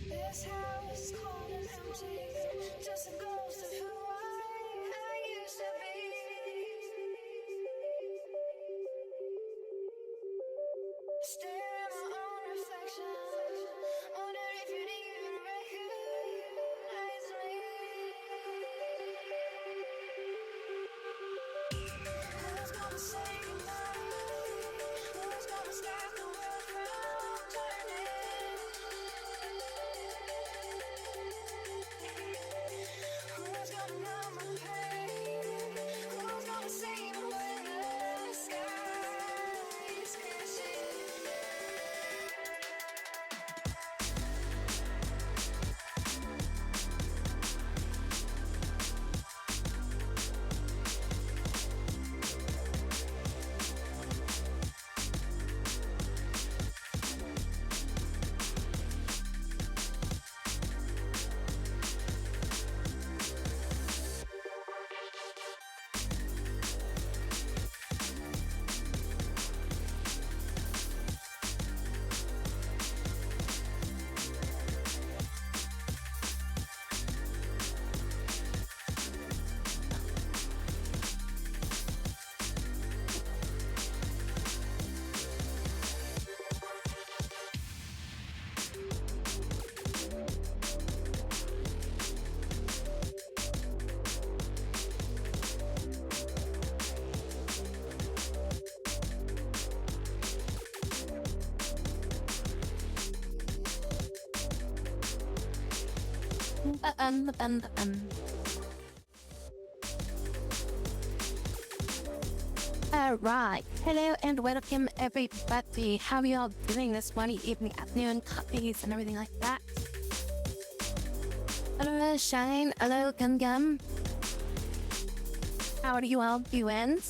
This house cold and empty, just a ghost of who I used to be. Stare at my own reflection, wonder if you'd even recognize me. Who's gonna say goodnight? Who's gonna stop the world from turning? Who's gonna numb my pain? Who's gonna save me when the sky is crashing? Alright, hello and welcome everybody. How are you all doing this morning, evening, afternoon, coffees and everything like that? Hello Shine, hello Gum Gum. How are you all doing?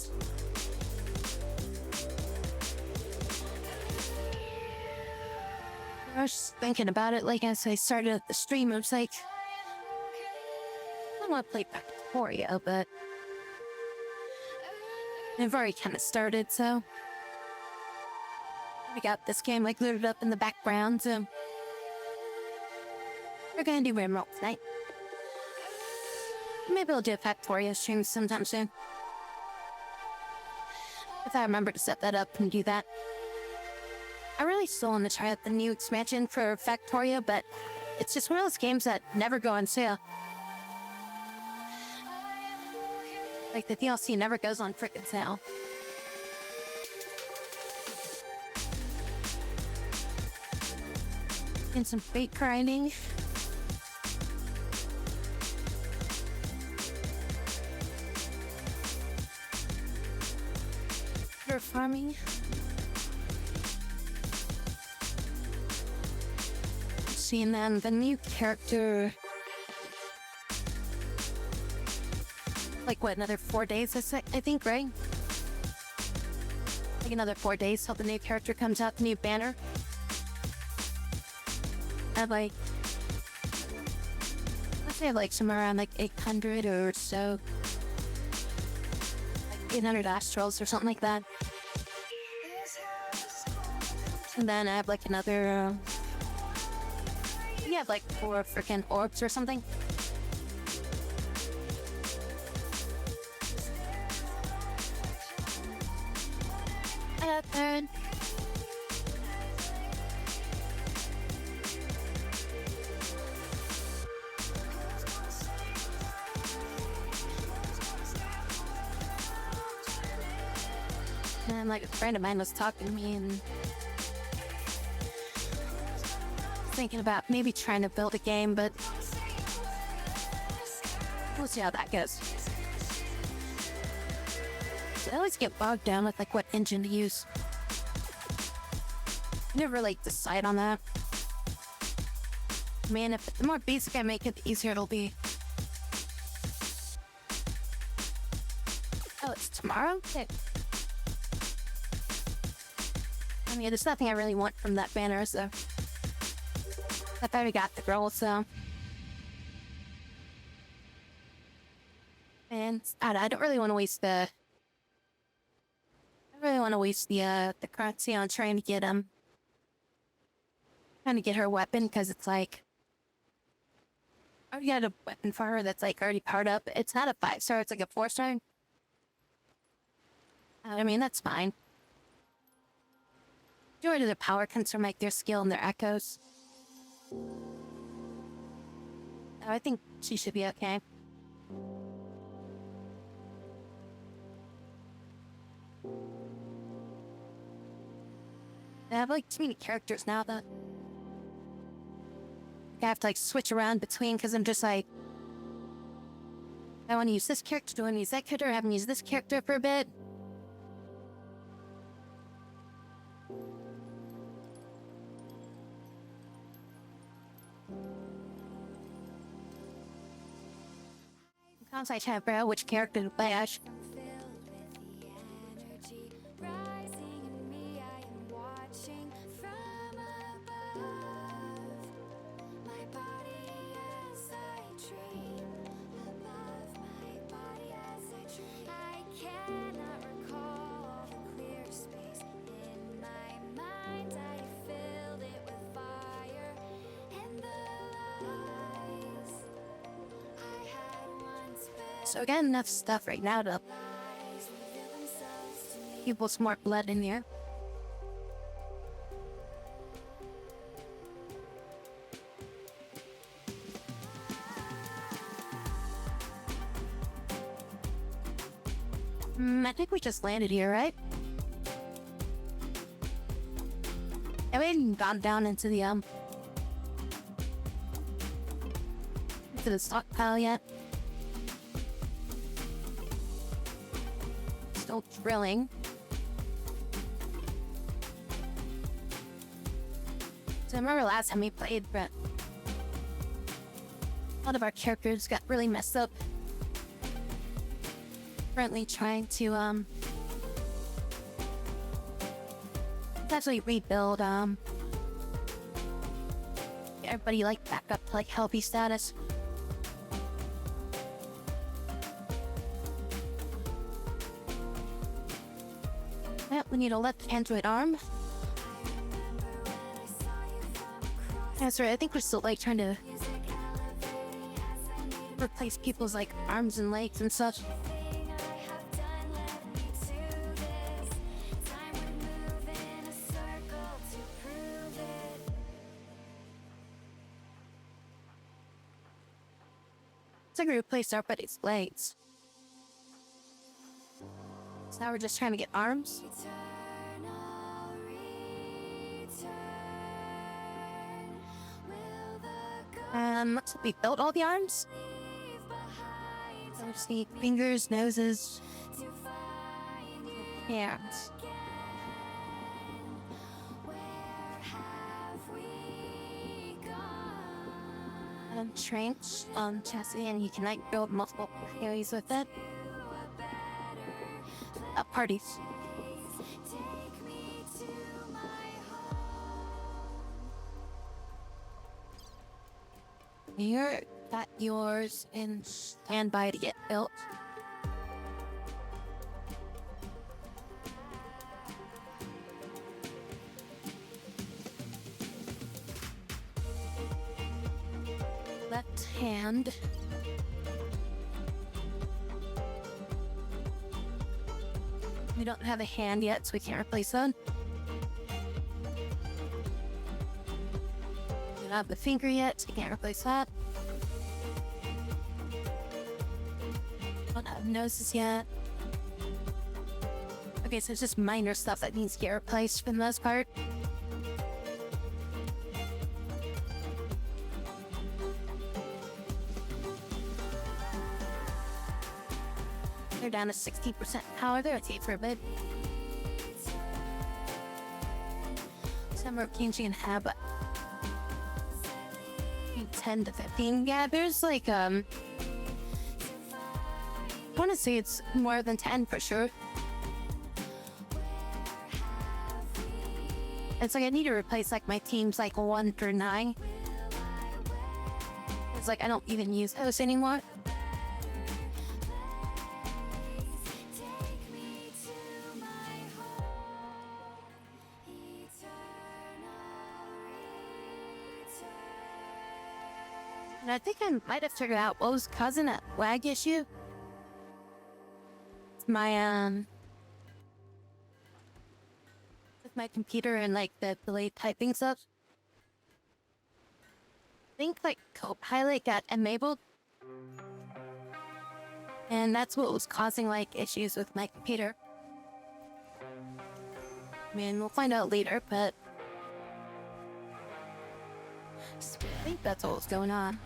I was just thinking about it, like as I started the stream, I was like, I want to play Factorio, but I've already kind of started, so we got this game like loaded up in the background, so we're gonna do Rimroll tonight. Maybe I'll do a Factorio stream sometime soon. If I remember to set that up and do that. I really still want to try out the new expansion for Factorio, but it's just one of those games that never go on sale. Like the DLC never goes on frickin' sale. And some fake grinding. For farming. And then the new character, like what, another 4 days I think, right? Like another 4 days till the new character comes out, the new banner. I have like, let's say I have like somewhere around like 800 or so, like 800 astrals or something like that. And then I have like another you have like 4 freaking orbs or something. Third. And like a friend of mine was talking to me and thinking about maybe trying to build a game, but we'll see how that goes. So I always get bogged down with like what engine to use. I never like decide on that. Man, if the more basic I make it, the easier it'll be. Oh, it's tomorrow? Okay. I mean, there's nothing I really want from that banner, so I've already got the girl, so. And I don't really want to waste the. I really want to waste the currency on trying to get trying to get her weapon, because it's like I already got a weapon for her that's like already powered up. It's not a 5-star, it's like a 4-star. I mean, that's fine. Majority of the power comes from like their skill and their echoes. I think she should be okay. I have like too many characters now that I have to like switch around between, because I'm just like, I want to use this character, do I want to use that character, I haven't used this character for a bit. Constantly trying to figure out which character to play as. So again, enough stuff right now to people some more blood in here. I think we just landed here, right? And we hadn't gone down into the to the stockpile yet. Still drilling. So I remember last time we played, but a lot of our characters got really messed up. Currently trying to actually rebuild everybody like back up to like healthy status. Yeah, we need a left android arm. That's right, I think we're still like trying to replace people's like arms and legs and such. It's like we replaced our buddy's legs. So now we're just trying to get arms. Looks like we built all the arms. So we just need fingers, noses, hands. Trench on chassis, and you can like build multiple areas with it. Parties. You're got yours in standby to get built. Left hand. We don't have a hand yet, so we can't replace that. We don't have the finger yet, so we can't replace that. Don't have noses yet. Okay, so it's just minor stuff that needs to get replaced for the most part. They're down to 60% power. They're okay for a bit. Some are changing in habit. 10 to 15. Yeah, there's like I want to say it's more than 10 for sure. It's like I need to replace like my teams like 1 through 9. It's like I don't even use those anymore. And I think I might have figured out what was causing that lag issue. It's my with my computer and like the delayed typing stuff. I think like Copilot got enabled, and that's what was causing like issues with my computer. I mean, we'll find out later, but I think that's what was going on.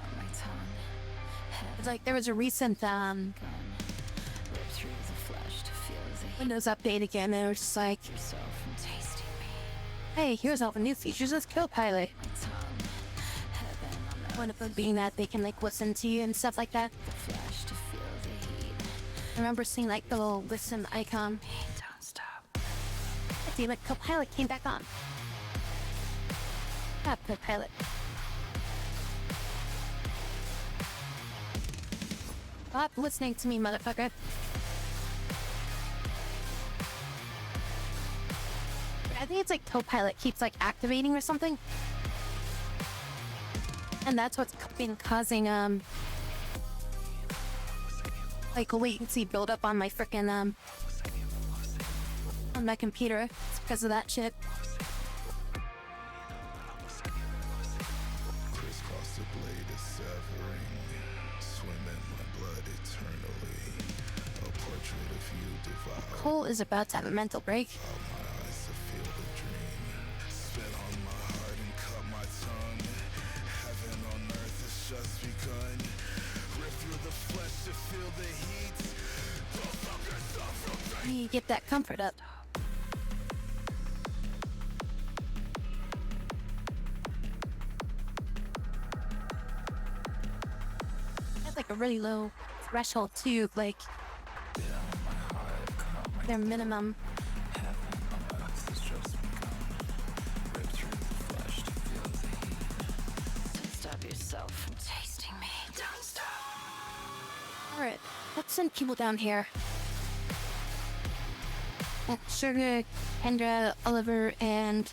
It's like there was a recent Windows update again, and it was just like, hey, here's all the new features of Copilot. One of them being that they can like listen to you and stuff like that. I remember seeing like the little listen icon. Don't stop. See, like Copilot came back on. Ah, Copilot. Stop listening to me, motherfucker. I think it's like Copilot keeps like activating or something. And that's what's been causing like latency buildup on my frickin' on my computer. It's because of that shit. Crisscross the blade is severing, swim in my blood eternally. A portrait of you devour. Cole is about to have a mental break. Out my eyes to feel the dream. Spit on my heart and cut my tongue. Heaven on earth has just begun. You get that comfort up. That's like a really low threshold too, like their minimum. Stop yourself from tasting me. Don't stop. Alright, let's send people down here. Sugar, Kendra, Oliver, and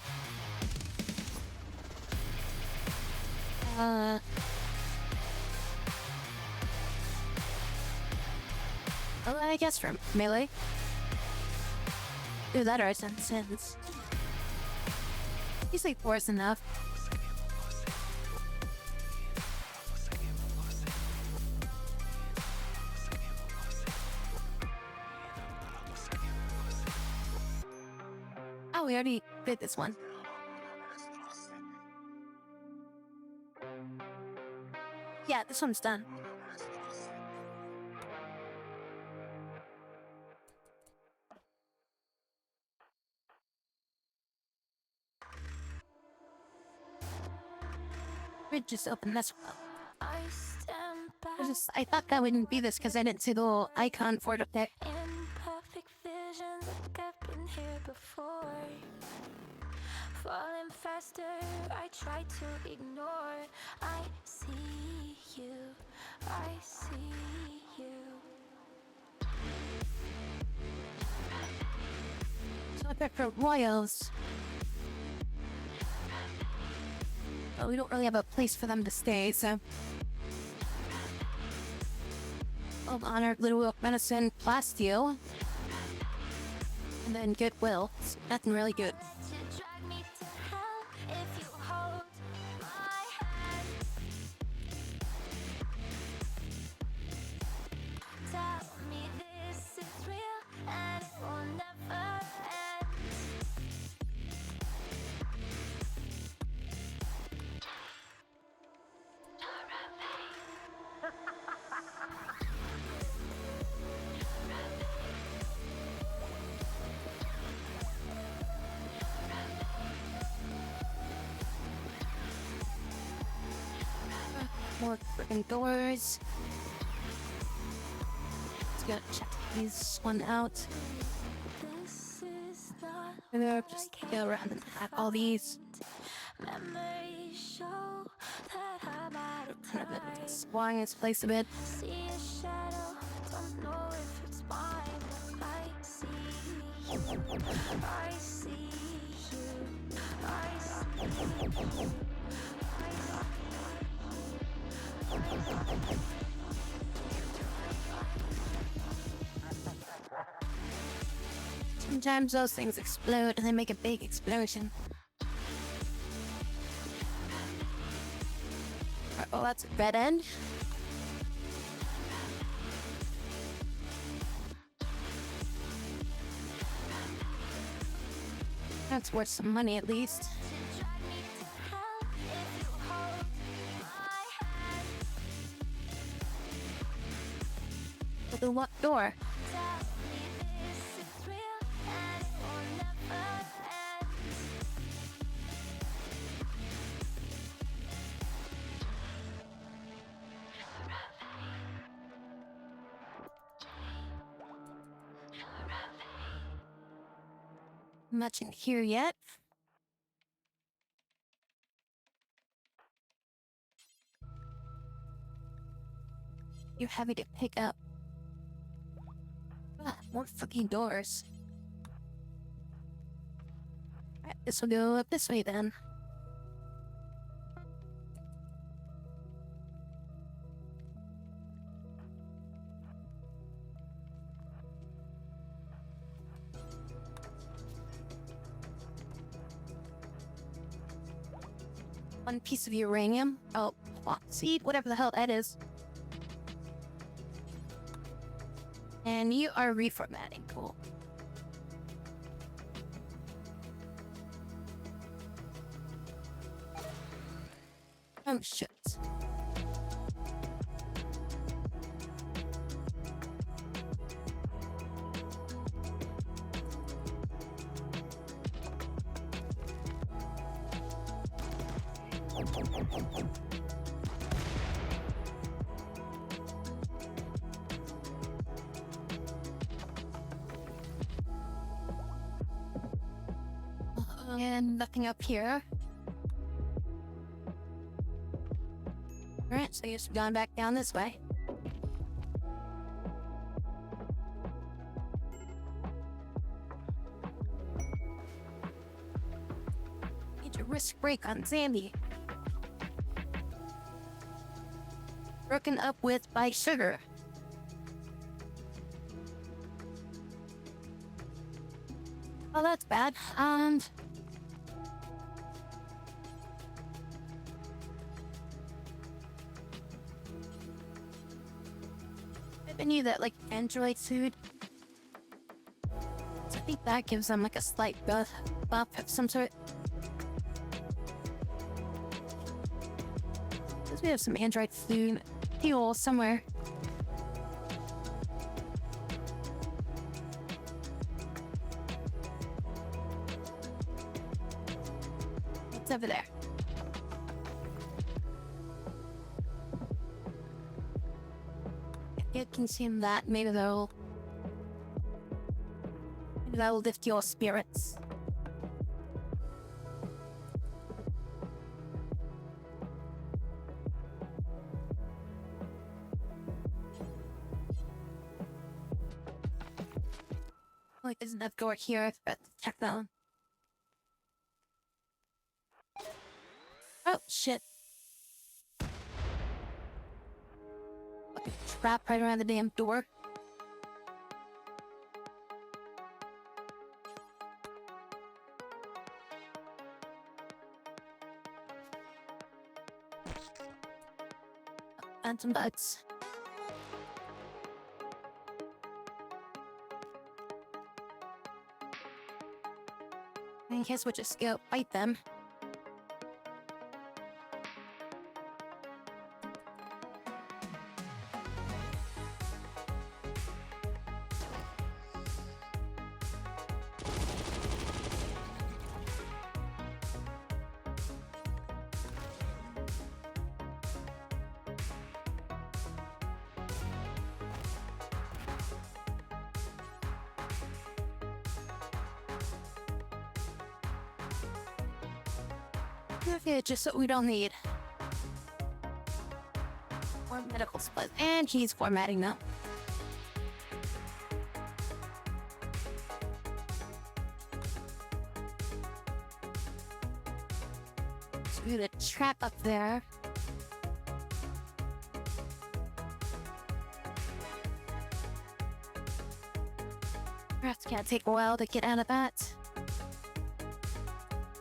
I guess from Melee. Do that or I send sins. He's like 4 is enough. Oh, we already did this one. Yeah, this one's done. We just opened this one. I stand back I thought that wouldn't be this because I didn't see the little icon for it up there. in perfect visions like I've been here before. Falling faster, I try to ignore. I see you, I see you. So I bet for Royals. But we don't really have a place for them to stay, so. Old Honor, Little Oak Medicine, Plasteel. And then Goodwill. It's nothing really good. To drag me to hell if you hold my hand. Tell me this is real and it will never end. More freaking doors. Let's go check this one out. This is not And then just go around and have all these. memories show that I'm out of Kind of time. exploring this place a bit. See a shadow, don't know if it's mine. I see you, I see you, I see you. Sometimes those things explode and they make a big explosion. Alright, well, that's a red end. That's worth some money at least. To drag me to hell if you hold my hand. But the what door? Tell me this is real and it will never end. Much in here yet. You're heavy to pick up. Ah, more fucking doors. Alright, this will go up this way then. One piece of uranium. Oh, plot seed, whatever the hell that is. And you are reformatting. Cool. Oh shit. And nothing up here. Alright, so I guess we've gone back down this way. Need to risk break on Zambi. Broken up with by Sugar. Oh, that's bad. I need that, like, android suit. So I think that gives them, like, a slight buff of some sort. Because we have some android fuel somewhere. It's over there. It can seem that maybe that'll lift your spirits. Like there's enough door here, but check that one. Oh shit. Fucking trap right around the damn door. And some bugs. I guess we'll just go fight them. Okay, just what we don't need. More medical supplies. And he's formatting now. So we got a trap up there. Perhaps it's gonna take a while to get out of that.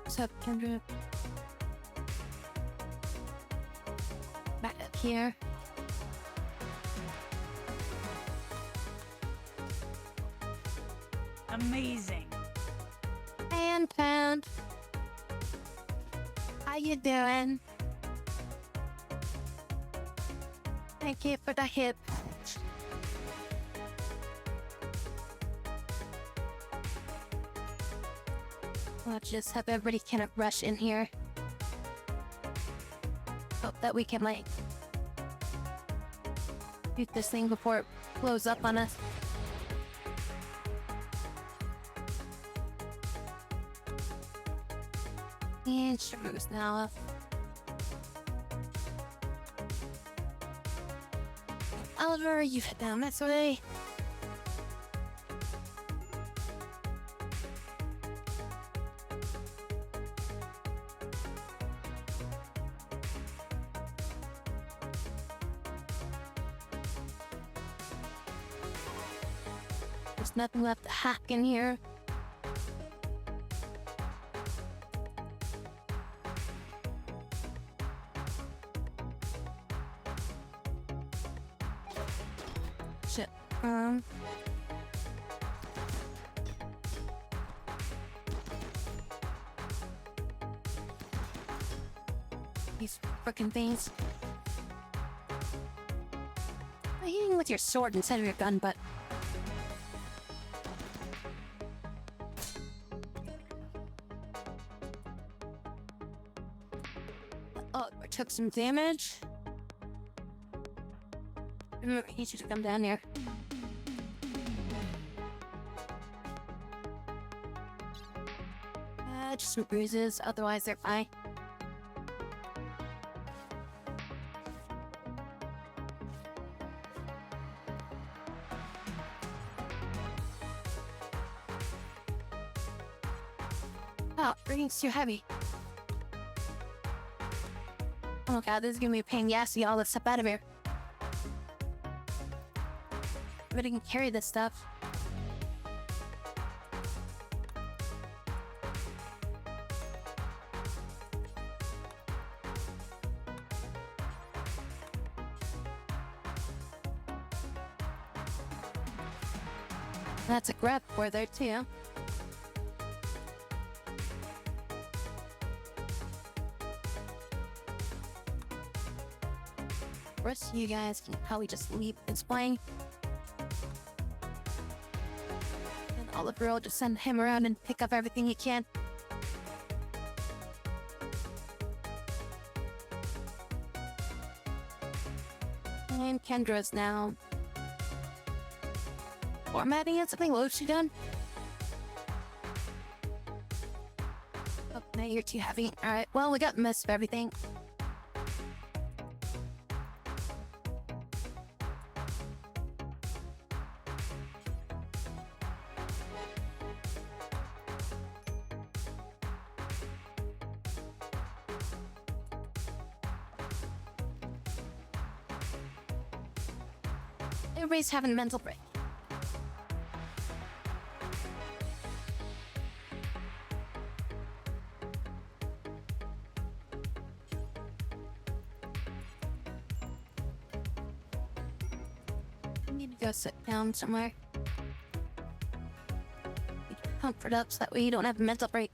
What's up, Kendra? Back up here. Amazing. And Pound. How you doing? Thank you for the hip. Let's just have everybody kind of rush in here. Hope that we can, like, shoot this thing before it blows up on us. And Sugar's now up. Oliver, you head down this way. There's nothing left to hack in here. Shit. These frickin' things. I'm hitting with your sword instead of your gun, but oh, or took some damage. I need you to come down here. Just some bruises, otherwise they're fine. Oh, everything's too heavy. Oh god, this is gonna be a pain in the ass to get all this stuff out of here. But I can carry this stuff. That's a grab for there too. The rest of you guys can probably just leave this playing. And Oliver will just send him around and pick up everything he can. And Kendra's now formatting it. Something low she done. Oh, no, you're too heavy. Alright, well, we got most of everything. Everybody's having a mental break. I need to go sit down somewhere. Need to comfort up so that way you don't have a mental break.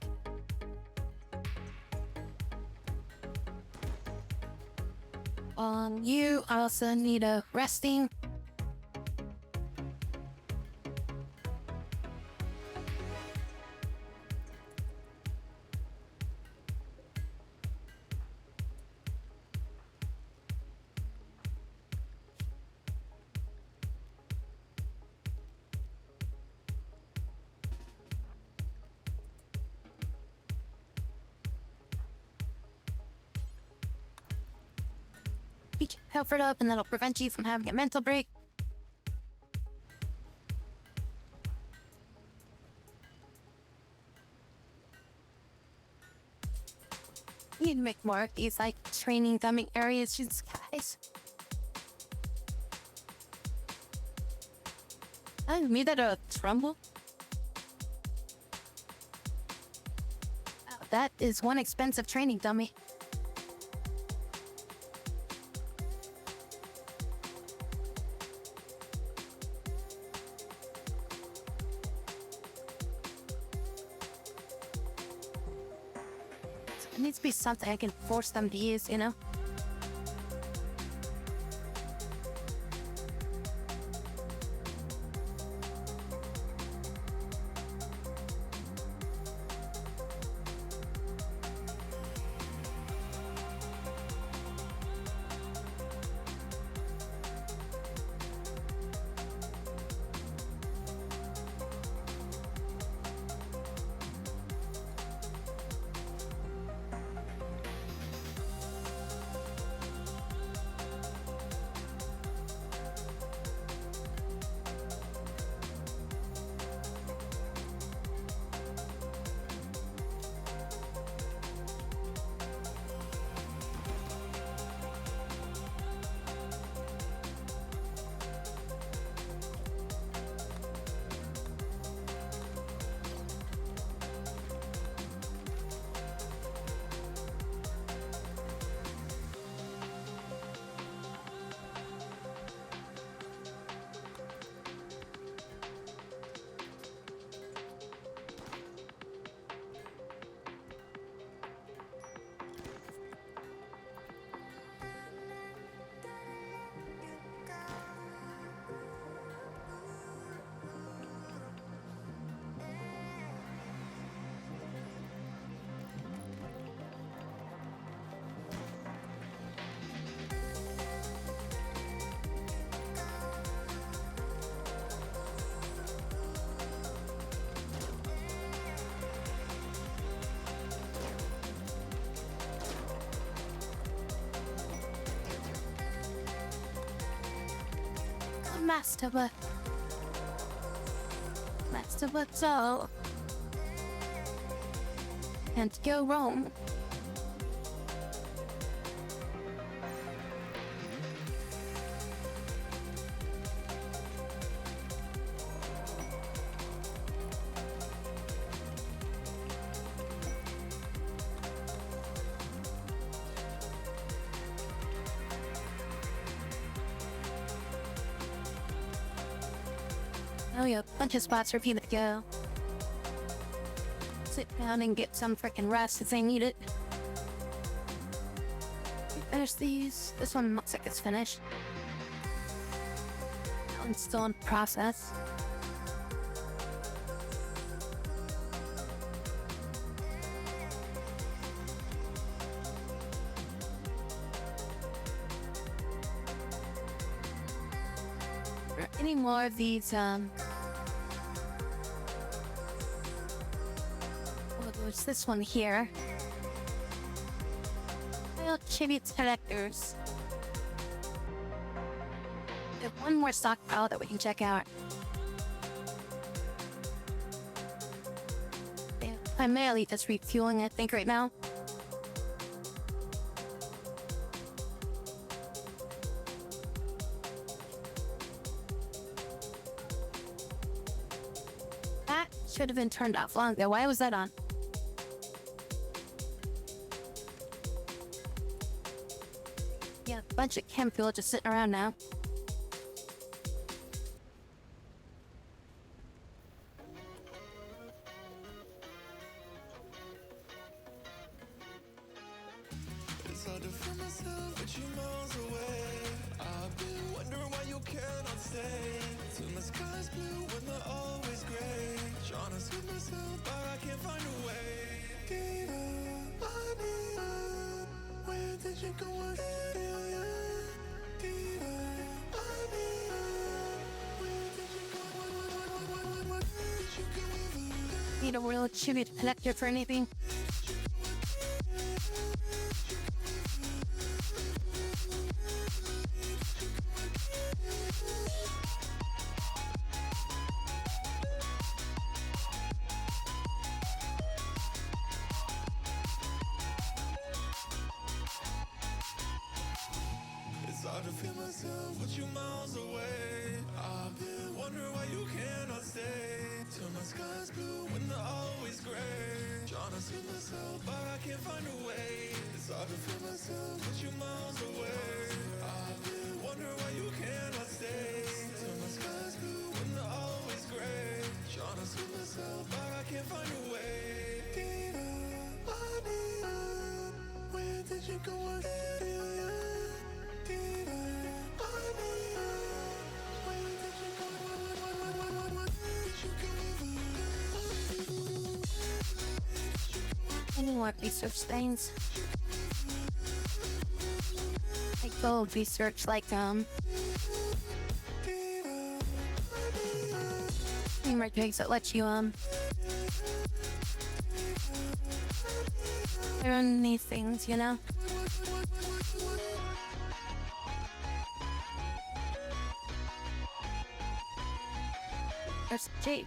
You also need a resting. Be comfort up, and that'll prevent you from having a mental break. You need to make more of these like training dumbing areas, just guys. I made that a trumble. Wow, that is one expensive training dummy. It needs to be something I can force them to use, you know? master, but master, but so can't go wrong. Oh yeah, bunch of spots for people to go. Sit down and get some freaking rest if they need it. Finish these. This one looks like it's finished. That one's still in process. Any more of these, there's this one here. Well, tribute collectors. We have one more stockpile that we can check out. Yeah, primarily just refueling, I think, right now. That should have been turned off long ago. Why was that on? Yeah, a bunch of chem fuel just sitting around now. It's hard to feel myself with you miles away. I've been wondering why you cannot stay. Till the sky's blue when they're always gray. Trying to soothe myself, but I can't find a way. Diva, I need you. Where did you go? I feel you. Diva, I need you. Where did you go? Where did you go? Need a real tribute collector for anything. It's hard to feel myself with you miles away. I've been wondering why you cannot stay. Till my sky's blue when they're always gray. Trying to soothe myself, but I can't find a way. It's hard to feel myself with you miles away. I've been wondering why you cannot stay. Till my sky's blue when they're always gray. Trying to soothe myself, but I can't find a way. Diva, I need you. Where did you go? I feel you. Any more research things? Like gold research, like humor gigs that let you learn these things, you know? There's Jake.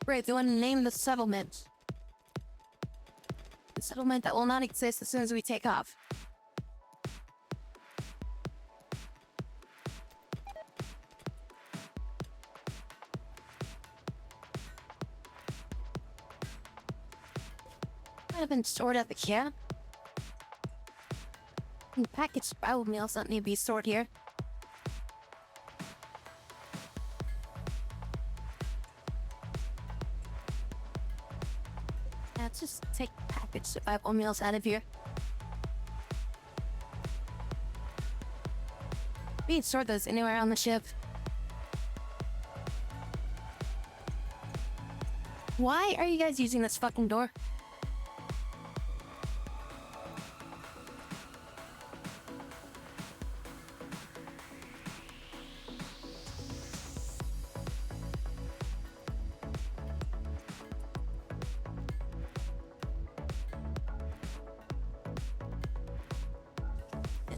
Great, they want to name the settlement. The settlement that will not exist as soon as we take off. Might have been stored at the camp. Packaged bio meals don't need to be stored here. Let's just take packaged survival meals out of here. We can store those anywhere on the ship. Why are you guys using this fucking door?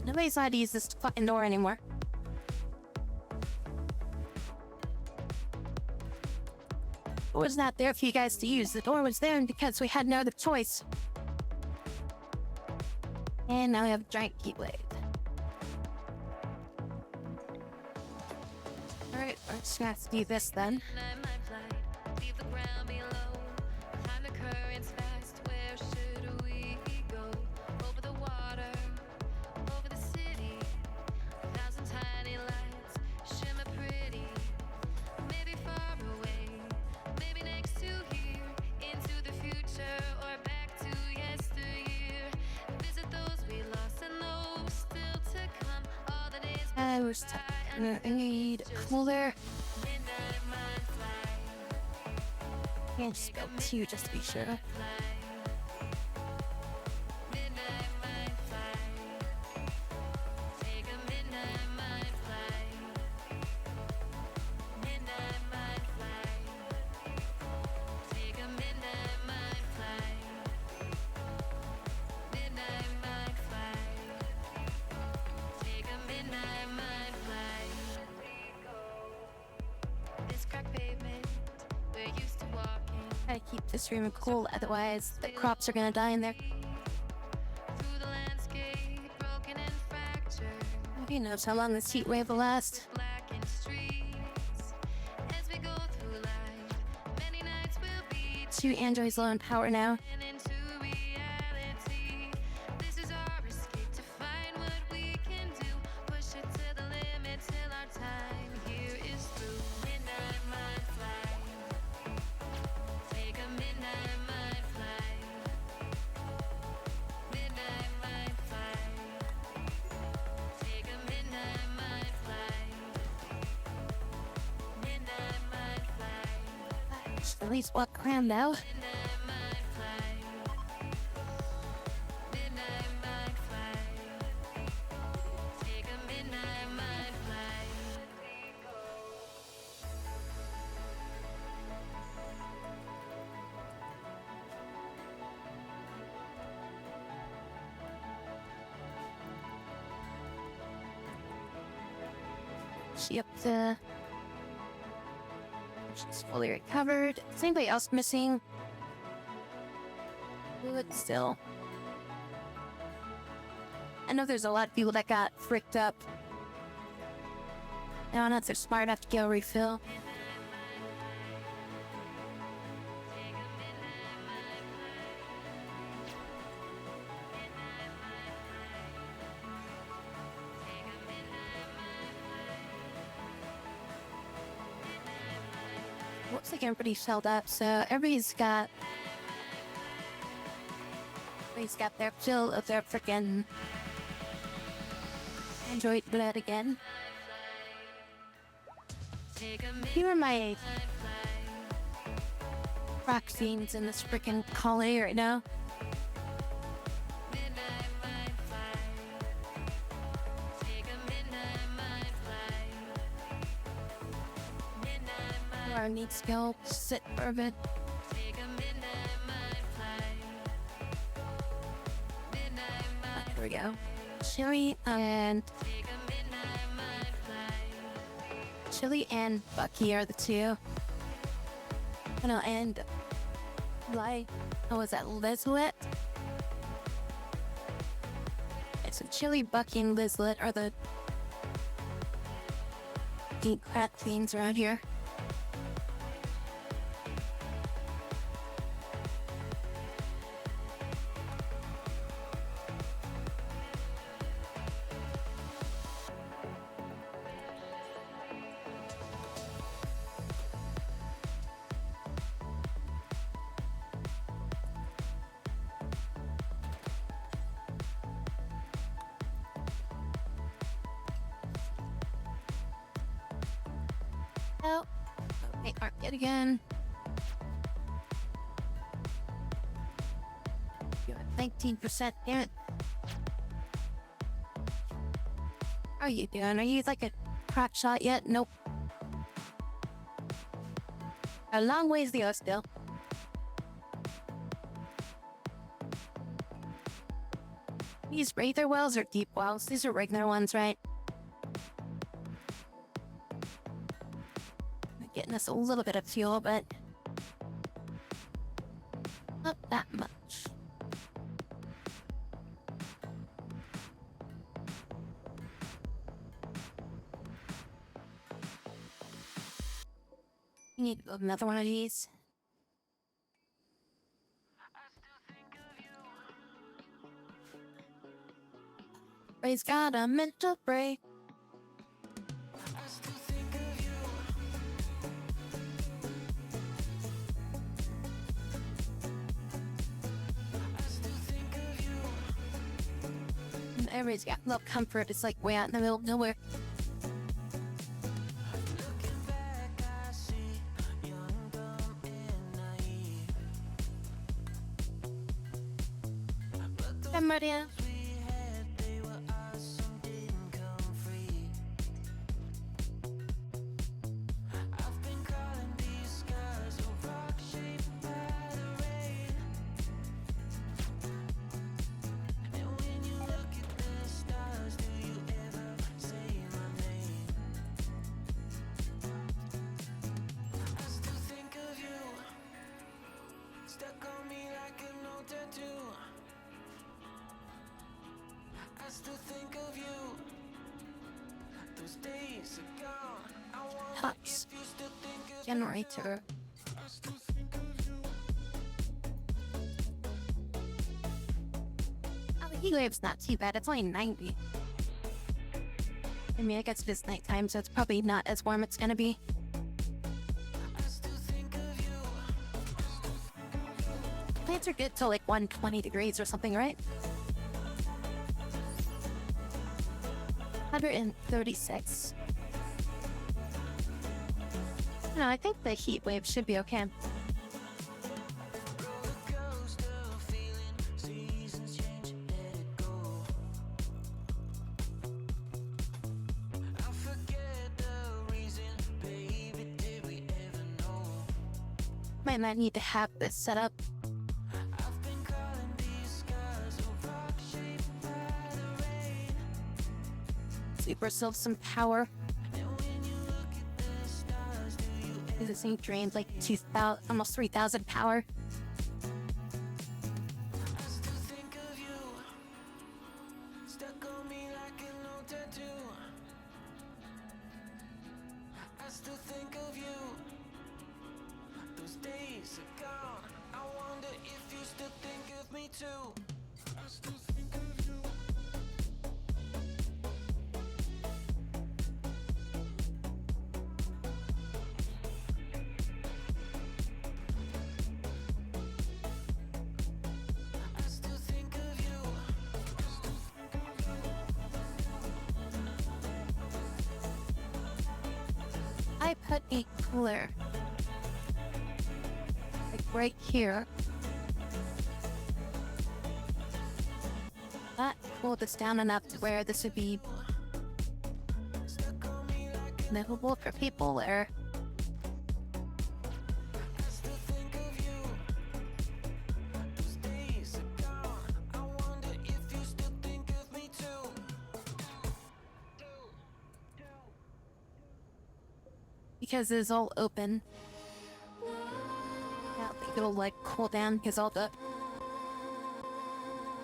Nobody's allowed to use this fucking door anymore. It was not there for you guys to use. The door was there because we had no other choice. And now we have a giant keyblade. Alright, we're just gonna have to do this then. We're stuck. I need a cooler. And just go 2 just to be sure. Gotta keep this room cool, otherwise the crops are gonna die in there. Who knows how long this heat wave will last? 2 androids low on power now. At least walk around now. She up to... She's fully recovered. Is anybody else missing? Good still. I know there's a lot of people that got fricked up. No, not so smart enough to go refill. Looks like everybody's shelled up, so everybody's got their fill of their frickin' android blood again. Here are my rock scenes in this frickin' colony right now. Our neat skill, sit for a bit. Here we go. Chili and Bucky are the 2. And was that Lizlet? So Chili, Bucky, and Lizlet are the deep crap fiends around here. Oh, they aren't yet again. You're at 19%, damn it. How are you doing? Are you like a crack shot yet? Nope. A long ways to go still. These regular wells are deep wells. These are regular ones, right? Getting us a little bit of fuel, but not that much. We need another one of these. Ray's got a mental break. Everybody's got love comfort. It's like way out in the middle of nowhere. Hi, Maria. Huts. Generator. Oh, the heat wave's not too bad. It's only 90. I mean, I guess it is nighttime, so it's probably not as warm it's gonna be. Plants are good till like 120 degrees or something, right? 136. No, I think the heat wave should be okay. Might not need to have this set up. Super yourself some power. This thing drains like 2,000, almost 3,000 power. I put a cooler like right here. That cooled this down enough to where this would be livable for people, or because it's all open. I don't think it'll like cool down because all the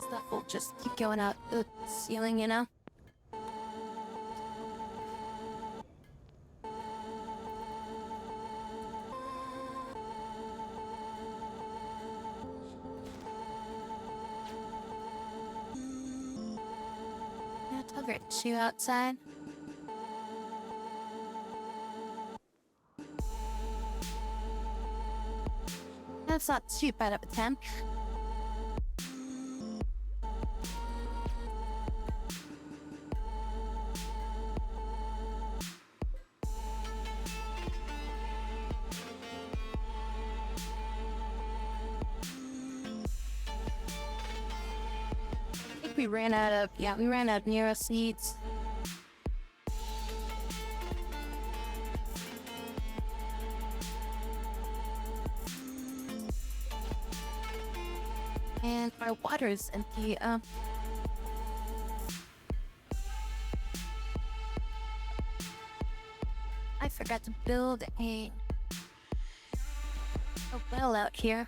stuff will just keep going out the ceiling, you know? Yeah, I'll get you outside. That's not too bad of a temp. I think we ran out of Nero seeds. And our water is empty. forgot to build a well out here.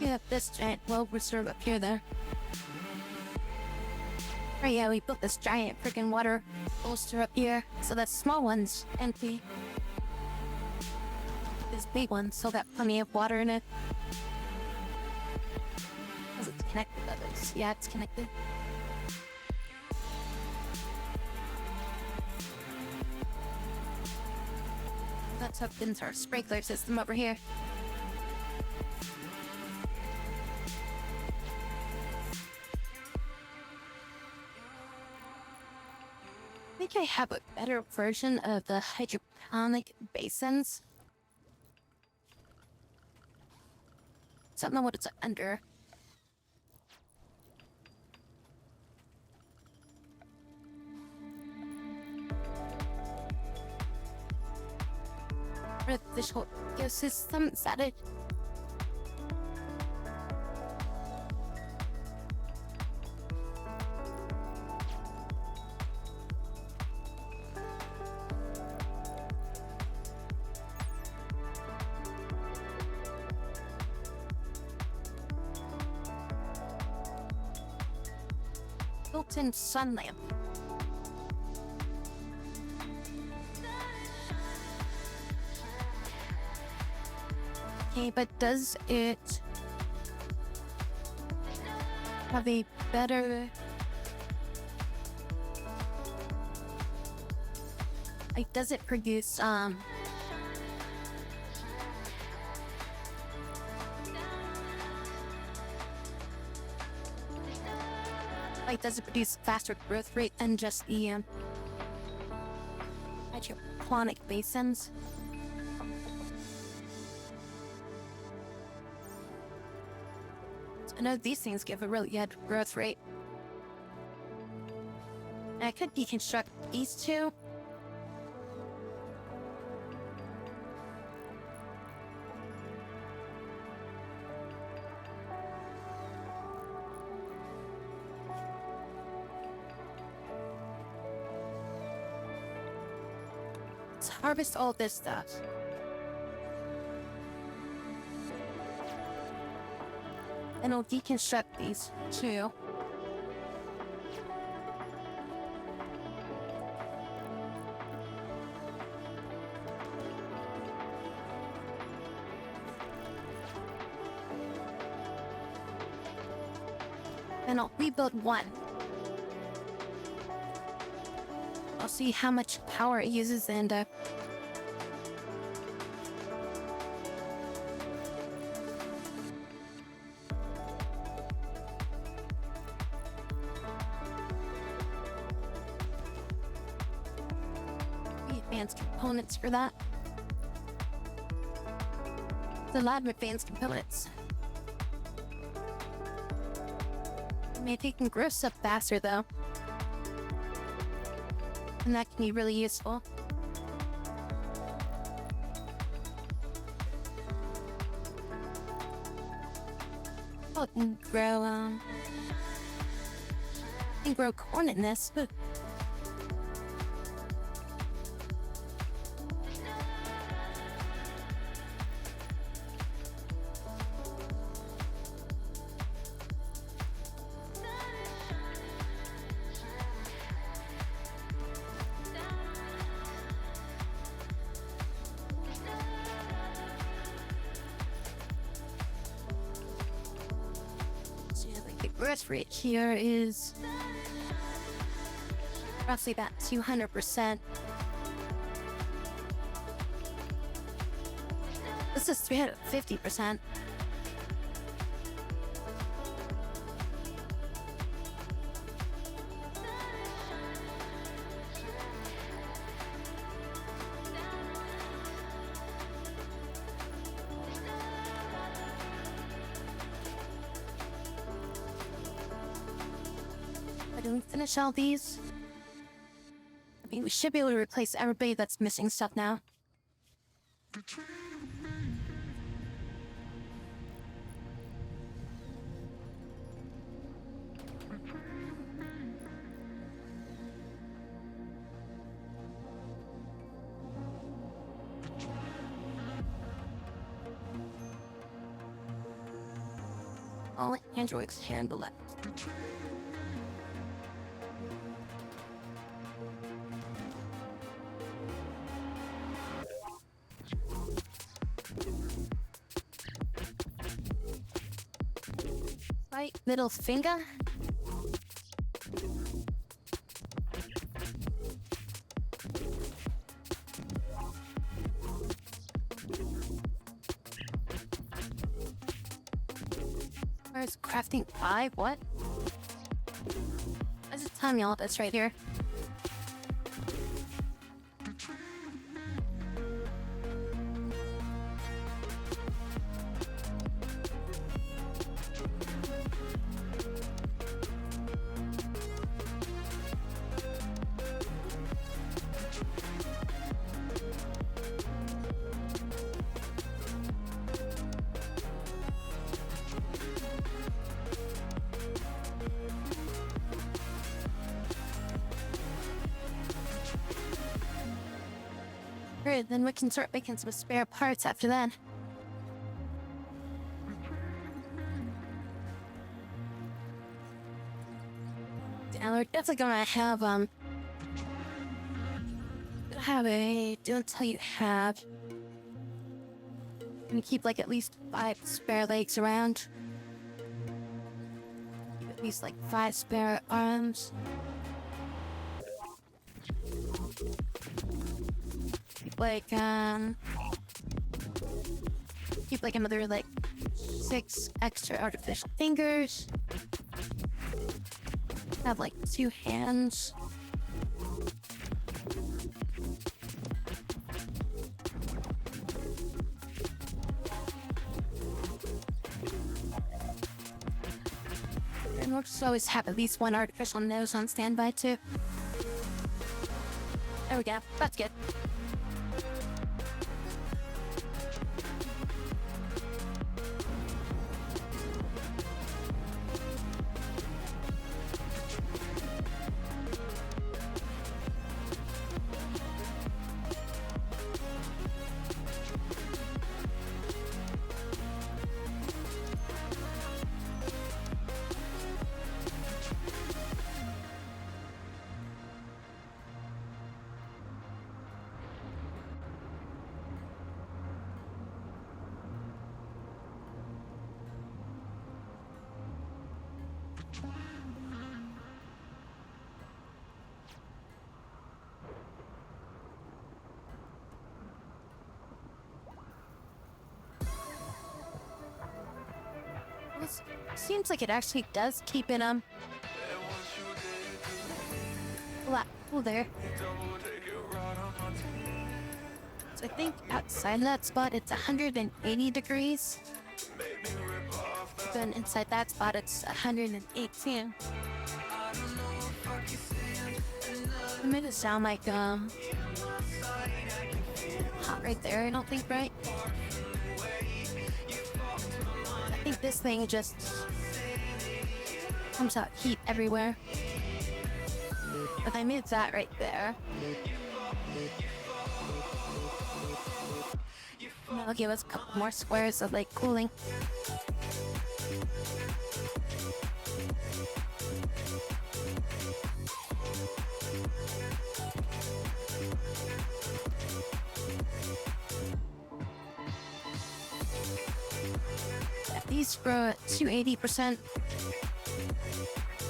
We have this giant well reserve up here though. Oh yeah, we built this giant freaking water bolster up here, so that small one's empty. This big one still got plenty of water in it. Because it's connected to others. Yeah, it's connected. That's hooked into our sprinkler system over here. I think I have a better version of the hydroponic basins. I don't know what it's under. Artificial ecosystem, is that it? Built-in sun lamp. Okay, but does it have a better... Like, does it produce, like, does it produce faster growth rate than just the, hydroponic basins? I know these things give a really good growth rate. And I could deconstruct these two. Let's harvest all this stuff. And I'll deconstruct these too. Then I'll rebuild one. I'll see how much power it uses and advanced components for that. The lab advanced components. I mean, they can grow stuff faster though. And that can be really useful. Oh, it can grow corn in this. Ooh. Growth rate here is roughly about 200%. This is 350%. Did we finish all these? I mean, we should be able to replace everybody that's missing stuff now. Only androids handle it. Right middle finger. Where's crafting 5? What? I just telling y'all that's right here. Great, then we can start making some spare parts after that. And we're definitely gonna have do until you have. Gonna keep like at least 5 spare legs around. Keep at least like 5 spare arms. Keep like another like 6 extra artificial fingers. Have like 2 hands. And we'll just always have at least 1 artificial nose on standby too. There we go. That's good. This seems like it actually does keep it flat. Oh, there. So I think outside of that spot it's 180 degrees. Then inside that spot it's 118. It made it sound like hot right there, I don't think, right? I think this thing just comes out heat everywhere. But I made that right there. And that'll give us a couple more squares of like cooling. These grow at 280%. And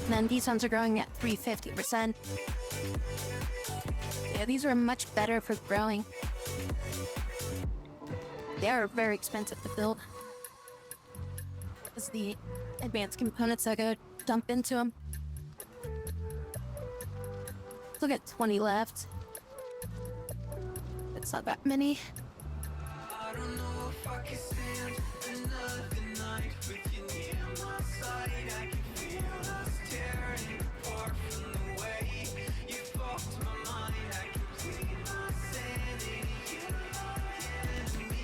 then these ones are growing at 350%. Yeah, these are much better for growing. They are very expensive to build. Because the advanced components that go dump into them. Still got 20 left. It's not that many. If I could stand another night with you near my side, I can feel us tearing apart from the way you fucked my mind. I can bleed my sanity. You are the enemy.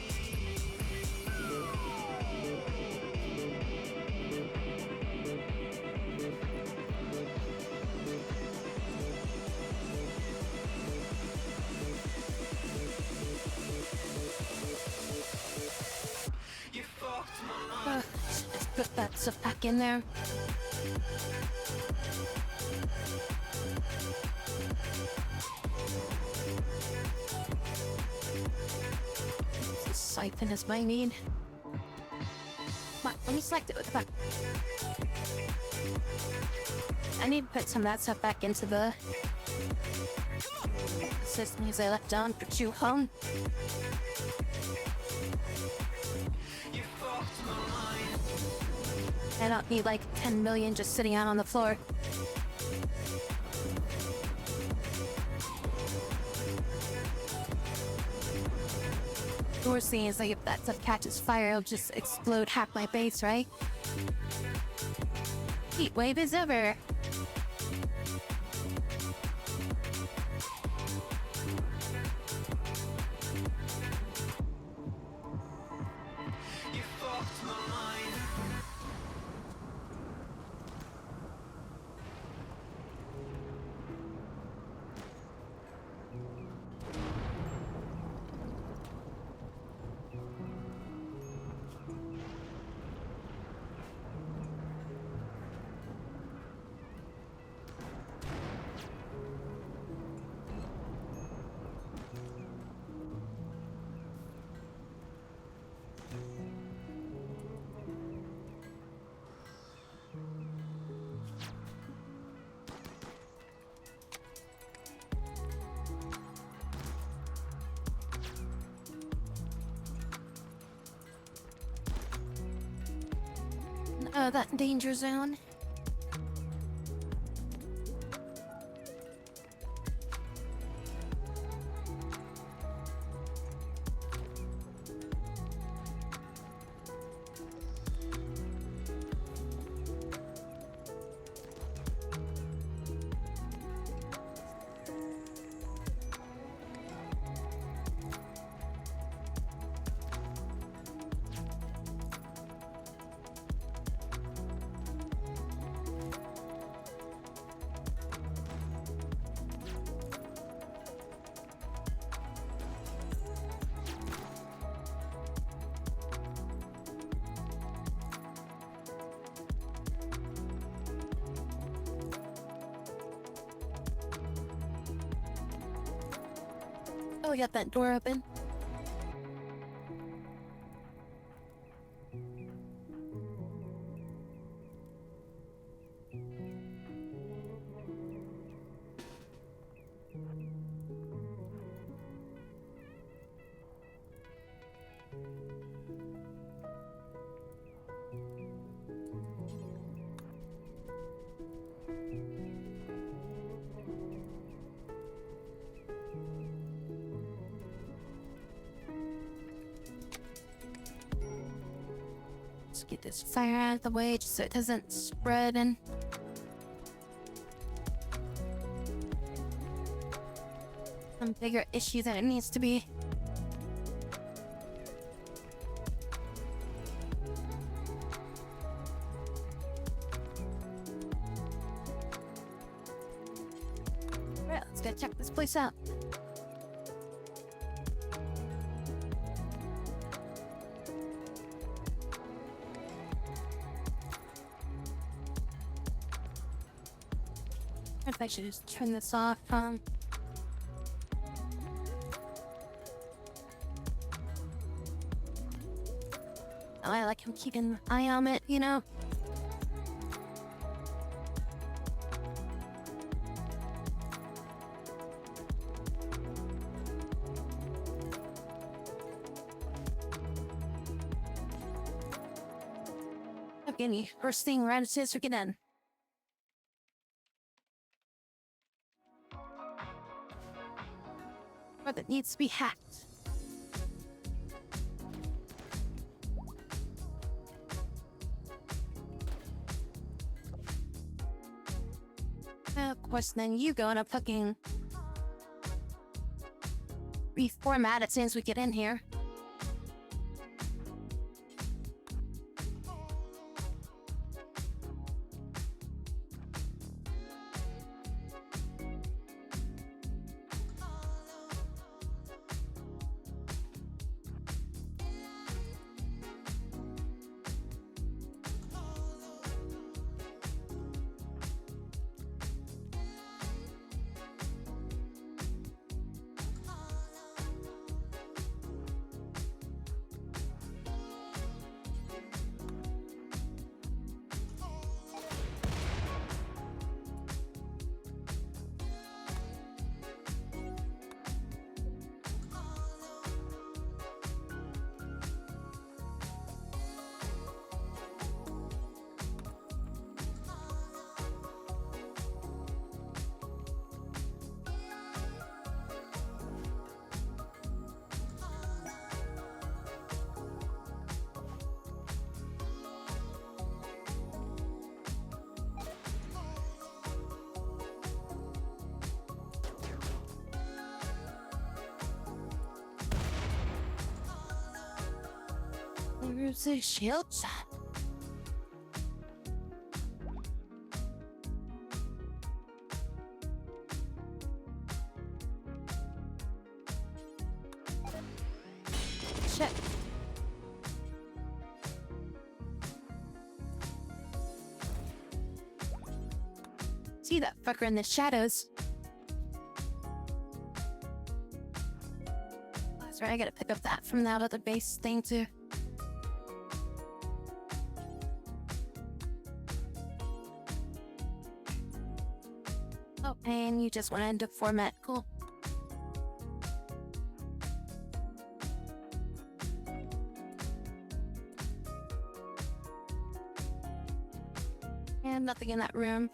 You fucked my mind. Just put that stuff back in there. This siphon is my need. Come on, let me select it with the back. I need to put some of that stuff back into the systems I left on for Chu Hong. You fucked my mind. I don't need like 10 million just sitting out on the floor. The worst thing is like if that stuff catches fire, it'll just explode half my base, right? Heat wave is over. You fucked my mind. That danger zone. Oh, we got that door open. Let's get this fire out of the way just so it doesn't spread and some bigger issue than it needs to be. Alright, let's go check this place out. If I should just turn this off, Oh, I like him keeping an eye on it, you know? Okay, first thing right as soon as we get in. Or that needs to be hacked. Of course, then you go and fucking reformat it as soon as we get in here. Where's the shield? Shit. See that fucker in the shadows. That's right, I gotta pick up that from that other base thing too. Oh, and you just went into format. Cool. And nothing in that room.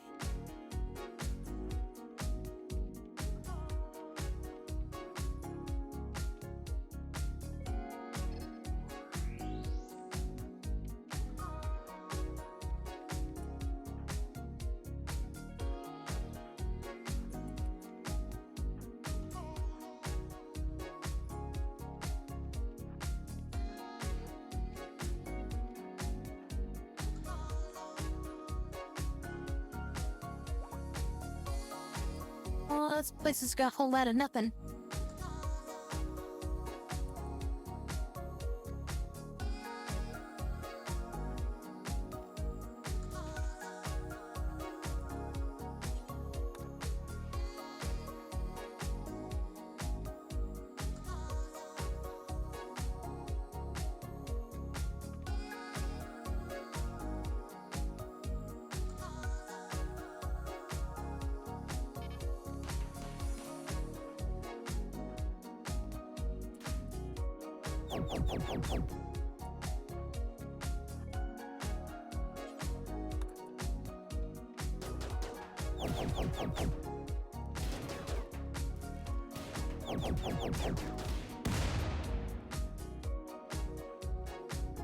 Oh, this place has got a whole lot of nothing.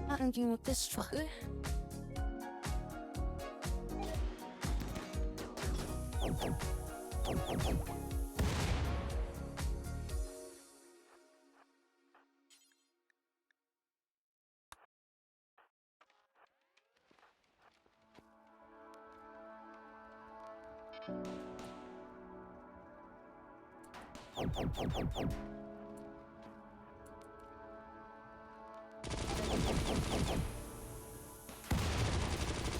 Not dealing with this fucker.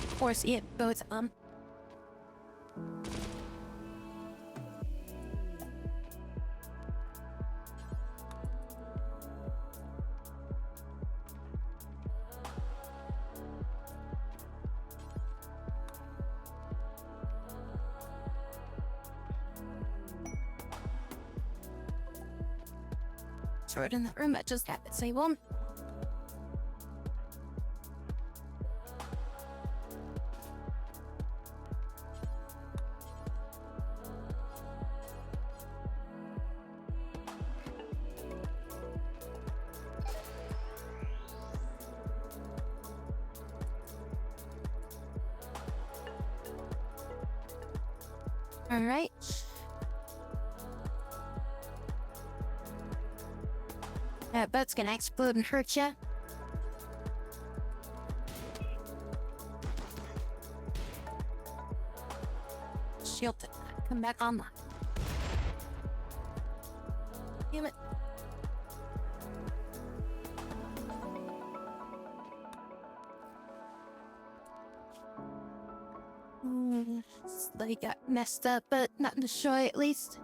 Of course, it both Sword in the room, I just got the same one. Alright. That boat's gonna explode and hurt ya. Shield it. Come back online. Damn it. They got messed up, but not destroyed at least.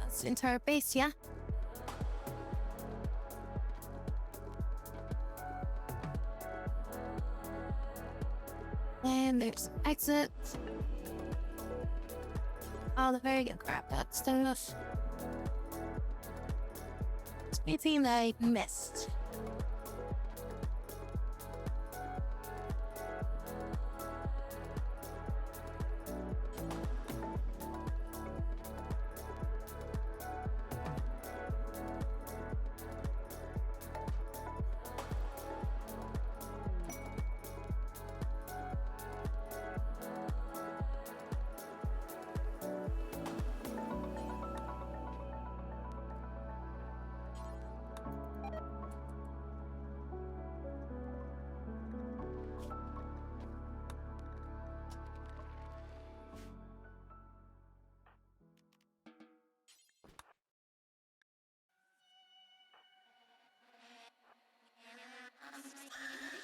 That's the entire base, yeah? And there's exit. Oh, the very good crap, that stuff. It's anything that I missed.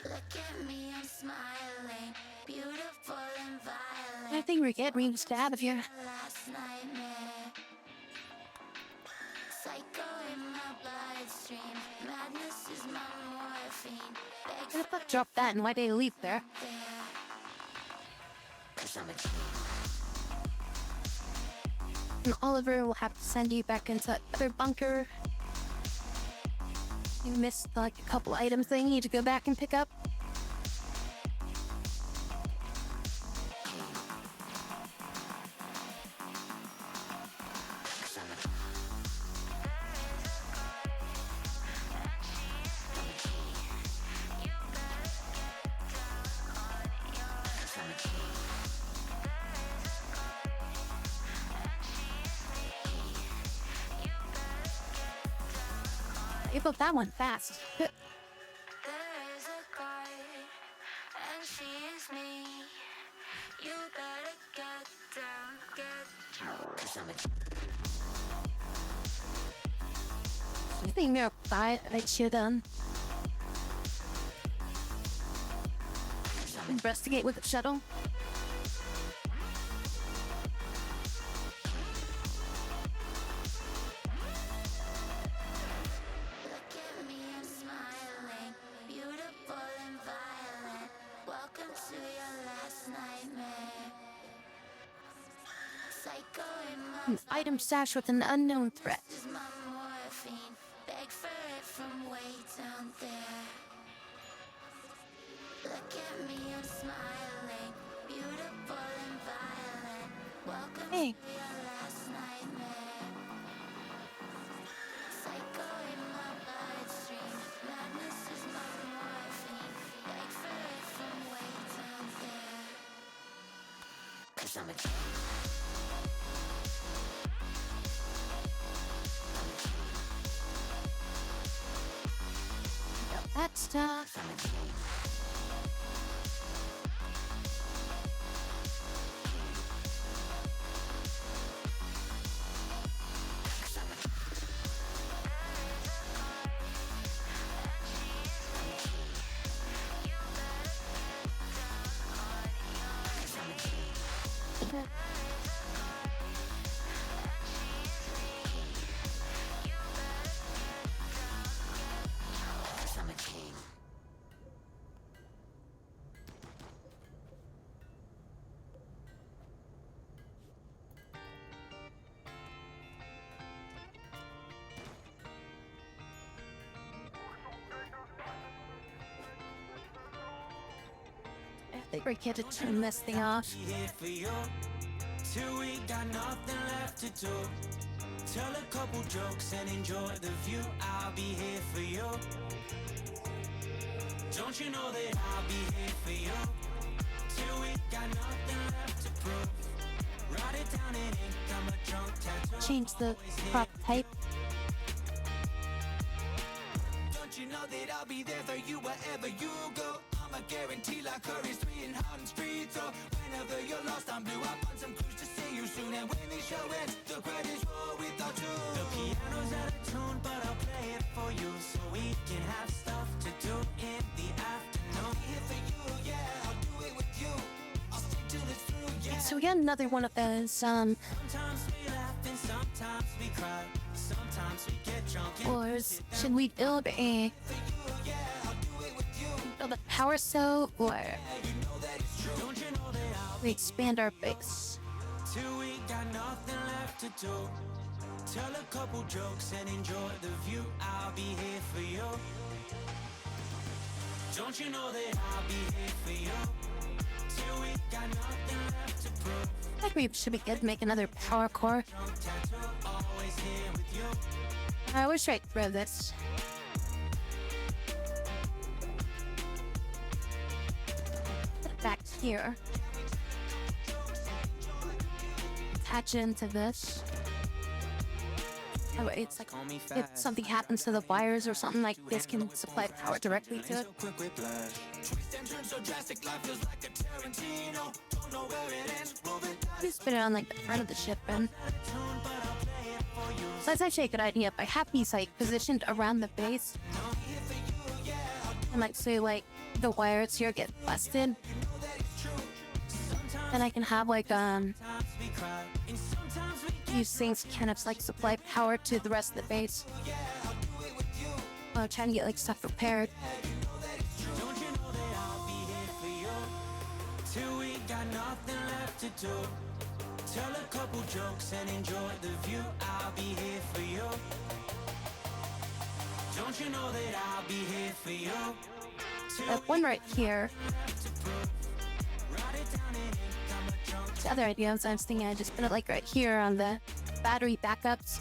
Look at me, I'm smiling, beautiful and violent. I think we're getting reached out of here. Last nightmare. Psycho in my bloodstream. Madness is my morphine. Beg Where the fuck dropped that and why did they leave there? there. 'Cause I'm a king. And Oliver will have to send you back into that other bunker. You missed like a couple items that you need to go back and pick up. Give up that one fast. There is a guy, and she is me. You better get down, get down. 'Cause I'm a You think we're fine? I should done. Investigate with the shuttle. Look at me, I'm smiling, beautiful and violent. Welcome to your last nightmare. Psycho in my An item stash with an unknown threat. is my morphine. Beg for it from way down there. Look at me, I'm smiling, beautiful and violent. Welcome Hey. to your last nightmare. Psycho in my bloodstream. Madness is my morphine. Beg for it from way down there. 'Cause I'm a king. That stuff. I'm a king. forget to turn this thing off. Here for you, till we got nothing left to do. Tell a couple jokes and enjoy the view. I'll be here for you. Don't you know that I'll be here for you? Till we got nothing left to prove. Write it down in ink, I'm a drunk tattoo. Change the crop type. Don't you know that I'll be there for you wherever you go? I'm a guarantee like Curry's 3 and Harden Street. So whenever you're lost, I'm blue. Up on some cruise to see you soon. And when the show ends, the credits roll without you. The piano's out of tune, but I'll play it for you, so we can have stuff to do in the afternoon. I'll be here for you, yeah, I'll do it with you. I'll stay till it's through, yeah. So we got another one of those. Sometimes we laugh and sometimes we cry. Sometimes we get drunk and Or should we build a power cell, or don't you know that I'll we expand our base? till we got nothing left to do. Tell a couple jokes and enjoy the view. I'll be here for you. Don't you know that I'll be here for you? Till we got nothing left to prove. I think we should be good to make another power core. Drunk tattoo, always here with you. I wish I'd throw this. Put it back here. Attach it into this. That way it's like, Call me if fast. something happens to the wires or something, like this can supply power directly to it. Quick whiplash. Twist and turn so drastic, life feels like a Tarantino. Don't know where it ends, moving Just put it on like the front of the ship, and tune, but I'll play it for you. so that's actually a good idea. If I have these like positioned around the base, and like say like the wires here get busted, then I can have like Sometimes we cry, and sometimes we these things kind of like supply power to the rest of the base. While trying to get like stuff repaired. don't you know that I'll be here for you? Till we got nothing left to do. Tell a couple jokes and enjoy the view. I'll be here for you. Don't you know that I'll be here for you? Till That one right here. write it down in ink, I'm a drunk. The other idea was I was thinking I just put it like right here on the battery backups.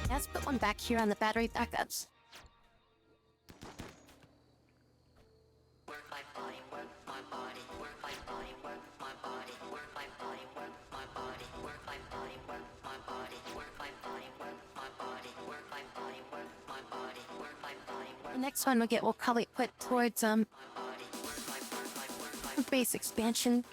Let's put one back here on the battery backups. Work my body, work my body, work my body, work my body, work my body, work my body, work my body, work my body, work my body, work my body, work my body, work my body, work my body, The next one we'll probably put towards base expansion.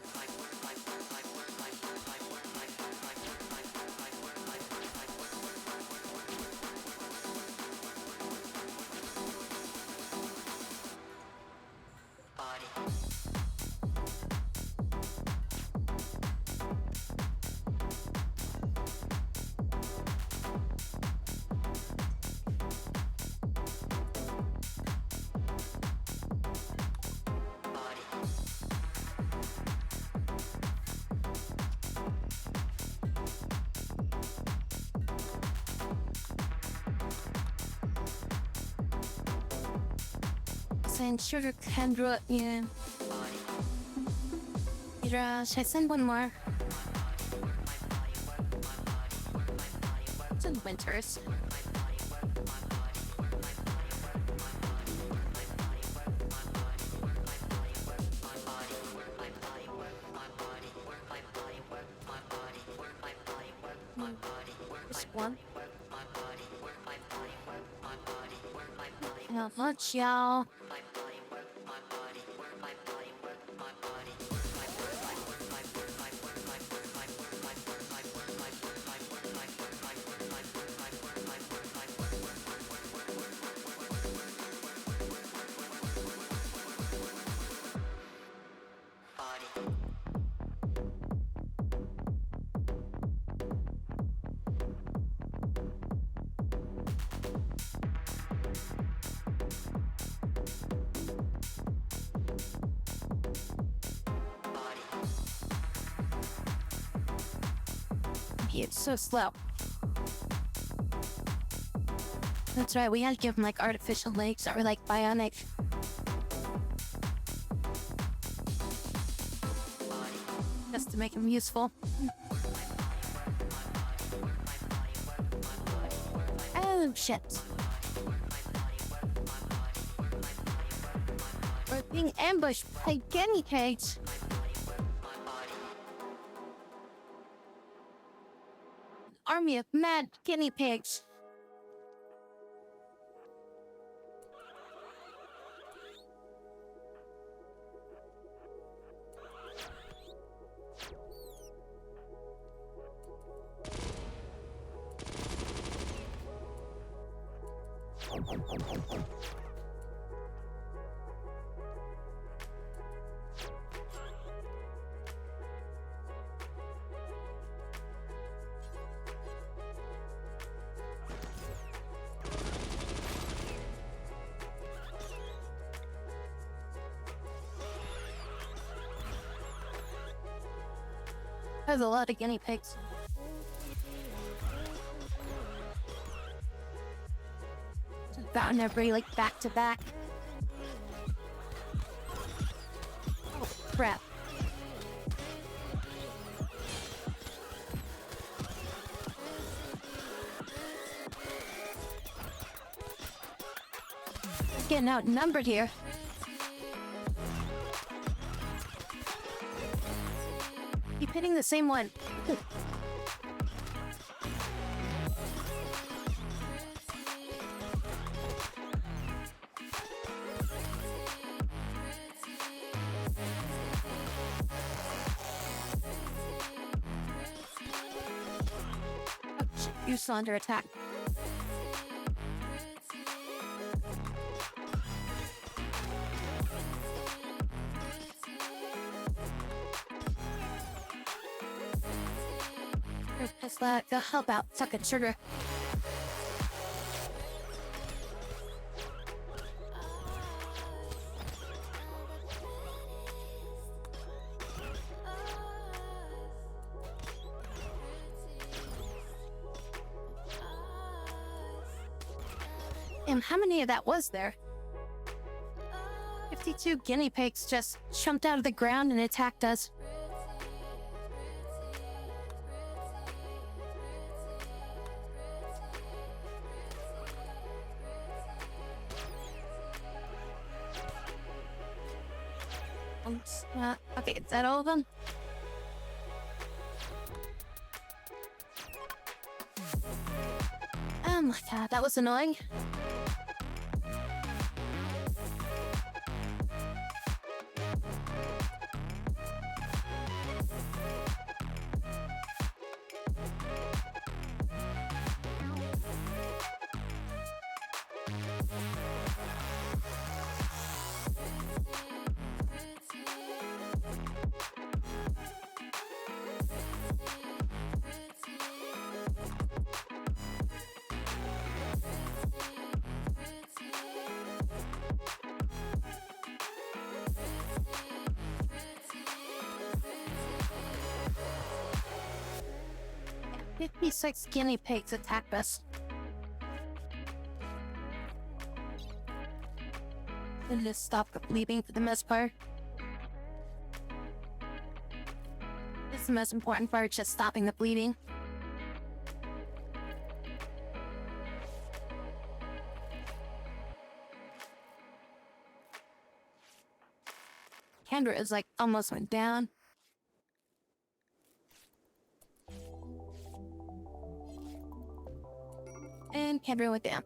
Send sugar candle in. Should I send one more? It's in winters. Just one. Not much, y'all. He is so slow. That's right, we had to give him like artificial legs that were like bionic. Just to make him useful. Oh shit. We're being ambushed by guinea pigs. Army of mad guinea pigs. There's a lot of guinea pigs. Found everybody like back to back. Oh crap. Getting outnumbered here. Keep hitting the same one. You're still under attack. Just go help out. Suck it, sugar. How many of that was there? 52 guinea pigs just jumped out of the ground and attacked us. Oops. Okay, is that all of them? Oh my god, that was annoying. Yeah, 56 guinea pigs attacked us. And just stop the bleeding for the most part. This is the most important part, just stopping the bleeding. Kendra is like almost went down. And Kendra went down.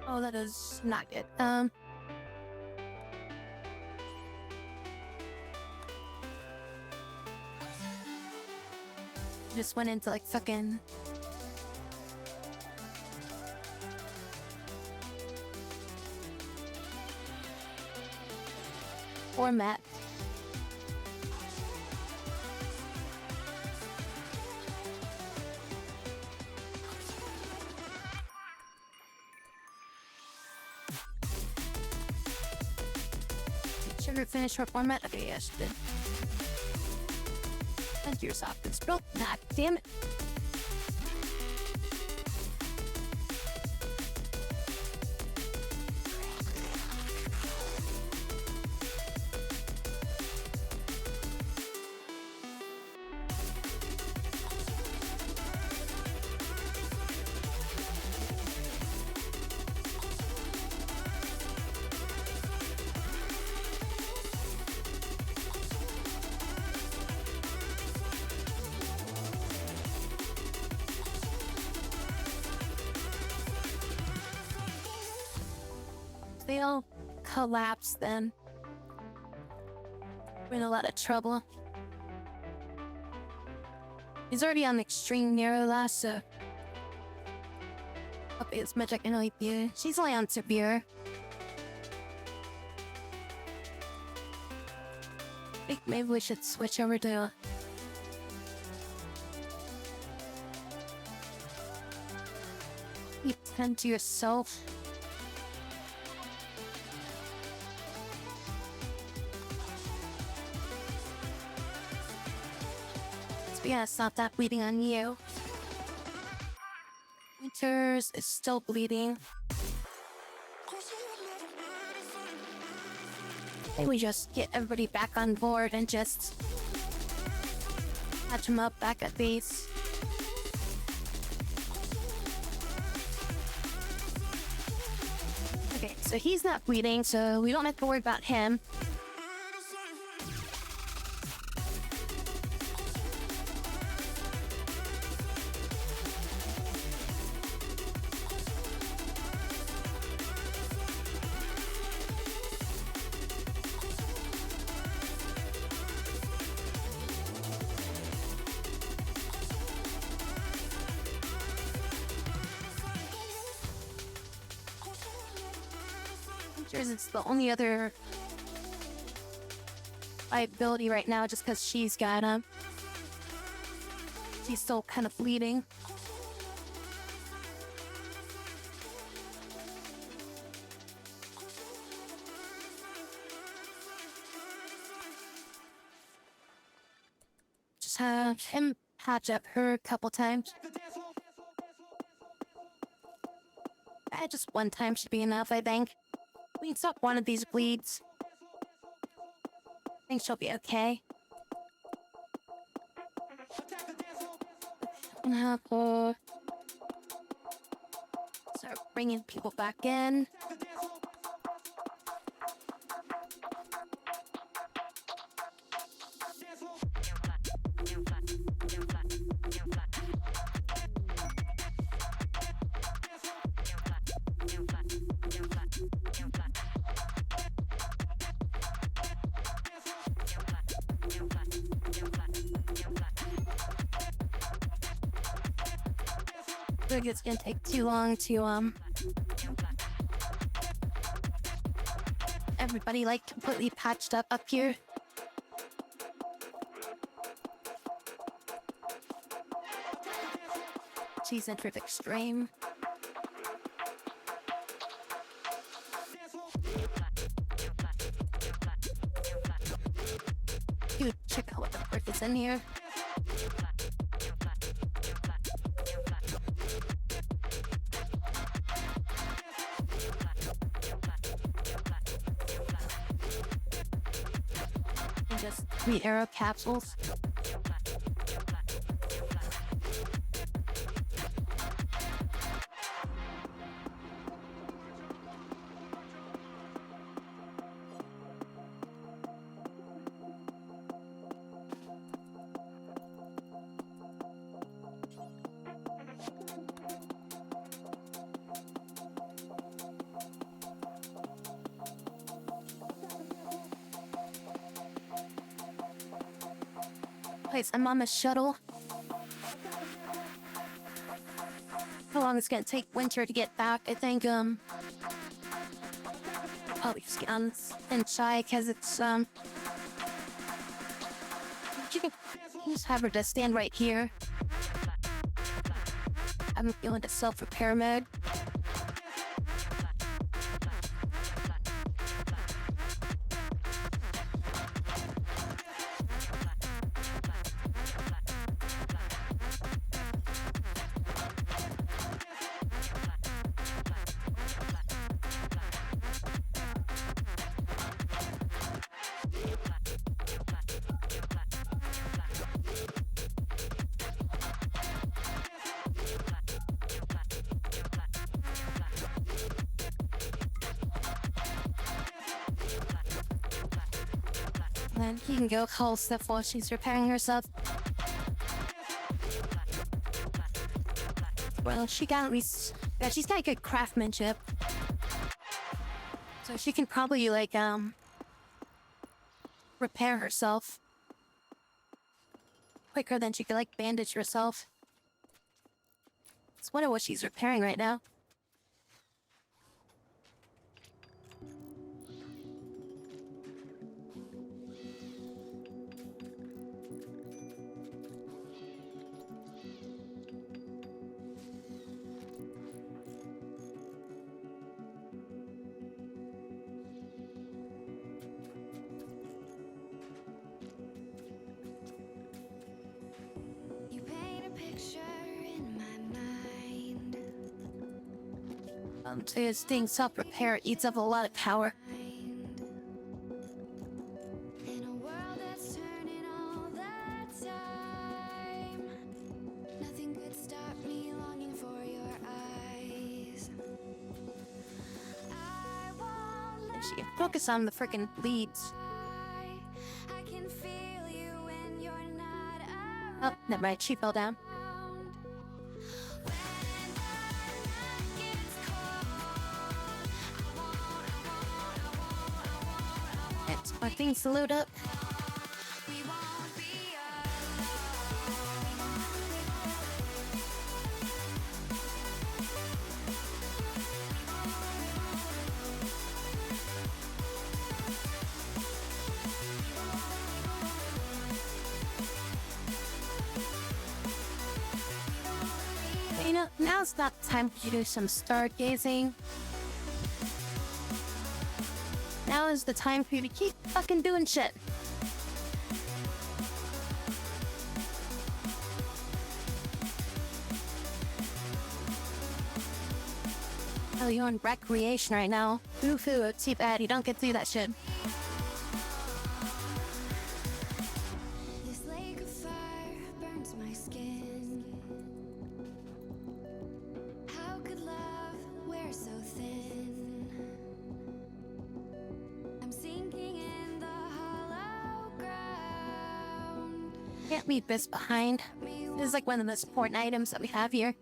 Oh, that is not good. Just went into like fucking format. Sugar finish her format? Okay, yes, she did. And yours off this bro. God damn it. They all collapse then. We're in a lot of trouble. He's already on extreme narrow last, so I'll be as much I can help you. She's only on severe. I think maybe we should switch over to you tend to yourself. We gotta stop that bleeding on you. Winters is still bleeding. I think we just get everybody back on board and just patch him up back at base. Okay, so he's not bleeding, so we don't have to worry about him. It's the only other liability right now, just because she's got him. She's still kind of bleeding. Just have him patch up her a couple times. Just one time should be enough, I think. We can stop one of these bleeds. I think she'll be okay. And have her start bringing people back in. I think it's gonna take too long to everybody like completely patched up here. She's in terrific extreme. Dude, check out what the frick is in here. Just 3 arrow capsules. Place I'm on the shuttle. How long it's gonna take Winter to get back? I think probably just get on and shy because it's you can just have her to stand right here. I'm feeling the self-repair mode. Then he can go call stuff while she's repairing herself. Well, she got at least... Yeah, she's got good craftsmanship. So she can probably, like, repair herself quicker than she could, like, bandage herself. Just wonder what she's repairing right now. You paint a picture in my mind. So his thing self-repair eats up a lot of power. In a world that's turning all the time, nothing could stop me longing for your eyes. I won't let She can focus on the freaking leads. I can feel you when you're not around. Oh, never mind. She fell down. When the night gets cold, It's my things to load up. we won't be But, you know, now's not the time for you to do some stargazing. Now is the time for you to keep fucking doing shit. Oh, you're on recreation right now. Boo-foo, too bad you don't get to do that shit. This lake of fire burns my skin. How could love wear so thin? I'm sinking in the hollow ground. Can't leave this behind. This is like one of the most important items that we have here.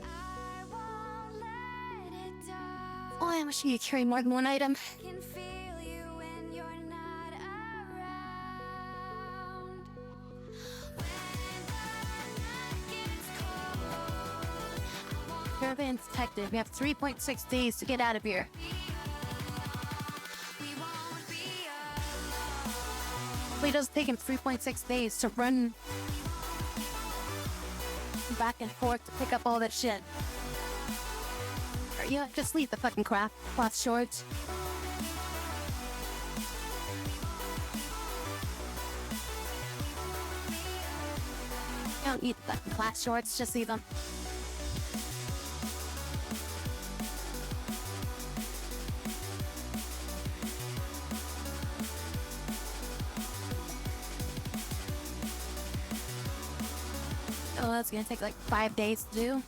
I won't let it die. Oh, I wish you could carry more than one item. I can feel you when you're not around. When the night gets cold, Caravan detective, we have 3.6 days to get out of here. we won't be Hopefully it doesn't take him 3.6 days to run back and forth to pick up all that shit. Or, you know, just leave the fucking crap. Cloth shorts. You don't need the fucking cloth shorts, just leave them. Oh, that's gonna take like 5 days to do.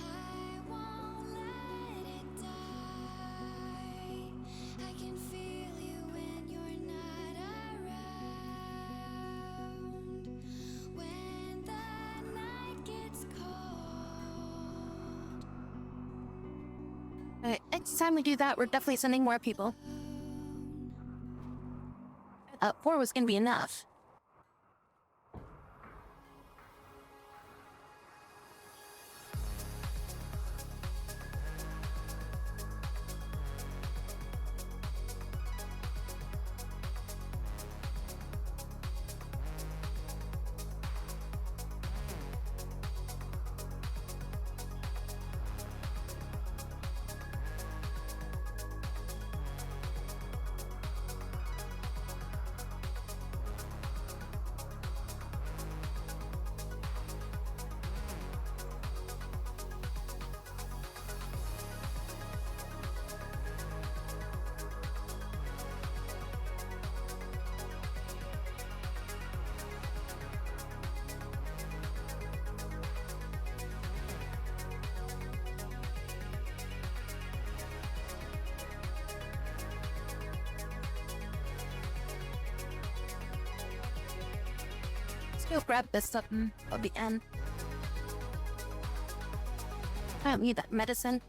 I won't let it die. I can feel you when you're not around. When the night gets cold, Okay, next time we do that, we're definitely sending more people. 4 was gonna be enough. You'll grab this something at the end. I don't need that medicine.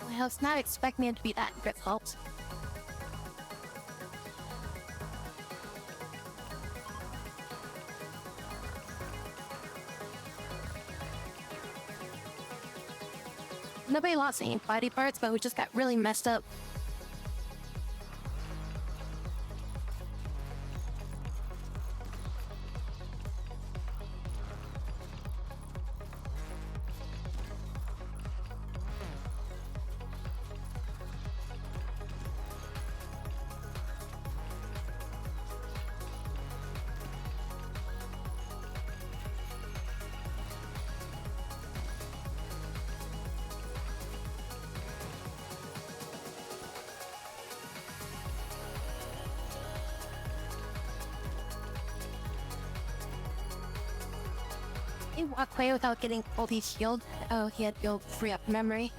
I was not expecting it to be that difficult. Nobody lost any body parts, but we just got really messed up. He walked away without getting fully healed. Oh, he had to go free up memory.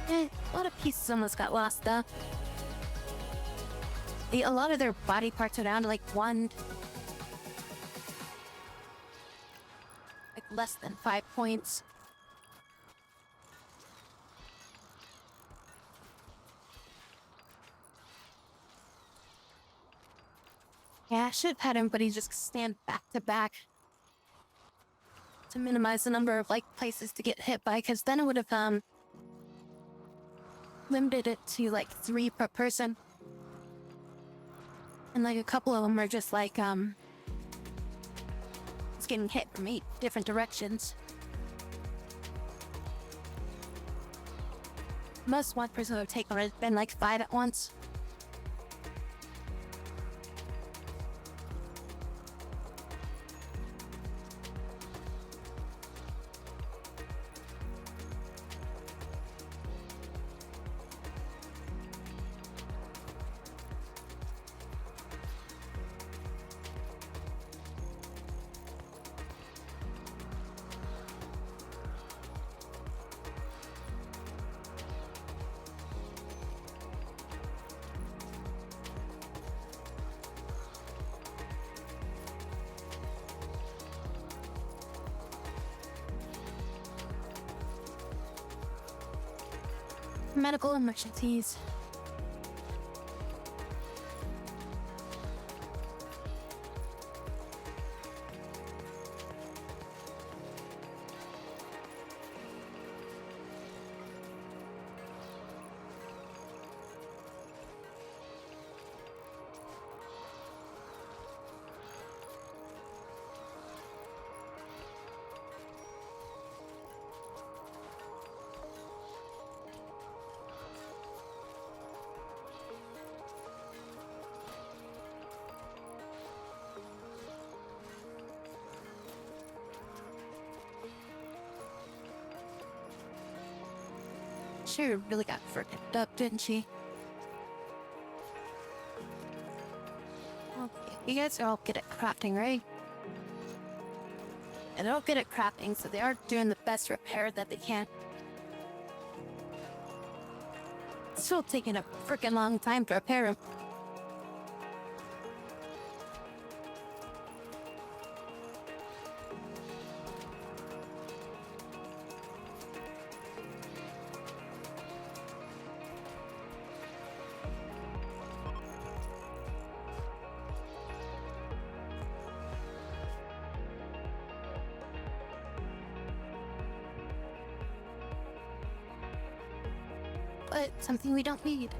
A lot of pieces almost got lost though. A lot of their body parts are down to like less than 5 points. Yeah, I should have had everybody just stand back to back to minimize the number of like places to get hit by, because then it would have limited it to like 3 per person. And like a couple of them are just like it's getting hit from 8 different directions. Most one person would have taken would have been like 5 at once. Medical emergencies. She really got freaking up, didn't she? Okay, you guys are all good at crafting, right? And they're all good at crafting, so they are doing the best repair that they can. It's still taking a freaking long time to repair them. But something we don't need.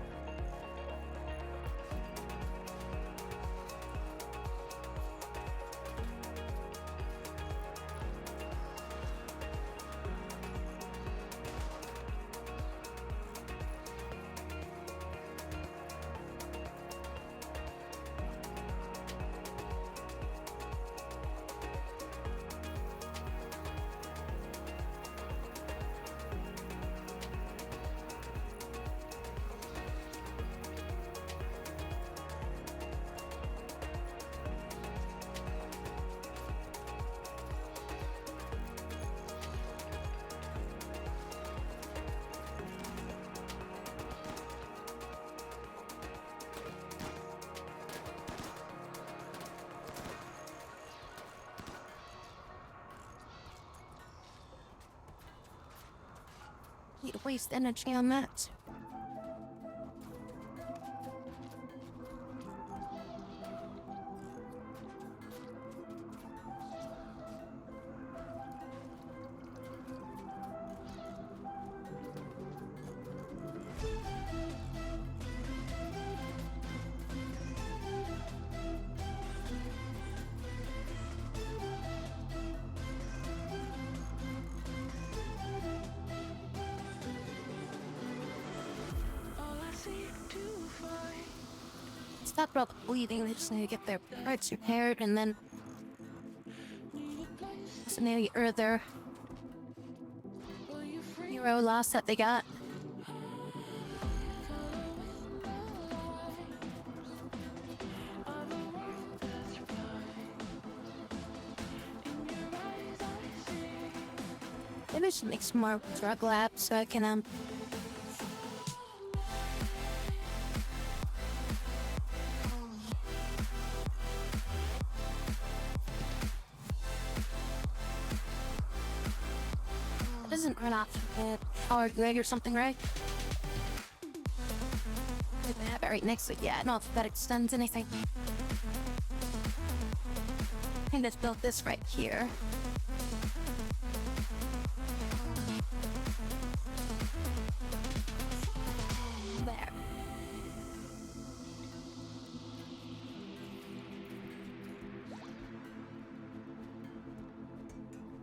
Need to waste energy on that. Stop all the bleeding. They just need to get their parts repaired, and then so maybe their hero loss that they got. Maybe I should make some more drug labs so I can doesn't run off the power grid or something, right? If I have it right next to it, yeah, I don't know if that extends anything. I just built this right here. There.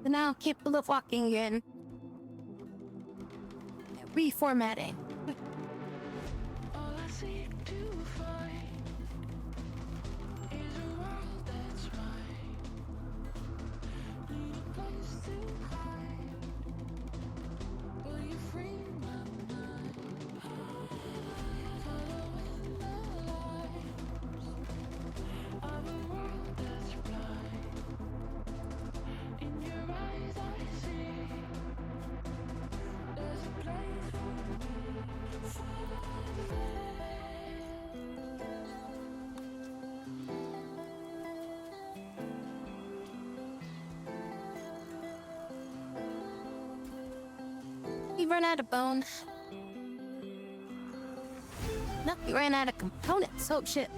So now capable of walking in. Reformatting. All I seek to find is a world that's mine. Need a place to hide. Will you free my mind? Following the lights of a world that's blind. In your eyes I see there's a place for me. We ran out of bone. No, we ran out of components. Oh shit.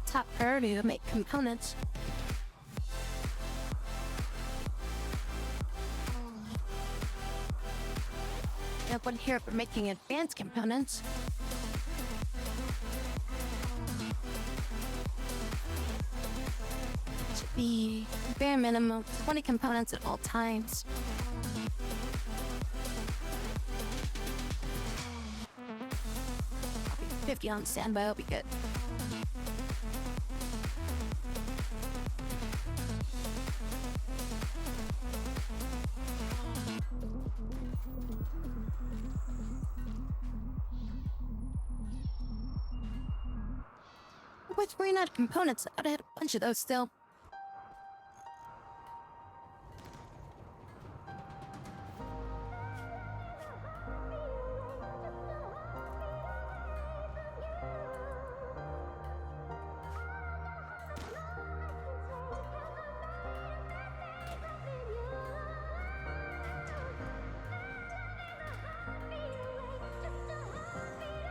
Top priority to make components. one here for making advanced components. Should be bare minimum 20 components at all times. 50 on standby will be good. With running out of components, I'd had a bunch of those still.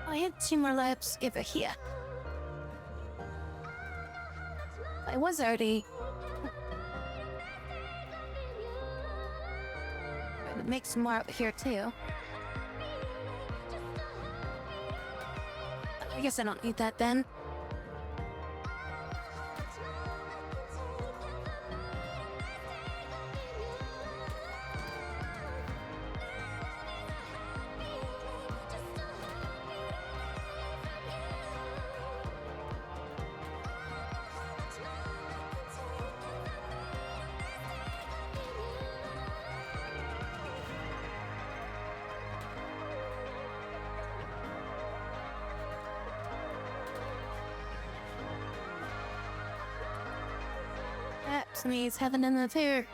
I had 2 more laps over here. I was already trying to make some more over here too. I guess I don't need that then. Perhaps means heaven in the air.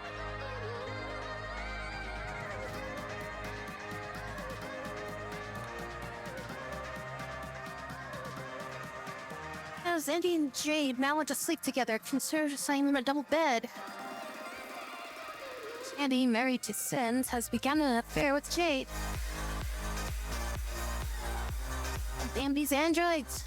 As Andy and Jade now want to sleep together, consider assigning them a double bed. Andy, married to Sins, has begun an affair with Jade. Damn these androids!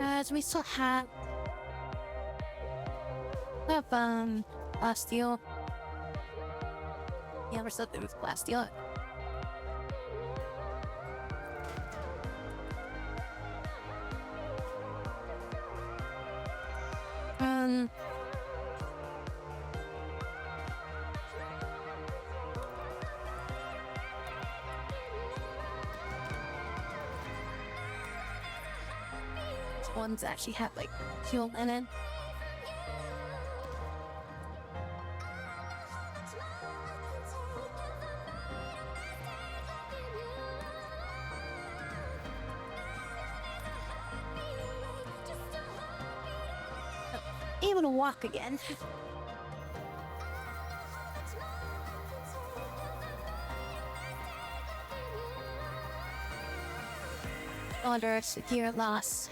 As we still have Plasteel. Yeah, we're still doing with Plasteel. Ones actually have like fuel in it. Able to walk again. Under severe loss.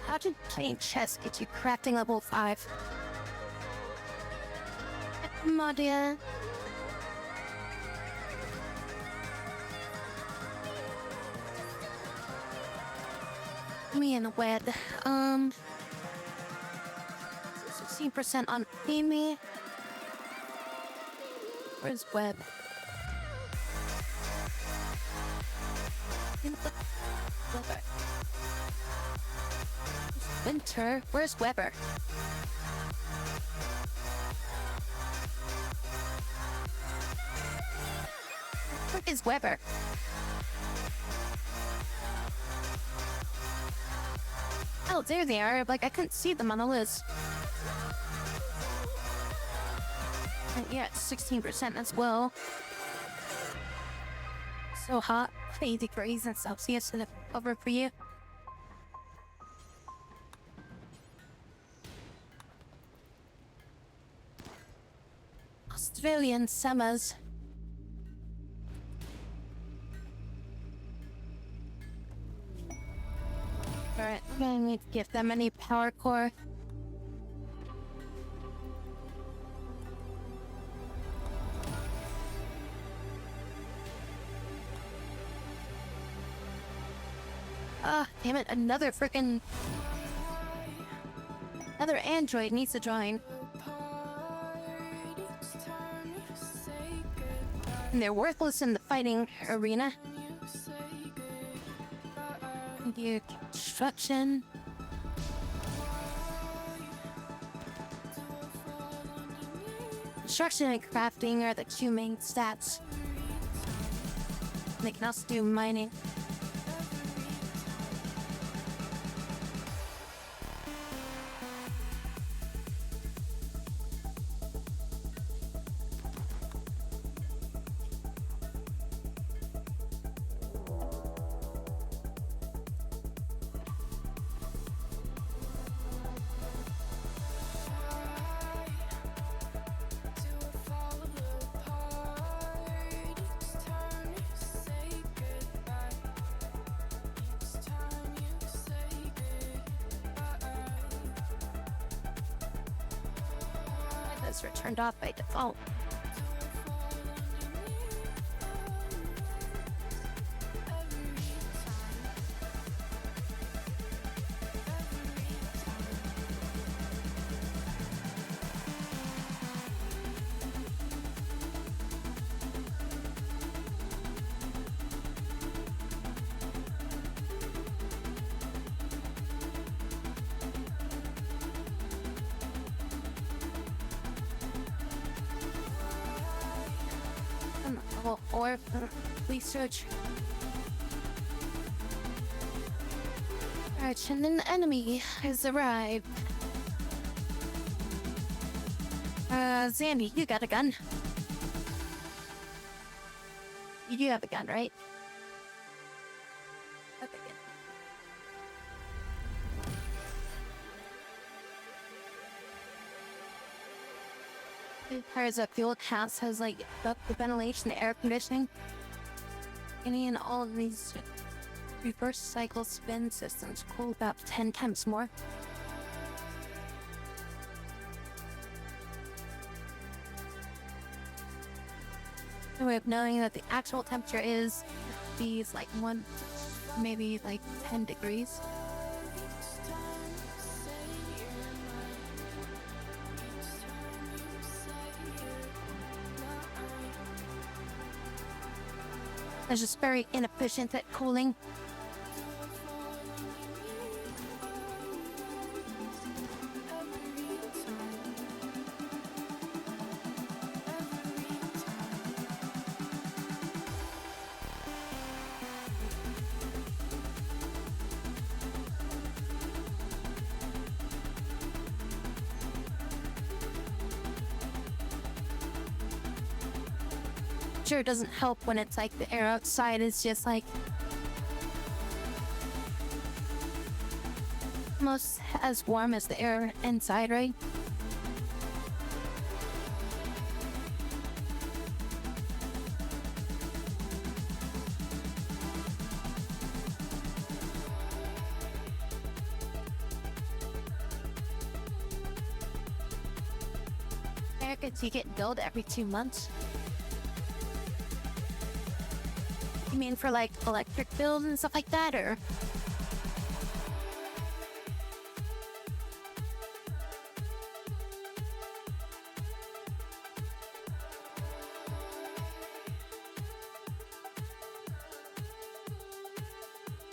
How did playing chess get you crafting level 5? My dear. Me and the web. 16% on Amy. Where's web? Weber. Winter. Where's Weber? Where is Weber? Oh, there they are. Like, I couldn't see them on the list. And yeah, it's 16% as well. So hot, 80 degrees in Celsius and over for you. Australian summers. Alright, I'm gonna need to give them any power core. Ah, damn it, another android needs to join. And they're worthless in the fighting arena. Your construction. Construction and crafting are the two main stats. They can also do mining. Those were turned off by default. Or research. Alright, and an enemy has arrived. Zandy, you got a gun. You do have a gun, right? Okay, good. It fires up fuel house, has like the ventilation, the air conditioning. And all of these reverse cycle spin systems cool about 10 times more. A way of knowing that the actual temperature is these like maybe like 10 degrees. It's just very inefficient at cooling. Sure, it doesn't help when it's like the air outside is just like almost as warm as the air inside, right? Americans, you get billed every 2 months. You mean for like electric bills and stuff like that, or?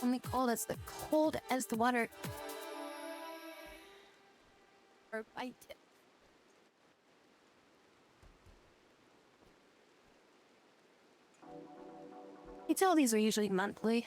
Only cold as the water. Or bite it. Utilities are usually monthly.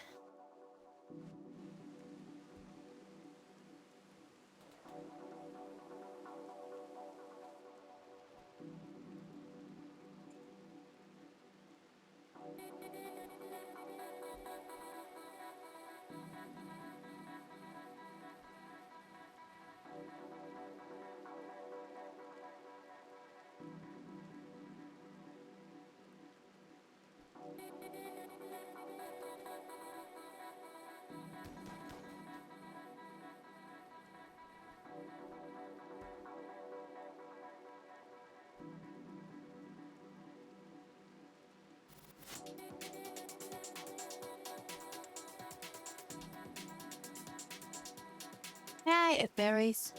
Yeah, it varies.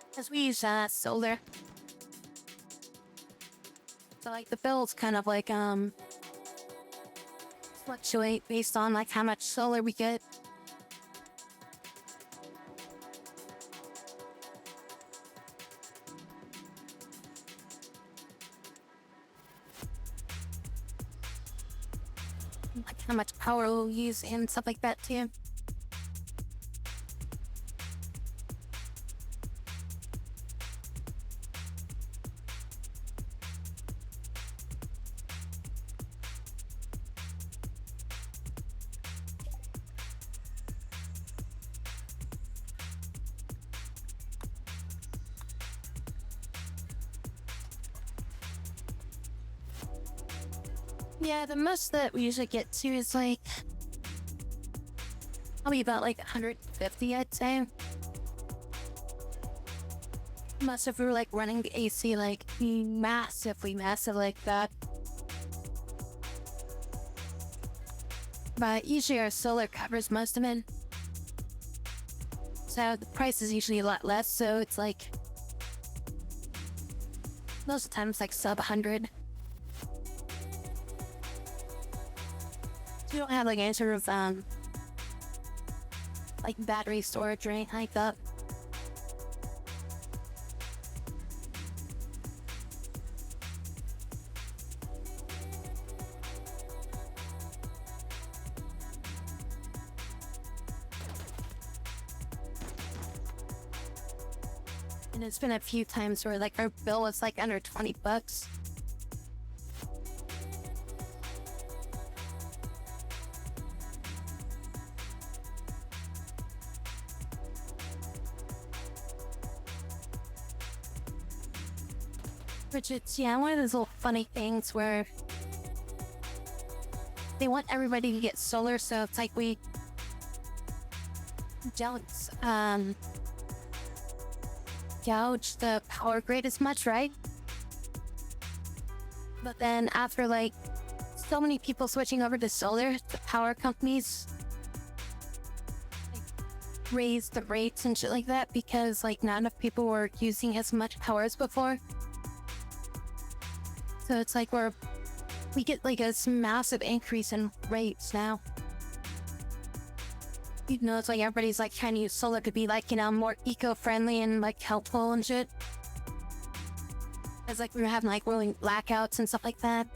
Because we use solar. So like the bills kind of like fluctuate based on like how much solar we get. Like how much power we'll use and stuff like that too. Yeah, the most that we usually get to is like probably about like 150, I'd say. Most if we were like running the AC like massive like that. But usually our solar covers most of it. So the price is usually a lot less, so it's like most of the time it's like sub 100. You don't have like any sort of like battery storage or anything like that. And it's been a few times where like our bill was like under 20 bucks. Which it's, yeah, one of those little funny things where they want everybody to get solar, so it's like we don't gouge the power grid as much, right? But then after like so many people switching over to solar, the power companies like, raise the rates and shit like that because like not enough people were using as much power as before. So it's like we get like a massive increase in rates now. You know, it's like everybody's like trying to use solar to be like, you know, more eco-friendly and like helpful and shit. It's like we were having like rolling blackouts and stuff like that.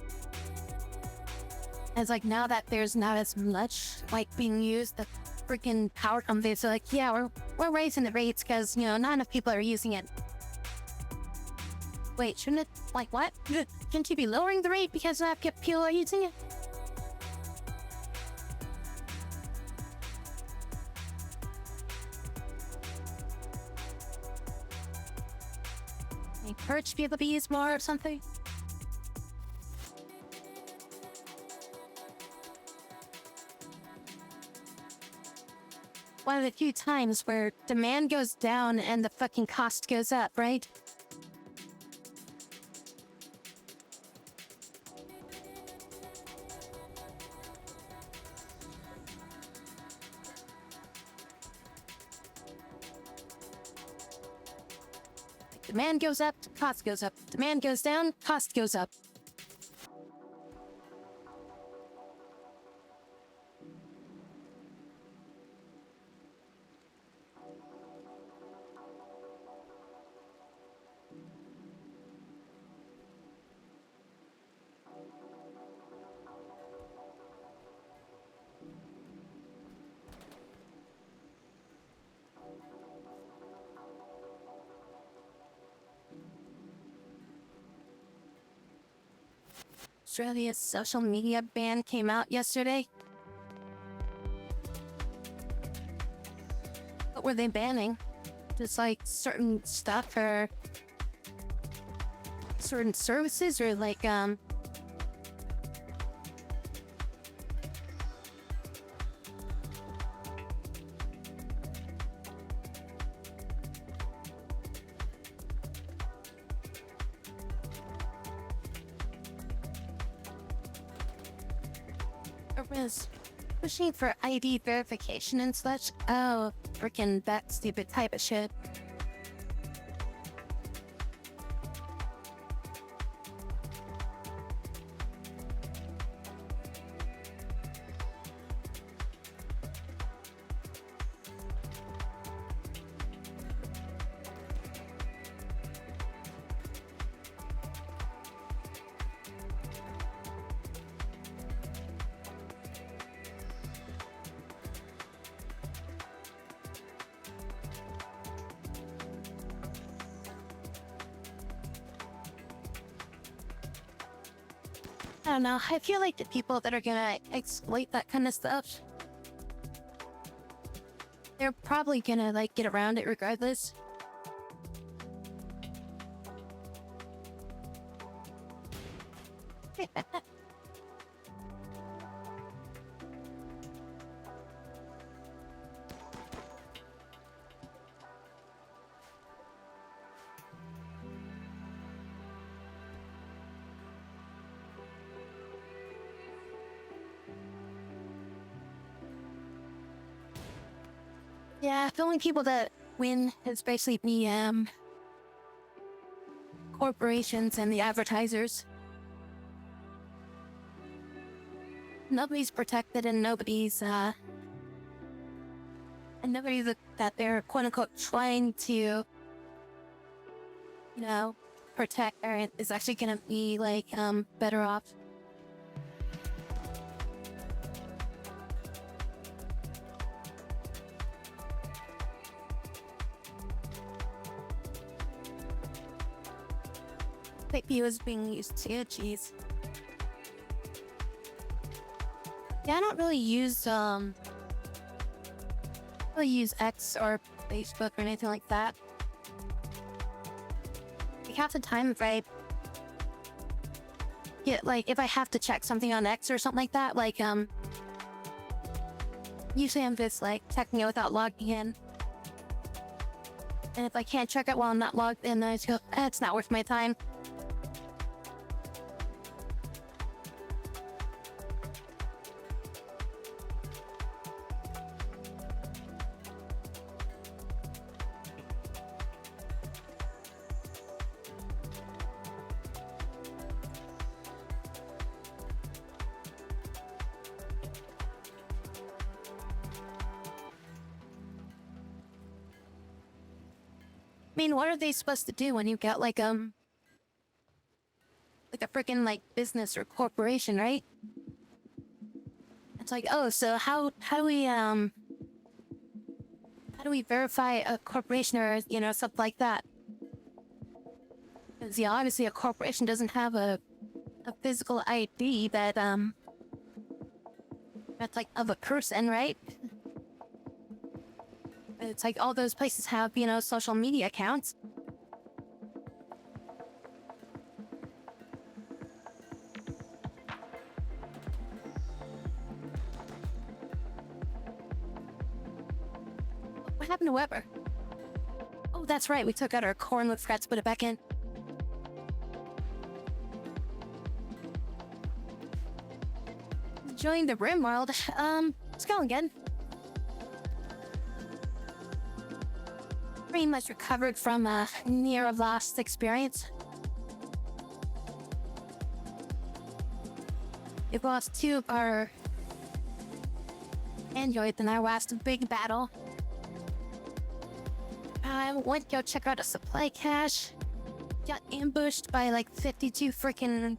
And it's like now that there's not as much like being used, the freaking power companies are like, yeah, we're raising the rates because, you know, not enough people are using it. Wait, shouldn't it, like what? Shouldn't you be lowering the rate because not enough people are using it? Encourage people to use more or something? One of the few times where demand goes down and the fucking cost goes up, right? Demand goes up, cost goes up. Demand goes down, cost goes up. Australia's social media ban came out yesterday. What were they banning? Just like certain stuff or certain services or like Pushing for ID verification and such. Oh, freaking that stupid type of shit. I don't know. I feel like the people that are gonna exploit that kind of stuff, they're probably gonna like get around it regardless. Yeah, the only people that win is basically the corporations and the advertisers. Nobody's protected and nobody's that they're quote unquote trying to, you know, protect or is actually gonna be like better off. Fake view is being used too, jeez. Yeah, I don't really use X or Facebook or anything like that. Like half the time if I get if I have to check something on X or something like that, usually I'm just checking it without logging in. And if I can't check it while I'm not logged in, then I just go, it's not worth my time. I mean, what are they supposed to do when you get like a freaking business or corporation, right? It's like, oh, so how do we verify a corporation or something like that? Because obviously a corporation doesn't have a physical ID that's of a person, right? It's like all those places have, social media accounts. What happened to Weber? Oh, that's right. We took out our corn. We forgot to put it back in. Join the Rimworld. Let's go again. Pretty much recovered from a near lost experience. We lost 2 of our androids in our last big battle. I went to go check out a supply cache. Got ambushed by 52 freaking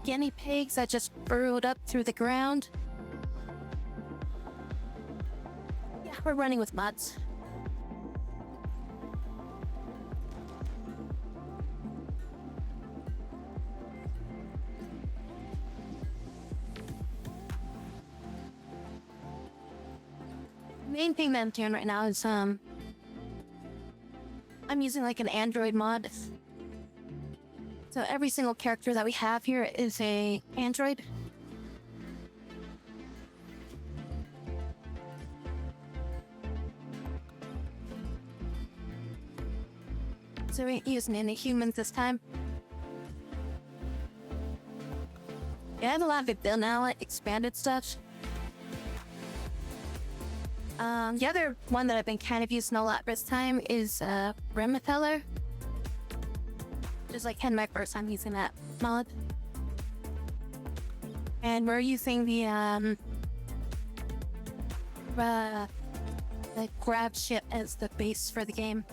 guinea pigs that just burrowed up through the ground. Yeah, we're running with mods. Main thing that I'm doing right now is I'm using an Android mod. So every single character that we have here is a Android. So we ain't using any humans this time. Yeah, I have a lot of it built now, like expanded stuff. The other one that I've been kind of using a lot this time is Remetheller. Just like kind of my first time using that mod. And we're using the grab ship as the base for the game.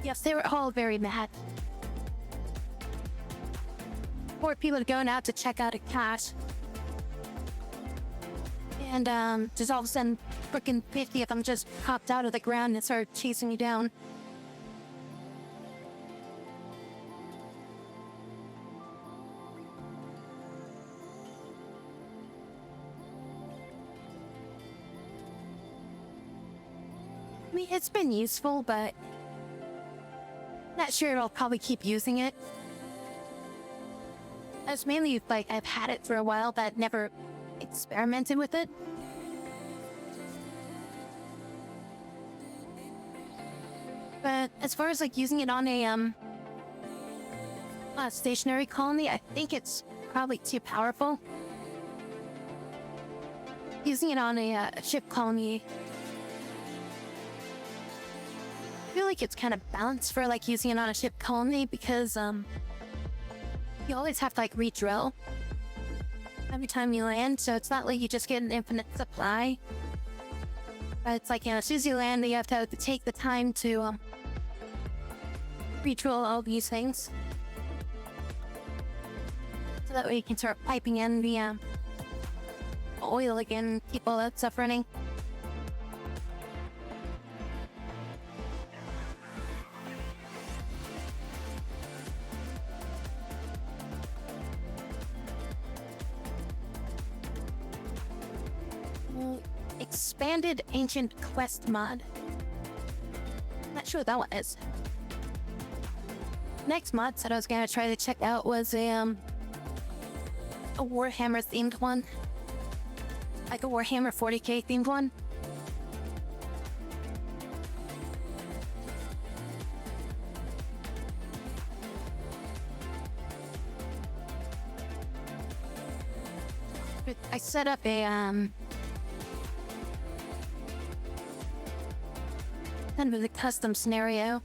Yes, they were all very mad. Poor people going out to check out a cache. And just all of a sudden, freaking 50 of them just popped out of the ground and started chasing you down. I mean, it's been useful, but not sure I'll probably keep using it. It's mainly like I've had it for a while, but never experimented with it. But as far as like using it on a stationary colony, I think it's probably too powerful. Using it on a ship colony, I feel like it's kind of balanced for like using it on a ship colony because you always have to like re-drill every time you land, so it's not like you just get an infinite supply. But it's like, you know, as soon as you land, you have to take the time to re-drill all these things. So that way you can start piping in the oil again, keep all that stuff running. Expanded Ancient Quest mod. Not sure what that one is. Next mod that I was gonna try to check out was a Warhammer themed one. Like a Warhammer 40k themed one. But I set up a kind of a custom scenario.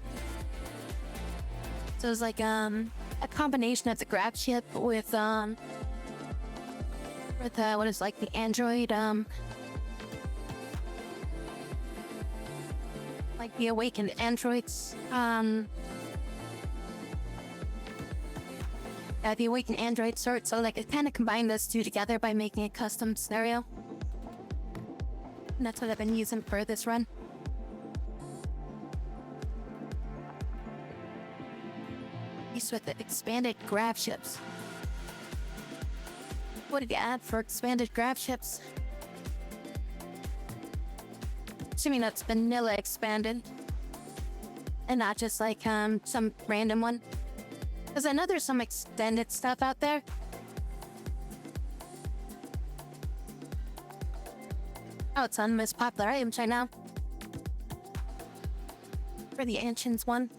So it's like a combination of the grab ship with what is like the android like the awakened androids the awakened android sort. So like it kind of combined those two together by making a custom scenario. And that's what I've been using for this run. With the expanded grab ships. What did you add for expanded grab ships? Assuming that's vanilla expanded and not just like some random one, because I know there's some extended stuff out there. Oh, it's on the most popular items right now for the Ancients one.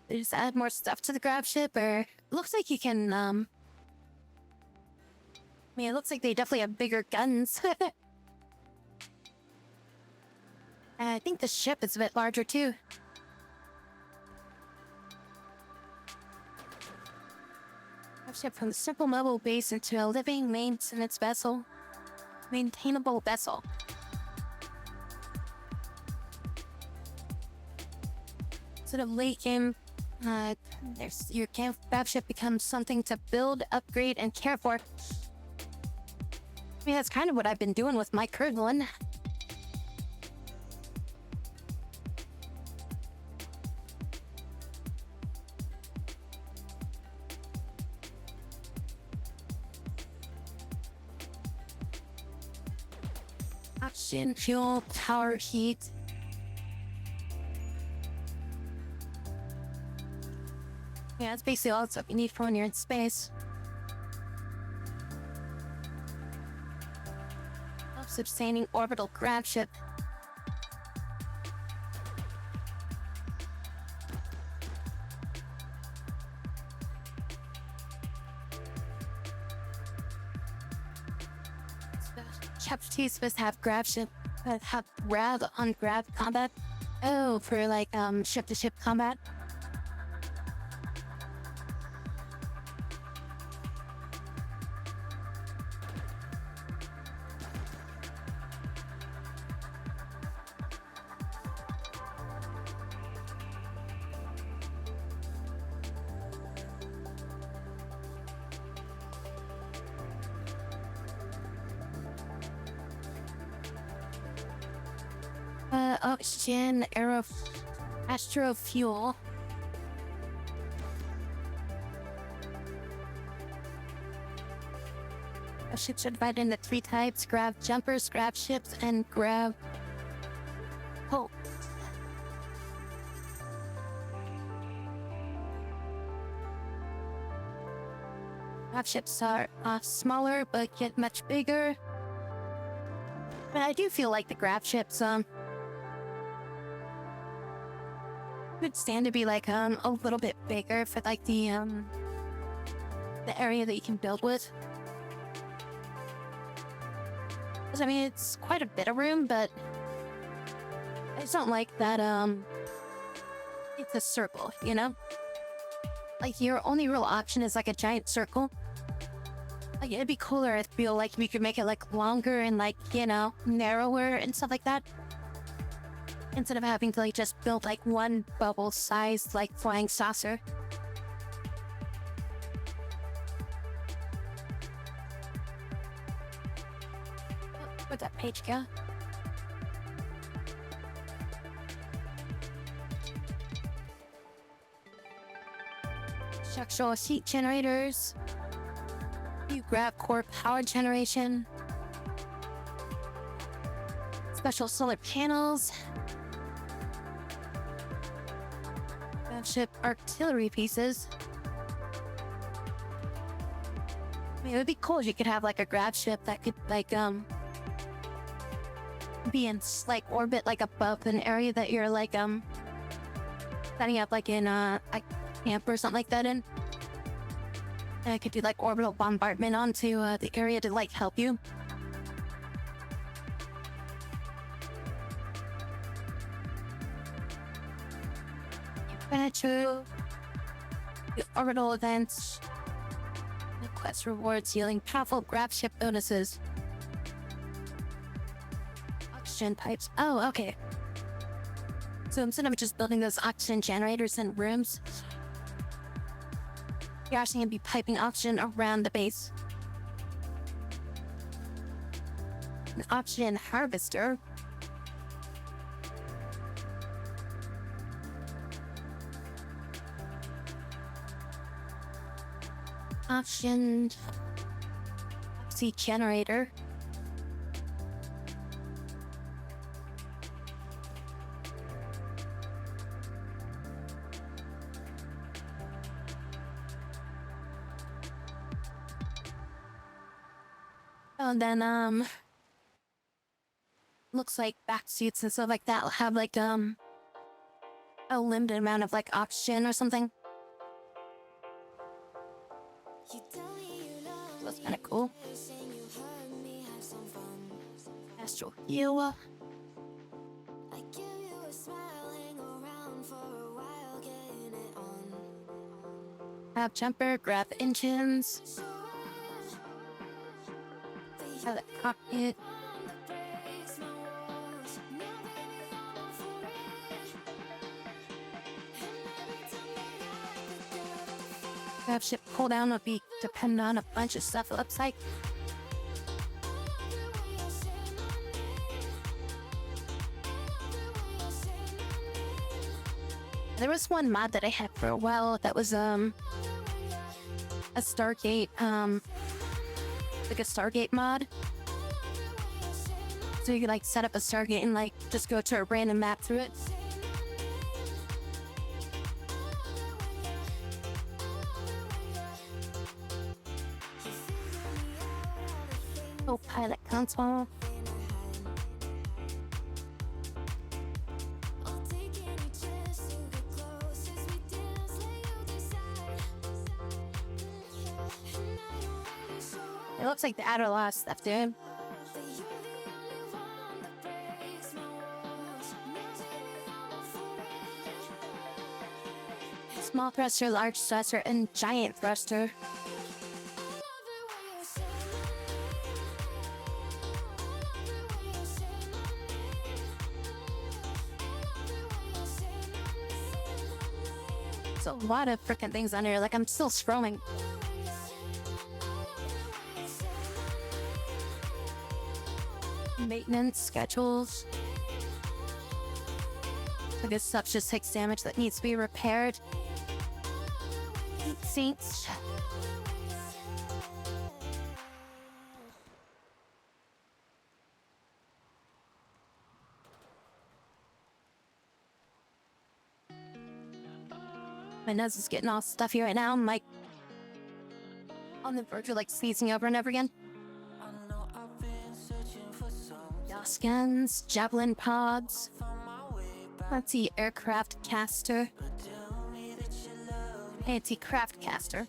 They just add more stuff to the grab ship, or it looks like you can, I mean, it looks like they definitely have bigger guns. And I think the ship is a bit larger too. Grab ship from a simple mobile base into a living maintenance vessel. Maintainable vessel. Sort of late game. Your grab ship becomes something to build, upgrade, and care for. I mean, that's kind of what I've been doing with my current one. oxygen, fuel, power, heat. Yeah, that's basically all the stuff you need for when you're in space. Self-sustaining orbital grab ship. Chapter 2 is supposed to have grab ship, have grab on grab combat. Oh, for like ship to ship combat. Oxygen, astro fuel. Ships are divided into 3 types: grab jumpers, grab ships, and grab hope. Grab ships are smaller but get much bigger. But I do feel like the grab ships would stand to be like a little bit bigger for like the area that you can build with. 'Cause I mean, it's quite a bit of room, but I just don't like that it's a circle, you know? Like your only real option is like a giant circle. Like it'd be cooler if feel like we could make it like longer and like, you know, narrower and stuff like that. Instead of having to like just build like one bubble sized like flying saucer. Where'd that page go? Structural heat generators. You grab core power generation. Special solar panels. Ship artillery pieces. I mean, it would be cool if you could have like a grab ship that could like be in like orbit like above an area that you're like setting up like in a camp or something like that in. And I could do like orbital bombardment onto the area to like help you. True. The orbital events. The quest rewards yielding powerful grab ship bonuses. Oxygen pipes. Oh, okay. So instead of just building those oxygen generators in rooms, you're actually going to be piping oxygen around the base. An oxygen harvester. Oxygen generator. And then looks like back suits and stuff like that will have like a limited amount of like oxygen or something. That's kind of cool. Astral heal. Have jumper, grab engines. Have the cockpit. Grab ship cooldown will be dependent on a bunch of stuff. It looks like. There was one mod that I had for a while that was a Stargate like a Stargate mod. So you could like set up a Stargate and like just go to a random map through it. Oh, pilot console. It looks like the added a lot of stuff, dude. Small thruster, large thruster, and giant thruster. There's a lot of freaking things on here. Like, I'm still scrolling. Maintenance schedules. So this stuff just takes damage that needs to be repaired. Heat sinks. My nose is getting all stuffy right now. I'm like on the verge of like sneezing over and over again. Gas guns, javelin pods. Let's see, aircraft caster. Anti-craft caster.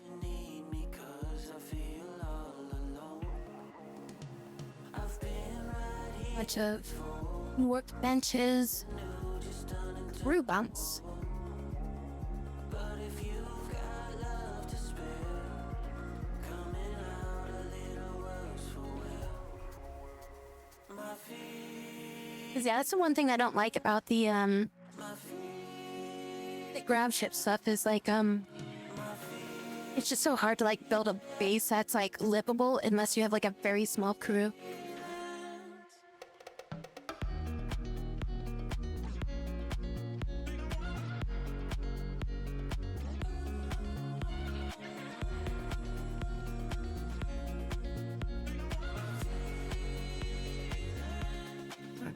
Bunch of workbenches. Crew bunks. Yeah, that's the one thing I don't like about the grab ship stuff is like it's just so hard to like build a base that's like livable unless you have like a very small crew.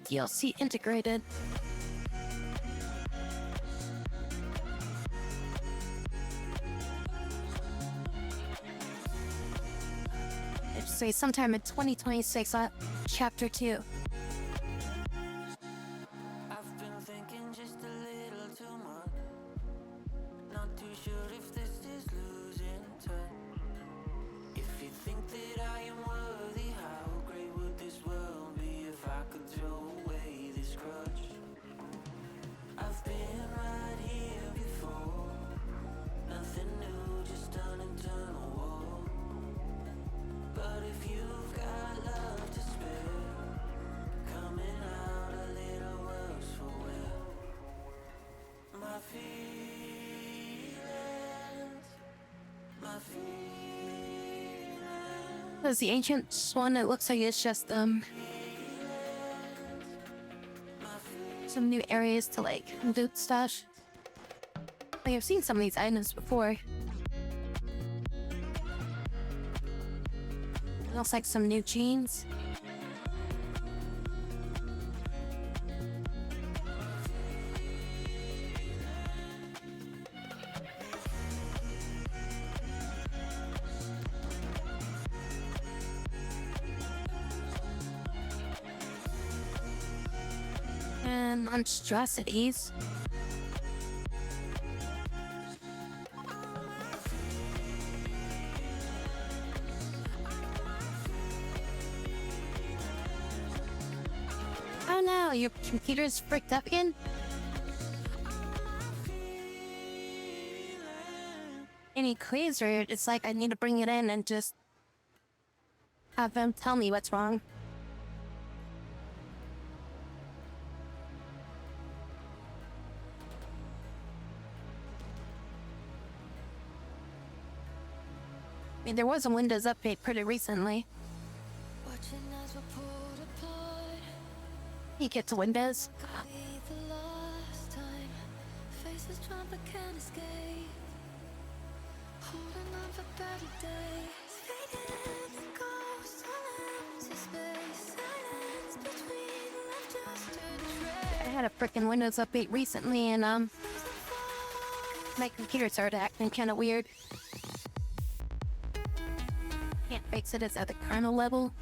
DLC integrated. It's say sometime in 2026, chapter 2. I've been thinking just a little too much. Not too sure if this is losing touch. If you think that I am worthy, how great would this world be if I could throw away this crutch? I've been right here before. Nothing new, just an internal war. But if you've got love to spare, coming out a little worse for wear. My feelings. There's the ancient one. It looks like it's just some new areas to like loot stash. Like I've seen some of these items before. It looks like some new jeans. And monstrosities. Oh no, your computer's fricked up again? Any clues, or it's like I need to bring it in and just have them tell me what's wrong. I mean, there was a Windows update pretty recently. Watching as we're pulled apart. You get to Windows. Could be the last time. Faces drawn but can't escape. Holding on for better days. Fading the ghosts on empty space. Silence between had a freaking Windows update recently, and my computer started acting kind of weird. Can't fix it. It's at the kernel level.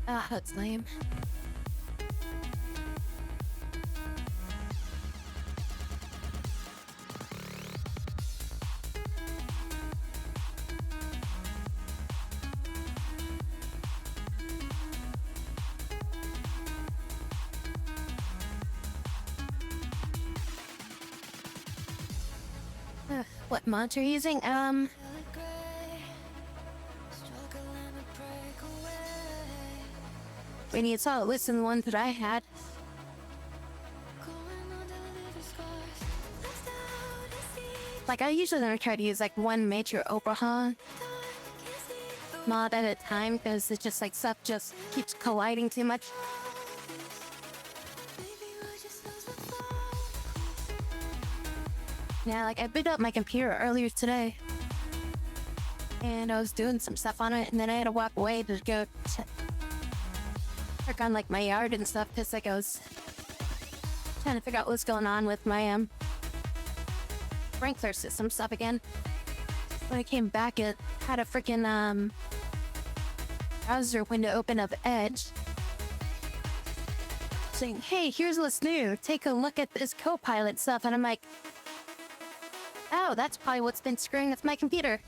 Ah, that's lame. What mods are you using? When you saw a list of the ones that I had. Like, I usually don't try to use like one major overhaul mod at a time, because it's just like stuff just keeps colliding too much. Yeah, like I booted up my computer earlier today, and I was doing some stuff on it, and then I had to walk away to go work on like my yard and stuff, because like I was trying to figure out what's going on with my sprinkler system stuff again. When I came back, it had a freaking browser window open of Edge saying, "Hey, here's what's new. Take a look at this Copilot stuff," and I'm like, oh, that's probably what's been screwing with my computer.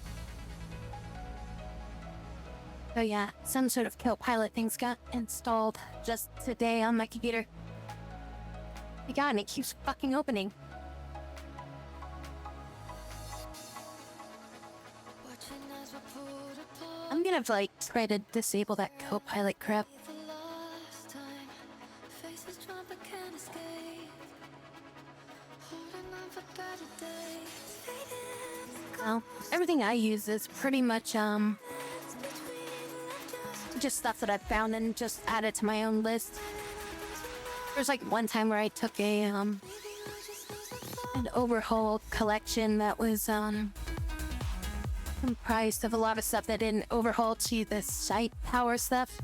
So yeah, some sort of Copilot things got installed just today on my computer. My God, and it keeps fucking opening. I'm gonna like try to disable that Copilot crap. Well, everything I use is pretty much just stuff that I found and just added to my own list. There's like one time where I took a an overhaul collection that was comprised of a lot of stuff that didn't overhaul to the site power stuff.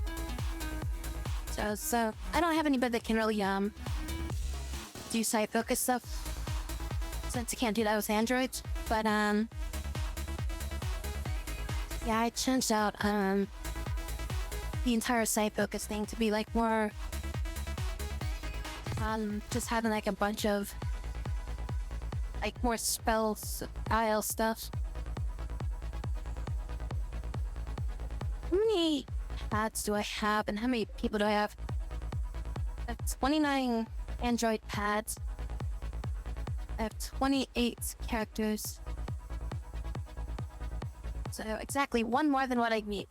So I don't have anybody that can really do site focus stuff, since I can't do that with Android. But yeah, I changed out the entire site focus thing to be like more just having like a bunch of like more spell style stuff. How many pads do I have, and how many people do I have? I have 29 Android pads. I have 28 characters. So exactly one more than what I need.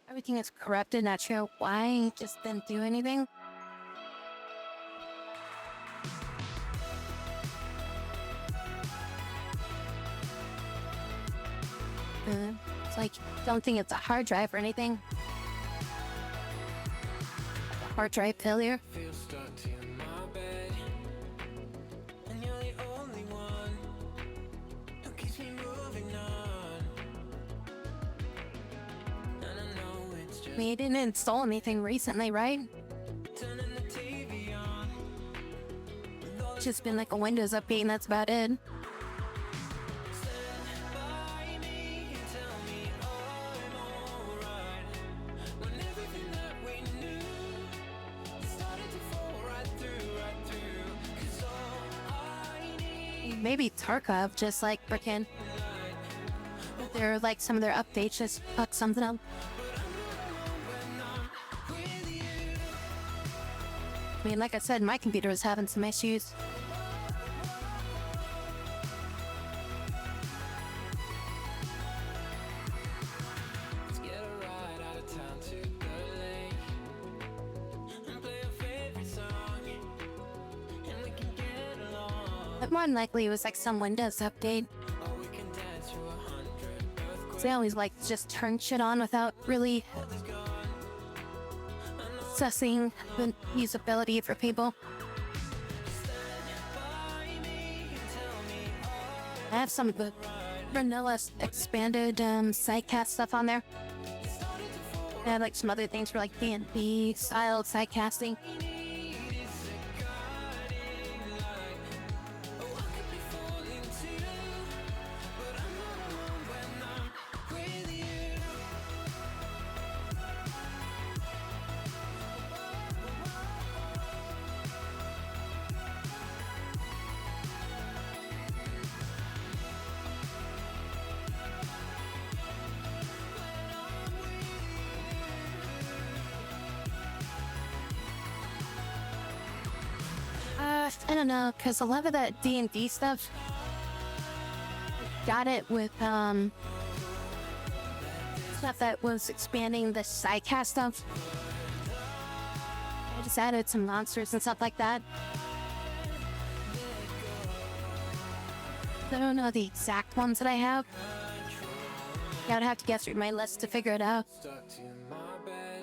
Everything is corrupted, not sure why, just didn't do anything. It's like, don't think it's a hard drive or anything. Hard drive failure. Feel stuck in my bed, and you're the only one who keeps me moving on. And I know it's just I mean, you didn't install anything recently, right? turning the TV on. It's just been like a Windows update and that's about it. By me and tell me I'm alright. When everything that we knew started to fall right through. 'Cause all I need Maybe Tarkov just like frickin' they're like some of their updates just fuck something up. I mean, like I said, my computer was having some issues. Let's get a ride out of town to the lake and play a favorite song, and we can get along. But more than likely it was like some Windows update. Or we can dance to 100 earthquakes. They always like just turn shit on without really assessing the usability for people. By me and tell me I have some of the vanilla expanded sidecast stuff on there. I have like some other things for like D&D style sidecasting. I don't know, cause a lot of that D&D stuff got it with stuff that was expanding the sidecast stuff. I just added some monsters and stuff like that. I don't know the exact ones that I have. Yeah, I'd have to guess through my list to figure it out. Stuck to my bed,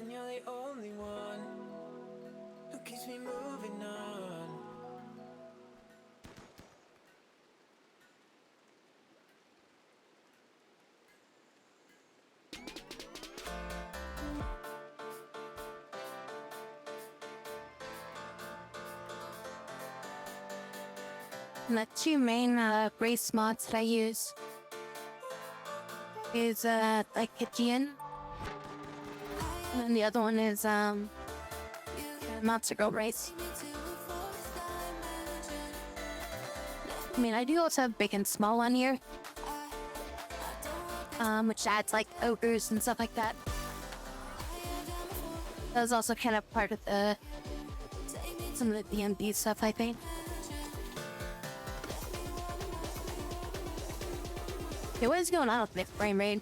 and you're the only one who keeps me moving on. And the two main race mods that I use is like Aegean, and then the other one is Monster Girl race. I mean, I do also have big and small on here, which adds like ogres and stuff like that. That was also kind of part of the some of the D&D stuff, I think. Okay, what is going on with this frame rate?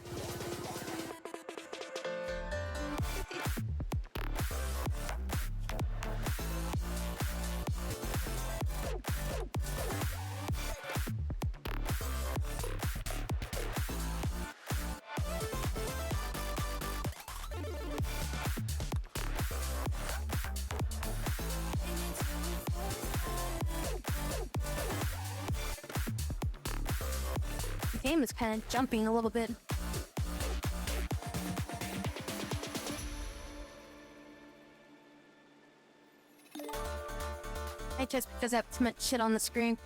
The game is kind of jumping a little bit. I just because I have too much shit on the screen.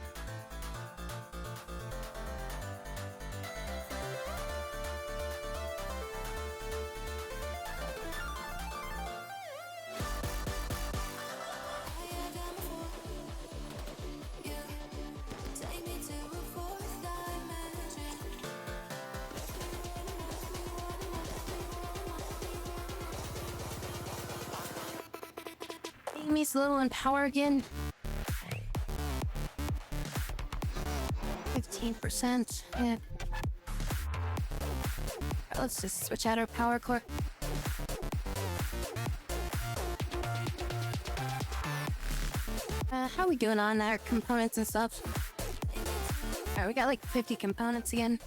Amy's a little in power again. 15%. Yeah. Let's just switch out our power core. How are we doing on our components and stuff? Alright, we got like 50 components again.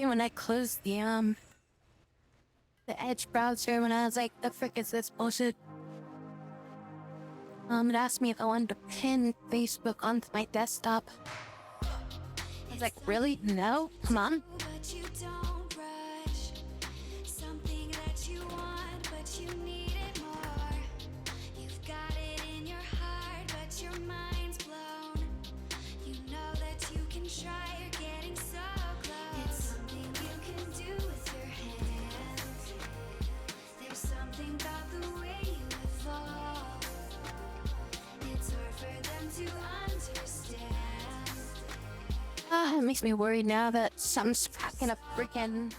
When I closed the Edge browser, when I was like, the frick is this bullshit? It asked me if I wanted to pin Facebook onto my desktop. I was like, really? No? Come on. But you don't rush. Something that you want, but you need it more. You've got it in your heart, but your mind's blown. You know that you can try, you're getting so close. It's something you can do with your hands. There's something about the way you evolve. It's hard for them to understand. It makes me worried now that something's gonna freaking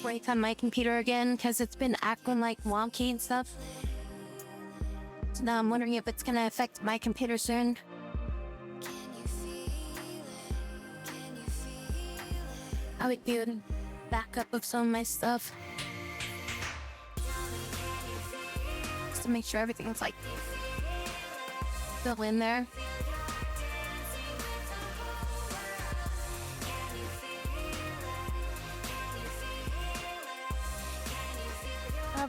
break on my computer again because it's been acting like wonky and stuff. So now I'm wondering if it's gonna affect my computer soon. Can you feel it? Can you feel it? I would do a backup of some of my stuff just to make sure everything's like still in there.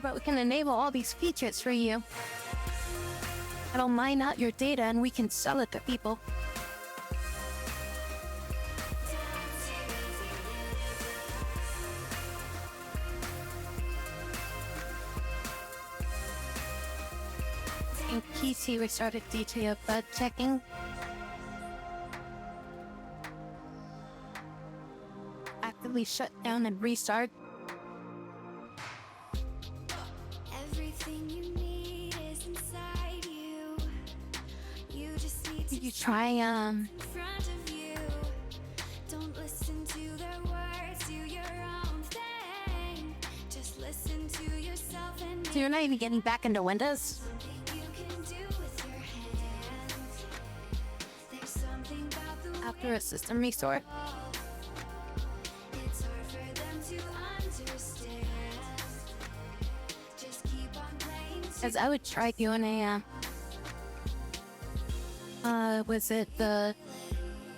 But we can enable all these features for you. It'll mine out your data and we can sell it to people. In PC, we started DTO bug checking. Actively shut down and restart. Everything you need is inside you. You just need to Did you try in front of you. Don't listen to their words, do your own thing. Just listen to yourself and so you're not even getting back into Windows? something you can do with your hands. There's something about the After a system restart? it's hard for them to understand. Just keep on playing As I would try doing a was it the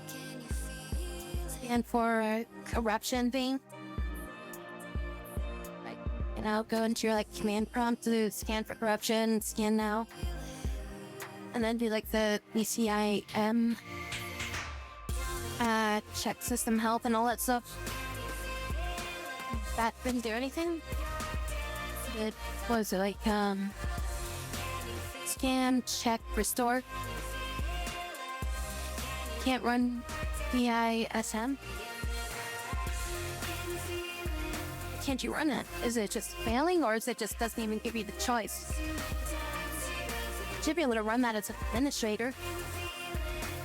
Can you feel it? scan for corruption thing? Like, and I'll go into your like command prompt to scan for corruption, scan now, and then do like the ECIM, check system health and all that stuff. That didn't do anything. It was like scan, check, restore. Can't run PISM. Can't you run it? Is it just failing or is it just doesn't even give you the choice? Should be able to run that as an administrator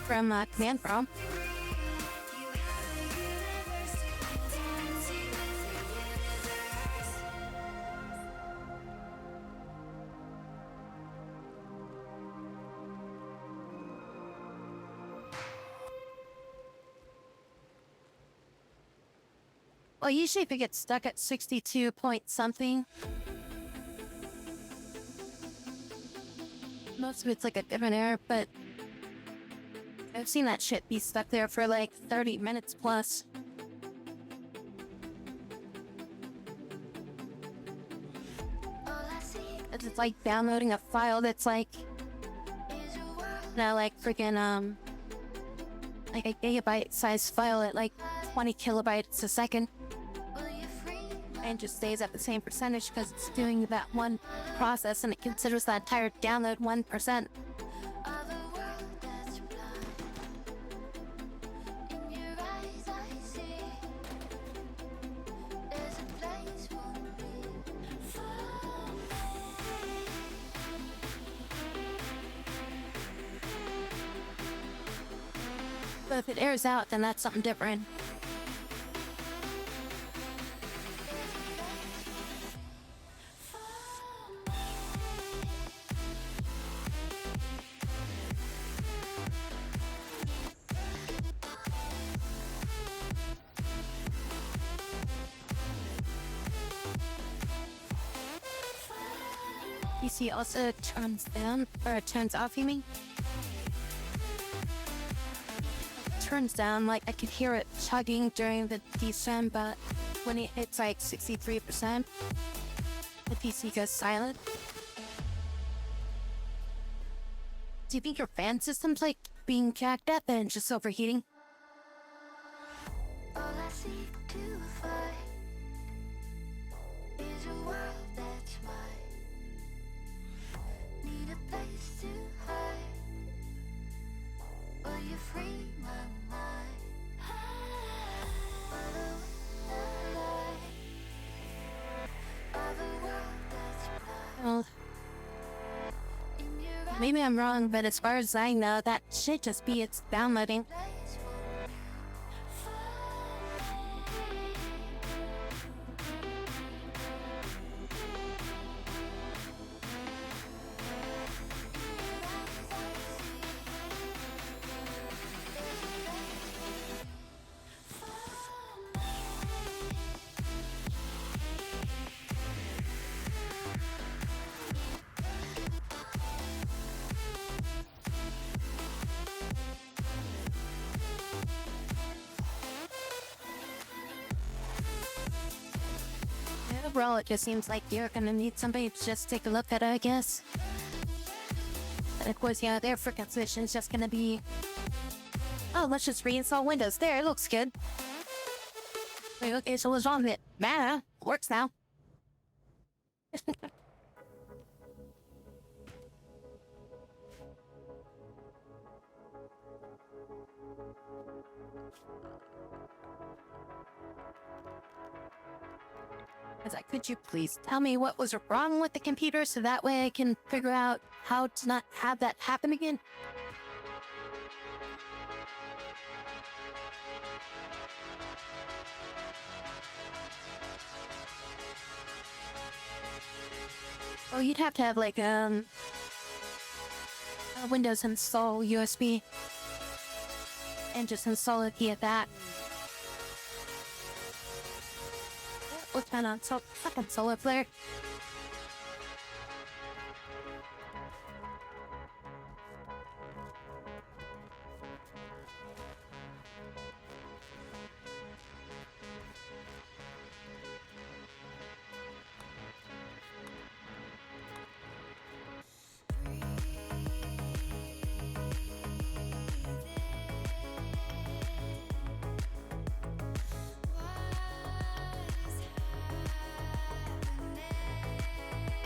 from command prompt. Well, usually if it gets stuck at 62 point something, most of it's like a different error, but I've seen that shit be stuck there for like 30 minutes plus. It's like downloading a file that's like, like freaking, like a gigabyte size file at like 20 kilobytes a second. And just stays at the same percentage because it's doing that one process and it considers that entire download 1%. But if it airs out, then that's something different. PC also turns down, or turns off, you mean? Turns down, like I could hear it chugging during the descent, but when it hits like 63%, the PC goes silent. Do you think your fan system's like being jacked up and just overheating? All I seek to find is a world that's mine. Need a place to hide. Will you free my mind? Follow the light of a world that's blind. Well, In your eyes, maybe I'm wrong, but as far as I know, that should just be it's downloading. place for Overall, it just seems like you're gonna need somebody to just take a look at it, I guess. And of course, yeah, their freaking solution is just gonna be, oh, let's just reinstall Windows. There, it looks good. Wait, okay, so what's wrong with it? Mana works now. It's like, could you please tell me what was wrong with the computer so that way I can figure out how to not have that happen again? Oh, you'd have to have like a Windows install USB and just install it via that. What kind of fucking solar flare?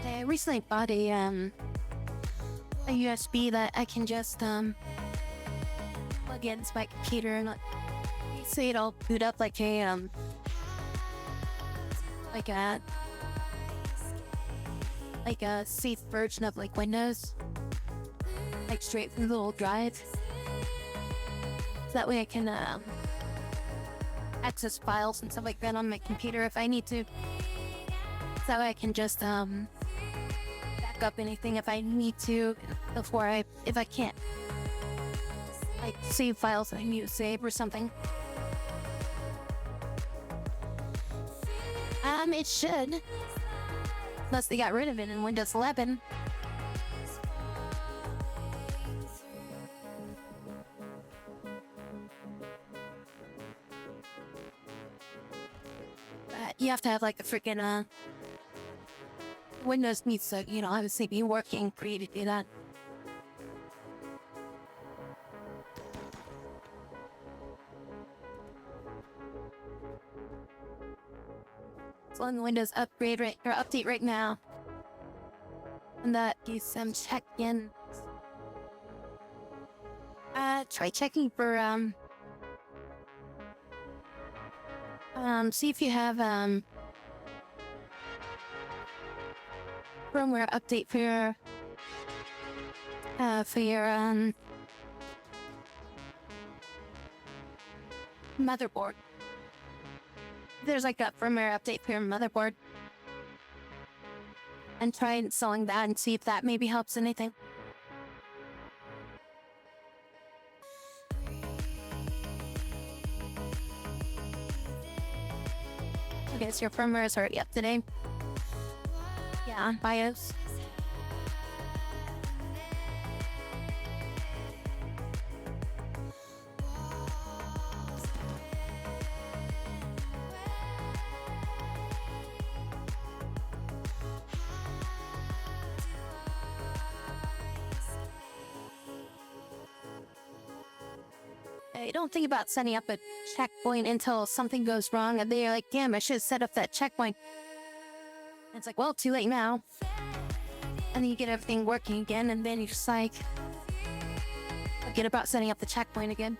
I recently bought a USB that I can just plug into my computer and say it'll boot up like a safe version of like Windows, like straight from the little drive. So that way I can access files and stuff like that on my computer if I need to. So that way I can just back up anything if I need to if I can't like save files that I need to save or something. It should, unless they got rid of it in Windows 11. But you have to have like a freaking Windows needs to, obviously be working for you to do that. It's on the Windows update right now. And that do some check-in. Try checking for see if you have firmware update for your motherboard. There's like a firmware update for your motherboard, and try installing that and see if that maybe helps anything. Okay, so your firmware is already up to date. Yeah, on BIOS. I don't think about setting up a checkpoint until something goes wrong and they're like, damn, I should have set up that checkpoint. And it's like, well, too late now. And then you get everything working again, and then you're just like, forget about setting up the checkpoint again.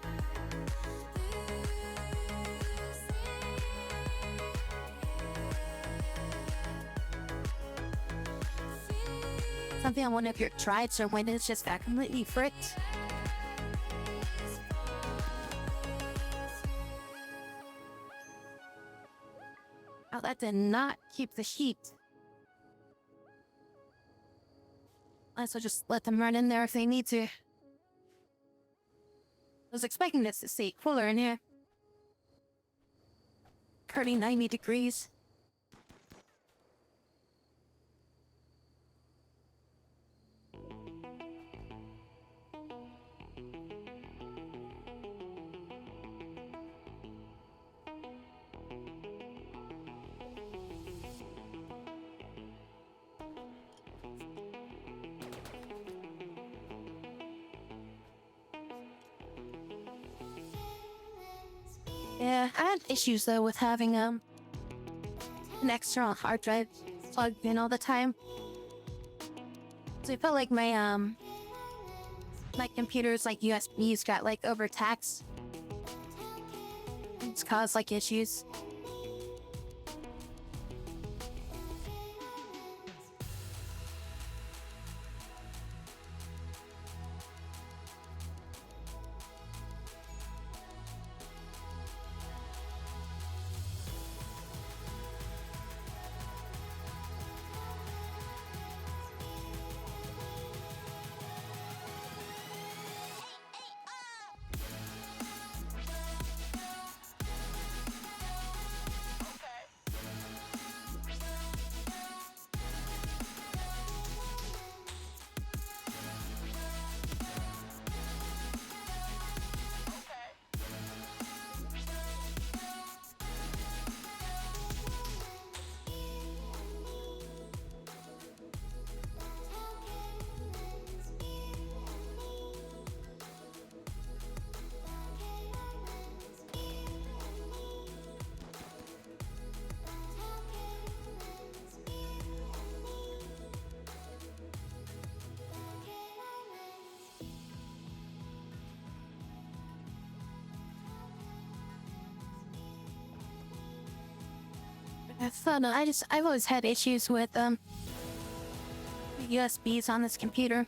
Something on one of your drives or Windows just got completely fricked. Oh, that did not keep the heat. Might as well just let them run in there if they need to. I was expecting this to stay cooler in here. Currently 90 degrees. Yeah, I had issues though with having an external hard drive plugged in all the time. So I felt like my computer's like USBs got like overtaxed. It's caused like issues. I don't know. I've always had issues with USBs on this computer.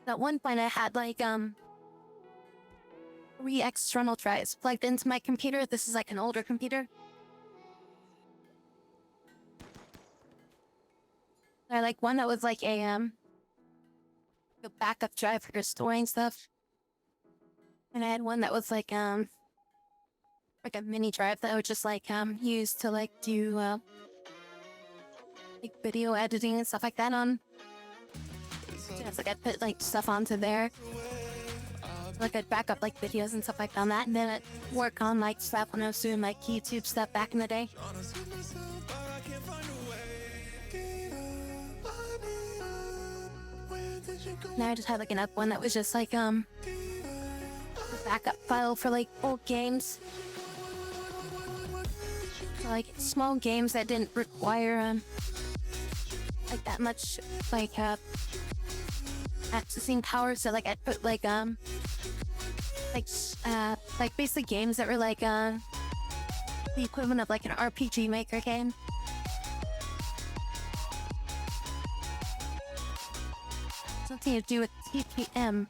At one point I had like 3 external drives plugged into my computer. This is like an older computer. I like one that was like a backup drive for storing stuff. And I had one that was like a mini drive that I would just like use to like do like video editing and stuff like that on. So it's like I'd put like stuff onto there. Like I'd back up like videos and stuff like that on that, and then I'd work on like stuff when I was doing like YouTube stuff back in the day. Now I just had like another one that was just like a backup file for like old games. So, like small games that didn't require like that much like accessing power. So like I'd put like basic games that were like the equivalent of like an RPG Maker game. Something to do with TPM.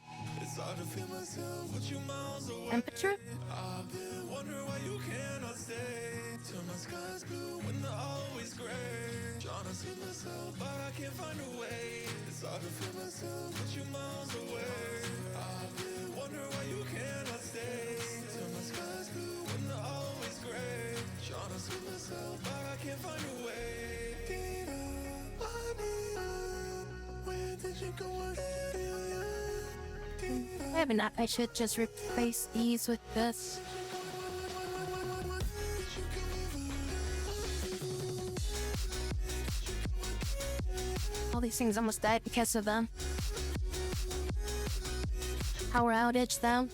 Temperature? I've been wondering why you cannot stay. Till my sky's blue when they're always gray. Trying to see myself, but I can't find a way. It's hard to feel myself, but you miles away. I've been wondering why you cannot stay. Till my sky's blue when they're always gray. Trying to see myself, but I can't find a way. Where did you go? I have enough. I should just replace these with this. All these things almost died because of the power outage though.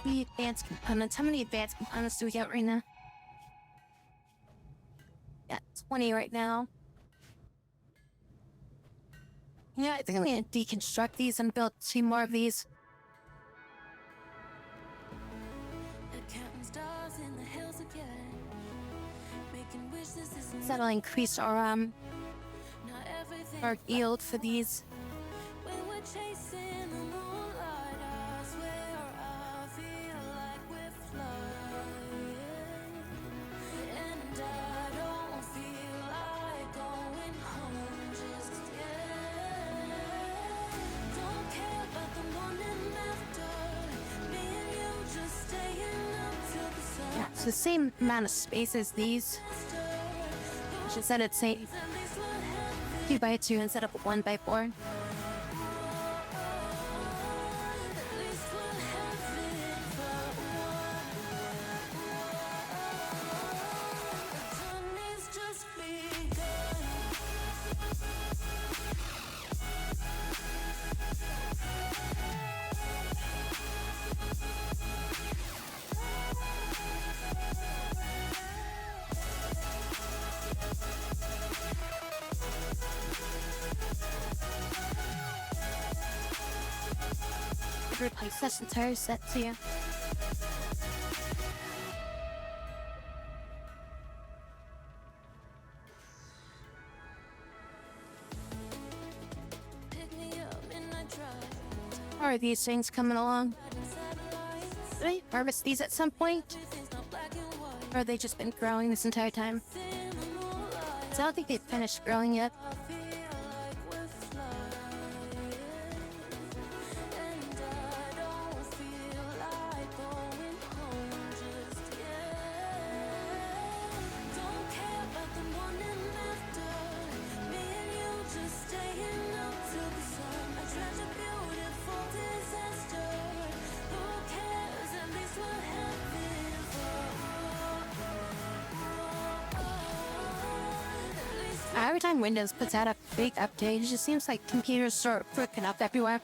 Three advanced components. How many advanced components do we get right now? 20 right now. Yeah, I think I'm gonna deconstruct these and build 2 more of these. Counting stars in the hills again. Making wishes isn't So that'll increase not everything. our yield for these. When we're chasing the moonlight, I swear I feel like we're flying. And I don't feel like going home just yet. Don't care about the morning after. Me and you just staying up till the sun. Yeah, it's the same amount of space as these. Just that it's a 2x2 instead of 1x4. Replace this entire set too. How are these things coming along? Did I harvest these at some point? Or have they just been growing this entire time? So I don't think they've finished growing yet. Every time Windows puts out a big update, it just seems like computers start freaking up everywhere.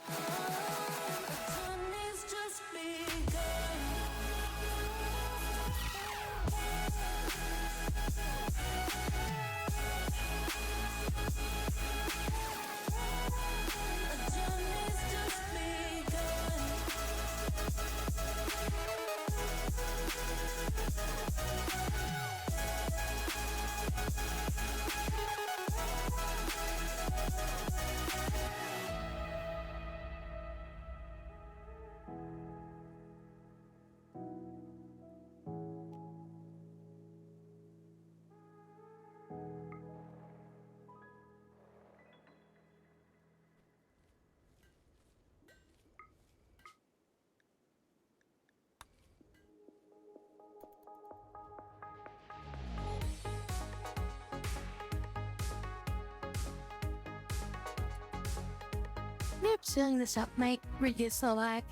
Maybe sealing this up might reduce the lag.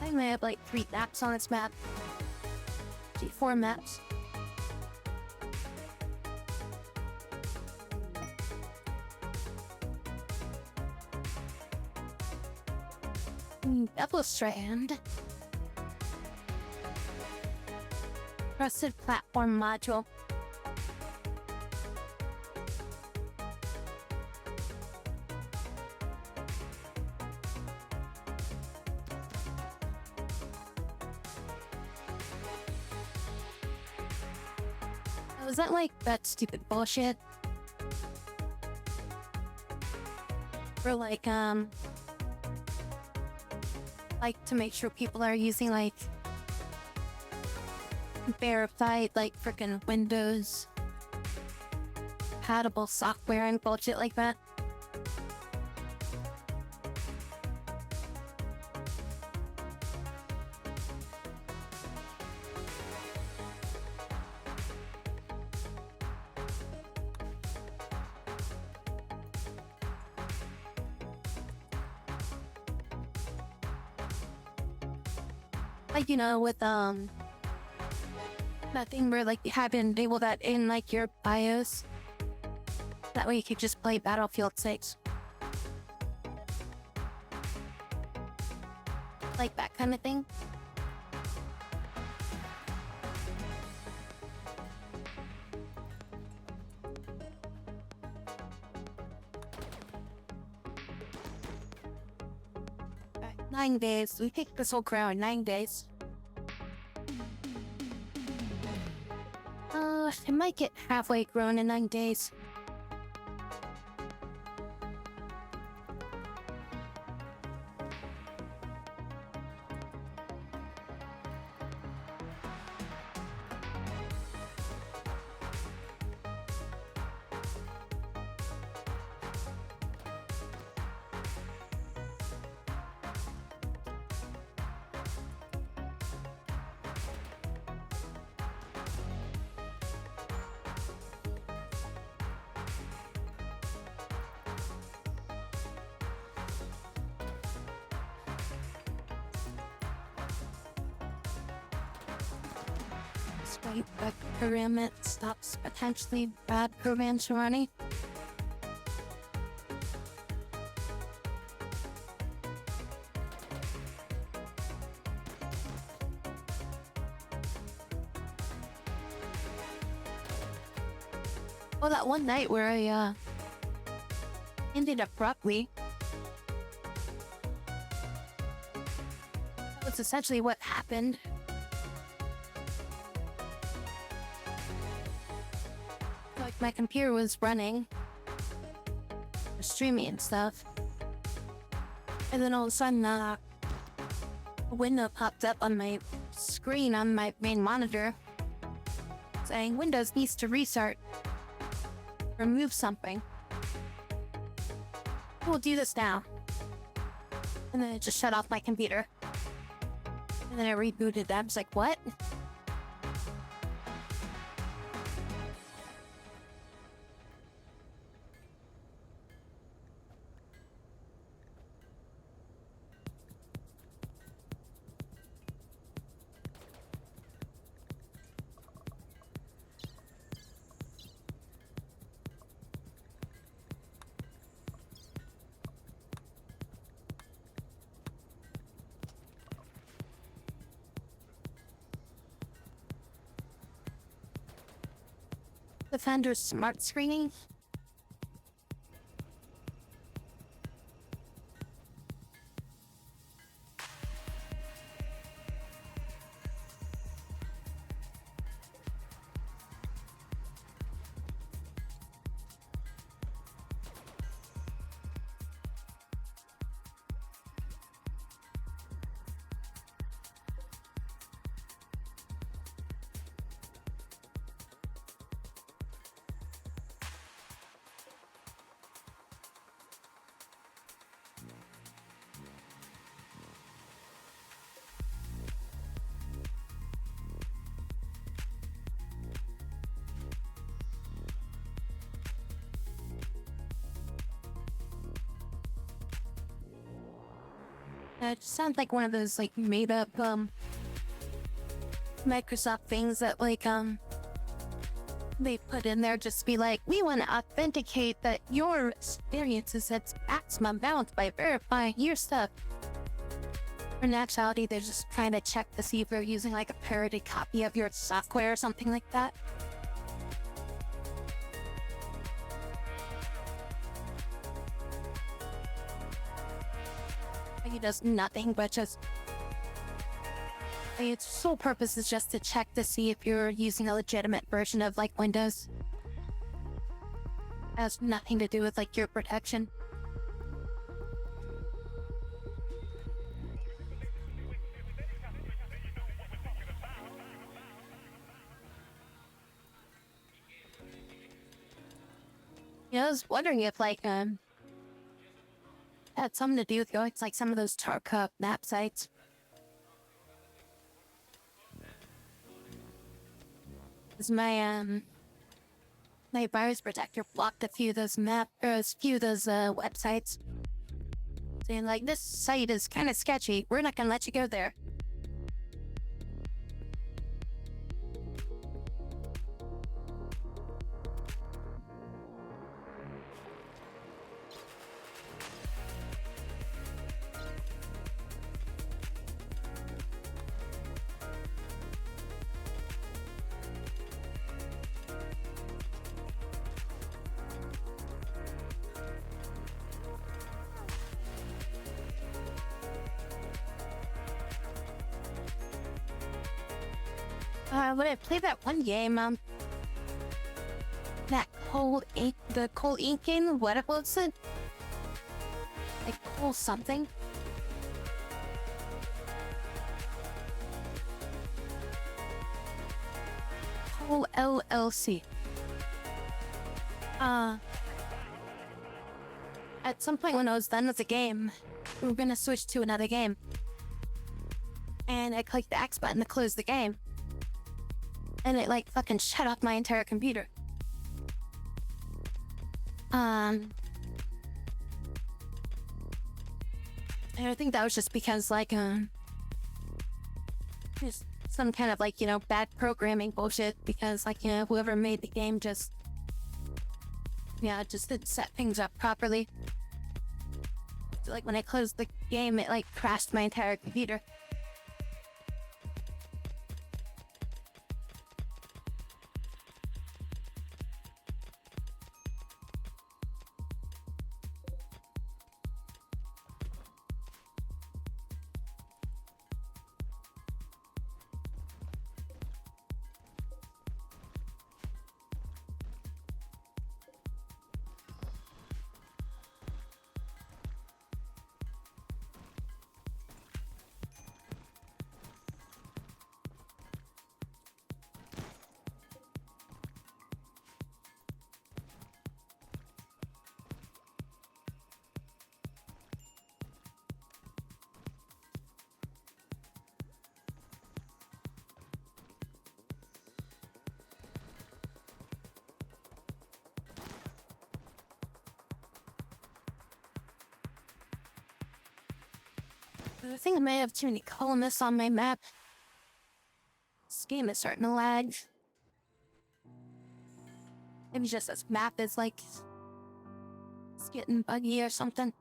I may have like 3 maps on this map. 4 maps. Double strand. Trusted platform module. Was that like that stupid bullshit? Or like to make sure people are using like verified like frickin' Windows compatible software and bullshit like that. Like, you know, with Nothing where like you have enable that in like your BIOS. That way you could just play Battlefield 6. Like that kind of thing. Alright, 9 days. We take this whole crown in 9 days. It might get halfway grown in 9 days. Despite the pyramid stops potentially bad programs from running. Well, that one night where I ended abruptly. That was essentially what happened. Like my computer was running, streaming and stuff, and then all of a sudden a window popped up on my screen on my main monitor saying Windows needs to restart. Remove something. We'll do this now. And then it just shut off my computer. And then I rebooted that. I was like, what? Defender smart screening. It sounds like one of those like made up Microsoft things that like they put in there just to be like, we want to authenticate that your experience is at maximum bounds by verifying your stuff. In actuality, they're just trying to check to see if you're using like a parody copy of your software or something like that. He does nothing but just... its sole purpose is just to check to see if you're using a legitimate version of like Windows. It has nothing to do with like your protection. Yeah, I was wondering if like had something to do with going to like some of those Tarkov map sites. Because my my virus protector blocked a few of those websites, saying like, this site is kind of sketchy. We're not gonna let you go there. When I played that one game, that the cold ink game, what was it? Like cold something? Cold LLC. At some point when I was done with the game, we were gonna switch to another game. And I clicked the X button to close the game. And it like fucking shut off my entire computer. And I think that was just because like just some kind of like, you know, bad programming bullshit, because like, you know, whoever made the game just didn't set things up properly. So, like when I closed the game, it like crashed my entire computer. I think I may have too many columnists on my map. This game is starting to lag. Maybe just this map is like it's getting buggy or something.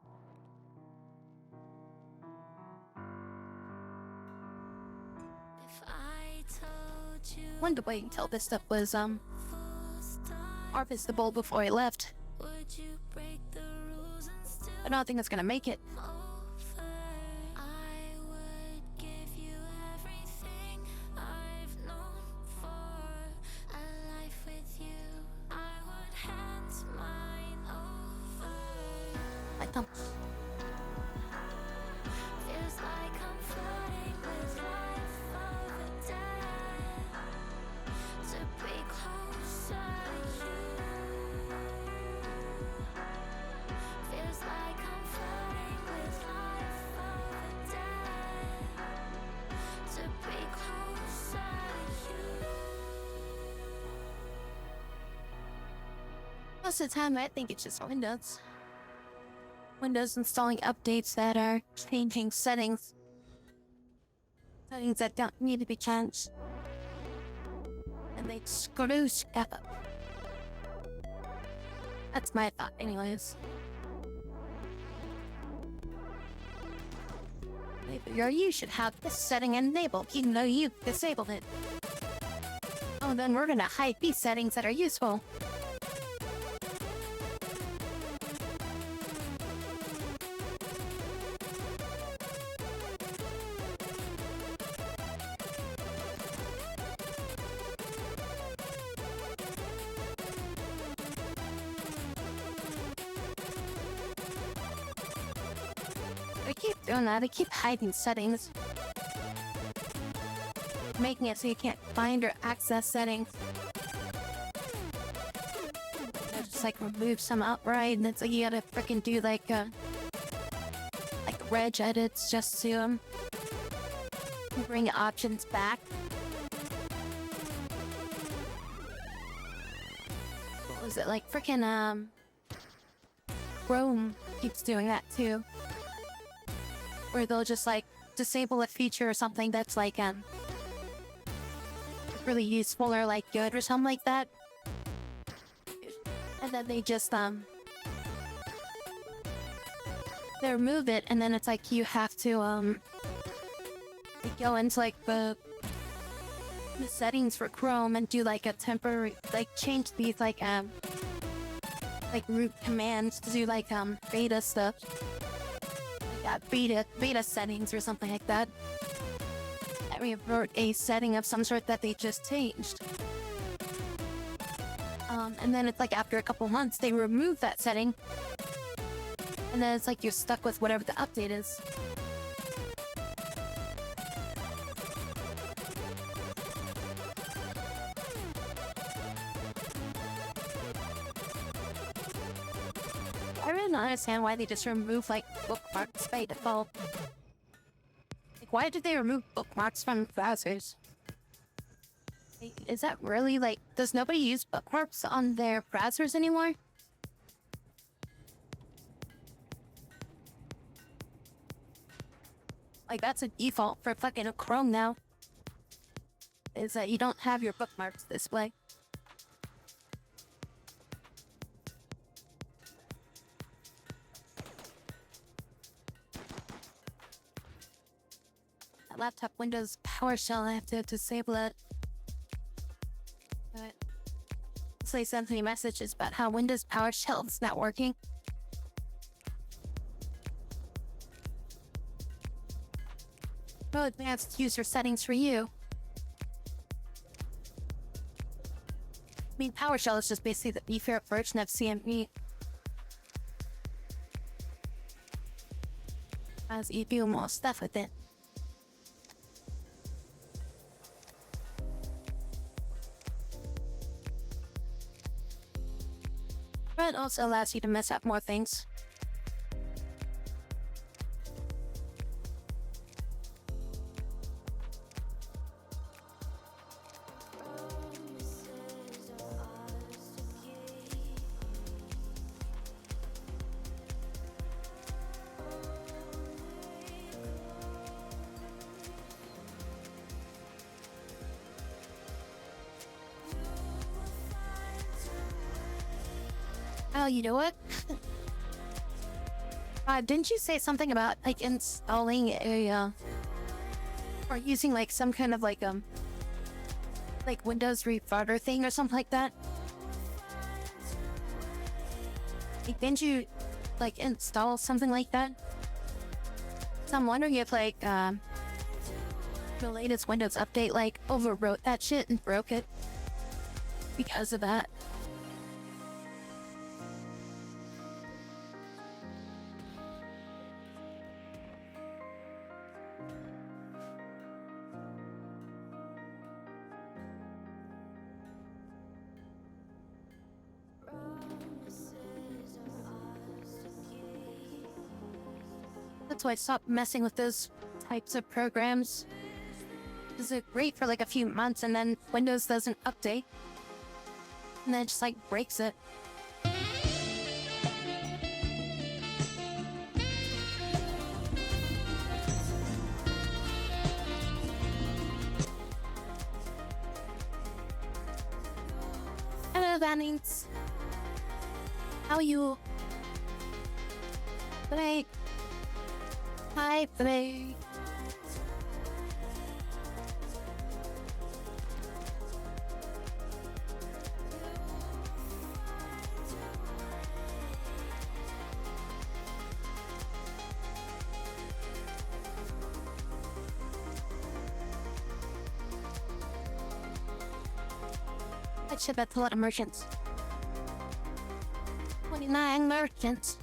If I told you Wanted to wait until this stuff was harvestable before I left. would you break the rules and still I don't think it's gonna make it. over? I would give you everything I've known for a life with you. I would hand mine over. I don't. Feels like I'm floating with life of the dead. To be closer to you. Feels like I'm floating with life of the dead. To be closer to you. Most of the time, I think it's just Windows. Windows installing updates that are changing settings. Settings that don't need to be changed. And they screw stuff up. That's my thought, anyways. They figure you should have this setting enabled, even though you disabled it. Oh, then we're gonna hide these settings that are useful. They keep doing that. They keep hiding settings. Making it so you can't find or access settings. They just like remove some outright, and it's like you gotta frickin' do like reg edits just to bring options back. What was it like? Frickin' Chrome keeps doing that too. Where they'll just like disable a feature or something that's like really useful or like good or something like that, and then they just they remove it, and then it's like you have to go into like the settings for Chrome and do like a temporary change these like root commands to do like beta stuff. Yeah, beta settings or something like that. revert a setting of some sort that they just changed. And then it's like after a couple months, they remove that setting. And then it's like you're stuck with whatever the update is. I really don't understand why they just remove like bookmarks by default. Like, why did they remove bookmarks from browsers? Like, is that really like, does nobody use bookmarks on their browsers anymore? Like, that's a default for fucking Chrome now. Is that you don't have your bookmarks display. That laptop Windows PowerShell, I have to disable it. But Slay sends me messages about how Windows PowerShell is not working. No advanced user settings for you. I mean, PowerShell is just basically the default version of CME. As you do more stuff with it. But it also allows you to mess up more things. Oh, you know what? Didn't you say something about like installing a or using like some kind of like Windows rebooter thing or something like that? Like, didn't you like install something like that? So I'm wondering if like the latest Windows update like overwrote that shit and broke it because of that. That's why I stopped messing with those types of programs. Because they're great for like a few months and then Windows doesn't update. And then it just like breaks it. Hello, Vannings. How are you? Great. Hi, Blake. I ship at a lot of merchants. 29 merchants.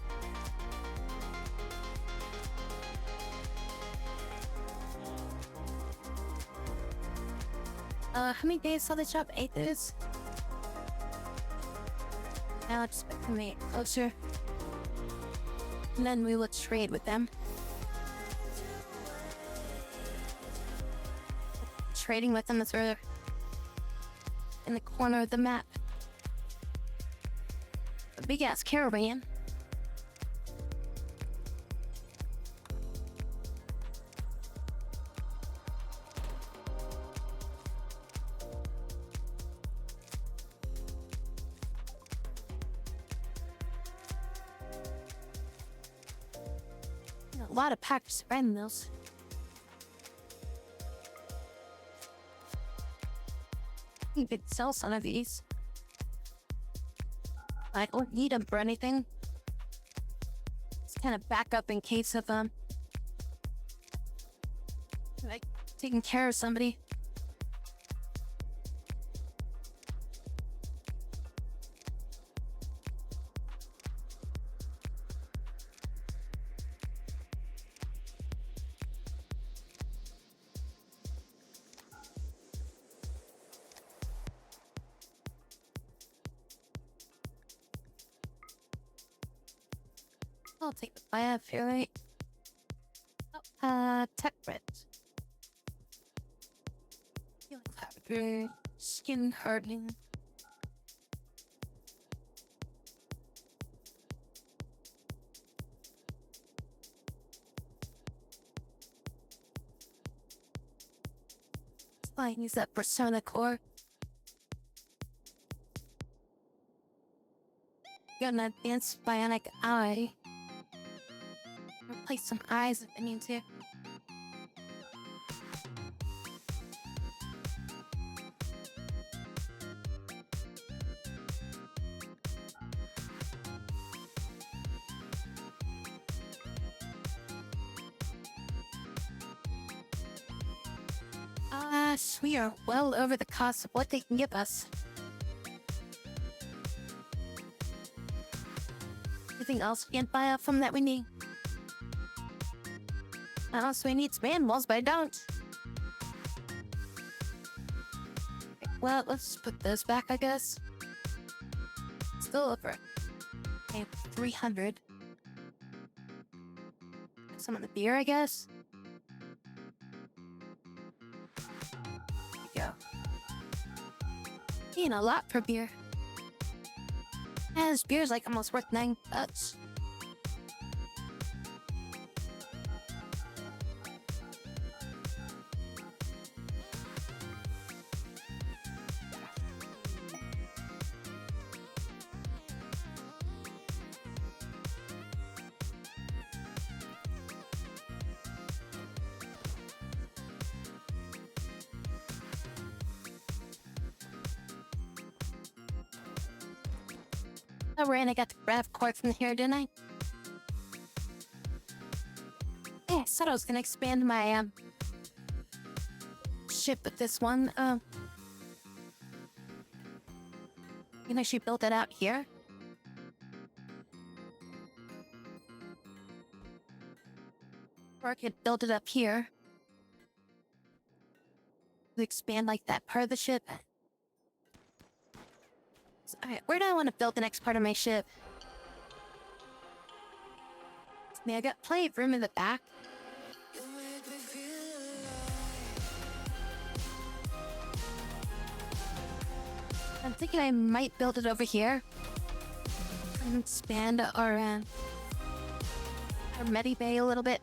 How many days saw the shop? 8 days? Now it's becoming closer. And then we will trade with them. Trading with them is further in the corner of the map. A big ass caravan. A lot of packed spend mills. You could sell some of these. I don't need them for anything. It's kind of backup in case of like taking care of somebody. I'll take the fire fury. Tech bit. Healing factor. Skin hardening. Fine, use that persona core. Got an advanced bionic eye. Replace some eyes if I need to. We are well over the cost of what they can give us. Anything else we can't buy off them that we need? Also, we need some animals, but I don't. Well, let's put those back, I guess. Still over. Okay, 300. Some of the beer, I guess. There we go. Paying a lot for beer. Yeah, this beer's like almost worth $9. Oh, right, I got the graph cord from here, didn't I? Yeah, I said I was gonna expand my ship with this one. Can I actually build that out here? Or I could build it up here. To expand like that part of the ship. Alright, where do I want to build the next part of my ship? I mean, I got plenty of room in the back. I'm thinking I might build it over here. And expand our Medi Bay a little bit.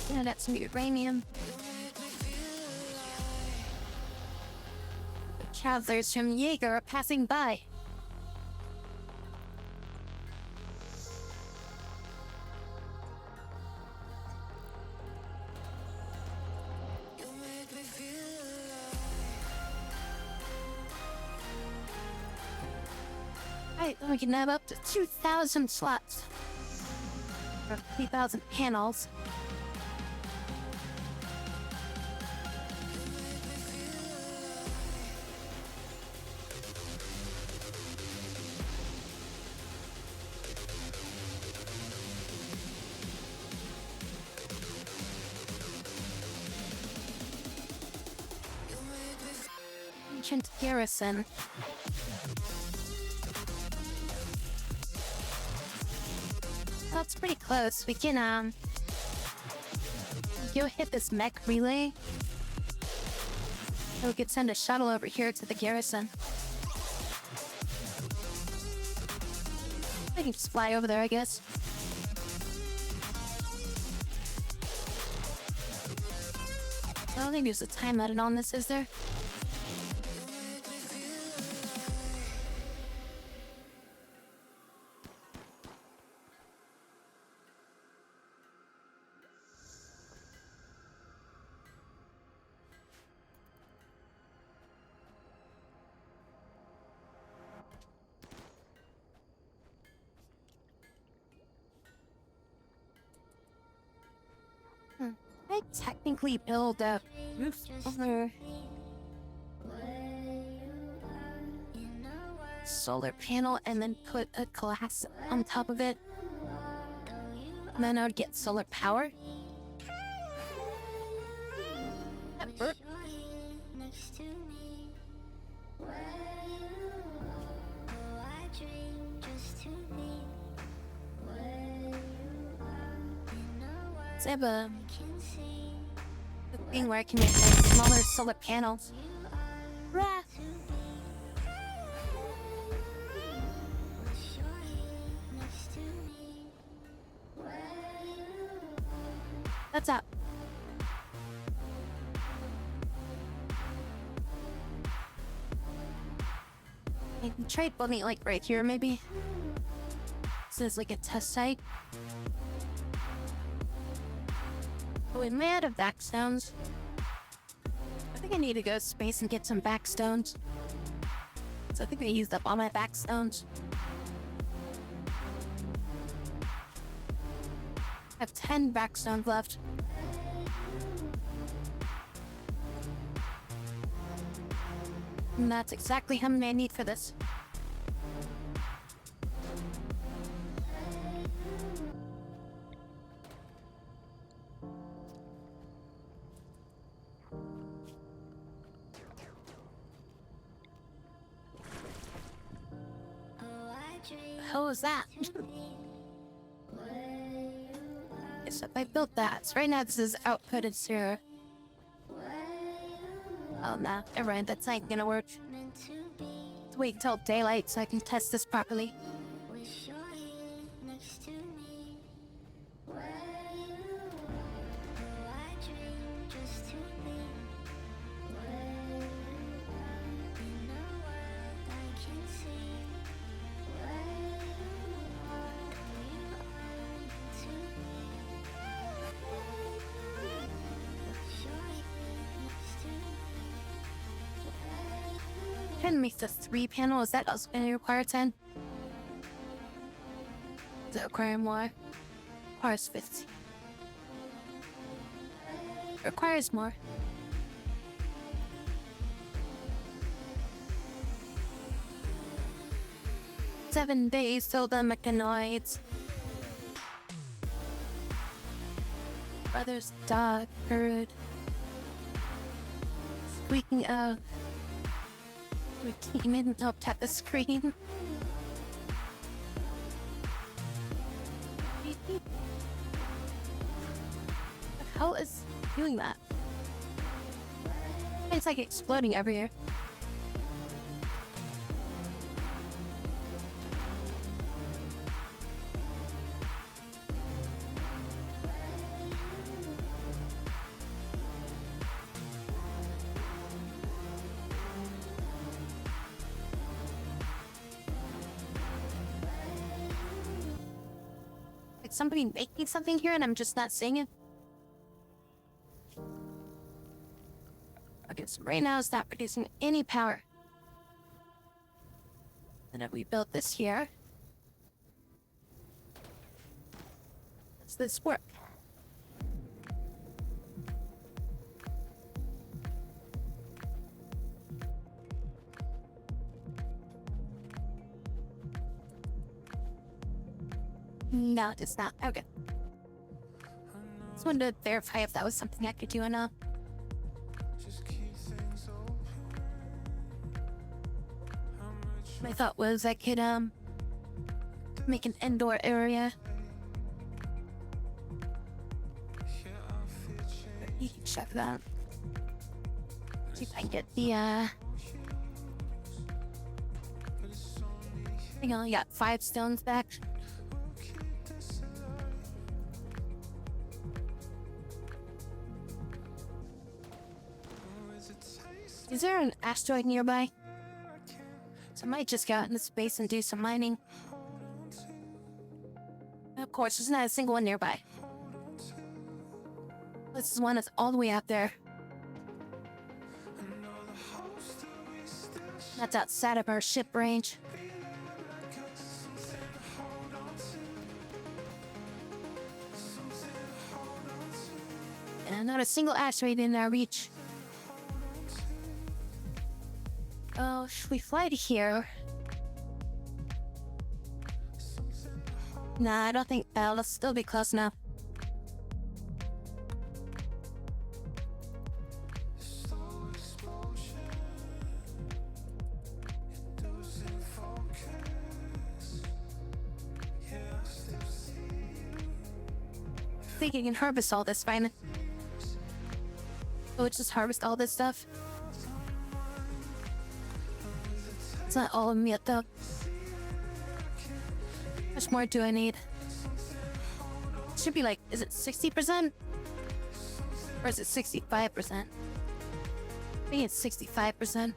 Yeah, that's some uranium. The travelers from Jaeger are passing by. Right, we can have up to 2,000 slots. Or 3,000 panels. Ancient garrison. That's pretty close. We can if you hit this mech relay, we could send a shuttle over here to the garrison. I can just fly over there, I guess. I don't think there's a time limit on this, is there? I technically build a roof over solar panel and then put a glass on top of it. And then I would get solar power. That burp. So I have a thing where I can make like smaller solar panels. Rah. That's up. I can try building it like right here maybe. This is like a test site. Oh, we may have backstones. I think I need to go to space and get some backstones. So I think I used up all my backstones. I have 10 backstones left. And that's exactly how many I need for this. How was that? Yes, if I built that. So right now this is outputted zero. Oh no, never mind, that's not gonna work. Let's wait till daylight so I can test this properly. Can make the 3 panel, is that also gonna require 10? Does it require more? Requires 50. Requires more. Seven days till the mechanoids. Brother's dog heard. Squeaking out. We came in and helped at the screen. The hell is doing that? It's like exploding everywhere. Somebody making something here and I'm just not seeing it. Okay, so right now it's not producing any power. And if we built this here, does this work? No, it does not. Okay. Just wanted to verify if that was something I could do enough. My thought was I could make an indoor area. You can check that. See if I can get the, I think I only got 5 stones back. Is there an asteroid nearby? So I might just go out into space and do some mining. Of course, there's not a single one nearby. This is one that's all the way out there. That's outside of our ship range. And not a single asteroid in our reach. Oh, should we fly to here? Nah, I don't think that'll still be close enough. I think you can harvest all this fine. Oh, just harvest all this stuff. It's not all of them yet, though. How much more do I need? It should be like, is it 60%? Or is it 65%? I think it's 65%.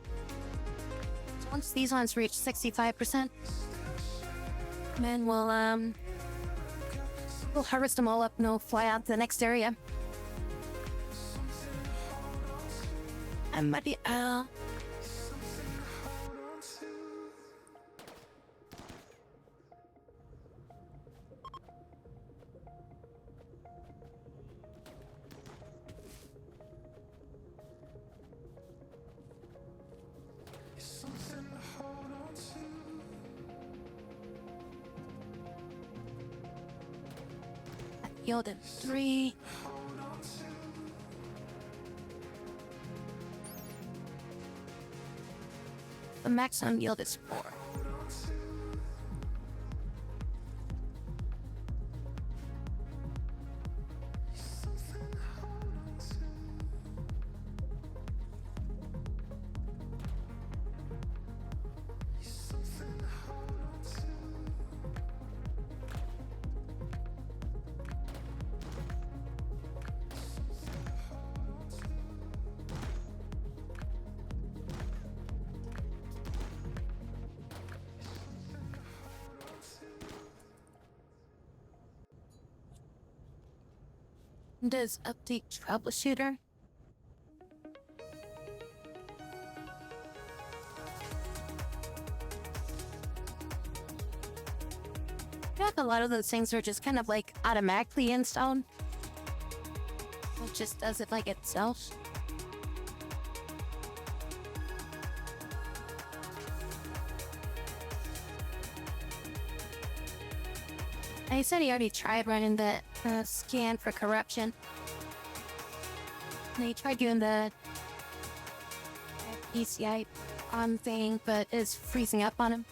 So once these ones reach 65%, then we'll harvest them all up and we'll fly out to the next area. I might be, yielded 3. The maximum yield is 4. Does update troubleshooter? I feel like a lot of those things are just kind of like automatically installed. It just does it like itself. He said he already tried running the scan for corruption. And he tried doing the PCI on thing, but it's freezing up on him.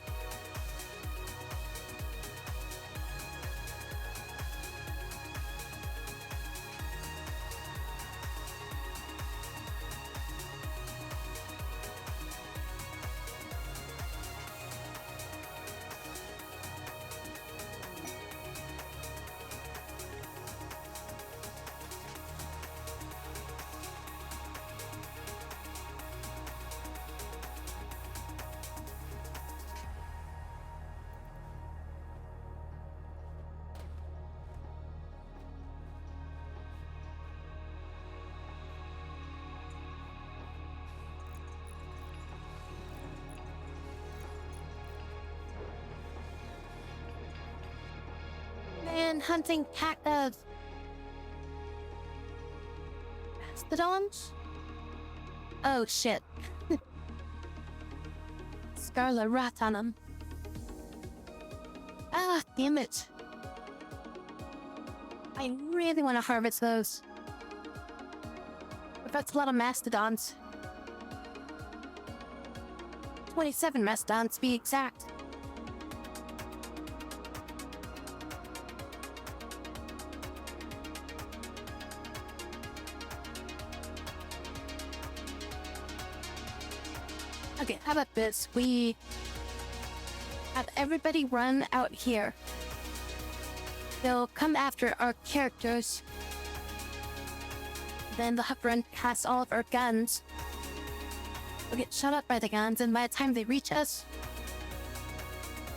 Man, hunting mastodons? Oh shit. Scarlet rat on them. Ah, damn it. I really want to harvest those. But that's a lot of mastodons. 27 mastodons to be exact. Okay, how about this? We have everybody run out here. They'll come after our characters. Then they'll have to run past all of our guns. We'll get shot up by the guns, and by the time they reach us,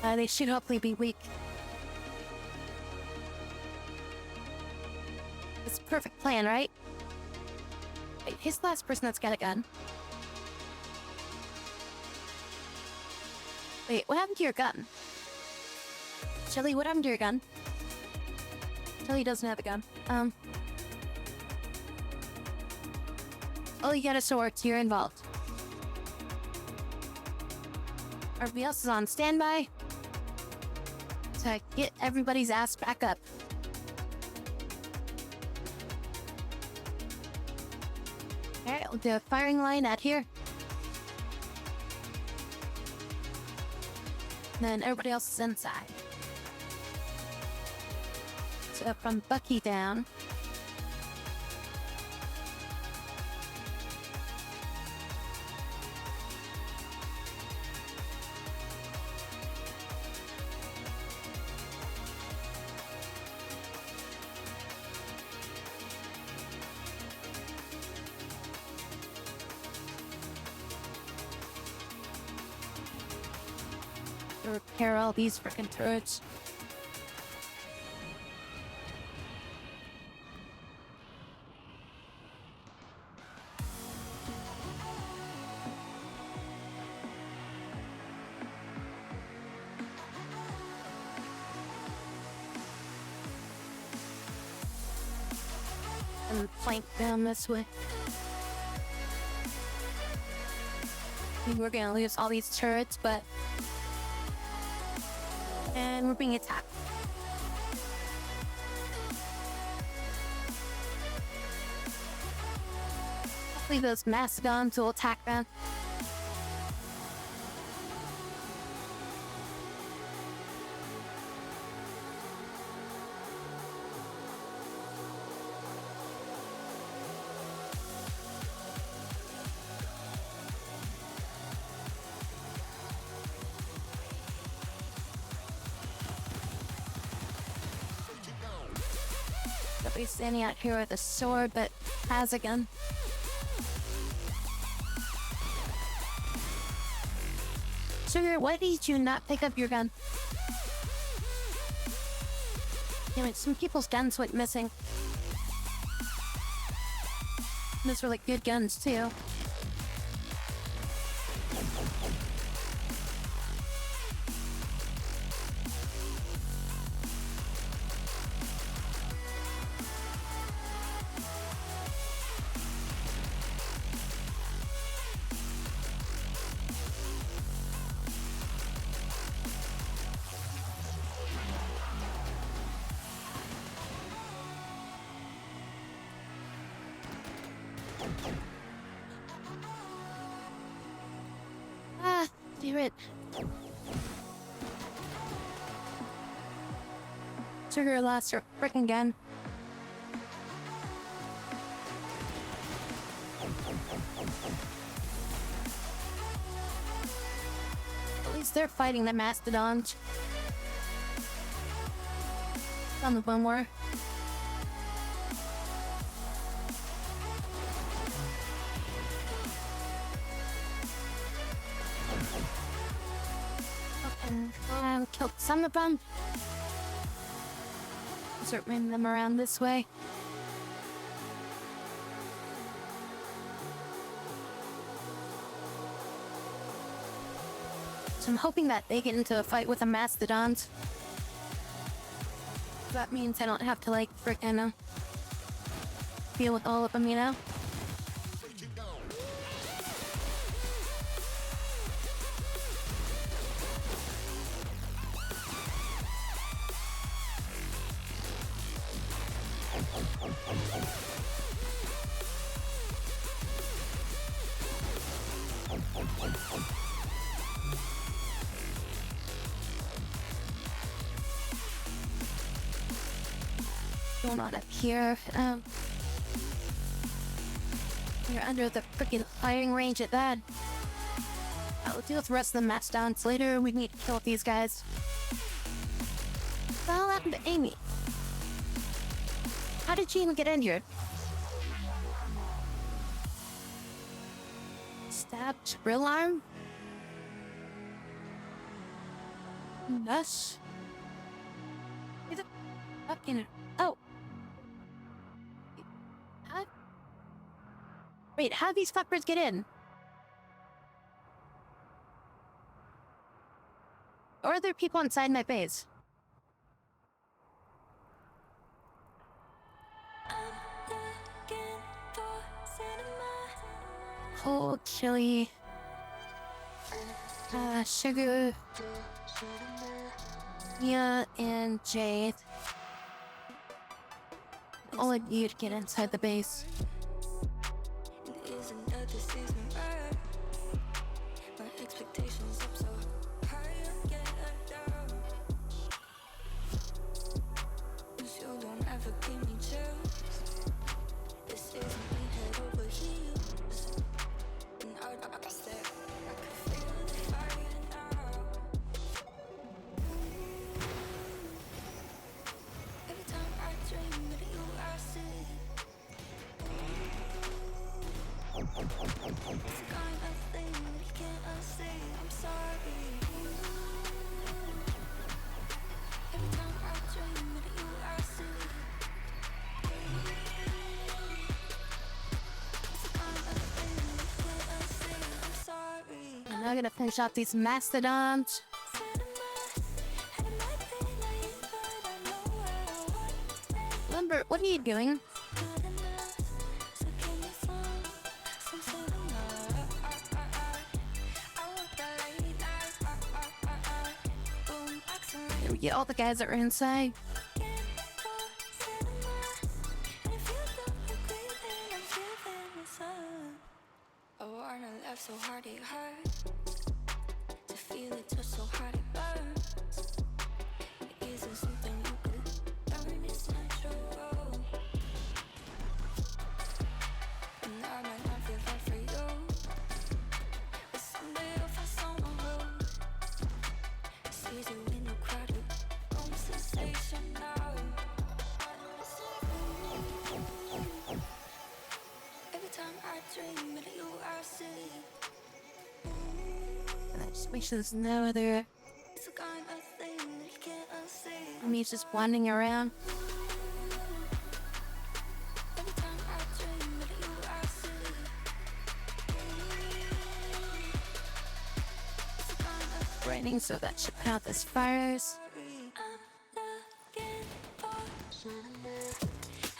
they should hopefully be weak. It's a perfect plan, right? Wait, he's the last person that's got a gun. Wait, what happened to your gun? Shelly, what happened to your gun? Shelly doesn't have a gun. Oh, you got a sword, so you're involved. Everybody else is on standby to get everybody's ass back up. Alright, we'll do a firing line out here. Then everybody else is inside. So from Bucky down. To repair all these frickin' turrets. And flank down this way. I think we're gonna lose all these turrets, but... And we're being attacked. Hopefully those mastodons will attack them. Nobody's standing out here with a sword, but has a gun. Sugar, why did you not pick up your gun? Damn it, some people's guns went missing. Those were like good guns too. Ah, damn it. Sugar lost her frickin' gun. At least they're fighting the mastodons. On the one more. Killed some of them. Start moving them around this way. So I'm hoping that they get into a fight with the mastodons. That means I don't have to like frickin' deal with all of them, you know? Going on up here. You're under the freaking firing range at that. We'll deal with the rest of the mastodons later. We need to kill these guys. What the hell happened to Amy? How did she even get injured? Stabbed drill arm? Nush? Is it fucking... Oh. How... Wait, how'd these fuckers get in? Or are there people inside my base? Cold chili. Sugar. Mia and Jade. All of you to get inside the base. It isn't that this isn't right. My expectations up so high, I'm getting down. 'Cause you don't ever give me chills. This isn't me head over heels. And I said I could feel the fire now. Every time I dream of you, I see. It's the kind of thing that you can't unsee. I'm sorry. Every time I dream of you, I see. It's the kind of thing that you can't unsee. I'm sorry. I'm now gonna finish off these mastodons. Lumber, what are you doing? There we go, all the guys that are inside. Oh, I know love so hard it hurts. To feel it touch so hard it burns. It isn't something you could learn, it's natural. And I might not feel that for you, but someday you'll find someone who sees you in a crowded room, sensational. Every time I dream of you, I see. And I just wish there's no other It's the kind of thing that you can't unsee. me just wandering around. Every time I dream of you, I see. It's the kind of Raining, so that should put out this fires. I'm looking for and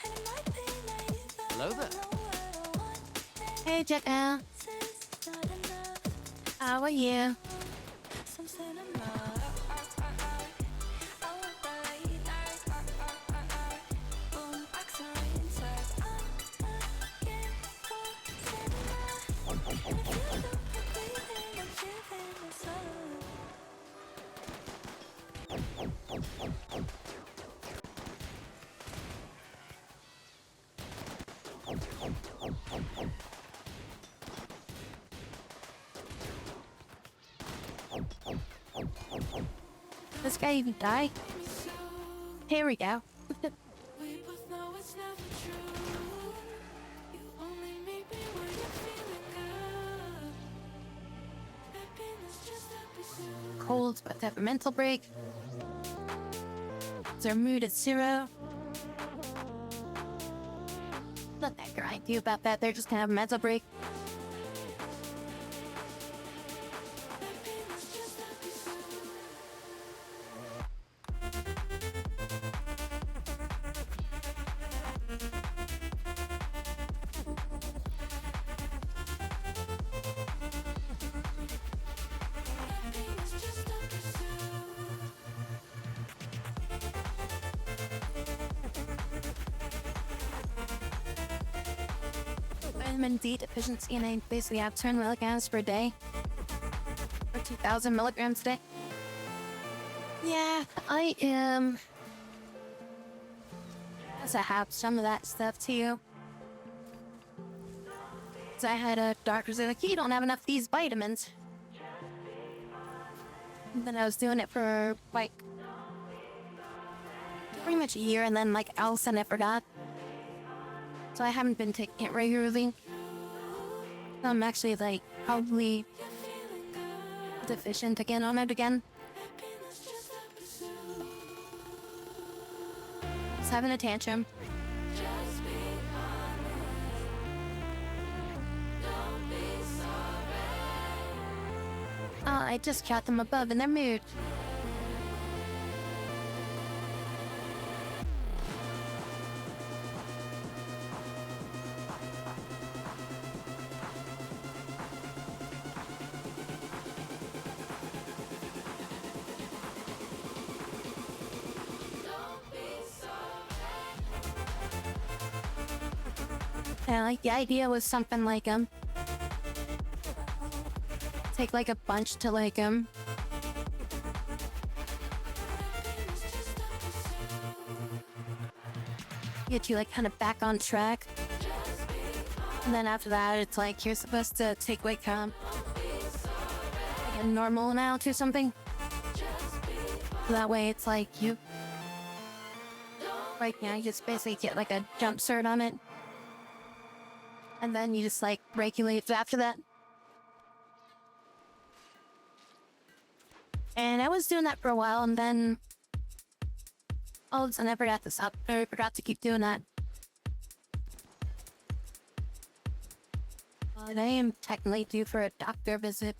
it might be naive, but Hello there. I know what I want. Hey, Jetta. It's not enough. How are you? Some cinema. I want the late night. Boom, accent inside. I'm looking for cinema. And if you look breathing, I'm giving this up. This guy even die? Here we go. We both know it's never true. You only meet me when you're feeling good. Happiness just episode. Cold, but to have a mental break. Their mood at 0. Let that grind you about that. They're just gonna have a mental break. Happiness just episode. Happiness just episode. Vitamin D deficiency, and I basically have 10 milligrams per day. Or 2,000 milligrams a day. Yeah, I am. Guess I have some of that stuff too. So I had a doctor say, like, you don't have enough of these vitamins. And then I was doing it for like pretty much a year, and then like all of a sudden I forgot. So I haven't been taking it regularly. So I'm actually like probably deficient again on it again. Just having a tantrum. I just caught them above in their mood. Yeah, like the idea was something like take like a bunch to like get you like kind of back on track, and then after that it's like you're supposed to take like a normal amount or something. So that way it's like you right now you just basically get like a jump cert on it, and then you just like regulate after that. And I was doing that for a while, and then all of a sudden I forgot to stop. I forgot to keep doing that. But I am technically due for a doctor visit.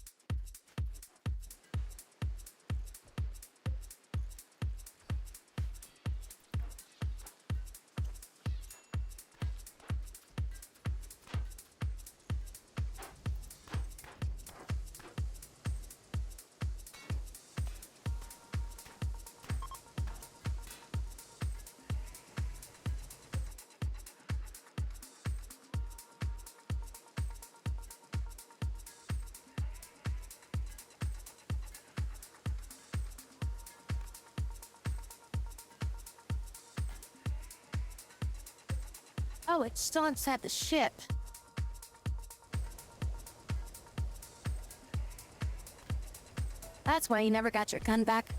Oh, it's still inside the ship. That's why you never got your gun back.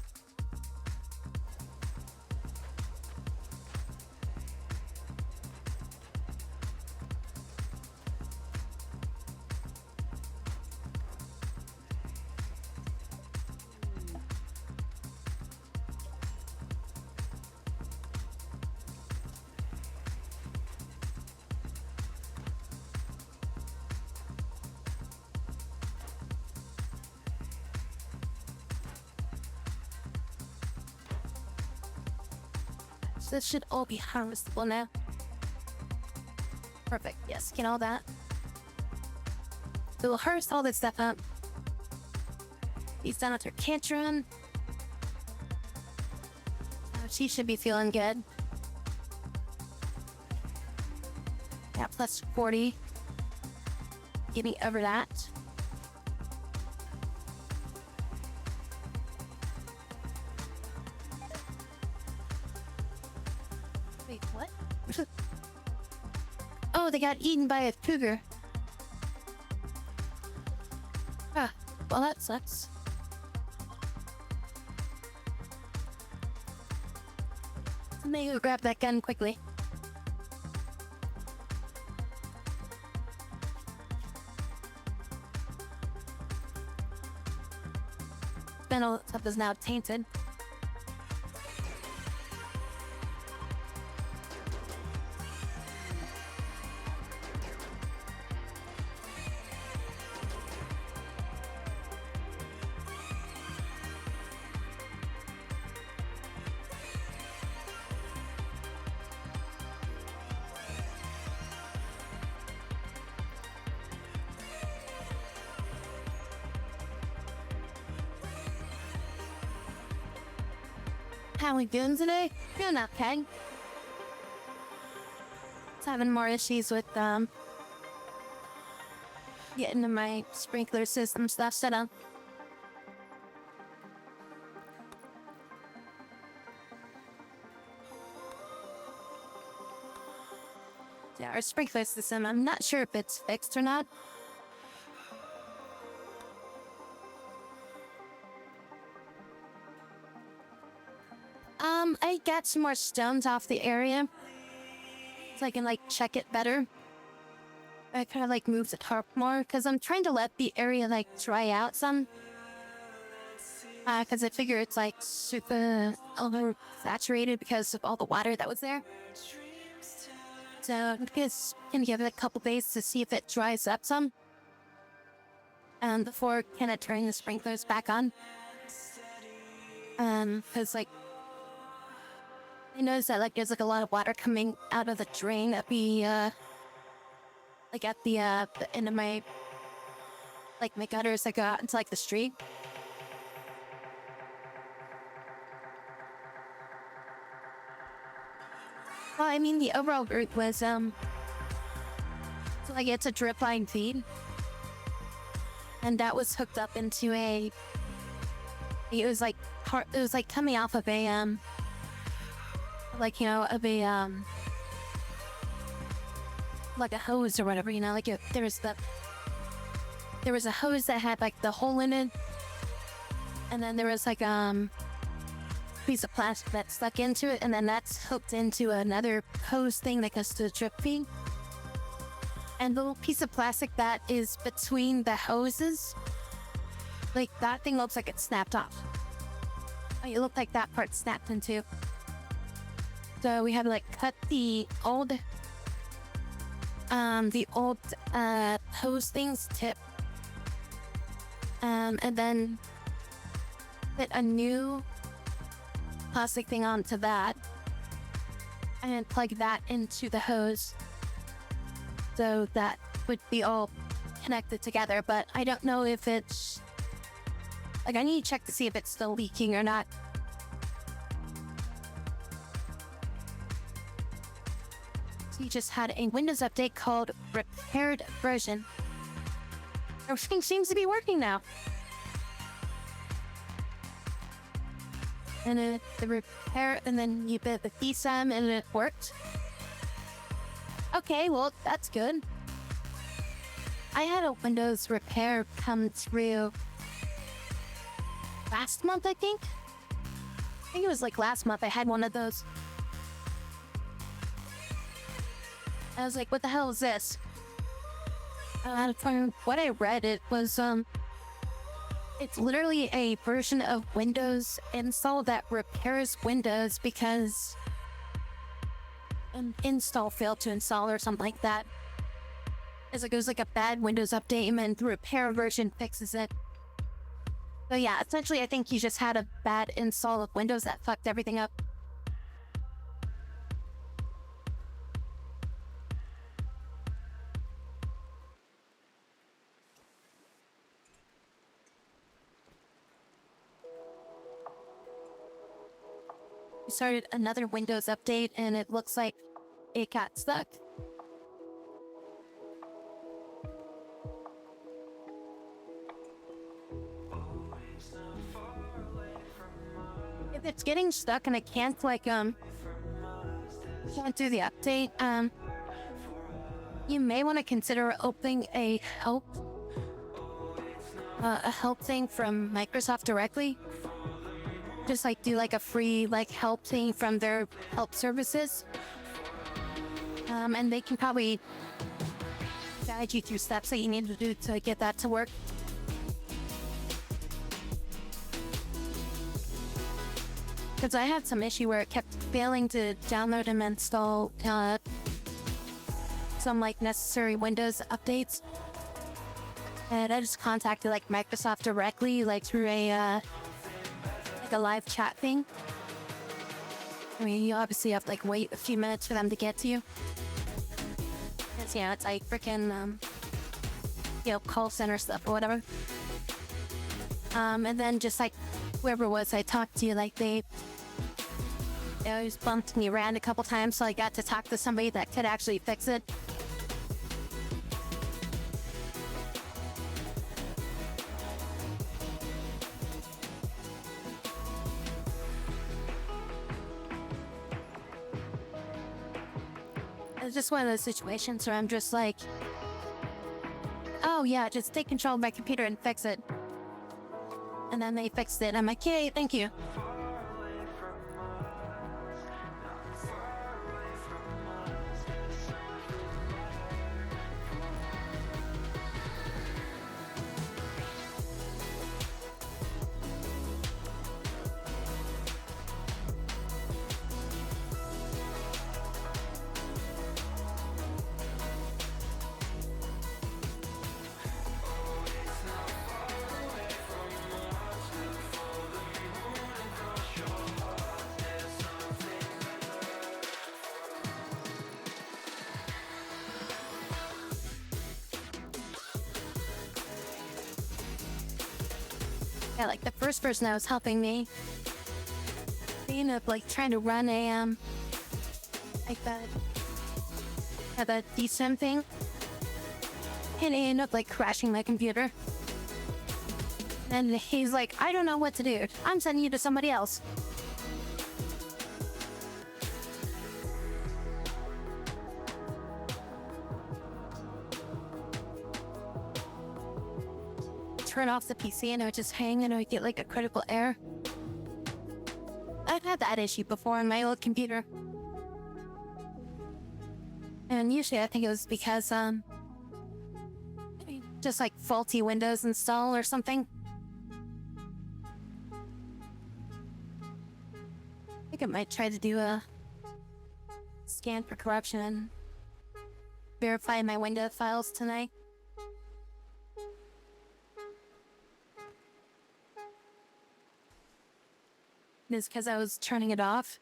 So this should all be harvestable now. Perfect. Yes, get all that. So we'll harvest all this stuff up. He's done with her tantrum. Oh, she should be feeling good. Yeah, plus 40. Get me over that. Wait, what? Oh, they got eaten by a cougar. Ah, well that sucks. Let me go grab that gun quickly. All that stuff is now tainted. How we doing today? Doing okay. Just having more issues with getting my sprinkler system stuff set up. Yeah, our sprinkler system, I'm not sure if it's fixed or not. I got some more stones off the area so I can like check it better. I kind of like move the tarp more because I'm trying to let the area like dry out some. Because I figure it's like super oversaturated because of all the water that was there. So I'm just gonna give it a couple days to see if it dries up some. And before kind of turning the sprinklers back on. Because like I noticed that like there's like a lot of water coming out of the drain at the like at the end of my like my gutters that go out into like the street. Well, I mean the overall route was so like it's a drip line feed. And that was hooked up into it was like coming off of a like you know of a like a hose or whatever, you know, like there was a hose that had like the hole in it, and then there was like piece of plastic that stuck into it, and then that's hooked into another hose thing that goes to the drip feed. And the little piece of plastic that is between the hoses, like that thing looks like it snapped off. It looked like that part snapped in two. So we had to like cut the old hose thing's tip, and then put a new plastic thing onto that, and plug that into the hose, so that would be all connected together. But I don't know if it's like I need to check to see if it's still leaking or not. We just had a Windows update called Repaired Version. Everything seems to be working now. And the repair, and then you bit the DSM and it worked. Okay, well, that's good. I had a Windows repair come through last month, I think. I think it was like last month I had one of those. I was like, what the hell is this? From what I read, it was, it's literally a version of Windows install that repairs Windows because an install failed to install or something like that. It's like it was like a bad Windows update, and then the repair version fixes it. So yeah, essentially I think you just had a bad install of Windows that fucked everything up. We started another Windows update and it looks like it got stuck. If it's getting stuck and I can't like can't do the update, you may want to consider opening a help thing from Microsoft directly. Just like do like a free like help thing from their help services, and they can probably guide you through steps that you need to do to get that to work. Because I had some issue where it kept failing to download and install some like necessary Windows updates, and I just contacted like Microsoft directly, like through a live chat thing. I mean, you obviously have to like wait a few minutes for them to get to you. Cause yeah, it's like freaking call center stuff or whatever. And then just like whoever it was I talked to, like they always bumped me around a couple times, so I got to talk to somebody that could actually fix it. It's just one of those situations where I'm just like, oh yeah, just take control of my computer and fix it. And then they fixed it. I'm like, yay, thank you. Yeah, like the first person that was helping me, they ended up like trying to run a like that descent thing, and it ended up like crashing my computer. And he's like, I don't know what to do. I'm sending you to somebody else. Turn off the PC and it would just hang and it would get like a critical error. I've had that issue before on my old computer. And usually I think it was because, just like faulty Windows install or something. I think I might try to do a scan for corruption. Verify my Windows files tonight. Is because I was turning it off.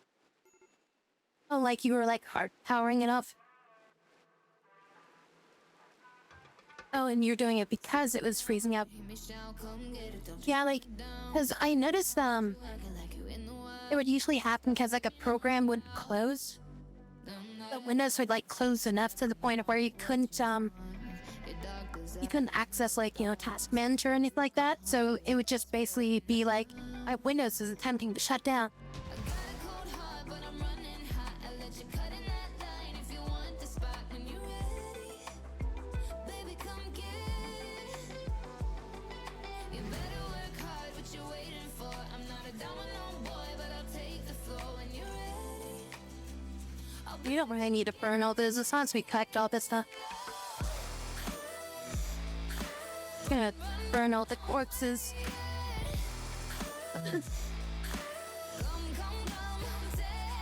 Oh, like you were like hard powering it off. Oh, and you're doing it because it was freezing up. Yeah, like, because I noticed it would usually happen because like a program would close. The Windows would like close enough to the point of where you couldn't access like, Task Manager or anything like that. So it would just basically be like Windows is attempting to shut down. You don't really need to burn all this. As long as we collect all this stuff. Gonna burn all the corpses.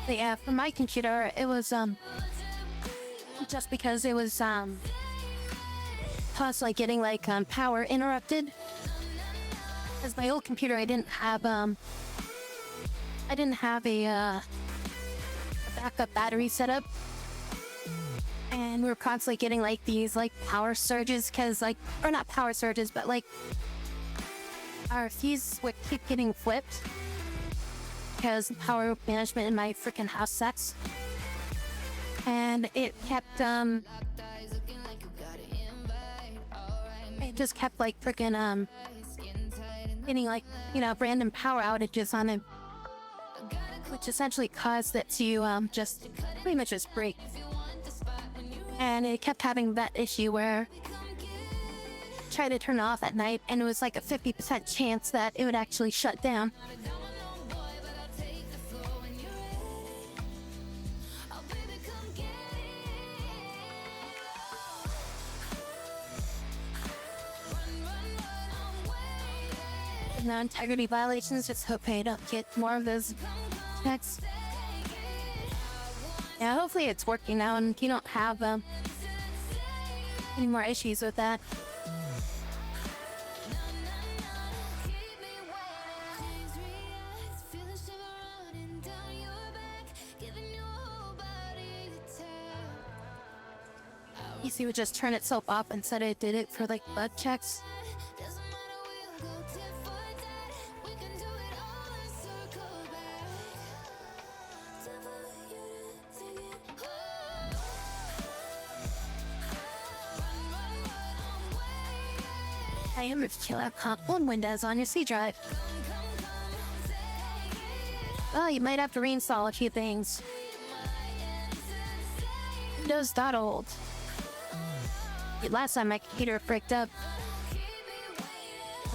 But yeah, for my computer, it was just because it was constantly getting like power interrupted. Because my old computer, I didn't have a backup battery setup, and we were constantly getting like these like power surges, or not power surges, but like our fuse would keep getting flipped because power management in my freaking house sucks, and it kept it just kept like freaking getting like random power outages on it, which essentially caused it to just pretty much just break. And it kept having that issue where try to turn it off at night and it was like a 50% chance that it would actually shut down. Now integrity violations, just hope I don't get more of those checks. Yeah, hopefully it's working now and you don't have any more issues with that. PC would just turn itself off and said it did it for like bug checks. I am if you have Comp1 Windows on your C drive. Well, you might have to reinstall a few things. Windows that old. Last time my computer fricked up.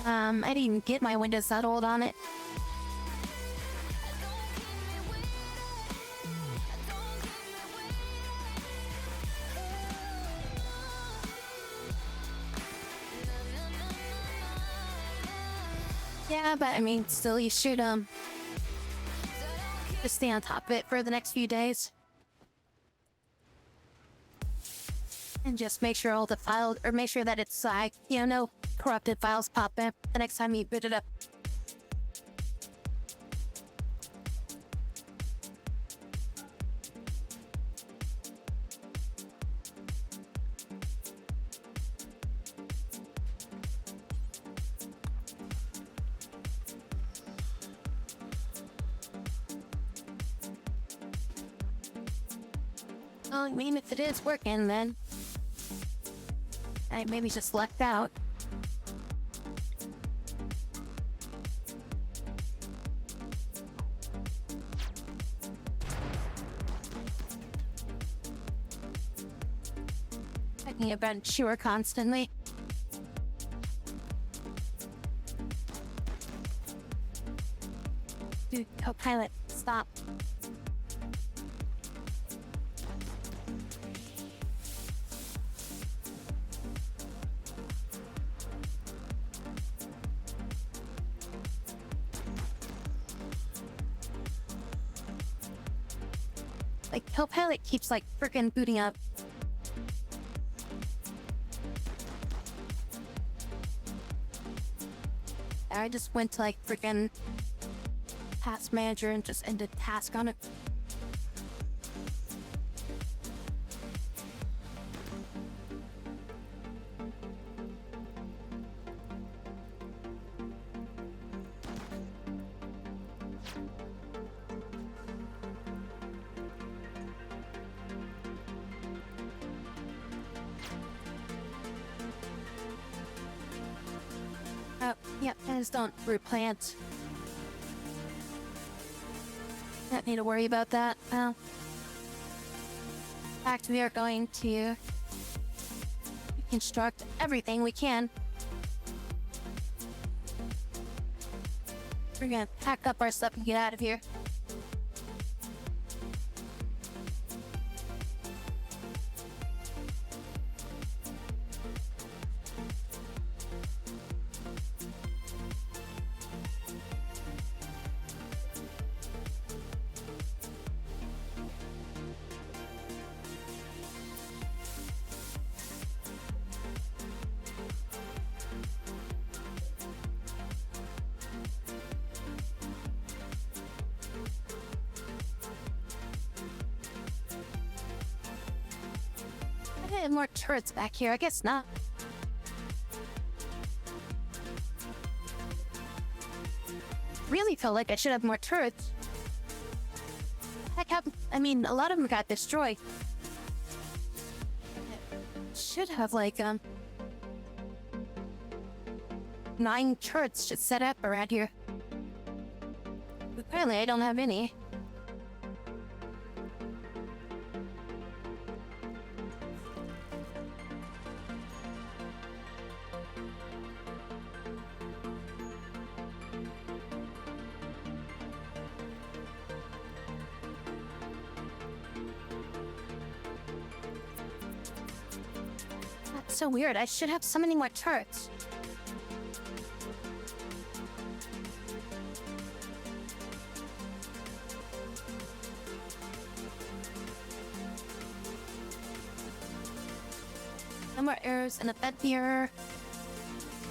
I didn't even get my Windows that old on it. Yeah, but I mean, still, you should just stay on top of it for the next few days. And just make sure all the files, or make sure that it's no corrupted files pop up the next time you boot it up. Well, I mean, if it is working, then I maybe just lucked out. Checking about sure constantly. Dude, Copilot, stop. Like, Copilot keeps, like, freaking booting up. I just went to, like, freaking Task Manager and just ended task on it. Yep, I just don't replant. Don't need to worry about that. Well, in fact, we are going to construct everything we can. We're gonna pack up our stuff and get out of here. I have more turrets back here. I guess not. Really felt like I should have more turrets. Heck, I mean, a lot of them got destroyed. Should have like 9 turrets just set up around here. Apparently, I don't have any. That's so weird. I should have so many more turrets. No more errors in the bed mirror.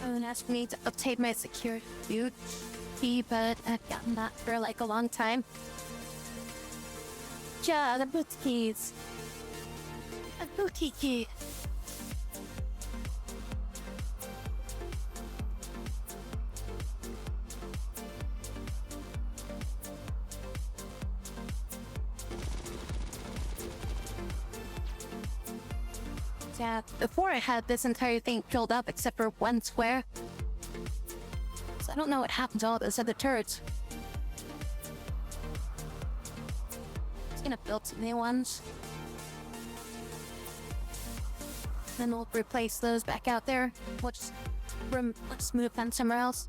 Oh, and ask me to update my security key, but I've gotten that for like a long time. Ja, the boot keys. A booty key. Yeah, before I had this entire thing filled up except for one square. So I don't know what happened to all those other turrets. Just gonna build some new ones. Then we'll replace those back out there. We'll just let's move them somewhere else.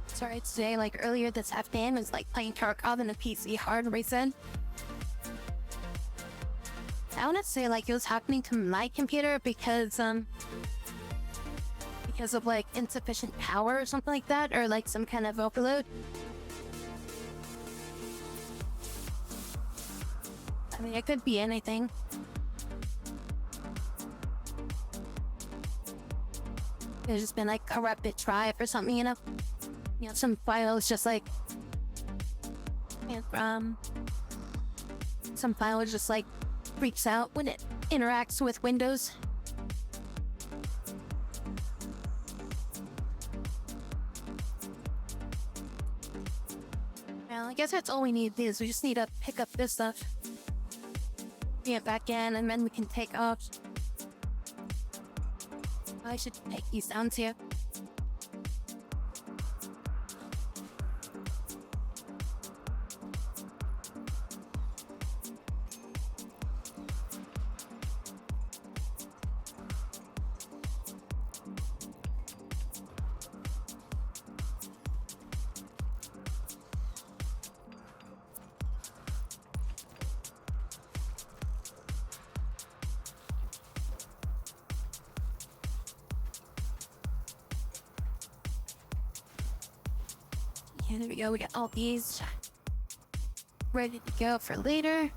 Sorry, today, like earlier this afternoon, was like playing Tarkov in a PC hard reason. I want to say like it was happening to my computer because of like insufficient power or something like that, or like some kind of overload. I mean, it could be anything. There's just been like corrupted drive or something, you know? You know, some files just like, some file just like freaks out when it interacts with Windows. Well, I guess that's all we need is we just need to pick up this stuff. Bring it back in, and then we can take off. I should take these down too. Yeah, there we go. We got all these ready to go for later.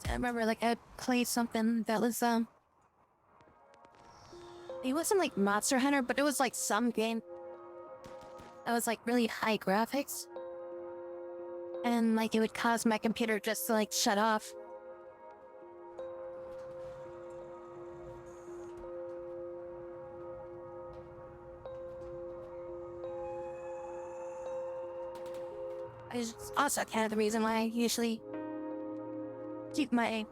I remember, like, I played something that was, it wasn't like Monster Hunter, but it was like some game that was like really high graphics. And like it would cause my computer just to like shut off. It's also kind of the reason why I usually keep my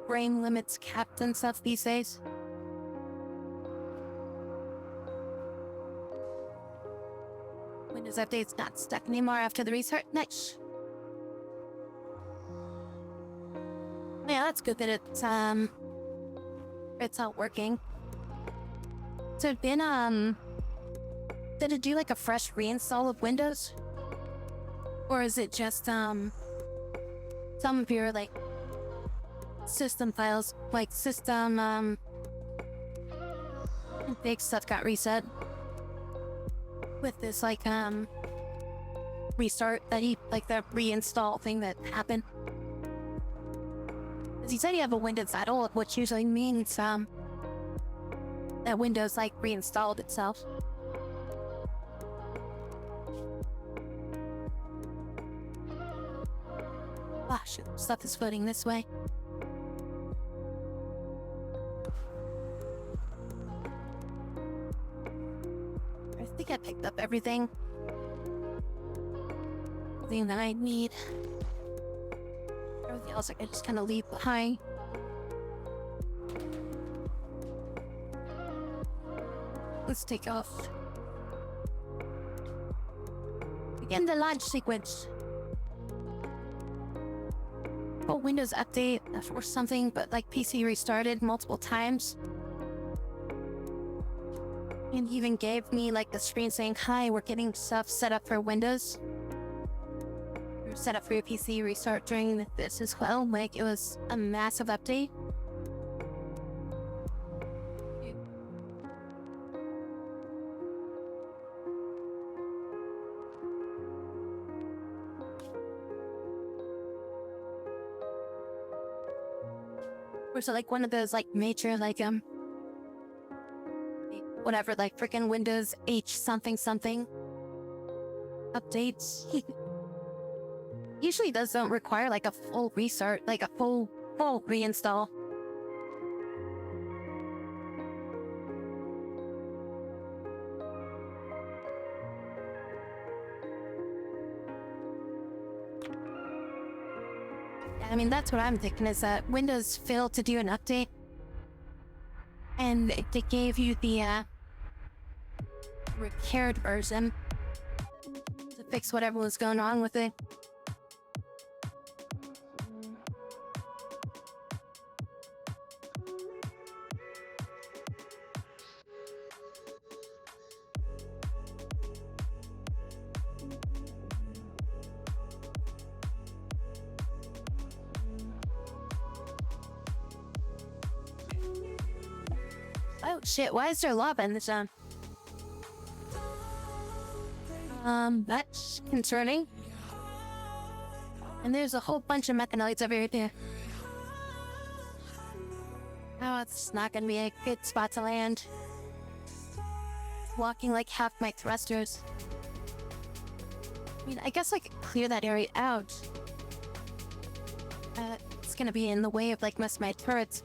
brain limits capped and stuff these days. Windows Update's not stuck anymore after the restart. Nice. Yeah, that's good that it's not working. So it'd been, did it do like a fresh reinstall of Windows? Or is it just, some of your, like, system files, like system, big stuff got reset? With this, like, restart that like, the reinstall thing that happened? Because he said you have a Windows idle, which usually means, that Windows, like, reinstalled itself. Ah, shoot, stuff is floating this way. I think I picked up everything. Everything that I need. Everything else I can just kind of leave behind. Let's take off. Begin the launch sequence. Oh, Windows Update or something, but like PC restarted multiple times. And even gave me like the screen saying, hi, we're getting stuff set up for Windows. You're set up for your PC restart during this as well. Like it was a massive update. Or so like one of those like major like whatever like freaking Windows H something something updates. Usually those don't require like a full restart, like a full reinstall. I mean, that's what I'm thinking is that Windows failed to do an update. And they gave you the repaired version to fix whatever was going on with it. Oh shit, why is there lava in the zone? That's concerning. And there's a whole bunch of mechanoids over here too. Oh, it's not gonna be a good spot to land. Walking like half my thrusters. I mean, I guess I could clear that area out. it's gonna be in the way of like most of my turrets.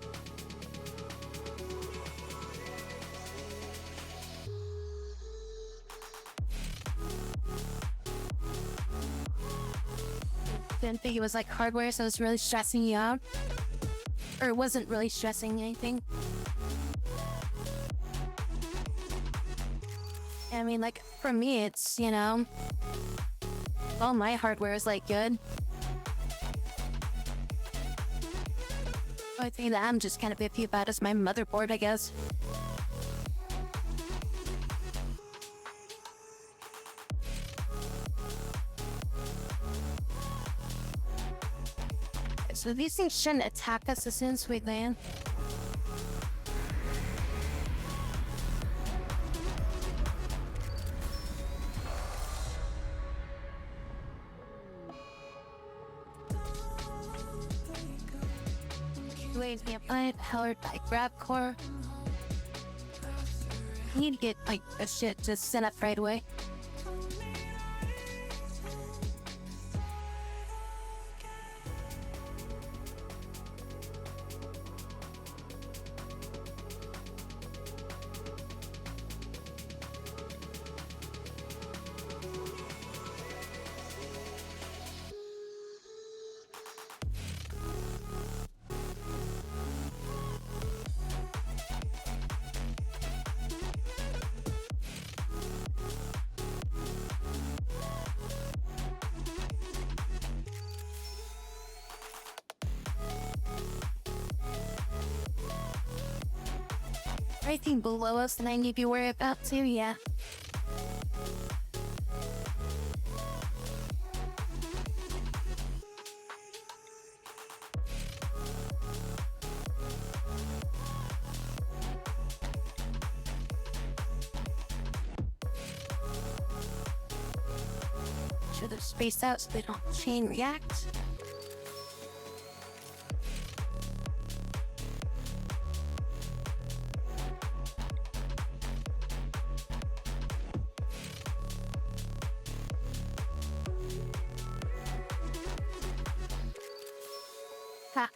Didn't think it was like hardware, so it was really stressing you out. Or it wasn't really stressing anything. I mean, like, for me, it's, you know, all my hardware is like good. I think that I'm just kind of iffy about is my motherboard, I guess. So these things shouldn't attack us as soon as we land. Wait, I'm powered by GrabCore. I need to get like a shit just set up right away. Anything below us that I need to be worried about too, yeah. Sure they're spaced out so they don't chain react.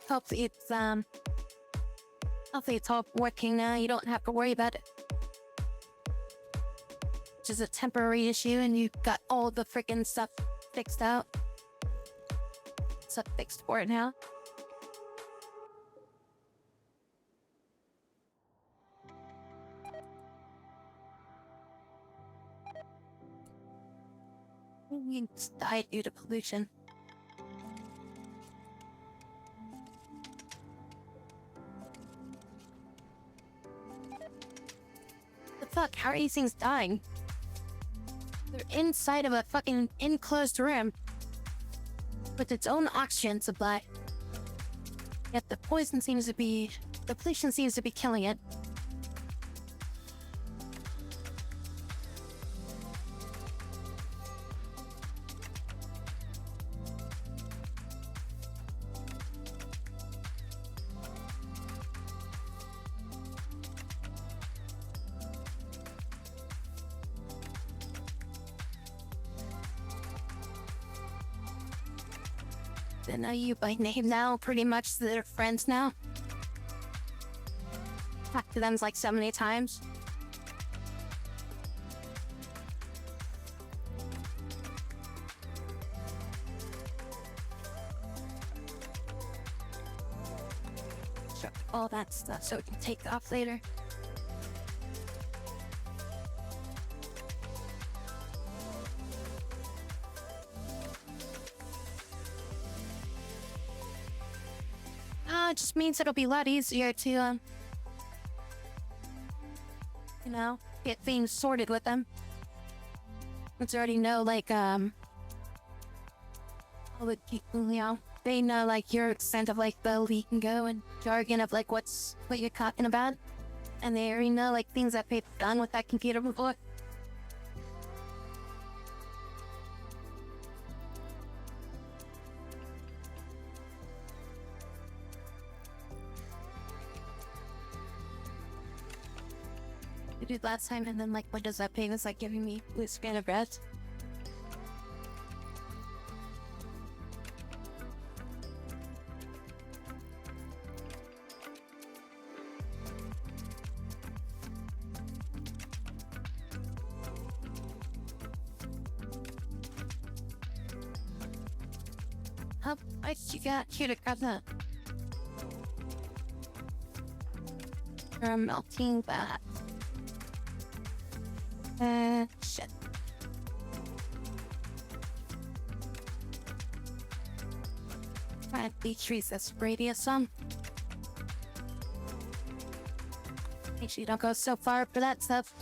Hopefully it's all working now. You don't have to worry about it. It's just a temporary issue and you've got all the freaking stuff fixed out. Stuff fixed for it now. You just died due to pollution. Fuck, how are these things dying? They're inside of a fucking enclosed room with its own oxygen supply. Yet the pollution seems to be killing it. They know you by name now, pretty much. They're friends now. Talked to them like so many times. Shut all that stuff so we can take off later. It just means it'll be a lot easier to, you know, get things sorted with them. Once you already know, like, all the people, you know, they know, like, your extent of, like, the leak and go and jargon of, like, what you're talking about. And they already know, like, things that they've done with that computer before. I did last time, and then like, what does that pain? It's like giving me a span of breath. How much you got here to grab that? You're melting that. Shit. Try to decrease this radius some. Make sure you don't go so far for that stuff.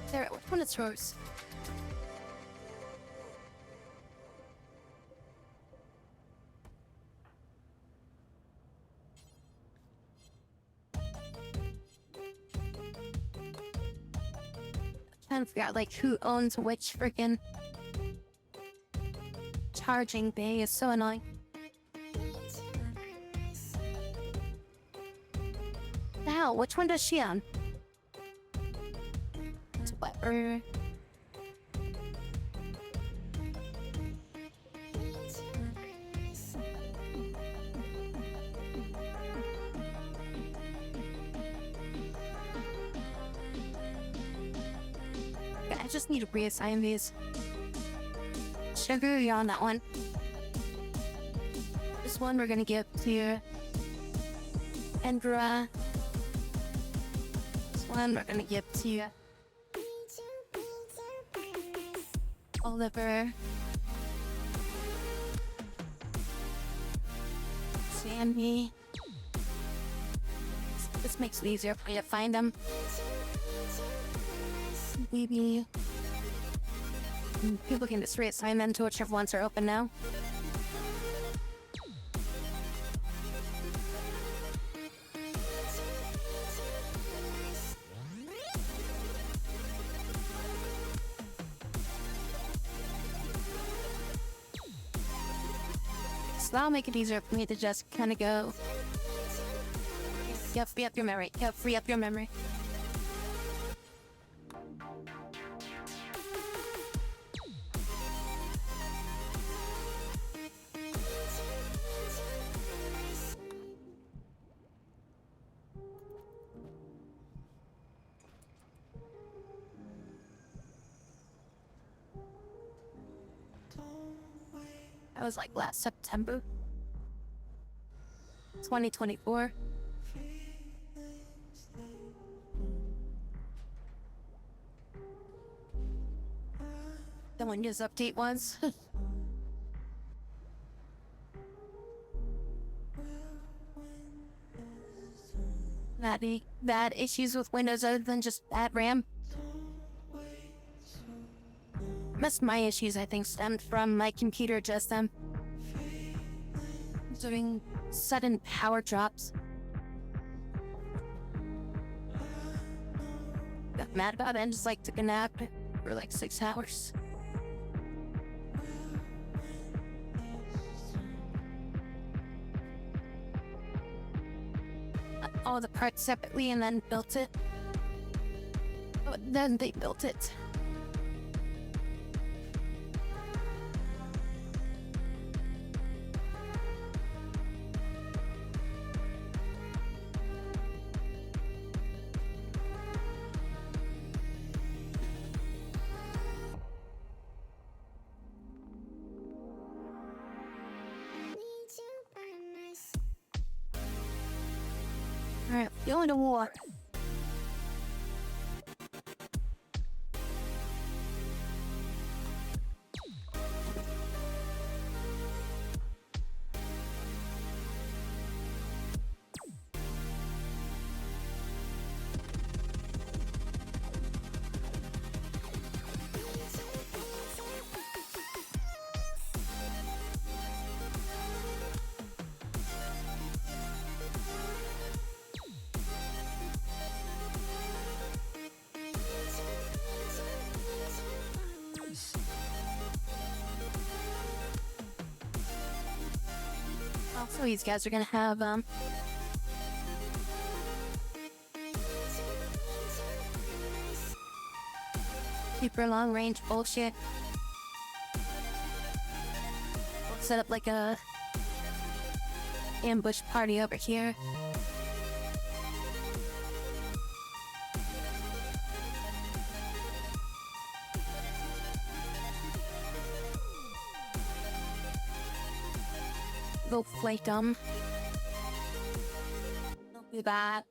There, which one is yours? Trying to figure out like who owns which freaking charging bay is so annoying. The hell, which one does she own? It's whatever. I just need to reassign these. Sugar, you're on that one. This one we're gonna give to Endra. This one we're gonna give to Oliver. Sammy. This makes it easier for me to find them. Maybe people can just reassign them to whichever ones are open now. So that'll make it easier for me to just kind of go. Yep, free up your memory. Yep, free up your memory. That was like last September. 2024. The Windows update was. Bad issues with Windows other than just bad RAM. Most of my issues, I think, stemmed from my computer just doing sudden power drops. Got mad about it and just like took a nap for like 6 hours. All the parts separately and then built it. But then they built it. Alright, going to war. So these guys are gonna have super long range bullshit. We'll set up like a ambush party over here. Go flake them. Don't do that.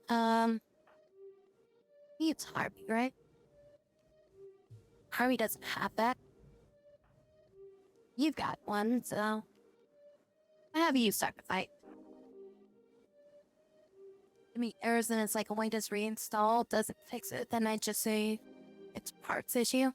It's Harvey, right? Harvey doesn't have that. You've got one, so I have you start the fight. I mean, errors and it's like, when does reinstall doesn't fix it, then I just say it's parts issue.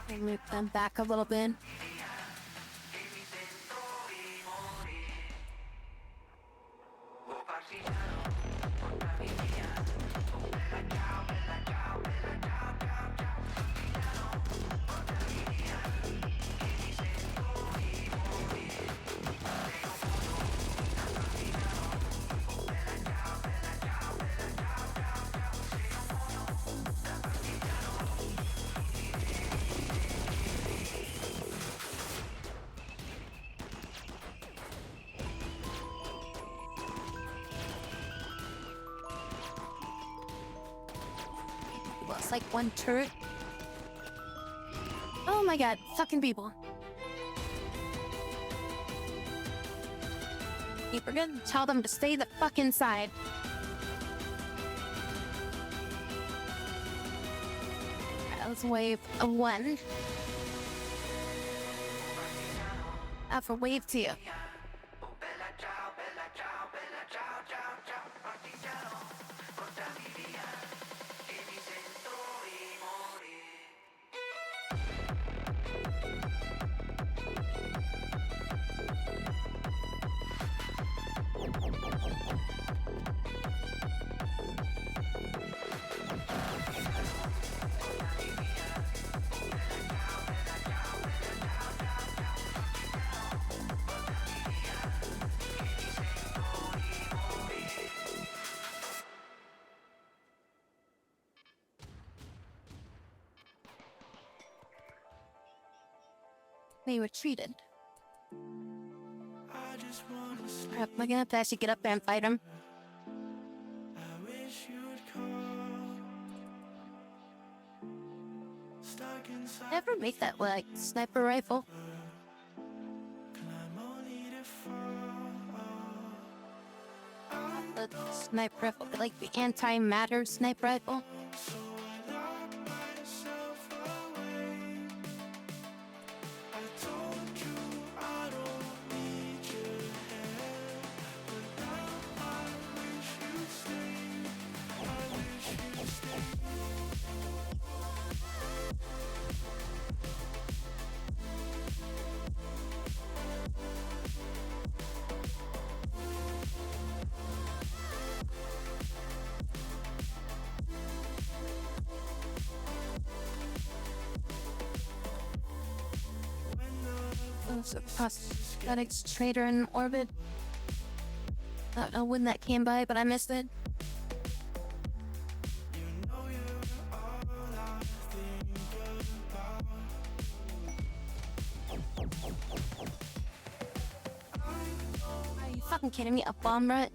I move them back a little bit. Well, it's like one turret. Oh my god, fucking people. Okay, we're gonna tell them to stay the fuck inside. Alright, let's wave a 1. For wave 2. They retreated. I just wanna sleep. Crap, am I gonna have to actually get up there and fight him? I wish you'd come. Stuck inside. Never make that like sniper rifle. I'm only to fall. The sniper rifle, like the anti-matter sniper rifle. So I lock myself away. I told you I don't need your help, but now I wish you'd stay. I wish you'd stay. There's a prosthetics trader in orbit. I don't know when that came by, but I missed it. Are you fucking kidding me? A bomb rut?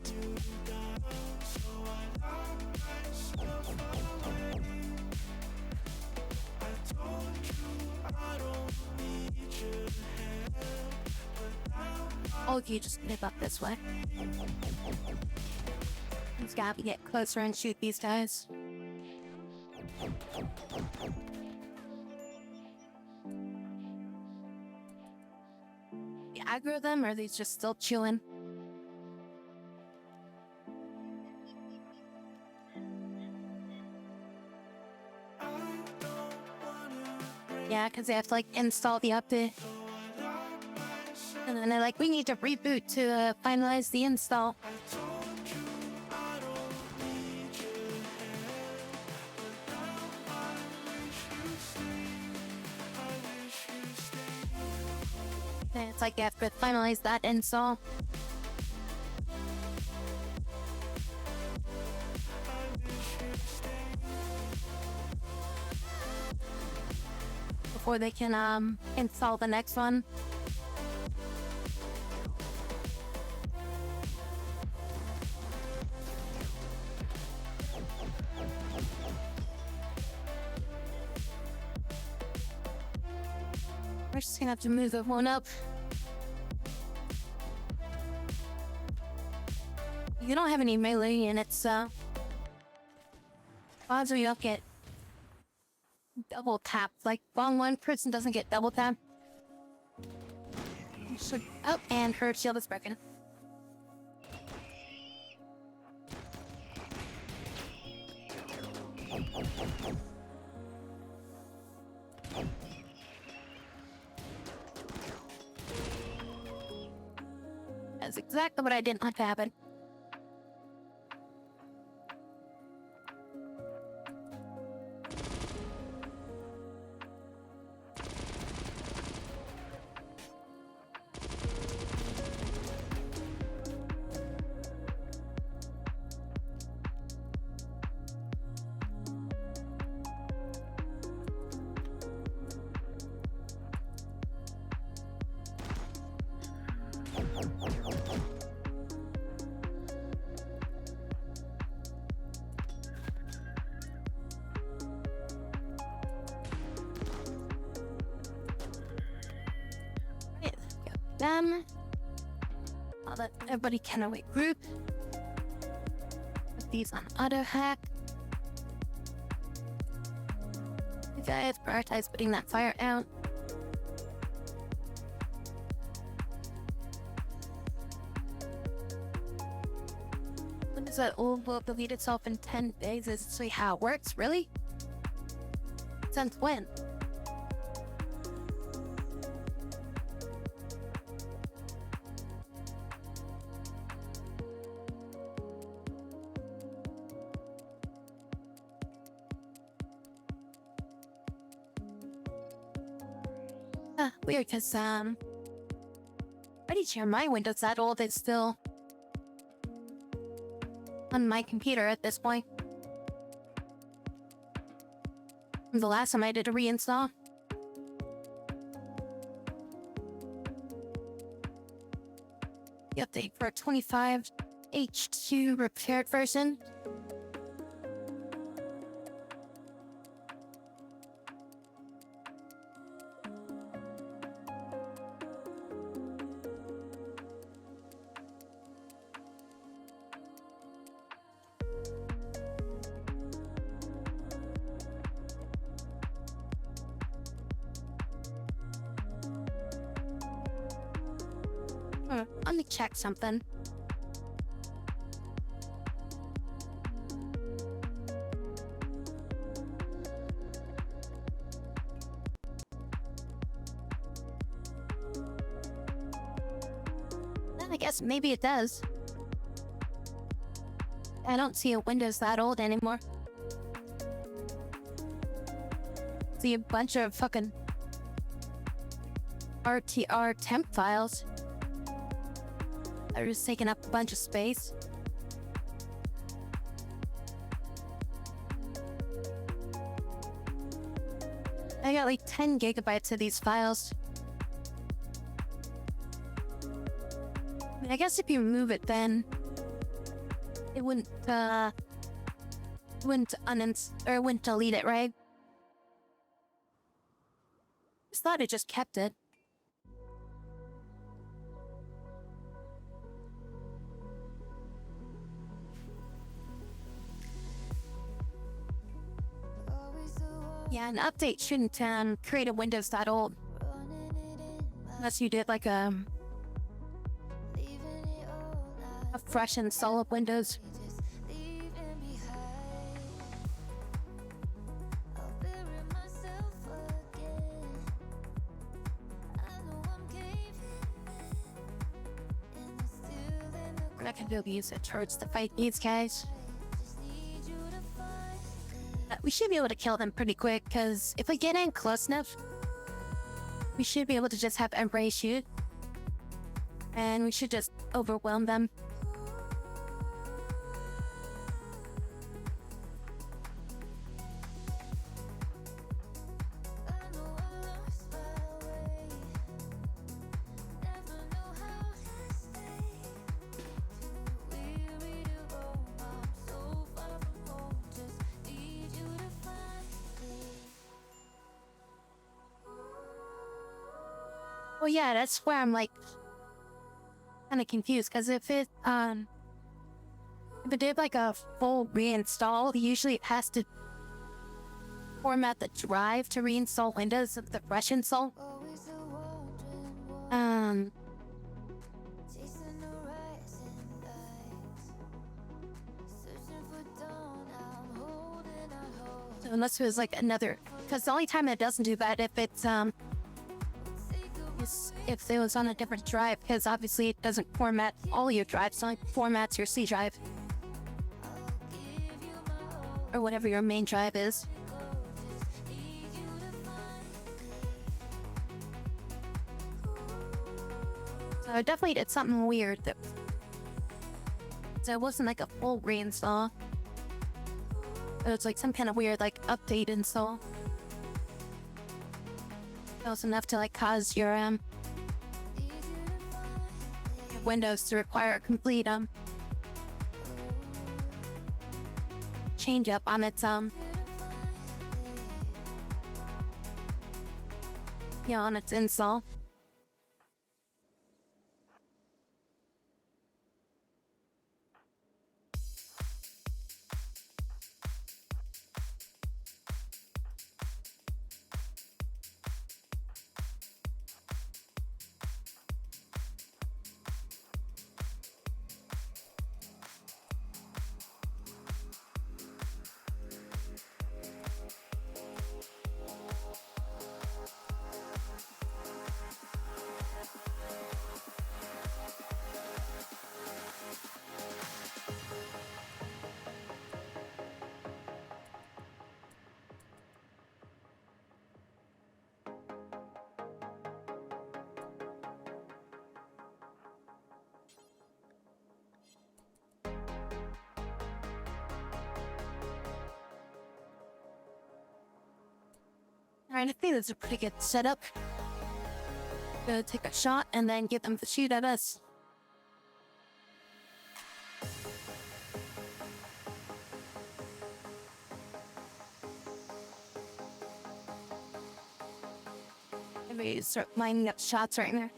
Oh, you just live up this way. He's gotta get closer and shoot these guys. You aggro them, or are they just still chewing? I don't Yeah, because they have to like install the update. And then they're like, we need to reboot to finalize the install. And it's like you have to finalize that install. Before they can install the next one. We're just gonna have to move that one up. You don't have any melee, and it's odds you don't get double tap. Like one person doesn't get double tap. Should and her shield is broken. That's exactly what I didn't want to happen. Them. I'll let everybody can away group. Put these on auto hack. You guys prioritize putting that fire out. When does that old will delete itself in 10 days? Is this how it works? Really? Since when? Weird, because, pretty sure my Windows that old is still on my computer at this point. The last time I did a reinstall. The update for 25 H2 repaired version. Let me check something. I guess maybe it does. I don't see a Windows that old anymore. See a bunch of fucking RTR temp files. They're just taking up a bunch of space. I got like 10 gigabytes of these files. I mean, I guess if you remove it, then it wouldn't wouldn't delete it, right? Just thought it just kept it. Yeah, an update shouldn't create a Windows that old. Unless you did like a fresh install of Windows. we're not gonna be able to use it towards the fight these guys. We should be able to kill them pretty quick, because if we get in close enough, we should be able to just have Embrace shoot. And we should just overwhelm them. Well, yeah, that's where I'm like kind of confused, because if it did like a full reinstall, usually it has to format the drive to reinstall Windows of the fresh install. So unless it was like another, because the only time it doesn't do that if it's if it was on a different drive, because obviously it doesn't format all your drives, so it formats your C drive or whatever your main drive is. So I definitely did something weird that, so it wasn't like a full reinstall. It was like some kind of weird like update install. That was enough to like cause your Windows to require a complete change up on its on its install. Alright, I think that's a pretty good setup. Gonna take a shot and then get them to shoot at us. Maybe start lining up shots right there.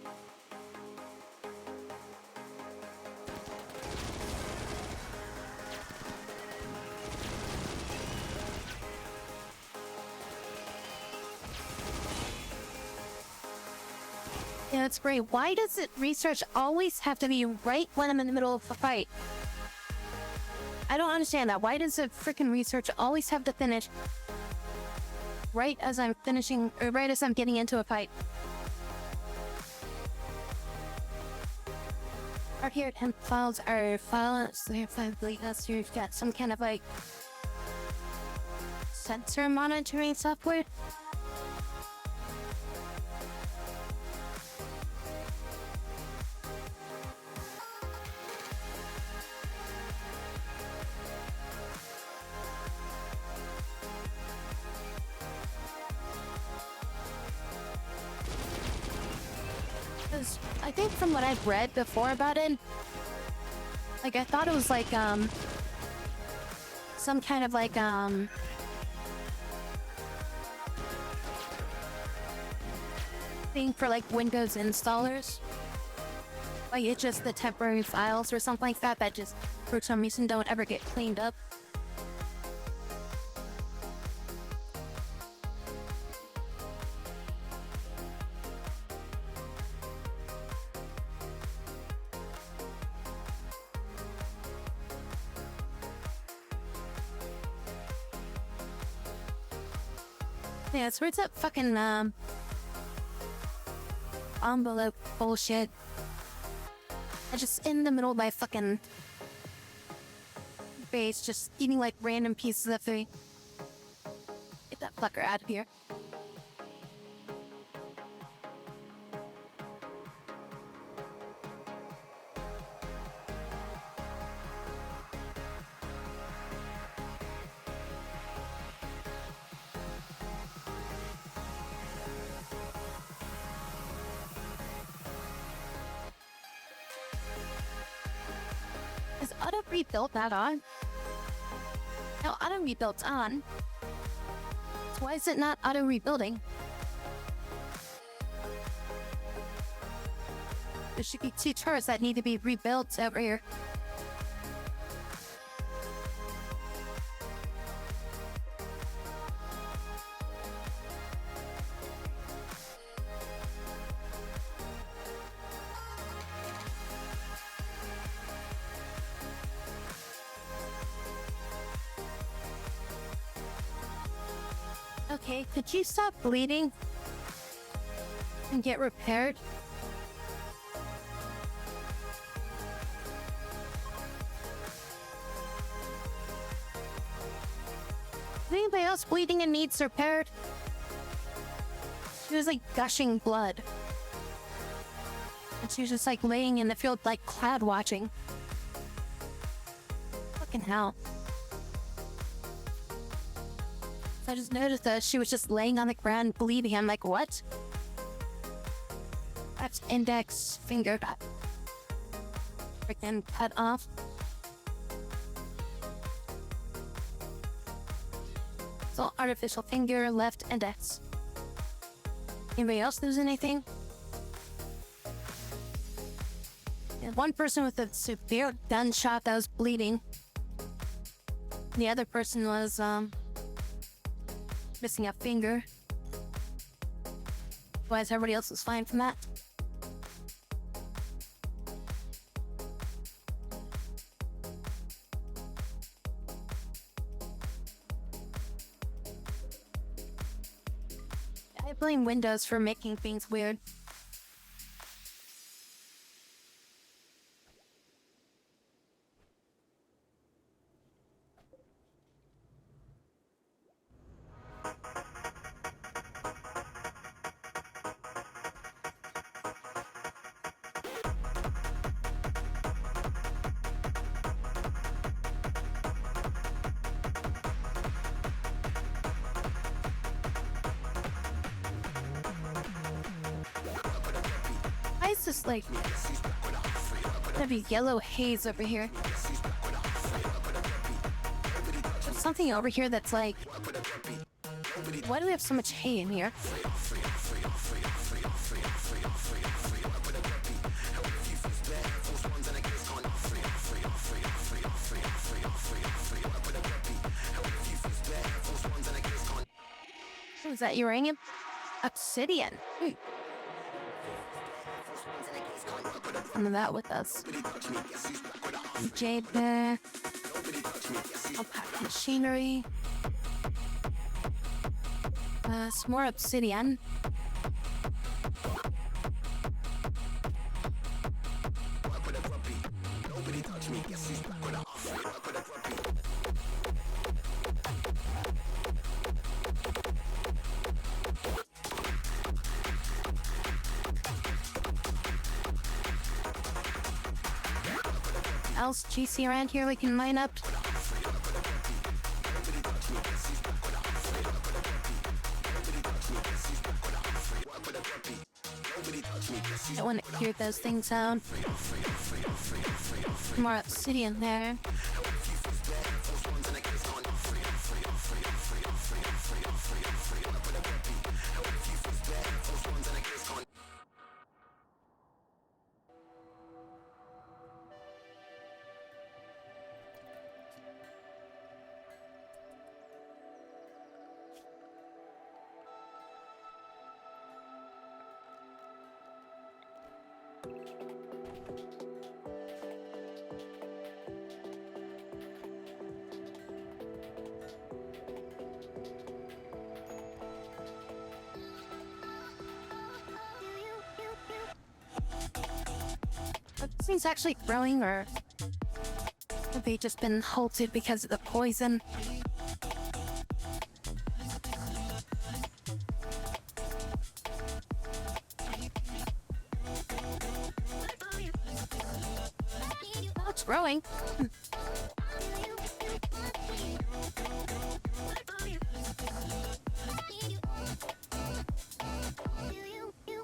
Yeah, that's great. Why does it research always have to be right when I'm in the middle of a fight? I don't understand that. Why does the freaking research always have to finish right as I'm finishing, or right as I'm getting into a fight? Our here at temp files are files. So you've got some kind of like sensor monitoring software. I think from what I've read before about it, like I thought it was like some kind of like thing for like Windows installers. Like it's just the temporary files or something like that that just for some reason don't ever get cleaned up. Yeah, it's where it's that fucking envelope bullshit. I just in the middle of my fucking base, just eating like random pieces of food. Get that fucker out of here. Is auto rebuilt that on? No, auto rebuilt's on. So why is it not auto rebuilding? There should be 2 turrets that need to be rebuilt over here. Okay, could you stop bleeding and get repaired? Is anybody else bleeding and needs repaired? She was like gushing blood. And she was just like laying in the field like cloud watching. Fucking hell. I just noticed that she was just laying on the ground bleeding. I'm like, what? That's index finger got freaking cut off. So artificial finger, left index. Anybody else lose anything? Yeah, one person with a severe gunshot that was bleeding. The other person was missing a finger. Otherwise, everybody else was fine from that. I blame Windows for making things weird. Why is this like heavy yellow haze over here? There's something over here that's like, why do we have so much hay in here? What is that, uranium? Obsidian. Some of that with us. Jade there. Alpaca machinery. Some more obsidian. Else GC around here we can mine up. I want to clear those things out. More obsidian there. things actually growing, or have they just been halted because of the poison? Oh, it's growing.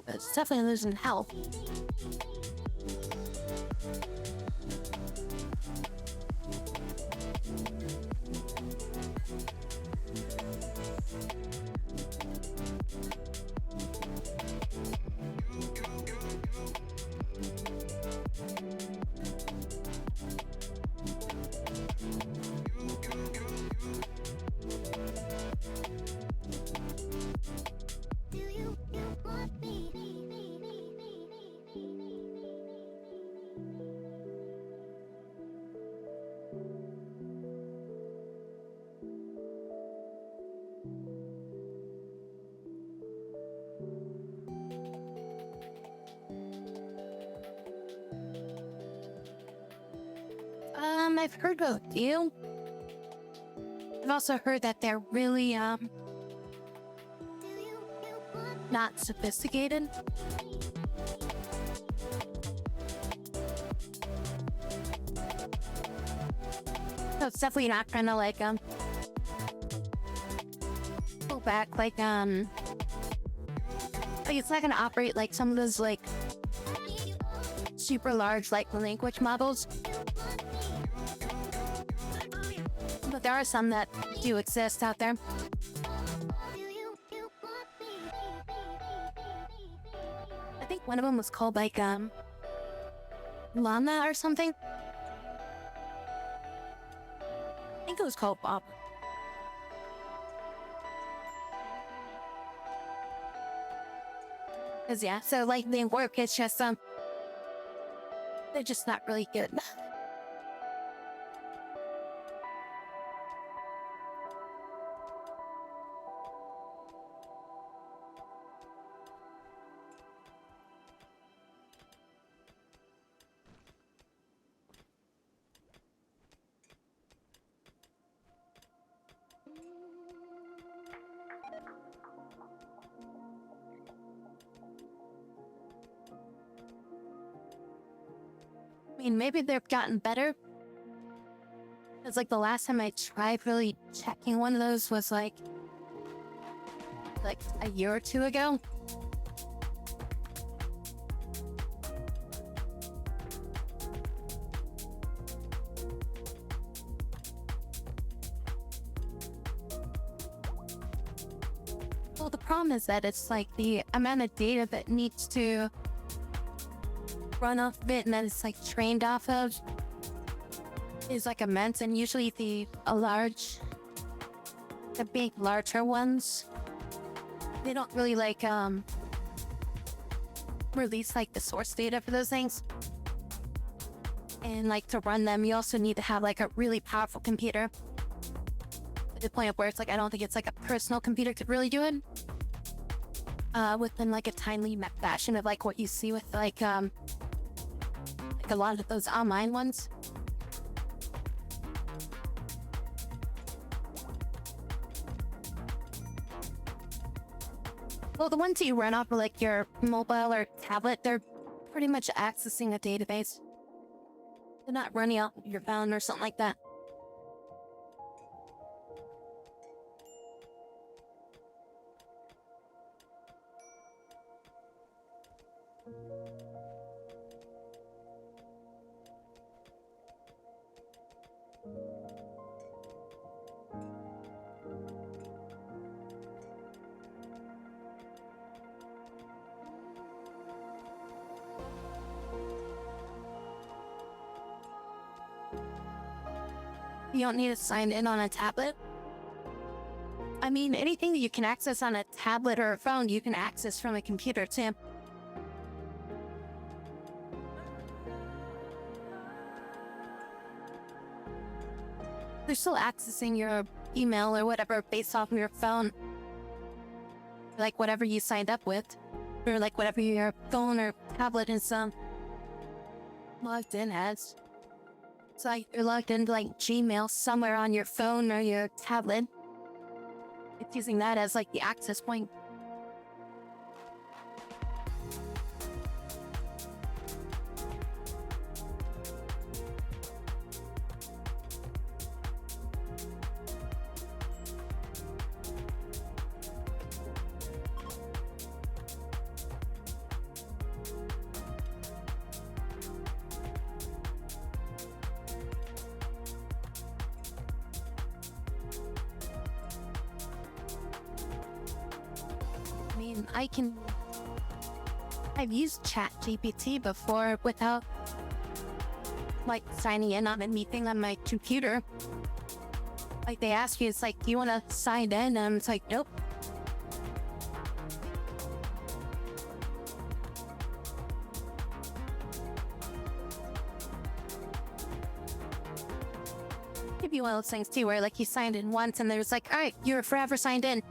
But it's definitely losing health. I've heard of you. I've also heard that they're really, not sophisticated. So it's definitely not trying to, like, pull back, like, it's not gonna operate like some of those, like, super large, like, language models. But there are some that do exist out there. I think one of them was called, like, Llama or something. I think it was called Bob. Cause yeah, so like they work, it's just they're just not really good. I mean, maybe they've gotten better. It's like the last time I tried really checking one of those was like a year or two ago. Well, the problem is that it's like the amount of data that needs to run off of it and then it's like trained off of is like immense, and usually the big larger ones, they don't really like release like the source data for those things. And like to run them you also need to have like a really powerful computer, to the point where it's like I don't think it's like a personal computer could really do it within like a timely fashion of like what you see with like a lot of those online ones. Well, the ones you run off of like your mobile or tablet, they're pretty much accessing a database. They're not running off your phone or something like that. You don't need to sign in on a tablet. I mean, anything that you can access on a tablet or a phone, you can access from a computer too. They're still accessing your email or whatever based off of your phone. Like whatever you signed up with. Or like whatever your phone or tablet is logged in as. It's like you're logged into like Gmail somewhere on your phone or your tablet. It's using that as like the access point. I mean, I've used ChatGPT before without like signing in on anything on my computer. Like they ask you, it's like, do you want to sign in? And it's like, nope. Could be one of those things too, where like you signed in once and there's like, all right, you're forever signed in.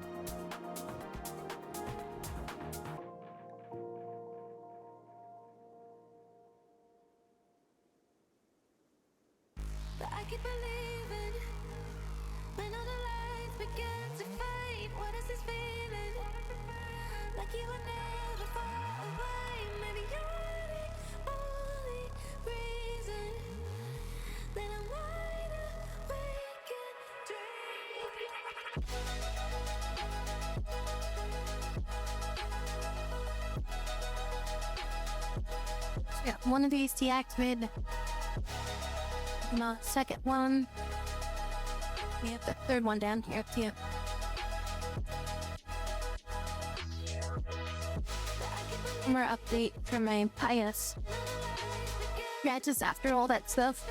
But I keep believing when all the lights begin to fade. What is this feeling? Like you will never fall away. Maybe you're the only reason that I'm wide awake and Yeah, one of these deactivated. And the second one. We have the third one down here too. More update for my Pius. Yeah, just after all that stuff.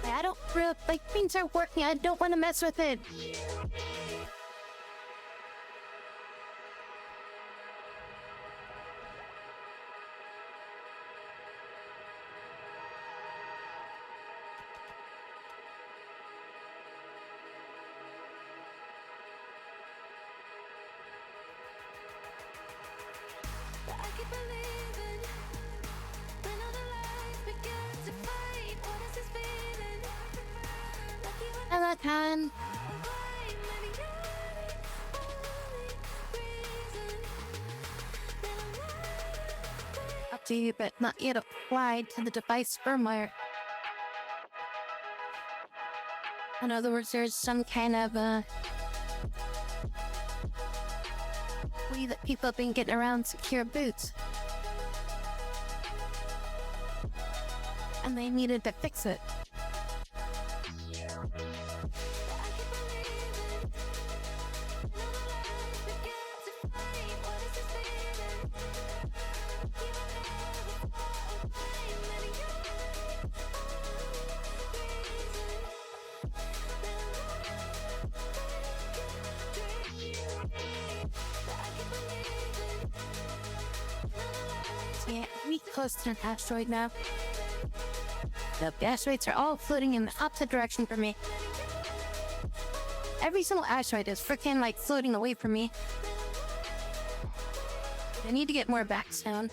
I don't like things are working. I don't want to mess with it. but I keep believing when all the lights begin to fade. What is this feeling? Like you will Hello, Con. away. Maybe you're the only reason that I'm wide awake. Updated but not yet applied to the device firmware. In other words, there's some kind of way that people have been getting around secure boots. And they needed to fix it. So yeah, we close to an asteroid now. The asteroids are all floating in the opposite direction from me. Every single asteroid is freaking like floating away from me. I need to get more backstone.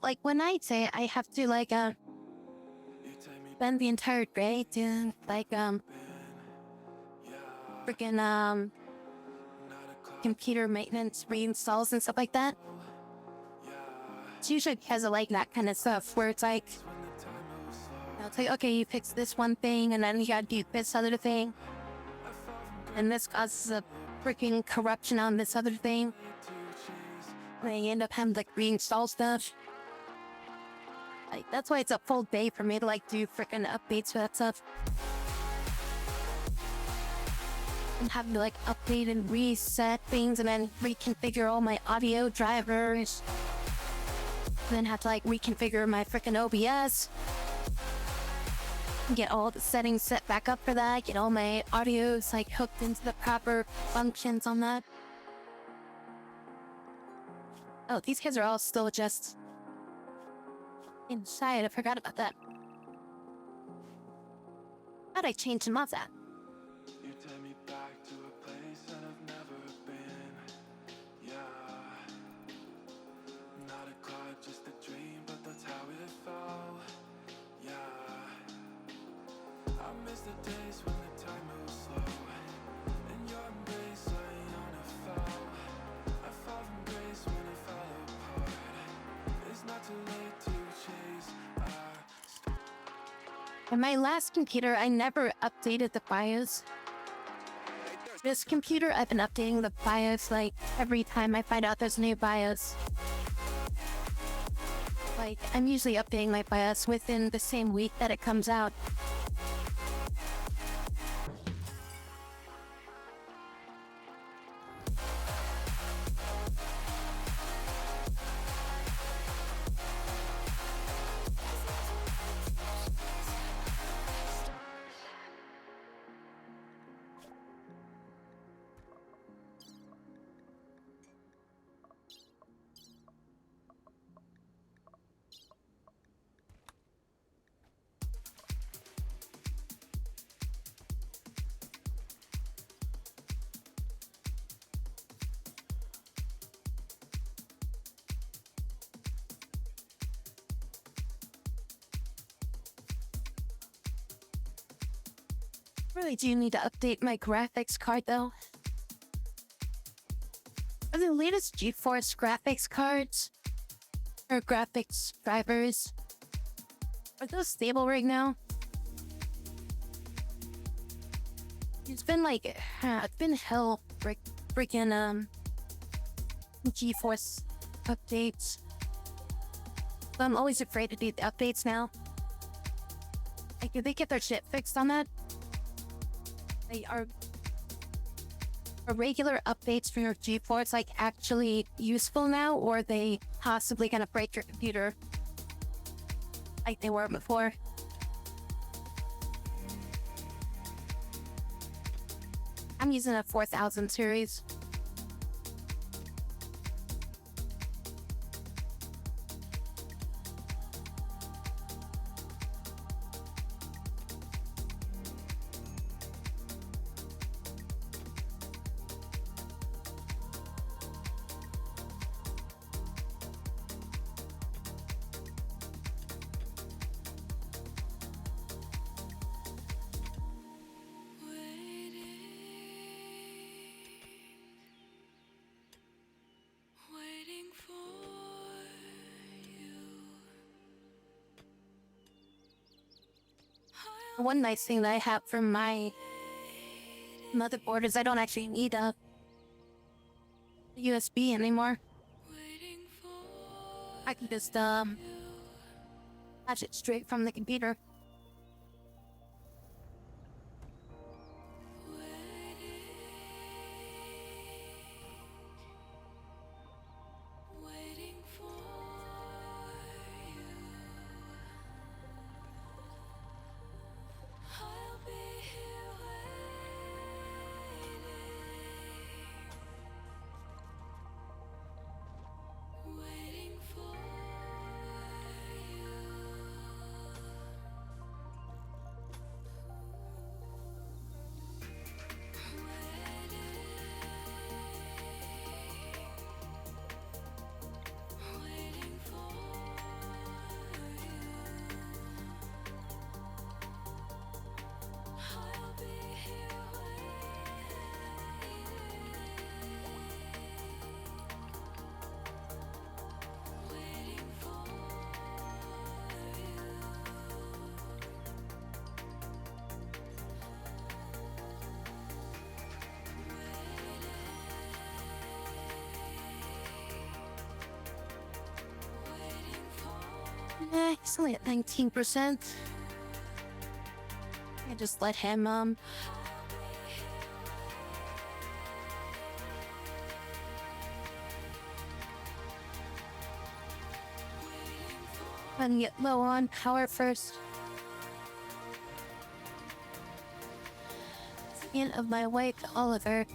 Like when I say I have to like spend the entire day doing like freaking computer maintenance reinstalls and stuff like that. It's usually because of like that kind of stuff where it's like it's like, okay, you fix this one thing and then you gotta do this other thing. And this causes a freaking corruption on this other thing. And then you end up having to like reinstall stuff. Like, that's why it's a full day for me to like do freaking updates for that stuff. And having to like update and reset things and then reconfigure all my audio drivers. And then have to like reconfigure my freaking OBS. get all the settings set back up for that, get all my audios like hooked into the proper functions on that. Oh, these kids are all still just inside. I forgot about that. How'd I change them up that? You take me back to a place that I've never been. Yeah, not a cloud, just a dream, but that's how it felt. Yeah, I miss the days when the time moves slow. In your embrace, I only fell. I fall from grace when it fell apart. It's not too late to chase. On my last computer, I never updated the BIOS. This computer, I've been updating the BIOS like every time I find out there's a new BIOS. Like, I'm usually updating my BIOS within the same week that it comes out. Really do need to update my graphics card though. Are the latest GeForce graphics cards or graphics drivers, are those stable right now? It's been like it's been hell freaking GeForce updates. So I'm always afraid to do the updates now. Like, did they get their shit fixed on that? They are regular updates for your GeForce like actually useful now, or are they possibly gonna break your computer like they were before? I'm using a 4000 series. Waiting for you. One nice thing that I have from my motherboard is I don't actually need a USB anymore. Waiting for I can just patch it straight from the computer. waiting for you. I'll be here waiting for waiting for I'll be here waiting for It's only at 19%. I just let him and get low on power first. And of my wife, Oliver,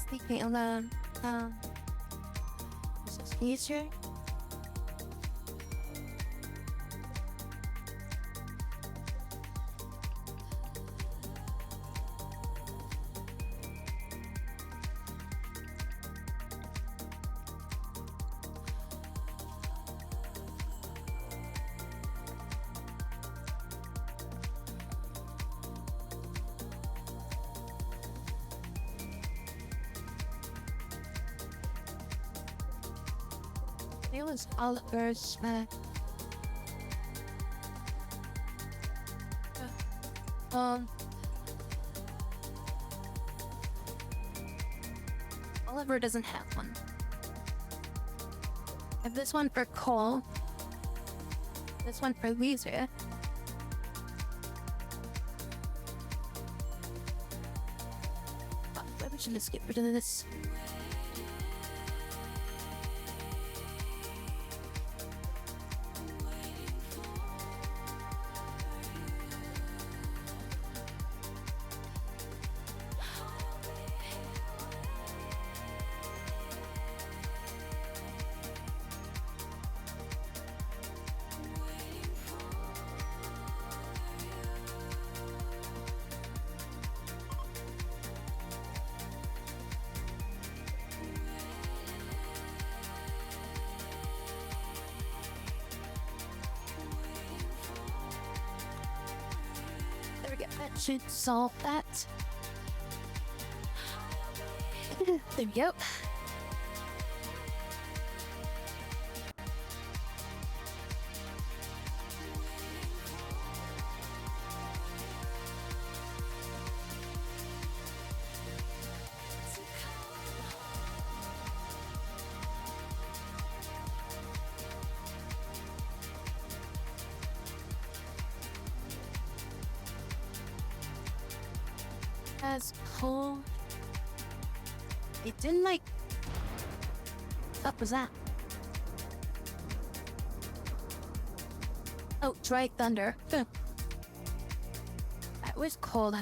sleeping alone. Is this easier? It was Oliver's Oliver doesn't have one. I have this one for Cole. This one for Lisa. Maybe we should just get rid of this. There we go. That should solve that. There we go. As cool. It didn't like. What was that? Oh, Dry Thunder. That was cold.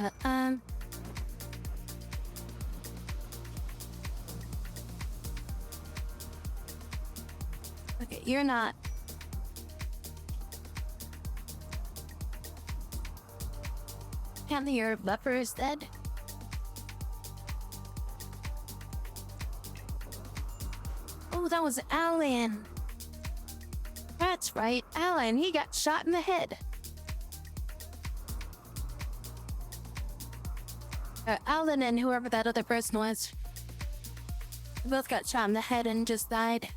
Okay, you're not. Apparently your buffer is dead. Oh, that was Alan. That's right, Alan. He got shot in the head. Alan and whoever that other person was. They both got shot in the head and just died.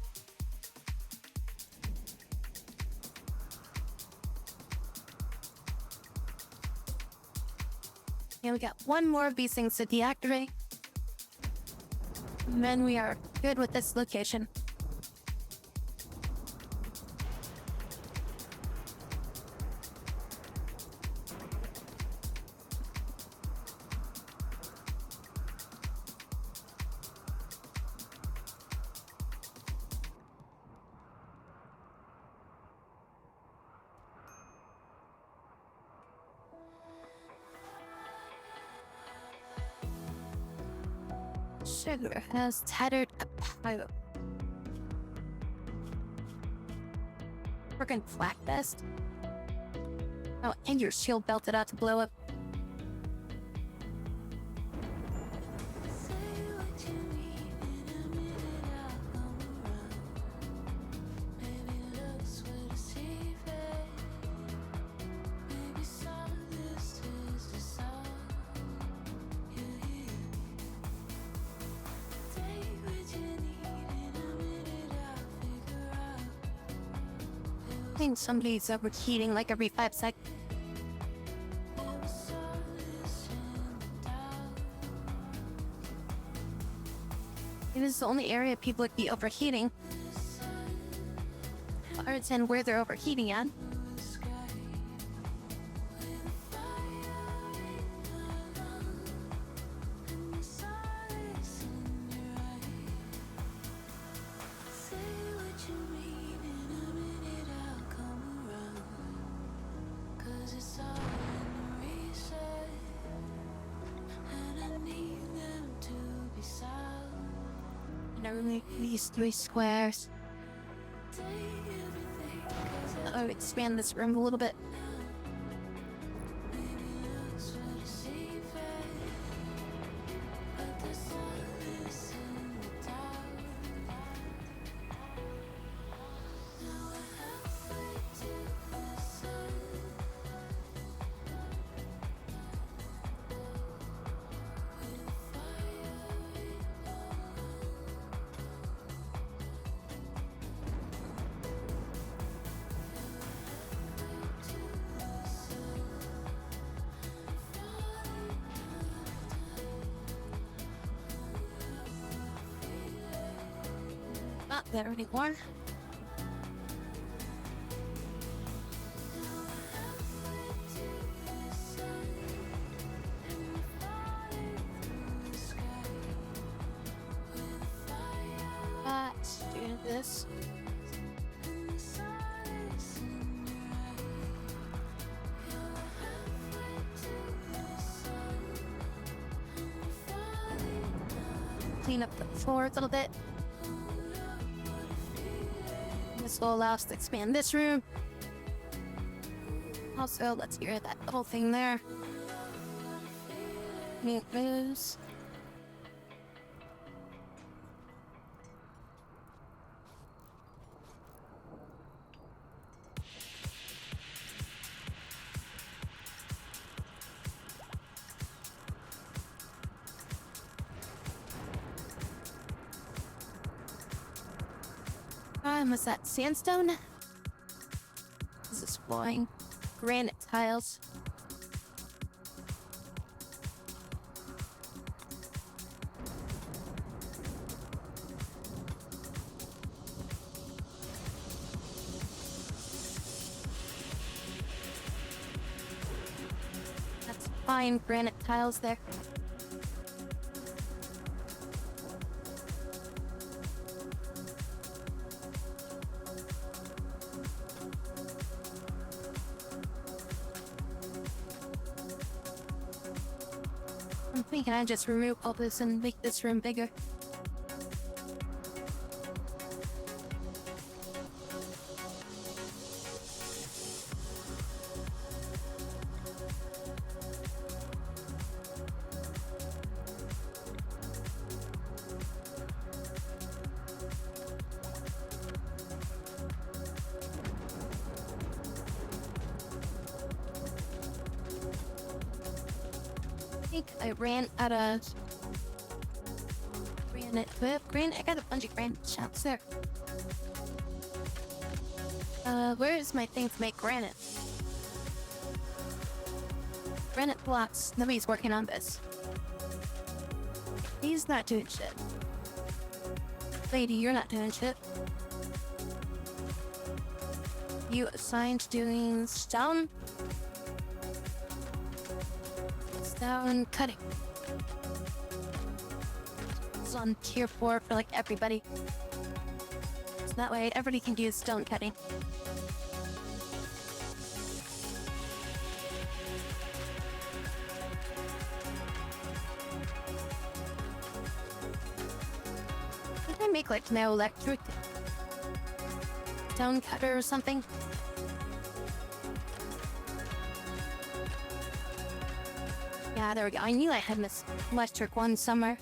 Yeah, we got one more of these things to deactivate. And then we are good with this location. Sugar has tattered a pilot. Freaking flak vest. Oh, and your shield belted out to blow up. I think somebody's overheating like every 5 seconds. It is the only area people would be overheating. Or and where they're overheating at. Now these three squares. I'll expand this room a little bit. Not there anymore. Let's do this. Clean up the floor a little bit. This will allow us to expand this room. Also, let's get rid of that little thing there. It moves. Was that sandstone? This is flooring. Granite tiles. That's fine granite tiles there. I'm thinking I just remove all this and make this room bigger. I think I ran out of granite. Granite. I got a bunch of granite shots there. Where is my thing to make granite? Granite blocks. Nobody's working on this. He's not doing shit. Lady, you're not doing shit. You assigned doing stone? Stone cutting. It's on tier 4 for like everybody. So that way everybody can do stone cutting. Did I make like no electric stone cutter or something? Yeah, there we go. I knew I had this electric one somewhere.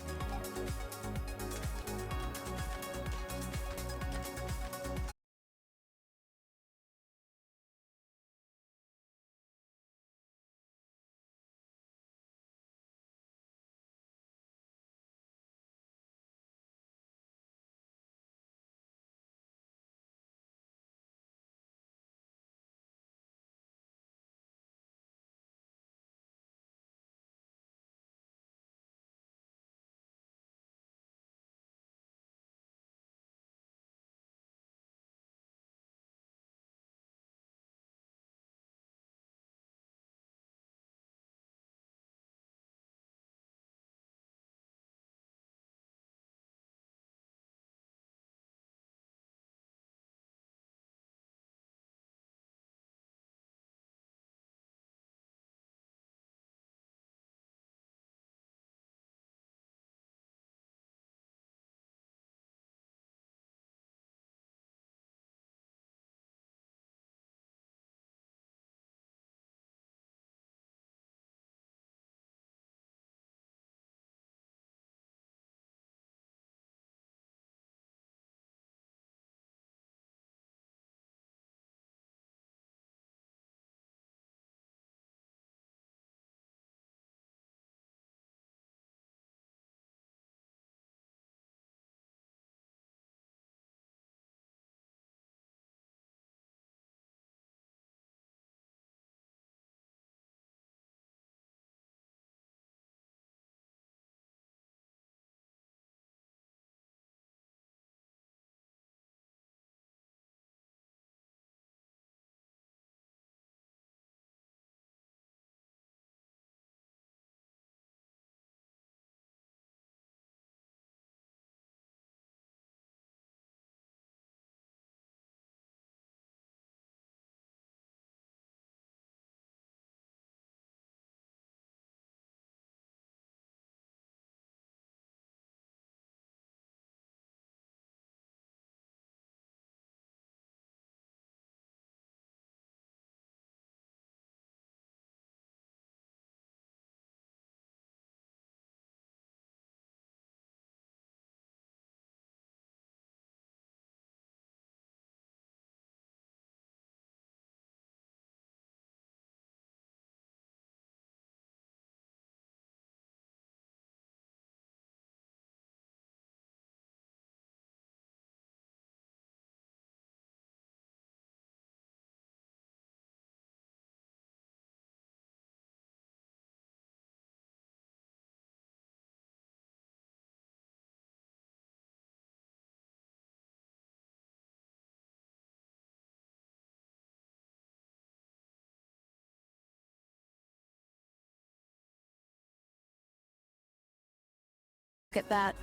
Look at that.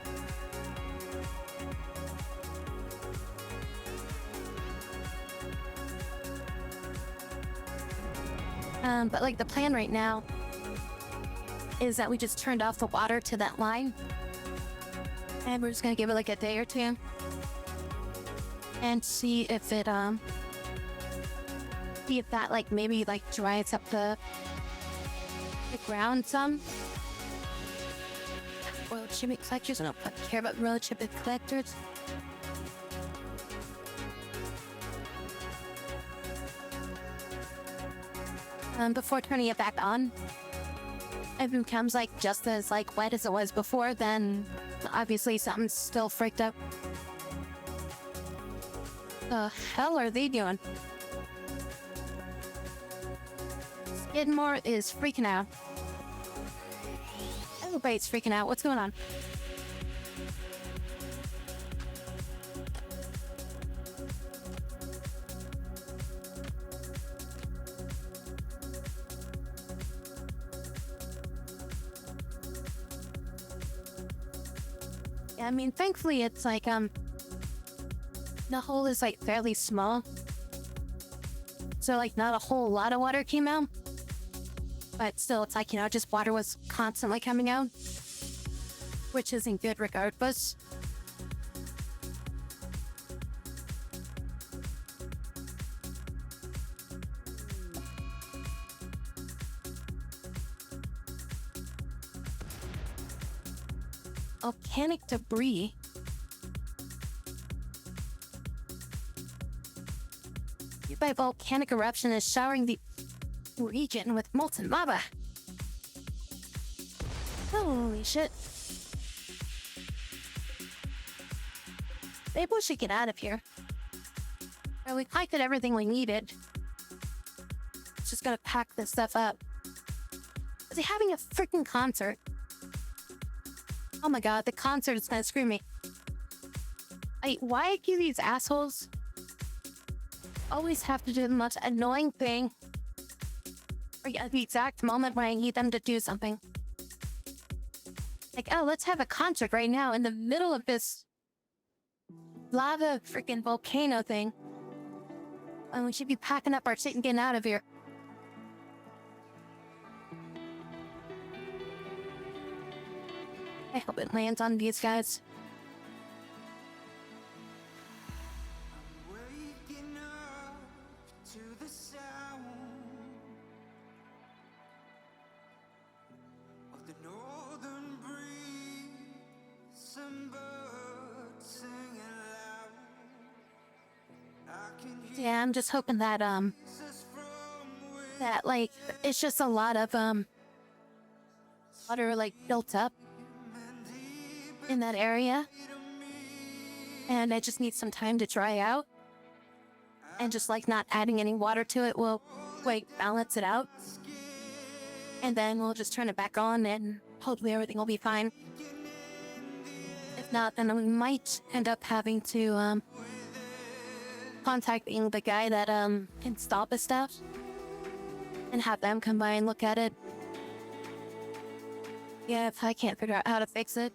But like the plan right now is that we just turned off the water to that line. And we're just gonna give it like a day or two. And see if see if that like maybe like dries up the ground some. Oil chimney collectors, I don't fucking care about oil chimney collectors. Before turning it back on, if it becomes like just as like wet as it was before, then obviously something's still freaked up. The hell are they doing? Skidmore is freaking out. Everybody's freaking out. What's going on? Yeah, I mean, thankfully it's like, the hole is like fairly small. So like not a whole lot of water came out. But still, it's like, you know, just water was constantly coming out. Which isn't good regardless. Volcanic debris. By volcanic eruption is showering the region with molten lava. Holy shit. Maybe we should get out of here. Well, we collected everything we needed. Just gotta pack this stuff up. Is he having a freaking concert? Oh my god, the concert is gonna screw me. Why do these assholes always have to do the most annoying thing at the exact moment when I need them to do something? Like, oh, let's have a concert right now in the middle of this lava freaking volcano thing. And we should be packing up our shit and getting out of here. I hope it lands on these guys. Waking up to the sound of the northern breeze and birds singing loud. I can hear Yeah, I'm just hoping that, us from that, like, it's just a lot of, water, like, built up in that area. And I just need some time to dry out. And just, like, not adding any water to it will, like, balance it out. And then we'll just turn it back on and hopefully everything will be fine. If not, then we might end up having to, contacting the guy that, installed the stuff. And have them come by and look at it. Yeah, if I can't figure out how to fix it.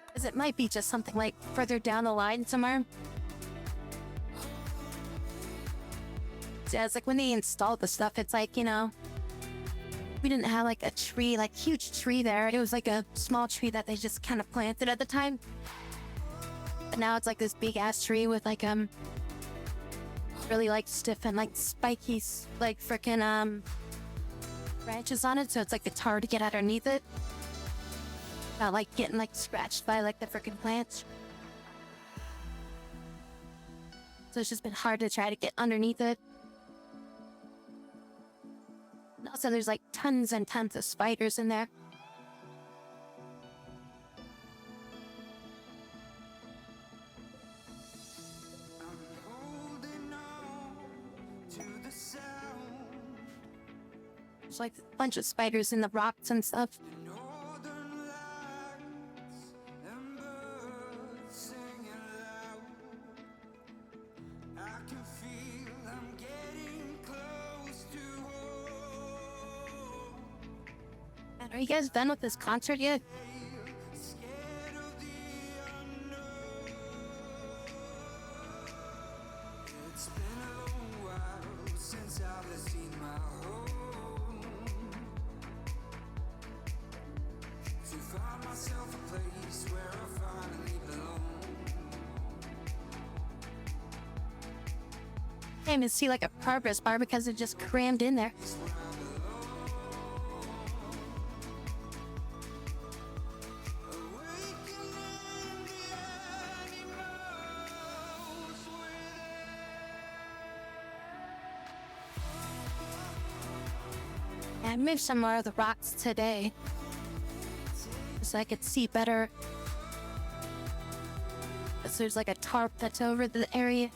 Because it might be just something like further down the line somewhere. Yeah, it's like when they installed the stuff, it's like, you know, we didn't have like a tree, like huge tree there. It was like a small tree that they just kind of planted at the time. But now it's like this big ass tree with like, really like stiff and like spiky, like frickin' branches on it. So it's like it's hard to get underneath it. Not like getting like scratched by like the frickin' plants. So it's just been hard to try to get underneath it. And also there's like tons and tons of spiders in there. holding on to the sound. There's like a bunch of spiders in the rocks and stuff. Northern lights and birds singing loud. I can feel I'm getting close. Are you guys done with this concert yet? It's been a long while since I've seen my home. To find myself a place where I finally belong. I didn't even see like a progress bar because it just crammed in there. I moved some more of the rocks today so I could see better. So there's like a tarp that's over the area.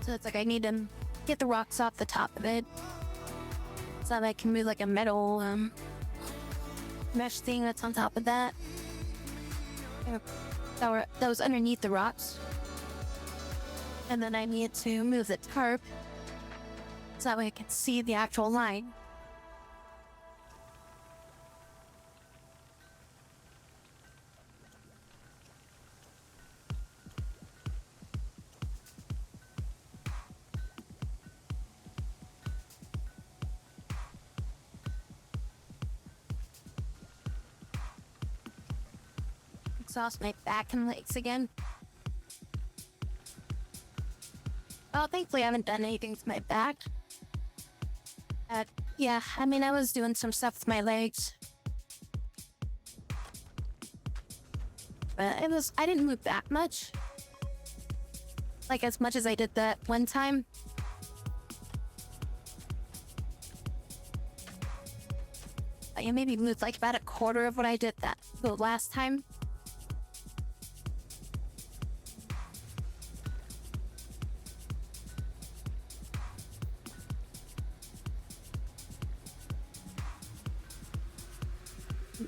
So it's like I need to get the rocks off the top of it so that I can move like a metal mesh thing that's on top of that. That was underneath the rocks. And then I need to move the tarp so that way I can see the actual line. Exhaust my back and legs again. Well, thankfully I haven't done anything to my back. Yeah, I mean, I was doing some stuff with my legs. But I didn't move that much. Like as much as I did that one time. I maybe moved like about a quarter of what I did the last time.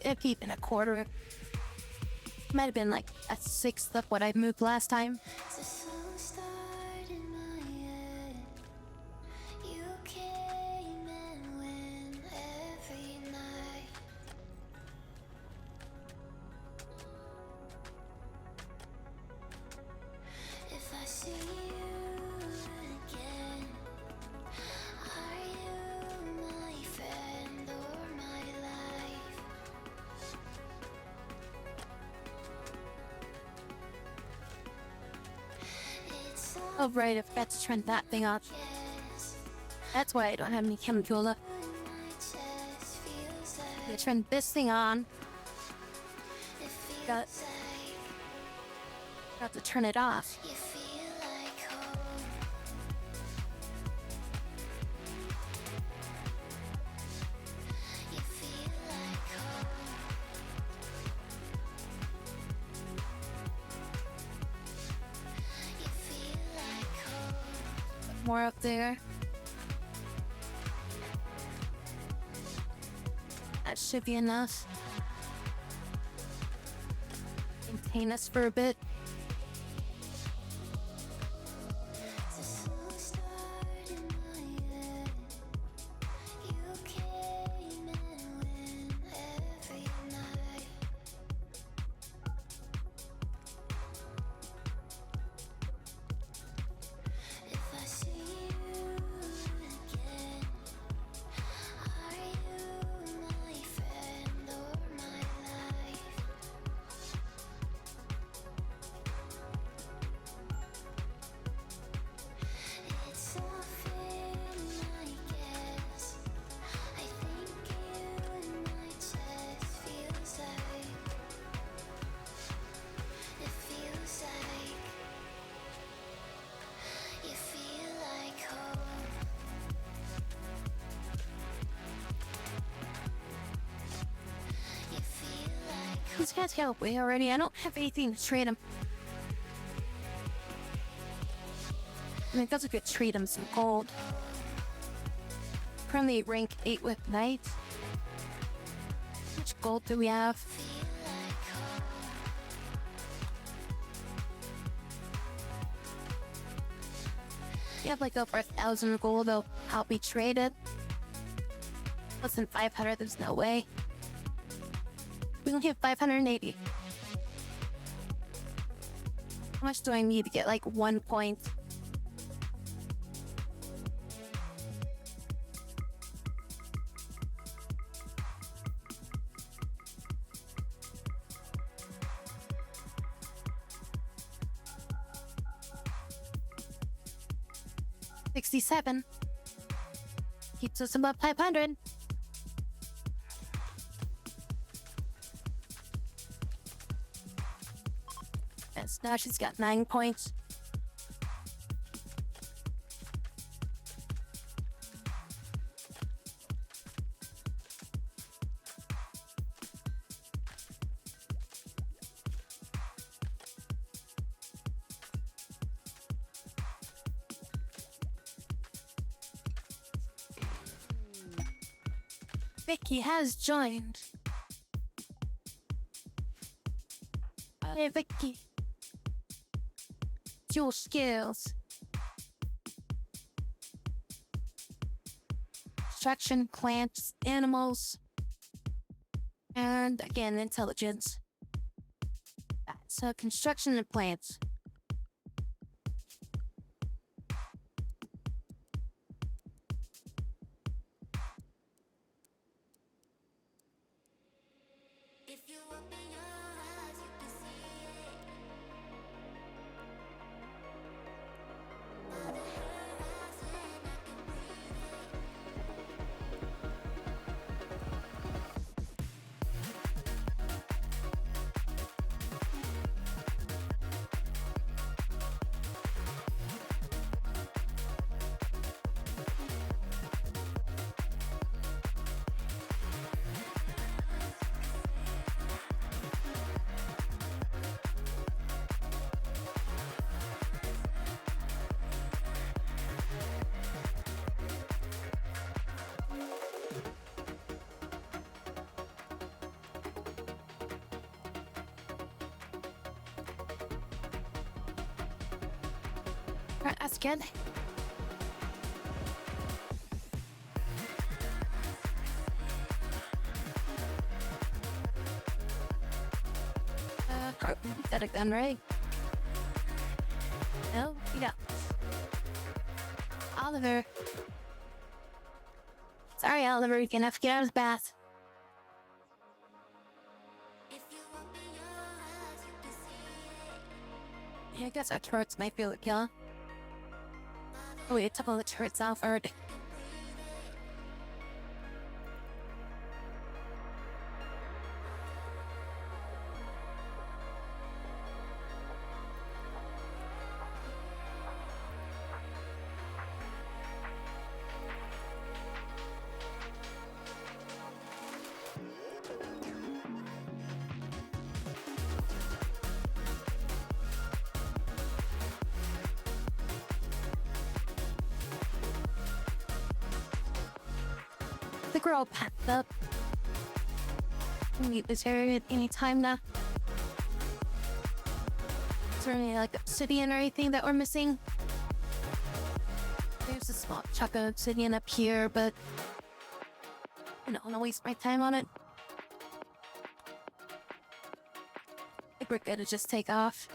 If even a quarter. Might have been like a sixth of what I moved last time. It's a slow start in my head. You came and went every night. If I see you again, are you my friend or my life? It's all Oh right, I forgot to turn that thing off. yes. That's why I don't have any chemicula. My chest feels I like turned this thing on. it feels Got- like Got to turn it off. you feel like home. You feel like home. You feel like home. More up there. That should be enough. Contain us for a bit. It's a slow start in my head. You came and went every night. If I see you again, are you my friend or my life? It's often, I guess. I think you in my chest feels like. It feels like. You feel like home. You feel like These guys got away already. I don't have anything to trade them. I mean, those could trade them some gold. Currently rank 8 with Knight. How much gold do we have? feel like home. We have like over 1,000 gold. They'll help me trade it. Less than 500, there's no way. We can hit 580. How much do I need to get like 1 point? $67. Keeps us above 500. Yes, now she's got 9 points. Vicky has joined. Hey, Vicky. It's your skills. Construction, plants, animals, and again, intelligence. That's construction and plants. If you open your eyes, you can see it. On the horizon, I can breathe it. Alright, that's good. Got a gun, right? No, you got Oliver. Sorry, Oliver, you're gonna have to get out of the bath. If you open your eyes, you can see it. Yeah, I guess our turrets might be able to kill. Oh wait, I took all the turrets off already. The girl packed up. We need this area at any time now. Is there any like obsidian or anything that we're missing? There's a small chunk of obsidian up here, but I don't want to waste my time on it. I think we're good to just take off.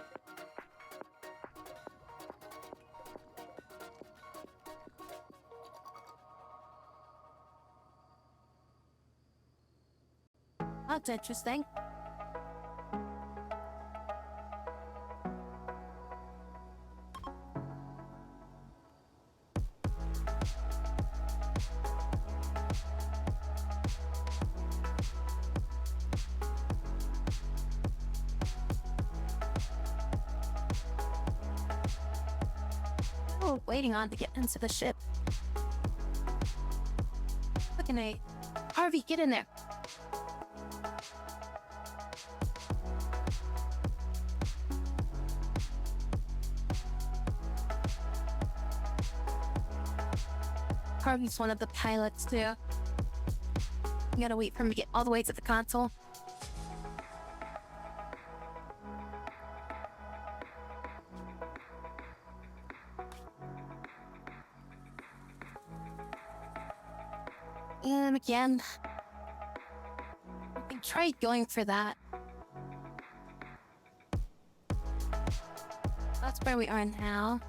That's interesting. Oh, waiting on to get into the ship. Look at Harvey, get in there. Harvey's one of the pilots too. You gotta wait for him to get all the way to the console. And again, we tried going for that. That's where we are now.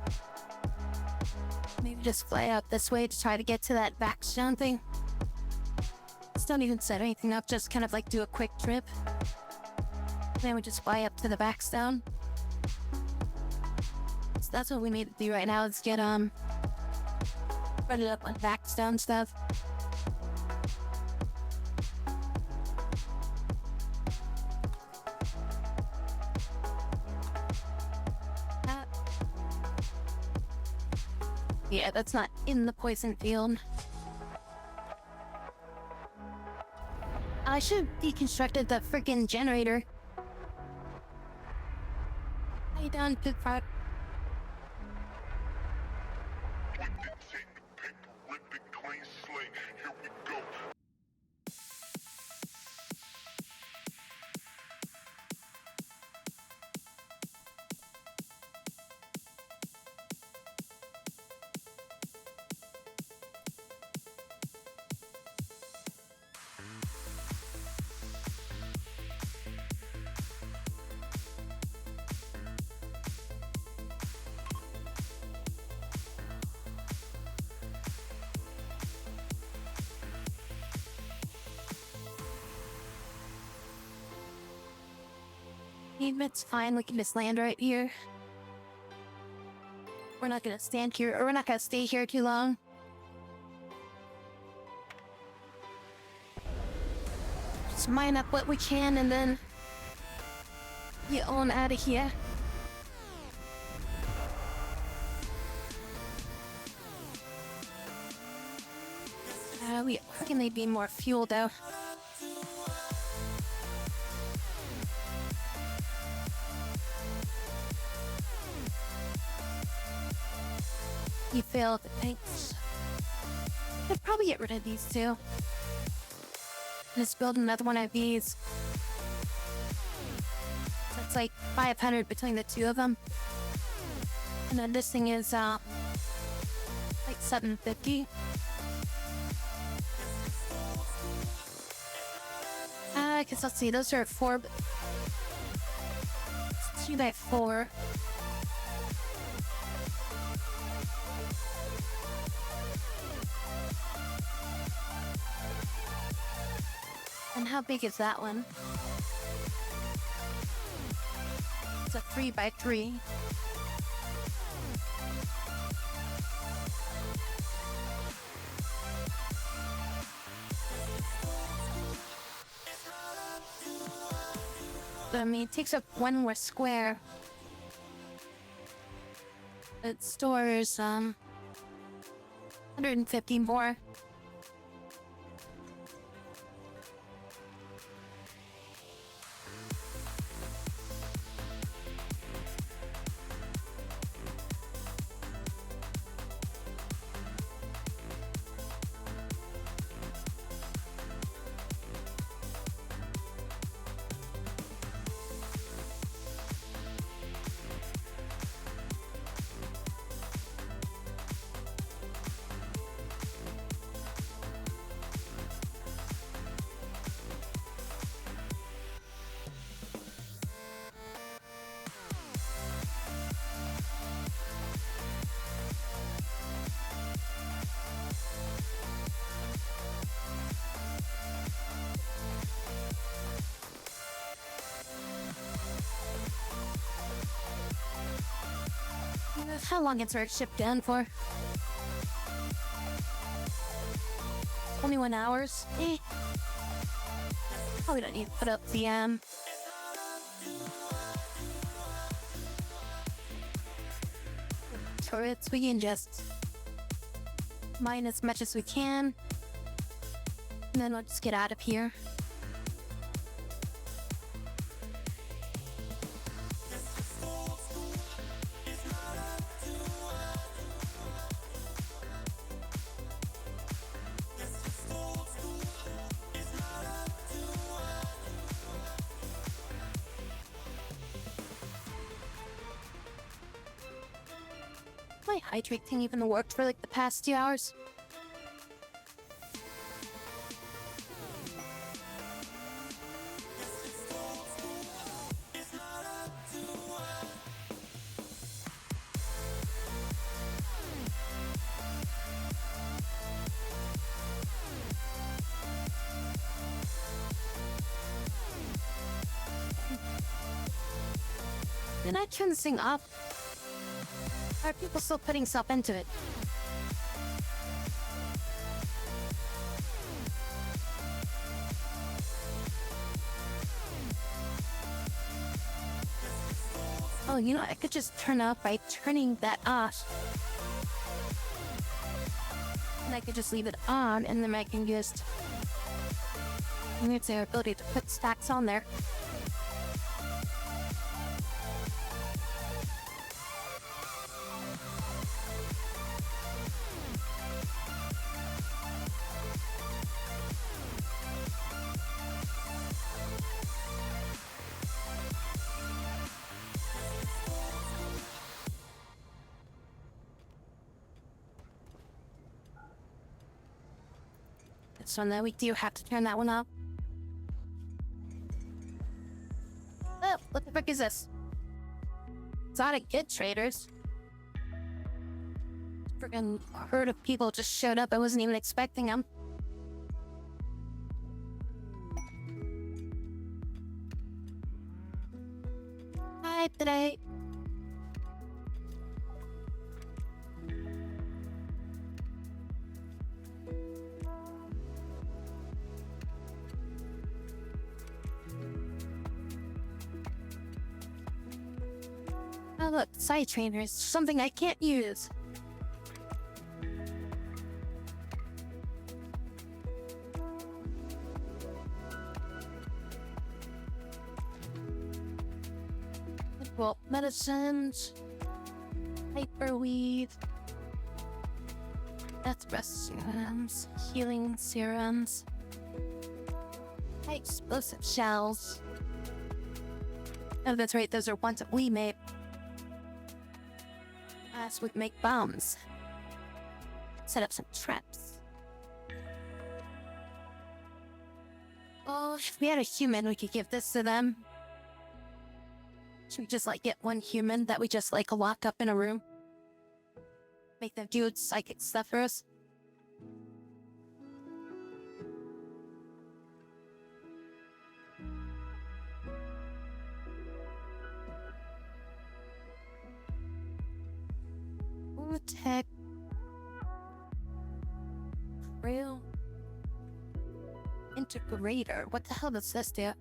Maybe just fly out this way to try to get to that backstone thing. Just don't even set anything up, just kind of like do a quick trip. Then we just fly up to the backstone. So that's what we need to do right now, is get run it up on backstone stuff. Yeah, that's not in the poison field. I should have deconstructed the freaking generator. How you doing, Pig Frog? It's fine, we can just land right here. We're not gonna stand here, or we're not gonna stay here too long. Just mine up what we can and then get on out of here. We can they be more fuel though. You failed, thanks. I'd probably get rid of these two. Just build another one of these. That's like 500 between the two of them. And then this thing is like 750. Cause let's see, those are 4. 2 by 4. And how big is that one? It's a 3 by 3. I mean, it takes up 1 more square. It stores 150 more. How long is our ship down for? 21 hours? Probably don't need to put up the turrets. We can just mine as much as we can. And then we'll just get out of here. My hydrate thing even worked for like the past 2 hours. Didn't I turn this thing off? Are people still putting stuff into it? Oh, you know, I could just turn off by turning that off. And I could just leave it on, and then I can just... And it's their ability to put stacks on there. So now we do have to turn that one off. Oh, what the frick is this? Exotic Kid Traders. Friggin' herd of people just showed up. I wasn't even expecting them. Hi, today. Oh look, side trainers, something I can't use. Well, medicines, hyperweave, death breath serums, healing serums, high explosive shells. Oh, that's right, those are ones that we made. As would make bombs. Set up some traps. Oh, if we had a human, we could give this to them. Should we just, like, get one human that we just, like, lock up in a room? Make them do psychic stuff for us? Tech. Real. Integrator. What the hell does this do?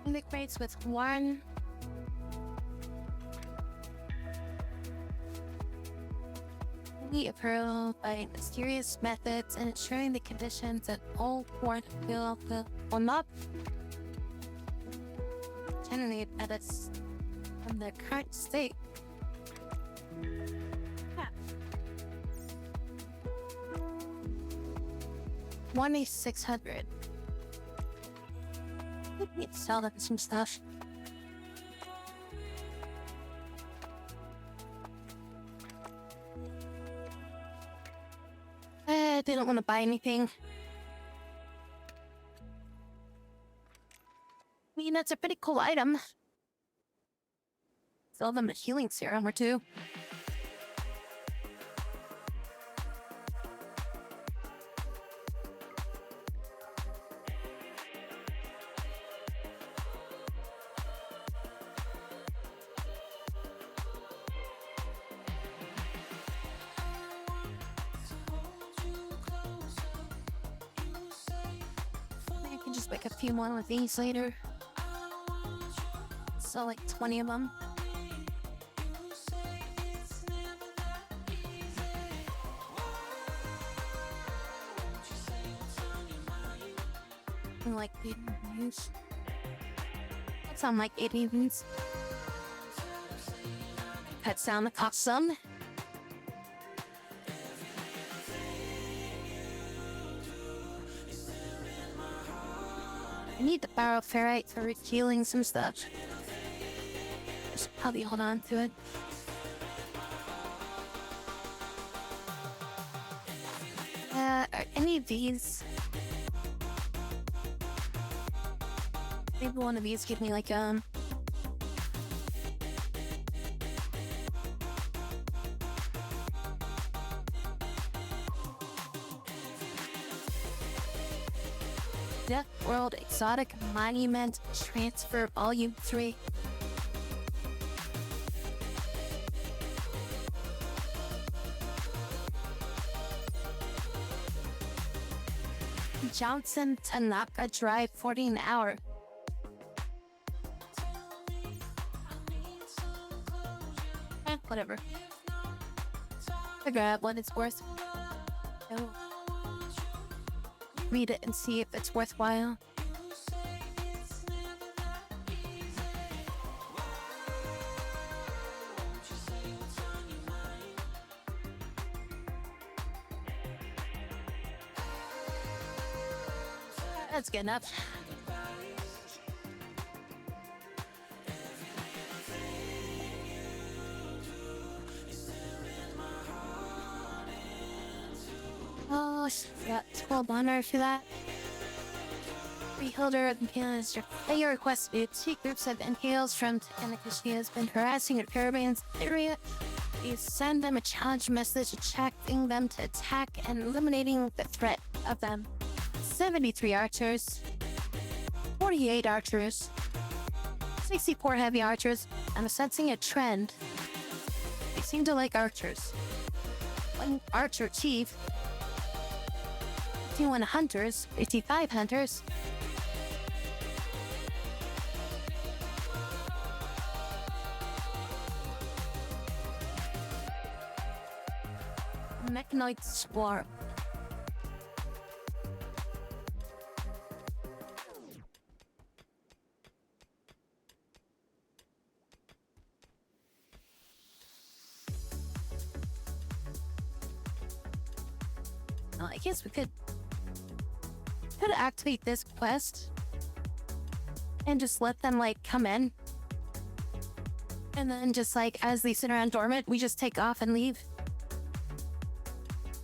Integrates with one. Approval by mysterious methods and ensuring the conditions that all port will not generate edits from their current state. Yeah. 1,600. We need to sell them some stuff. They don't want to buy anything. I mean, that's a pretty cool item. Sell them a healing serum or two. Just make a few more with these later. So like 20 of them. And like 8 reviews. That sound like 8 reviews. That sound awesome. I need the barrel ferrite for healing some stuff. Just probably hold on to it. Are any of these? Maybe one of these give me like Exotic Monument Transfer Volume 3. Johnson Tanaka Drive 40 an hour. Whatever. Figure out what it's worth. Oh. Read it and see if it's worthwhile. That's good enough. Oh, got 12 honor for that. Beholder of the Pianist. At your request, two groups of inhales from Tanika. She has been harassing her caravans area. You send them a challenge message, attracting them to attack and eliminating the threat of them. 73 archers, 48 archers, 64 heavy archers. I'm sensing a trend. They seem to like archers. One archer chief, 51 hunters, 55 hunters. Mechanoid swarm. Well, I guess we could activate this quest and just let them like come in, and then just like as they sit around dormant, we just take off and leave.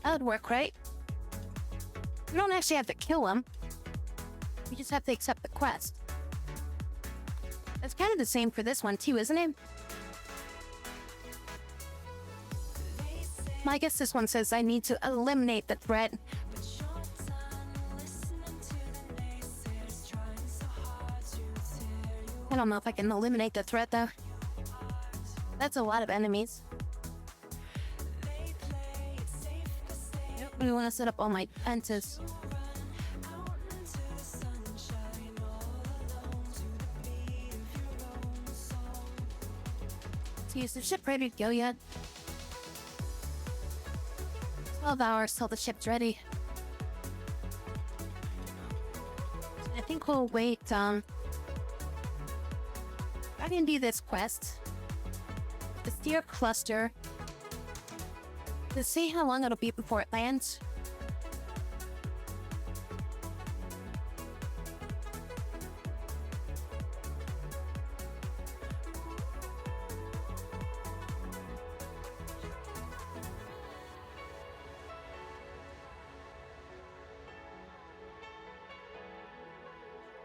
That would work, right? We don't actually have to kill them. We just have to accept the quest. That's kind of the same for this one too, isn't it? I guess this one says I need to eliminate the threat. I don't know if I can eliminate the threat though. That's a lot of enemies. We want to set up all my defenses. So is the ship ready to go yet? 12 hours till the ship's ready. I think we'll wait, I can do this quest. The Steer Cluster. To see how long it'll be before it lands.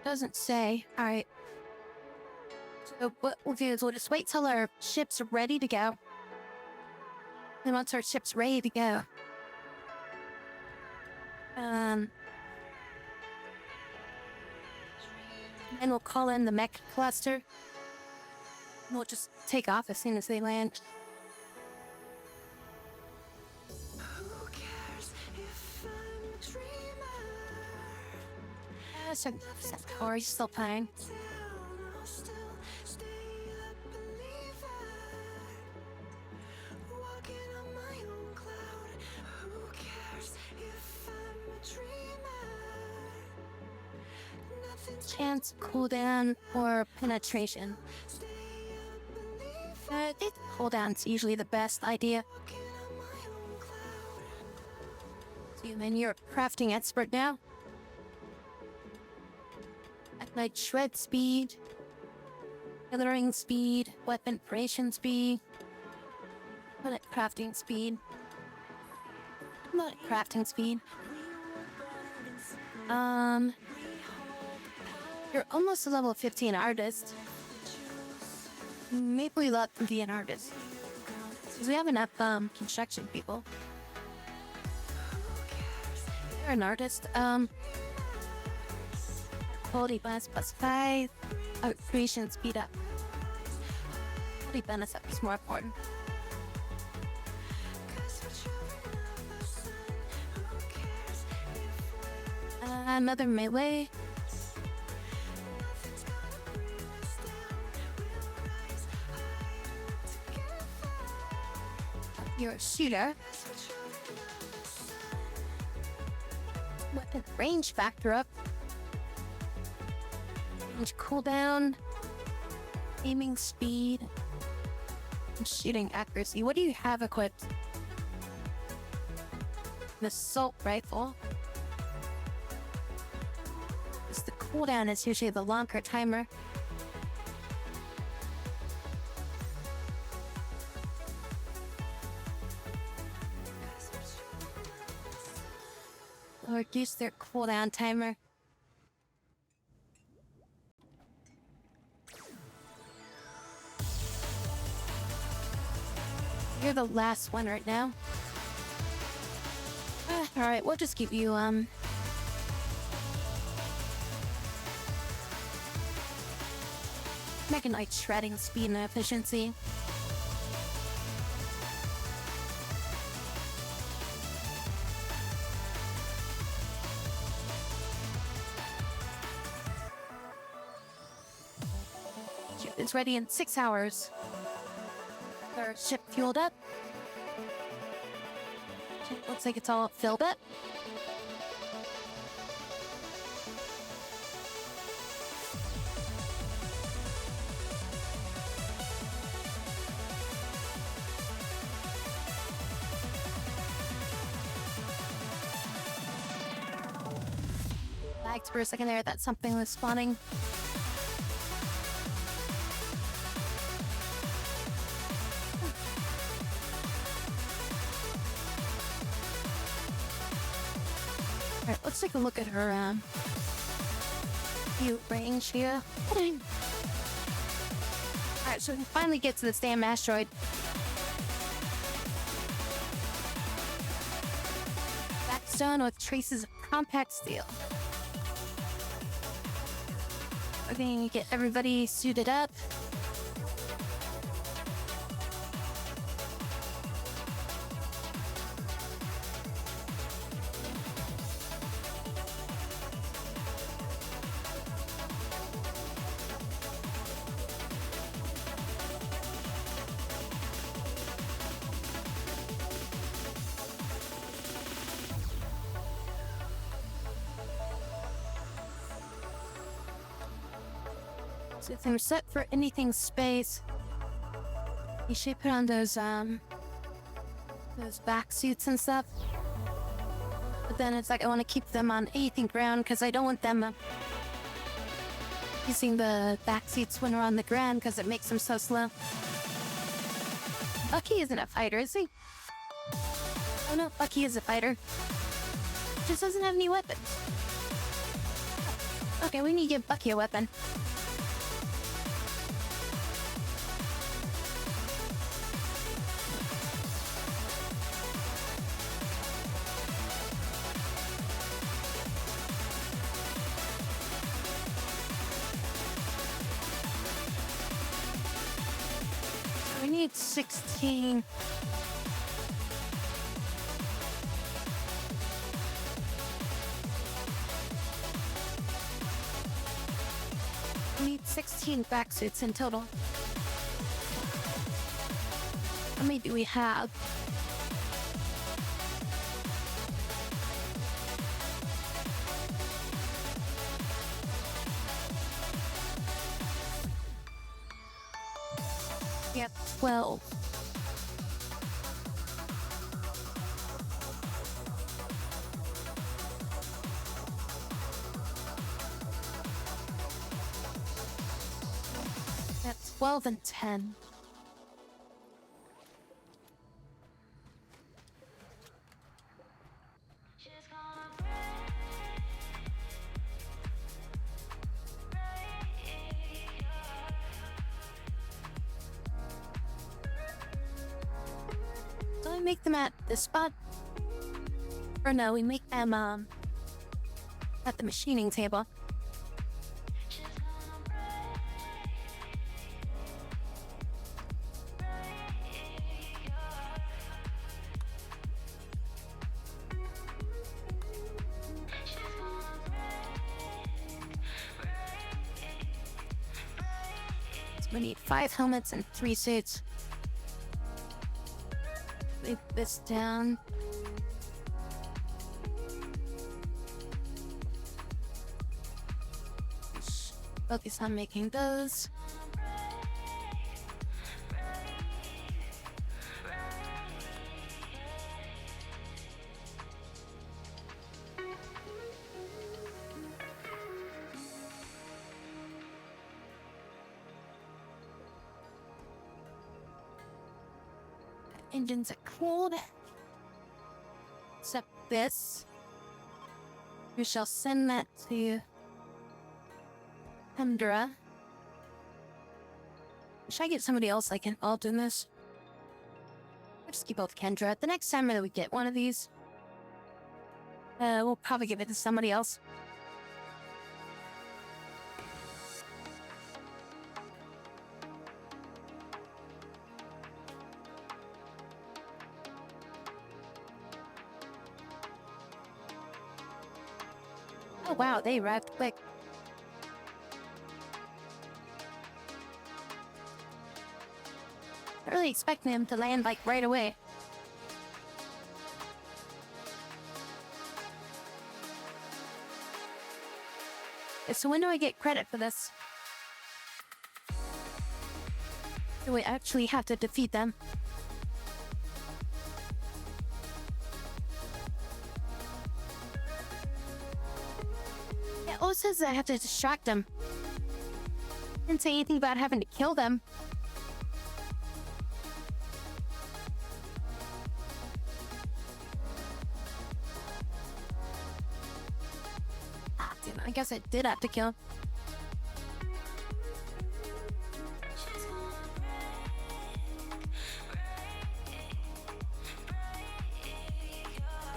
Doesn't say. Alright. So what we'll do is we'll just wait till our ship's ready to go. And once our ship's ready to go, and we'll call in the mech cluster. And we'll just take off as soon as they land. Who cares if I'm a dreamer? So Corey's still playing. I'll still stay a believer. Walking on my own cloud. Who cares if I'm a dreamer? Nothing's Chance, cooldown, or penetration. stay a believer. I think cooldown's usually the best idea. Walking on my own cloud. So then you're a crafting expert now. At night, shred speed, tailoring speed, weapon creation speed, put at crafting speed. Not at crafting speed. You're almost a level 15 artist. Maybe we let them be an artist. Because we have enough construction people. You're an artist. quality bonus plus 5. Creation speed up. Quality bonus up is more important. Another melee. You're a shooter. Weapon range factor up. Range cooldown. Aiming speed. And shooting accuracy. What do you have equipped? An assault rifle. Because the cooldown is usually the longer timer. Or reduce their cooldown timer. You're the last one right now. Alright, we'll just give you, Mechanite shredding speed and efficiency. Ship is ready in 6 hours. Our ship fueled up. Ship looks like it's all filled up. Lagged for a second there, that something was spawning. Alright, let's take a look at her, view range here. Alright, so we can finally get to this damn asteroid. Backstone with traces of compact steel. We're gonna get everybody suited up. So if they're set for anything space, you should put on those back suits and stuff. But then it's like I want to keep them on anything ground because I don't want them using the back seats when we're on the ground because it makes them so slow. Bucky isn't a fighter, is he? Oh no, Bucky is a fighter. Just doesn't have any weapons. Okay, we need to give Bucky a weapon. We need 16. We need 16 back suits in total. How many do we have? Yep, 12. That's 12 and 10. Do we make them at this spot? Or no, we make them at the machining table. We need 5 helmets and 3 suits. Leave this down. Focus on making those. Engines are cooled. Except this. We shall send that to Kendra. Should I get somebody else like involved in this? I'll just keep both Kendra. The next time that we get one of these, we'll probably give it to somebody else. Oh wow, they arrived quick. I'm really expecting him to land like right away. So when do I get credit for this? Do we actually have to defeat them? It also says that I have to distract them. Didn't say anything about having to kill them. Ah, damn it, I guess I did have to kill him.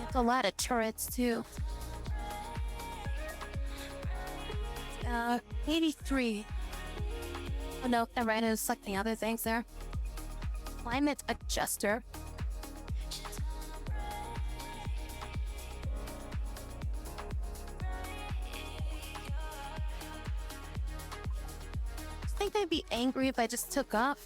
It's a lot of turrets too. 83. Oh no, never mind, I was selecting other things there. Climate adjuster. I think they'd be angry if I just took off.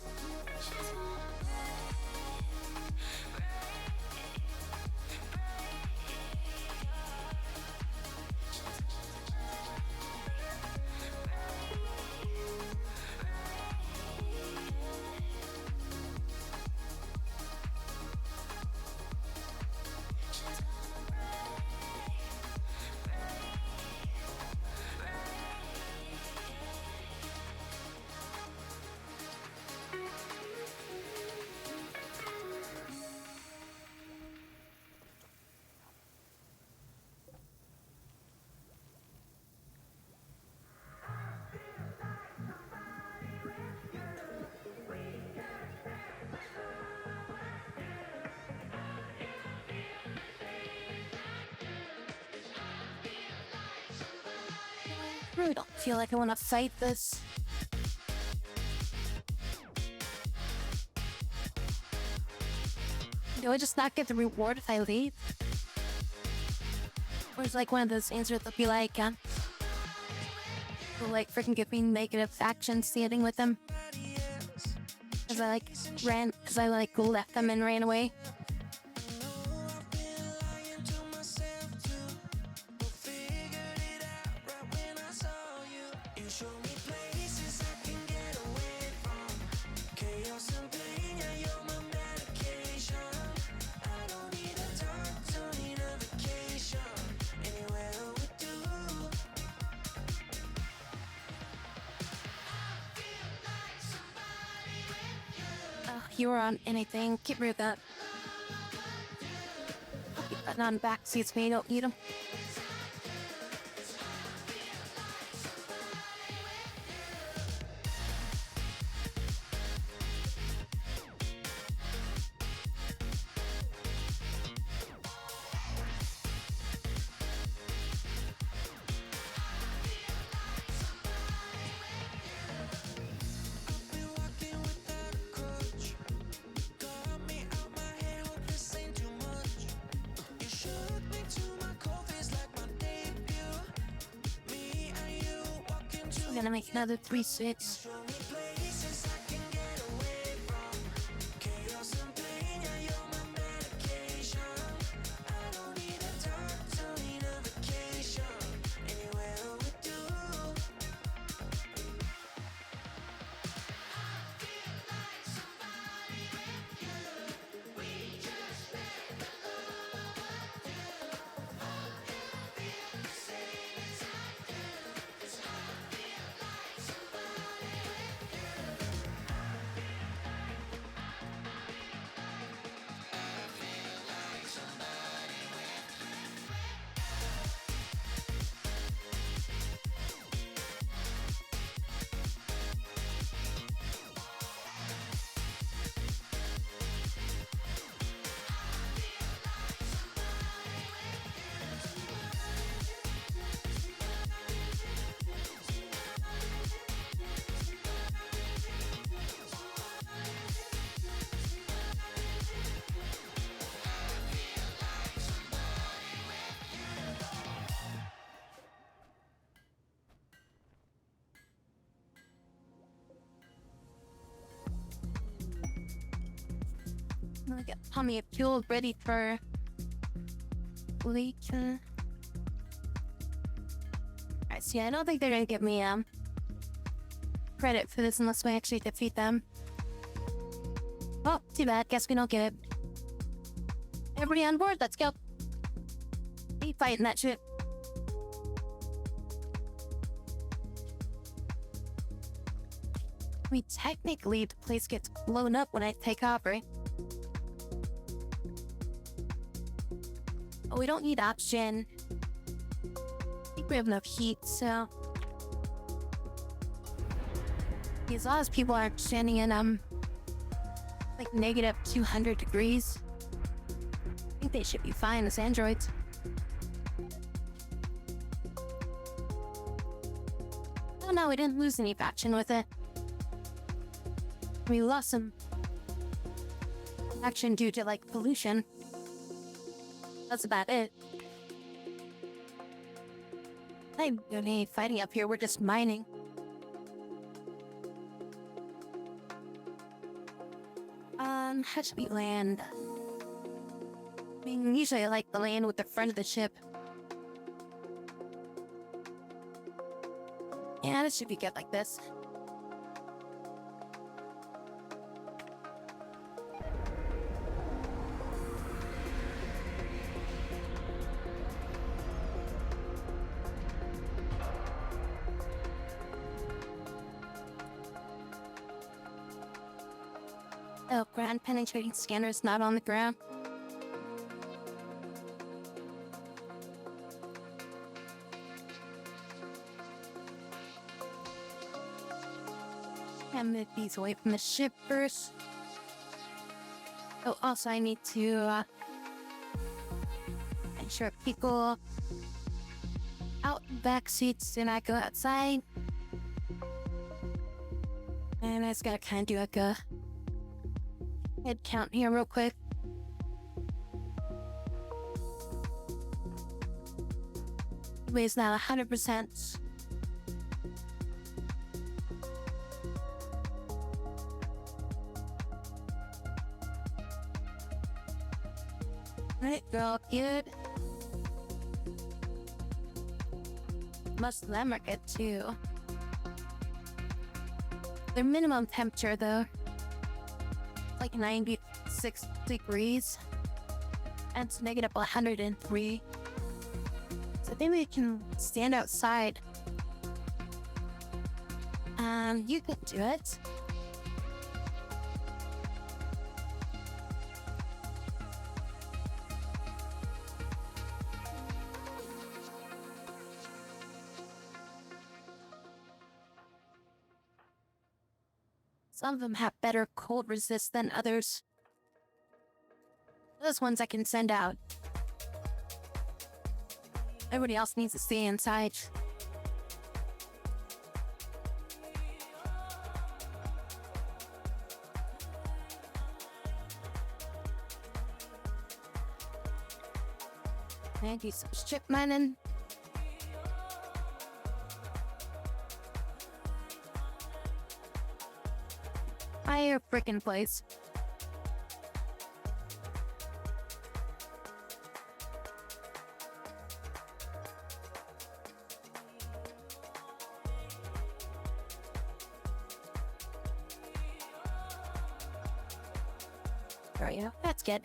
I really don't feel like I want to fight this. Do I just not get the reward if I leave? Or is like one of those things where they'll be like, they'll like freaking give me negative action standing with them? Cause I left them and ran away. You were on anything, get rid of that. Keep putting on back seats when you don't need them. We're gonna make another 3-6. I'll get plenty of fuel ready for leak. Alright, see, I don't think they're gonna give me credit for this unless we actually defeat them. Oh, too bad. Guess we don't get it. Everybody on board, let's go. Keep fighting that shit. I mean, technically, the place gets blown up when I take off, right? Oh, we don't need oxygen. I think we have enough heat, so... As long as people aren't standing in, like negative 200 degrees, I think they should be fine as androids. Oh no, we didn't lose any faction with it. We lost some action due to, like, pollution. That's about it. I don't need any fighting up here, we're just mining. How should we land? I mean, usually I like to land with the front of the ship. Yeah, this should be good like this. Oh, ground penetrating scanner's not on the ground. And move these away from the ship first. Oh, also I need to ensure people out in back seats do not go outside. And I just gotta kind of do like a head count here real quick. Weighs not 100%. Right, girl, good. Most of them are good too. Their minimum temperature though, like 96 degrees, and it's negative 103. So maybe we can stand outside. You can do it. Some of them have better cold resist than others. Those ones I can send out. Everybody else needs to stay inside. And do some ship mining. Fire frickin' place. There we go. That's good.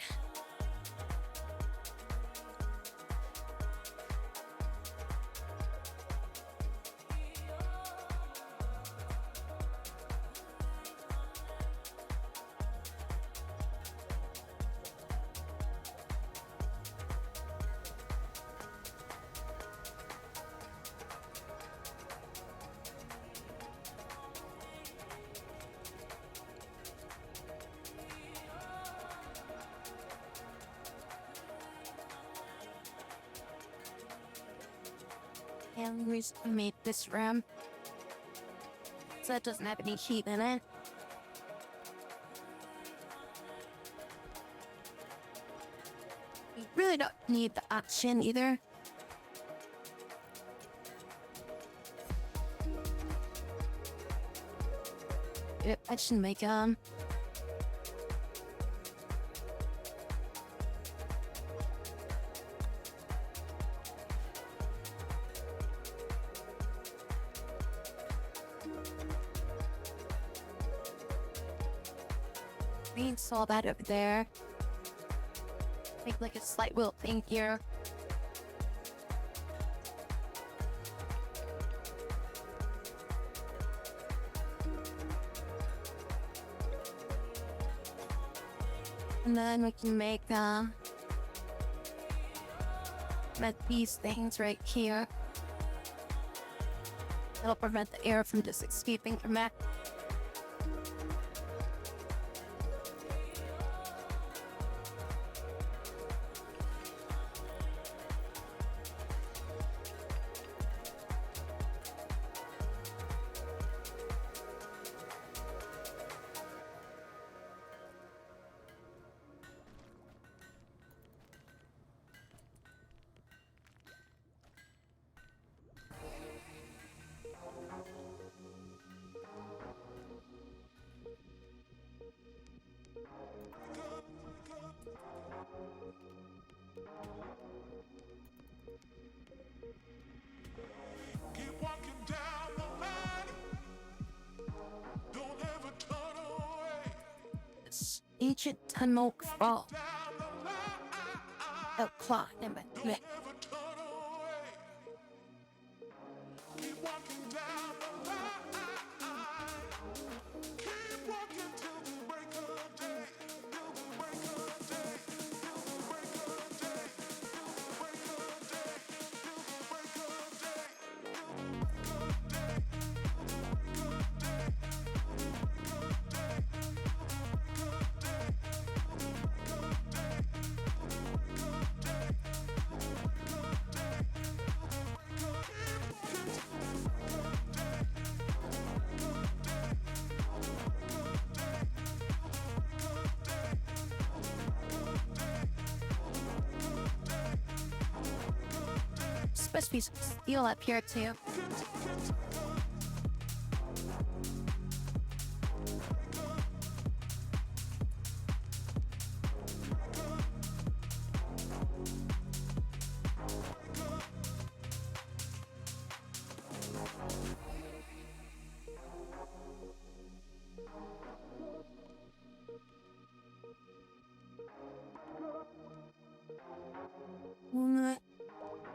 And we made this RAM, so it doesn't have any heat in it. We really don't need the oxygen either. Yep, I should make screen, saw that over there. Make like a slight little thing here. And then we can make these things right here. That'll prevent the air from just escaping from that. Keep walking down the line. Don't ever turn away. This ancient tunnel crawl. Down the line. Oh, clock. Never mind. Never turn away. Keep walking down the line. Keep walking till the break of day. Till the break of day. Till the break of day. Till the break of day. Till the break of day. Supposed to be some steel up here too.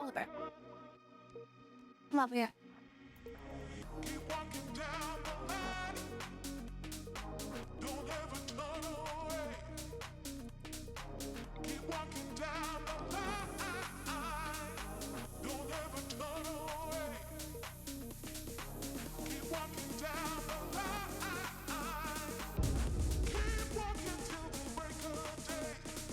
Oliver. Come over here. Keep walking down the line. Don't ever turn away. Keep walking down the line. Don't ever turn away. Keep walking down the line. Keep walking till the break of day.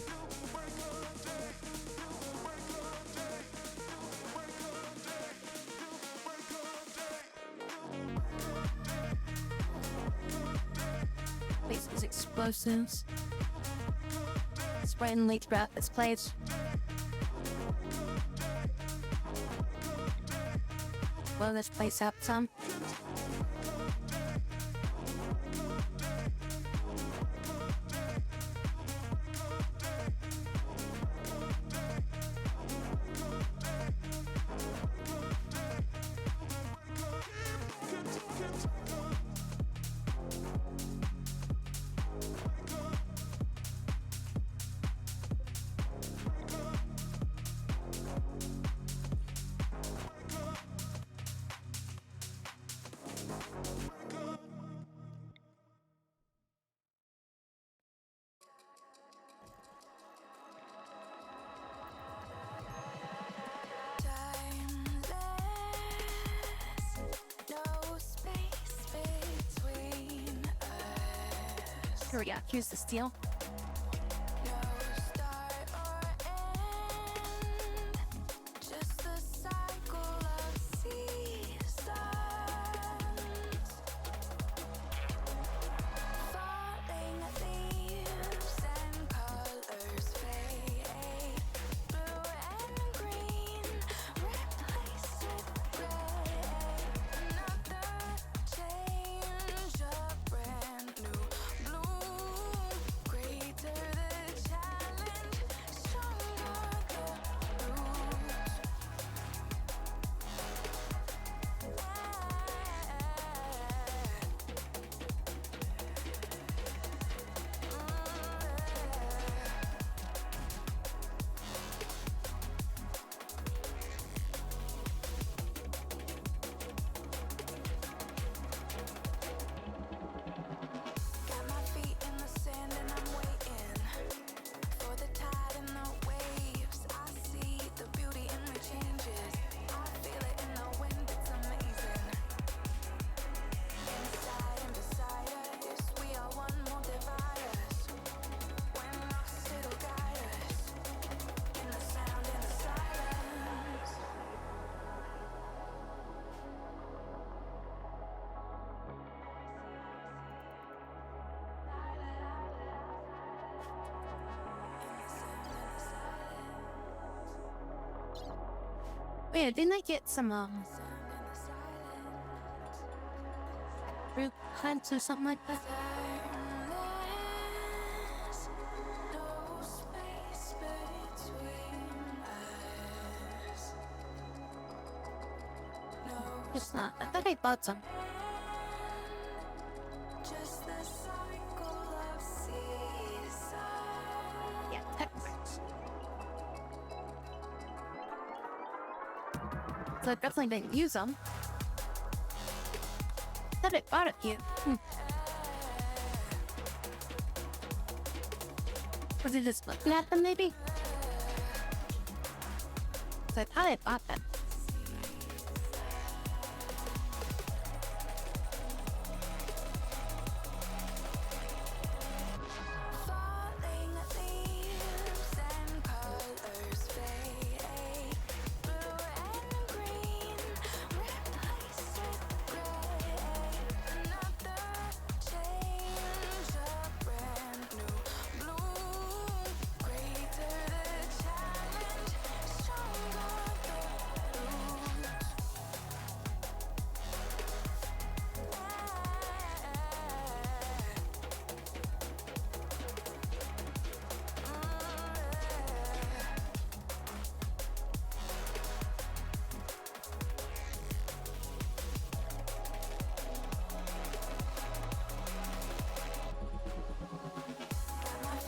Till the break of day. Till the break of day. Till the break of day. Till the break of day. Place these explosives. Spraying leak throughout this place. Blow this place up some. Here we go. Here's the steel. Change, a brand new blue. Wait, didn't I get some fruit punch or something like that? It's not. I thought I bought some. Yeah, technically. So I definitely didn't use them. I thought I bought a few. Was it just looking at them, maybe? So I thought I bought them. Falling leaves and colors fade. Blue and green replaced with gray. Another change, a brand new bloom. Greater the challenge, stronger the roots.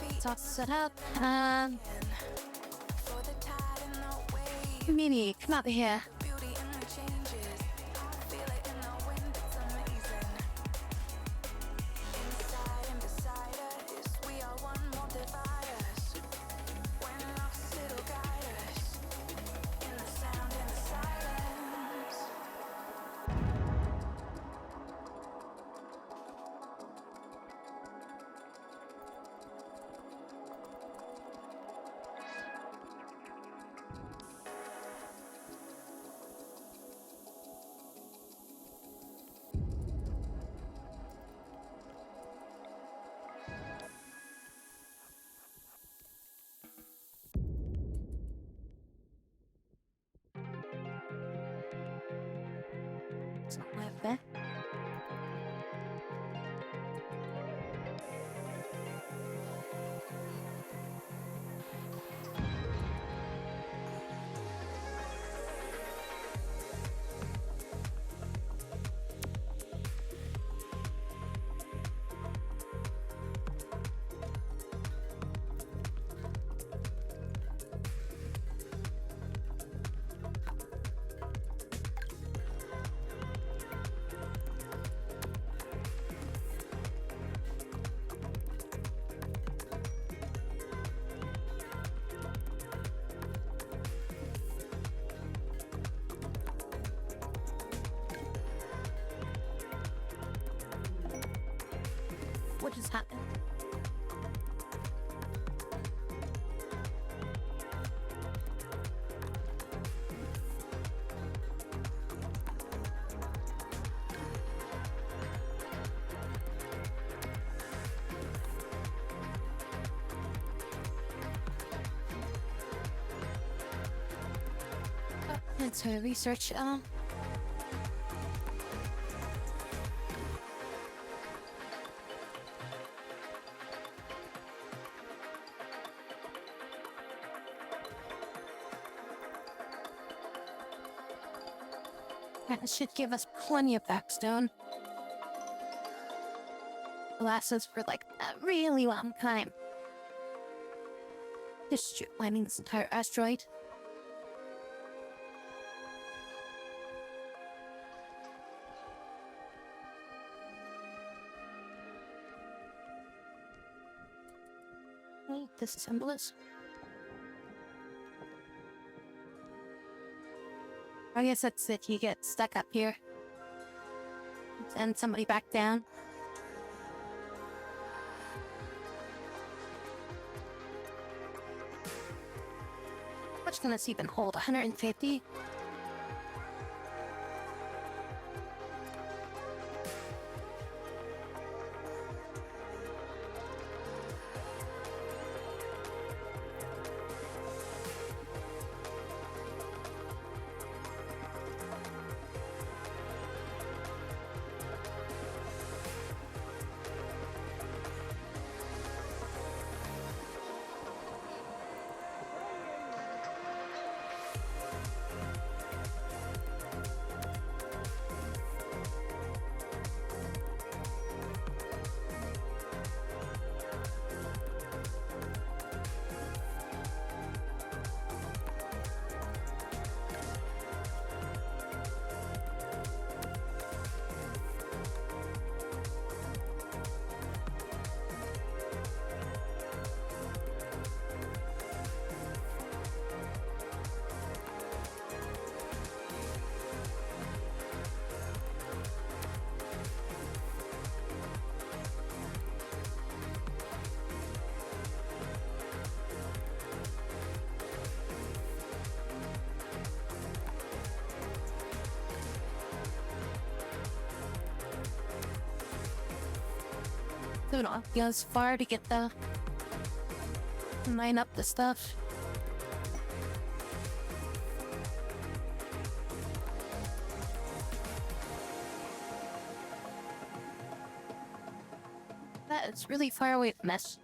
It's all set up. For the tide and the wave, Mini, come out here. beauty in the changes. I feel it in the wind, it's amazing. Inside and beside us, we are one, won't divide us. When lost, it'll guide us. In the sound, in the silence. Something like that. What just happened? Let's research. That should give us plenty of backstone. Lasts us for like a really long time. Just strip mining this entire asteroid. Disassemble this. I guess that's it. You get stuck up here. Send somebody back down. How much can this even hold? 150? So we don't have to go as far to get the line up the stuff. That is really far away from us.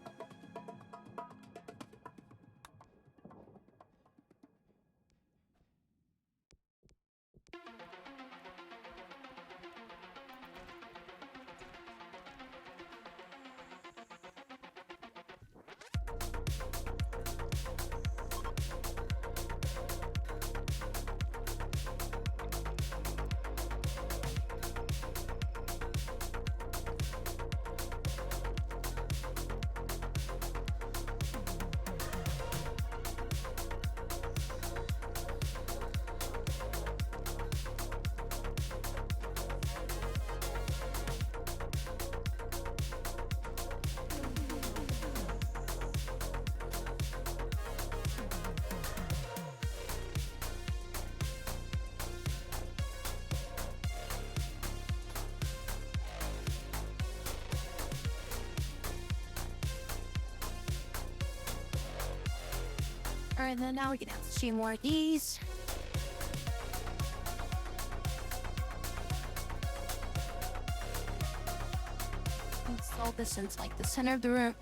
Alright, then now we can have a few more of these. Install this into like the center of the room.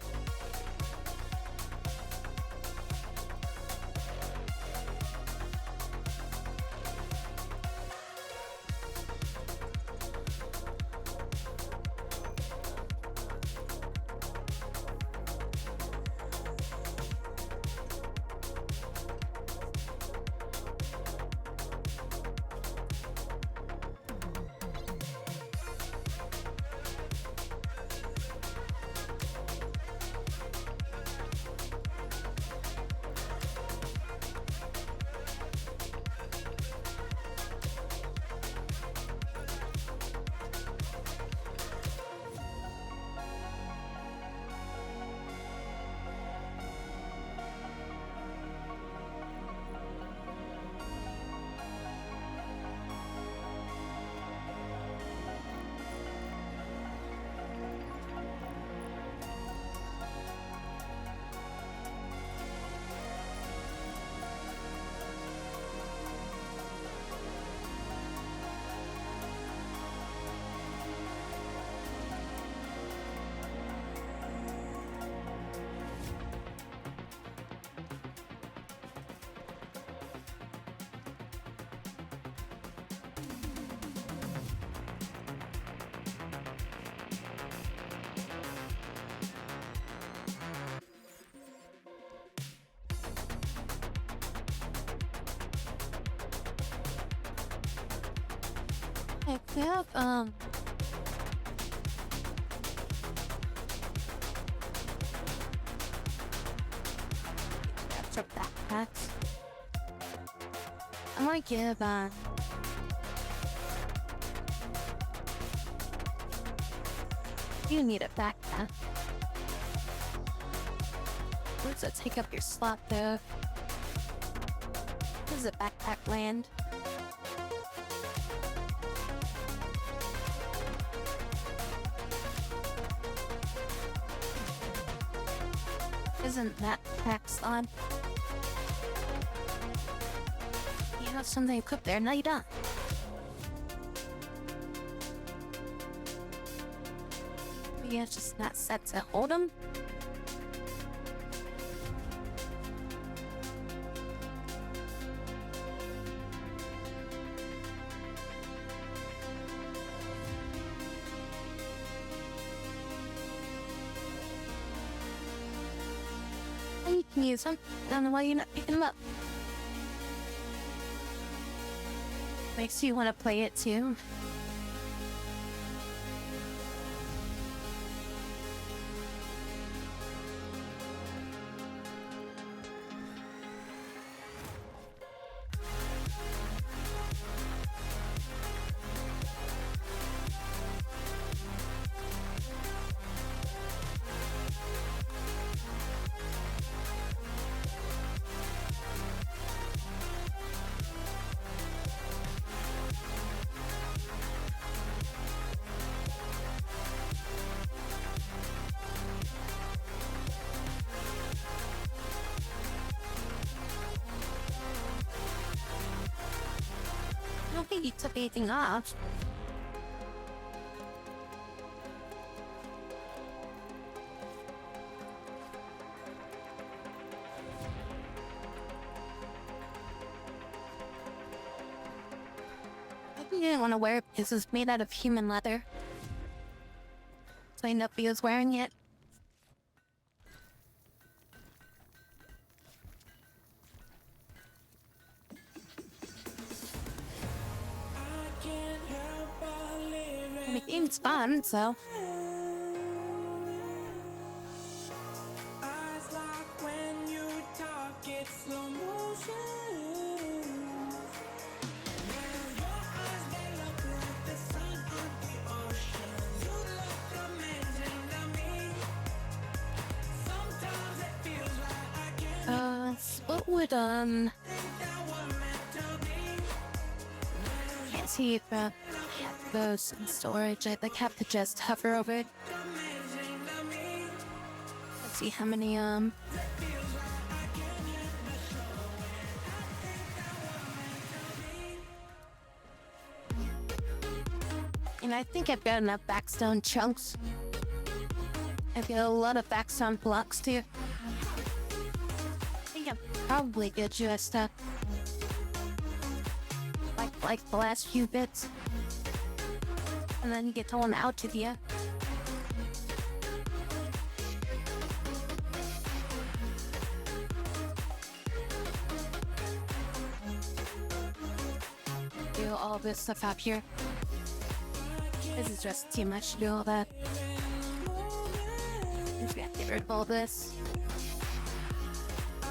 I have extra backpacks. I want to give you need a backpack. Where does that take up your slot though? This is a backpack land. Isn't that pack slot? You have something equipped there, no you don't. Maybe it's just not set to hold them. You can use them. I don't know why you're not picking them up. Makes you want to play it too. think you took anything off. Maybe you didn't want to wear it because it's made out of human leather. So I end up was wearing it. And the game's fun, so. Eyes lock when you talk, it's slow motion. Now your eyes, they look like the sun on the ocean. You look amazing to me. Sometimes it feels like I can't What would, think that we're meant to be. can't see if, have those in storage. I like have to just hover over it. Amazing to me. Let's see how many, And I think I've got enough backstone chunks. I've got a lot of backstone blocks too. I think I'm probably good just like the last few bits. And then you get one out to you. Do all this stuff out here. This is just too much to do all that. Just gotta get rid of all this. I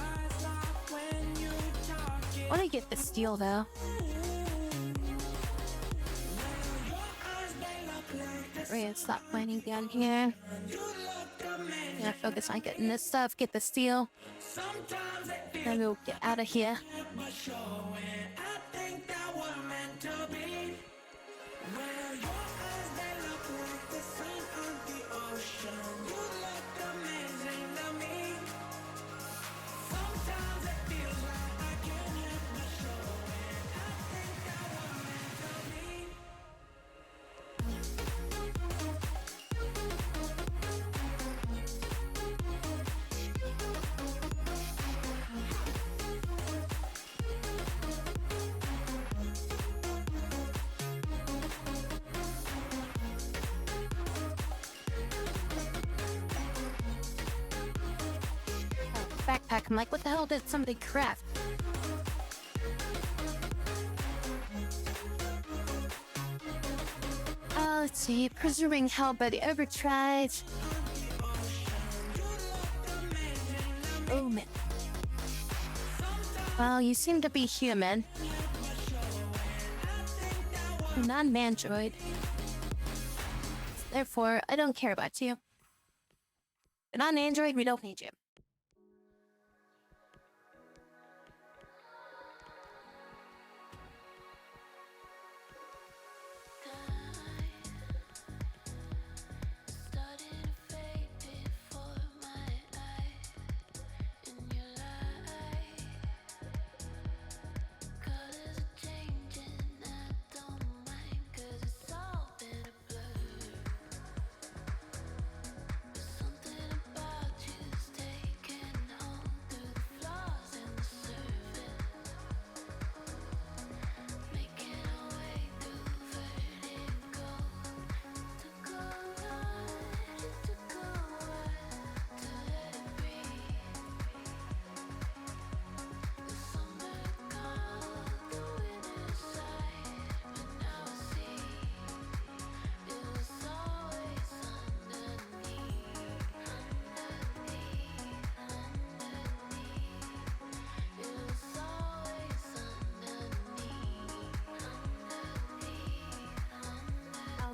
wanna get the steel though. We're gonna stop mining down here. Gonna focus on getting this stuff, get the steel. Then we'll get out of here. Backpack. I'm like, what the hell did somebody craft? Let's see. Preserving hell by the overtried. Oh man. Well, you seem to be human. You're not an android. Therefore, I don't care about you. You're not an android, we don't need you.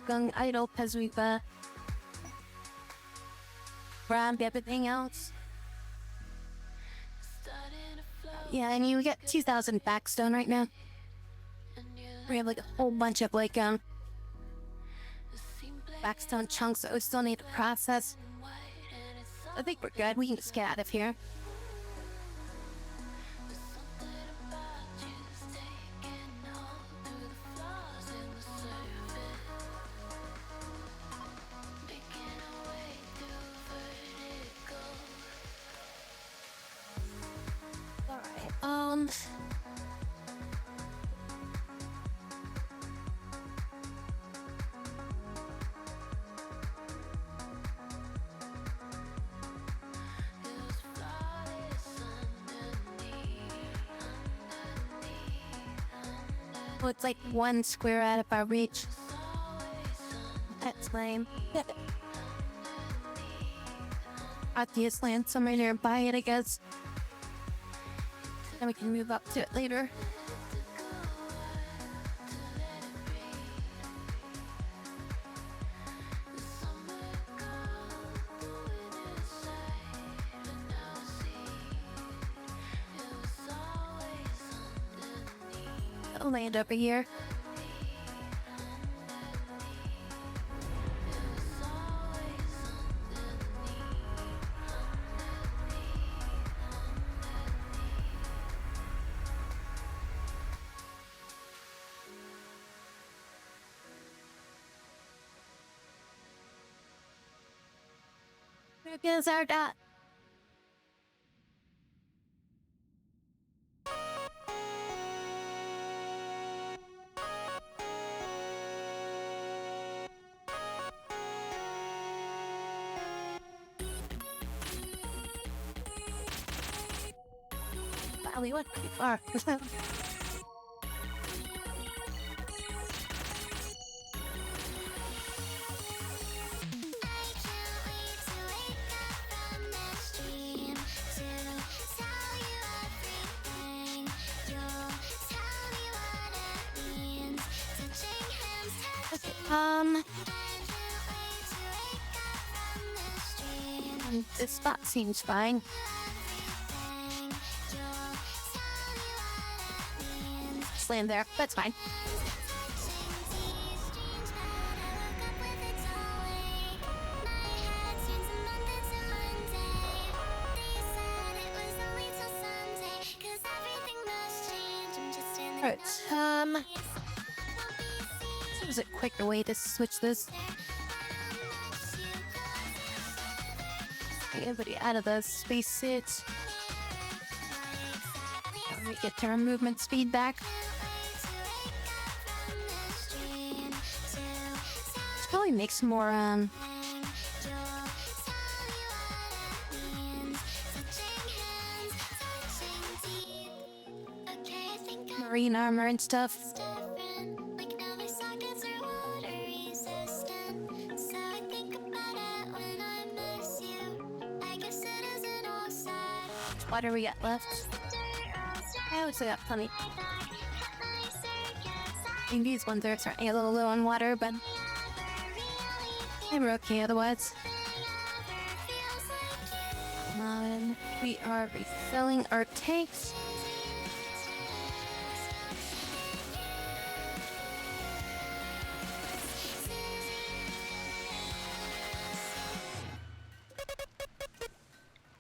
Gung idle because we've grabbed everything else. Yeah, and you get 2,000 backstone right now. We have like a whole bunch of like backstone chunks that we still need to process. I think we're good. We can just get out of here. Oh, it's like one square out of our reach. That's lame. Obvious land somewhere nearby it, I guess. Then we can move up to it later. I'll land over here. There goes our dot. Wow, we went pretty far. This spot seems fine. Just land there. That's fine. Alright, there's a quicker way to switch this. Get everybody out of the space suit. We get our movement speed back. Let's probably make some more marine armor and stuff. What do we got left? I would say got plenty. I mean, these ones are certainly a little low on water, but we're okay otherwise. We are refilling our tanks.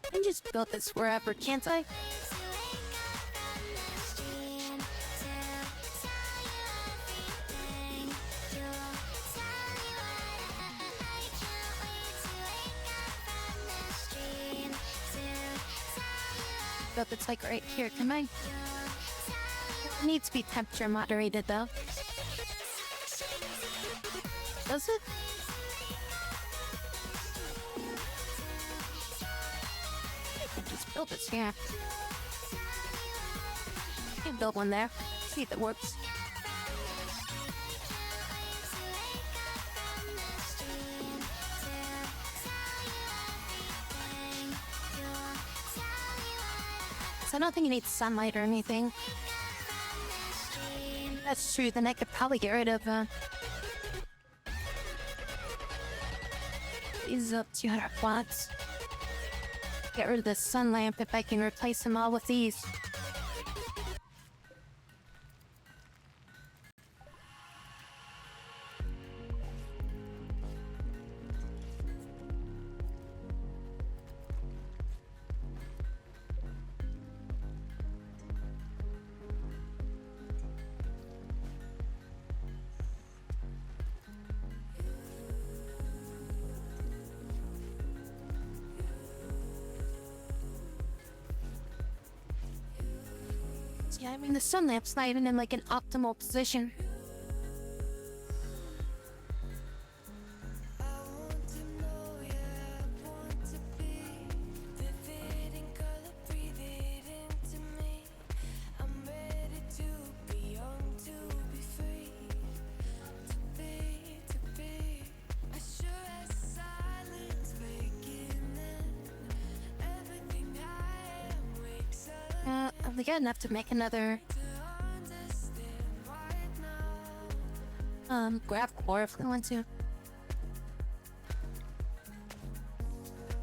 I can just build this wherever, can't I? But it's like right here, can I? It needs to be temperature moderated though. Does it? Just build this here. I can build one there. See if it works. So I don't think it needs sunlight or anything. That's true, then I could probably get rid of these up 200 watts. Get rid of the sun lamp if I can replace them all with these. Yeah, I mean, the sun lamp's not even in like an optimal position. I want to know, yeah, I want to be vivid in color, breathe it into me. I'm ready to be young, to be free, to be as sure as silence waking in. Everything I am wakes up We got enough to make another to understand right now. grab core if we want to.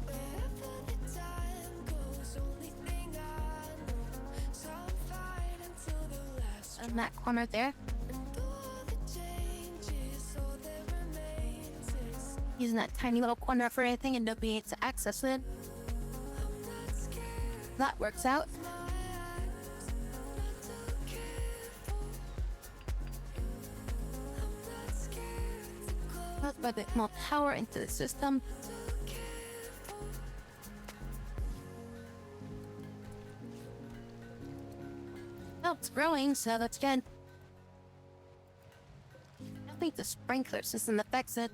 Wherever the time goes, only thing I know. So I'll fight until the last And that corner there. and all the changes, all that remains is Using that tiny little corner for anything and nobody needs to access it. I'm not scared. That works out. My eyes, not too careful. I'm not scared to go Let's put a bit more power into the system. too careful. Oh, it's growing, so that's good. I think the sprinkler system affects it.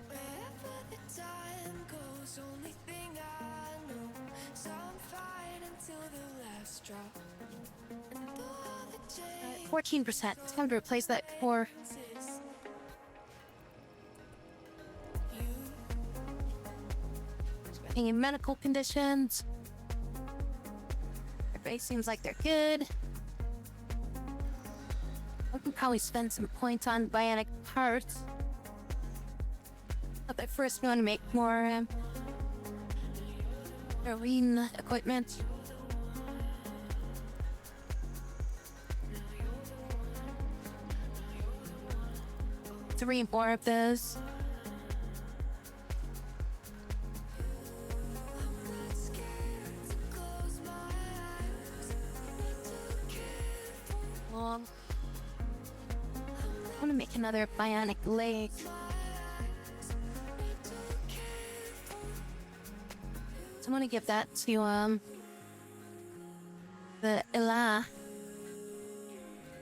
Wherever the time goes, only thing I know. So I'm fight until the last drop. And all the changes 14%. It's time to replace that core. Any medical conditions. Everybody seems like they're good. I can probably spend some points on bionic parts. But I first want to make more marine equipment. 3 more of those. I'm not scared to close my eyes. Not too careful. I want to make another bionic leg. My eyes, not too careful. So I'm gonna give that to the Ela.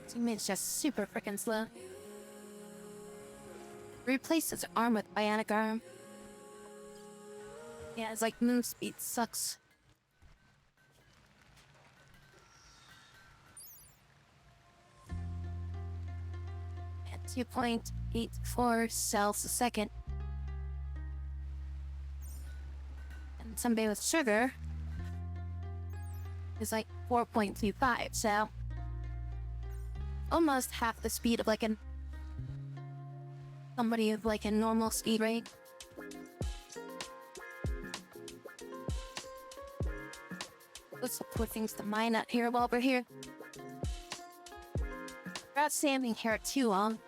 Teammate's just super freaking slow. Replace its arm with bionic arm. Yeah, it's like move speed sucks. At 2.84 cells a second. And somebody with sugar is like 4.25, so almost half the speed of like somebody of like a normal speed rate. Let's look for things to mine out here while we're here. We're out standing here too long.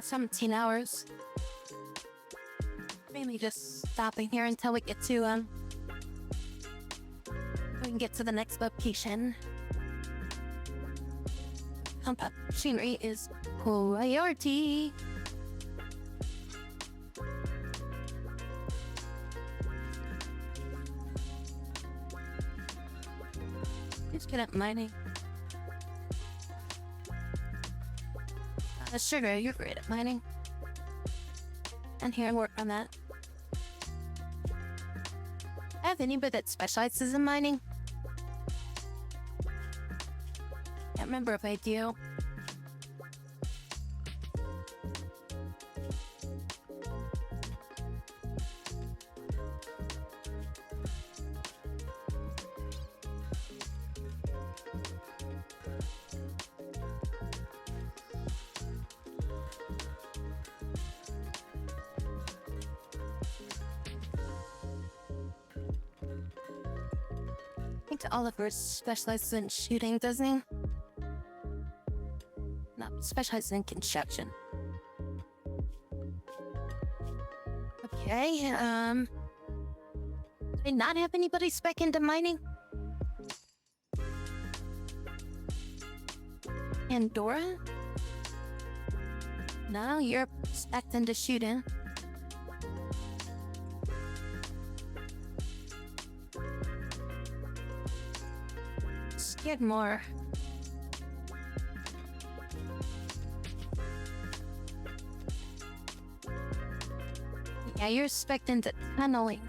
17 hours. Mainly just stopping here until we get to we can get to the next location. Compound machinery is priority. Let's get up mining. Sugar, you're great at mining. And here, work on that. I have anybody that specializes in mining. Can't remember if I do. I think Oliver specializes in shooting, doesn't he? No, specializes in construction. Okay, do I not have anybody spec into mining? Pandora? No, you're spec into shooting. get more. Yeah, you're expecting to tunneling.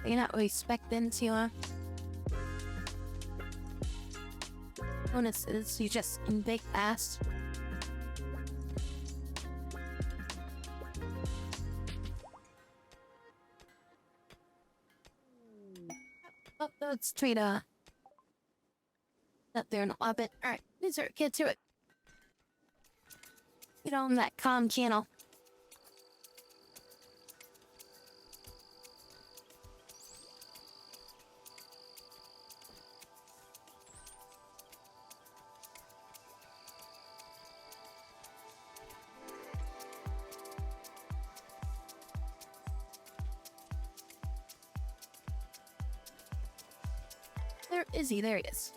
You're not really expecting to, bonuses, you just in big fast. Oh, that's straight up there in orbit. Alright, dessert, get to it. Get on that comm channel. There is he, there he is.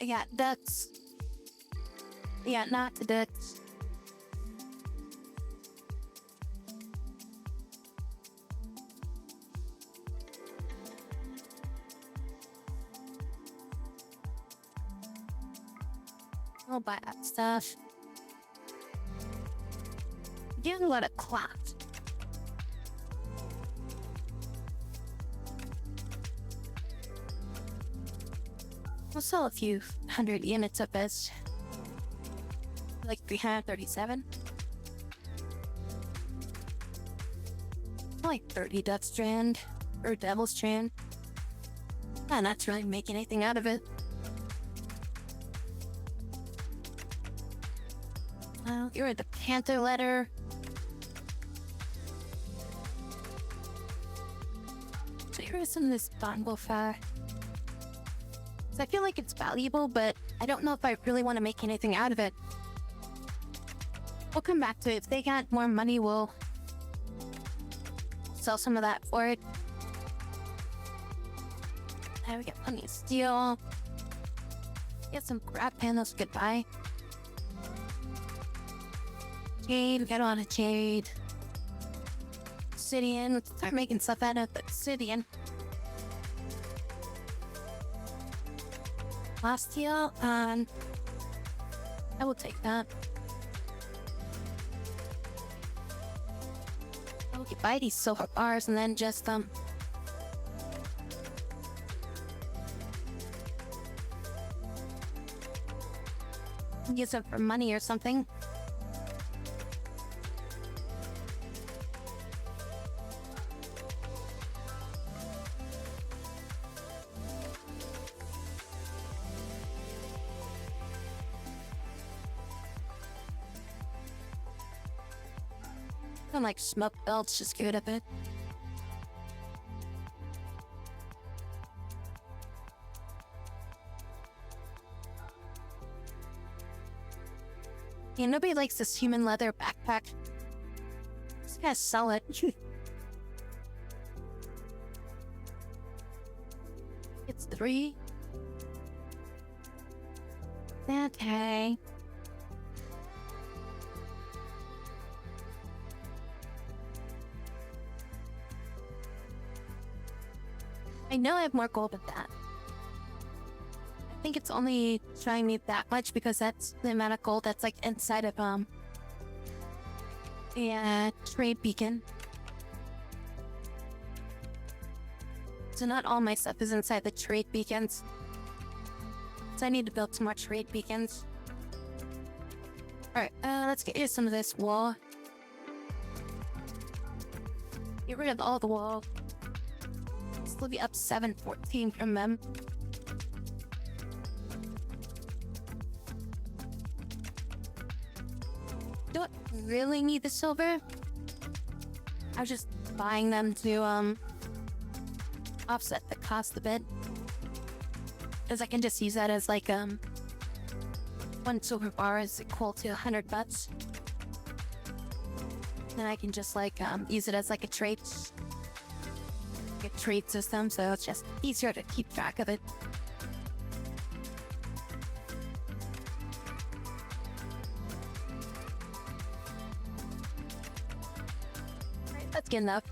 Yeah, ducks. Yeah, not the ducks. I'll buy that stuff. Getting a lot of clout. We'll sell a few hundred units of this. Like 337. Like 30 Death Strand. Or Devil Strand. I'm not really making anything out of it. Well, you're the Panther letter. So here is some of this Bongo fire. I feel like it's valuable, but I don't know if I really want to make anything out of it. We'll come back to it. If they got more money, we'll sell some of that for it. Now we got plenty of steel. Get some grab panels. Goodbye. Jade. We got a lot of jade. Obsidian. Let's start making stuff out of obsidian. Last deal, I will take that. I will buy these silver bars and then just use them for money or something. I like smoke belts, just good at it. Yeah, nobody likes this human leather backpack. Just gotta sell it. It's 3. Okay. I know I have more gold than that. I think it's only showing me that much because that's the amount of gold that's like inside of trade beacon. So not all my stuff is inside the trade beacons. So I need to build some more trade beacons. Alright, let's get rid of some of this wall. Get rid of all the wall. Will be up 714 from them. Don't really need the silver. I was just buying them to offset the cost a bit, because I can just use that as like 1 silver bar is equal to 100 bucks. Then I can just like use it as like a trade system, so it's just easier to keep track of it. Right, that's good enough.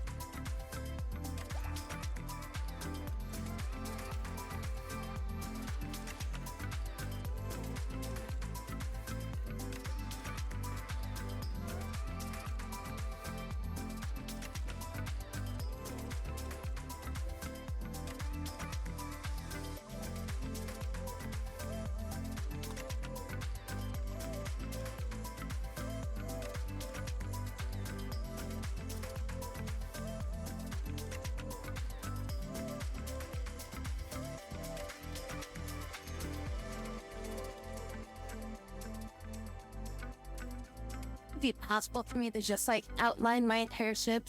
it'd be possible for me to just like outline my entire ship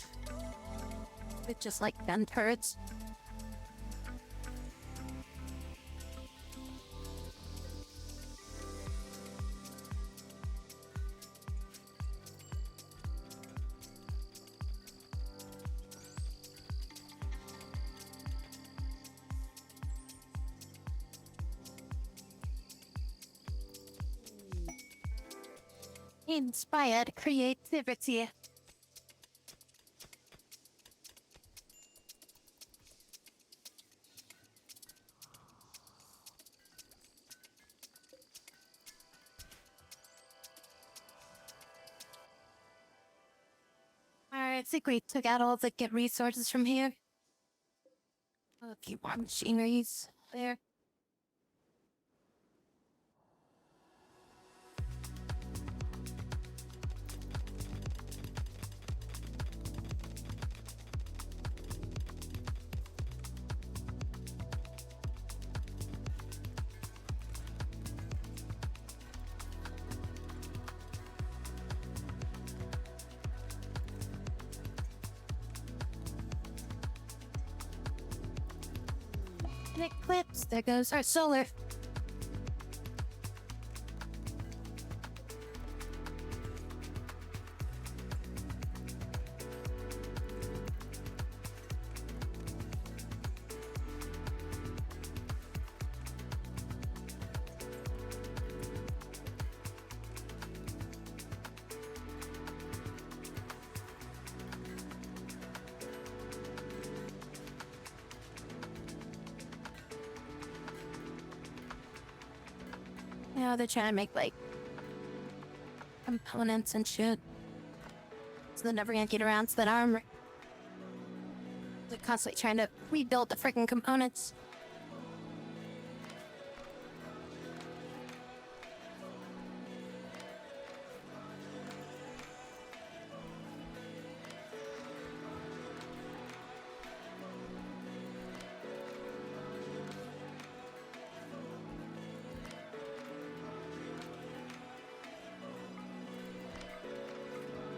with just like gun turrets. Inspired creativity. Alright, I think we took out all the get resources from here. A few more machineries there. An eclipse. There goes our solar. Yeah, they're trying to make like components and shit. So they're never gonna get around to that armor. They're constantly trying to rebuild the freaking components.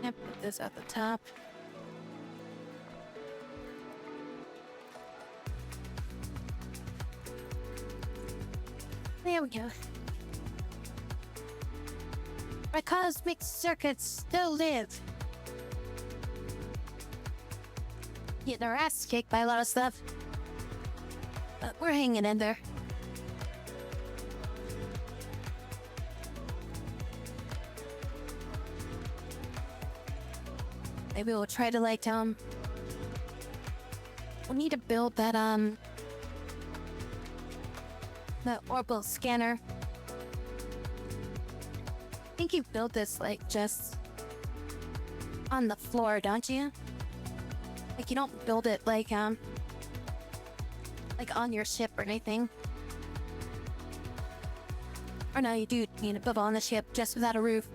Yep, put this at the top. There we go. My cosmic circuits still live. Getting our ass kicked by a lot of stuff. But we're hanging in there. Maybe we'll try to like we'll need to build that the orbital scanner. I think you build this like just on the floor, don't you? Like you don't build it like on your ship or anything. Or no, you do need to build on the ship just without a roof.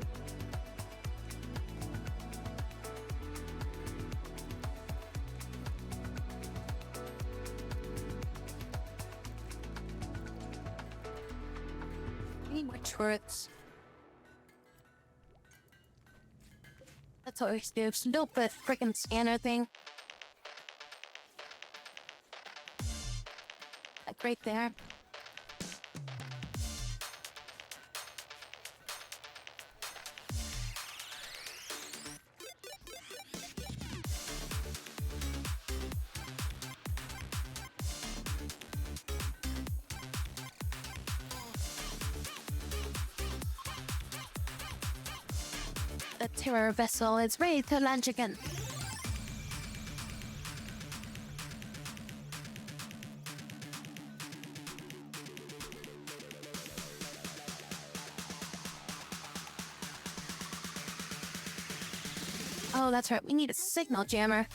Need more turrets. That's what we should do. So build the freaking scanner thing. Like right there. The terror vessel is ready to launch again. Oh, that's right. We need a signal jammer.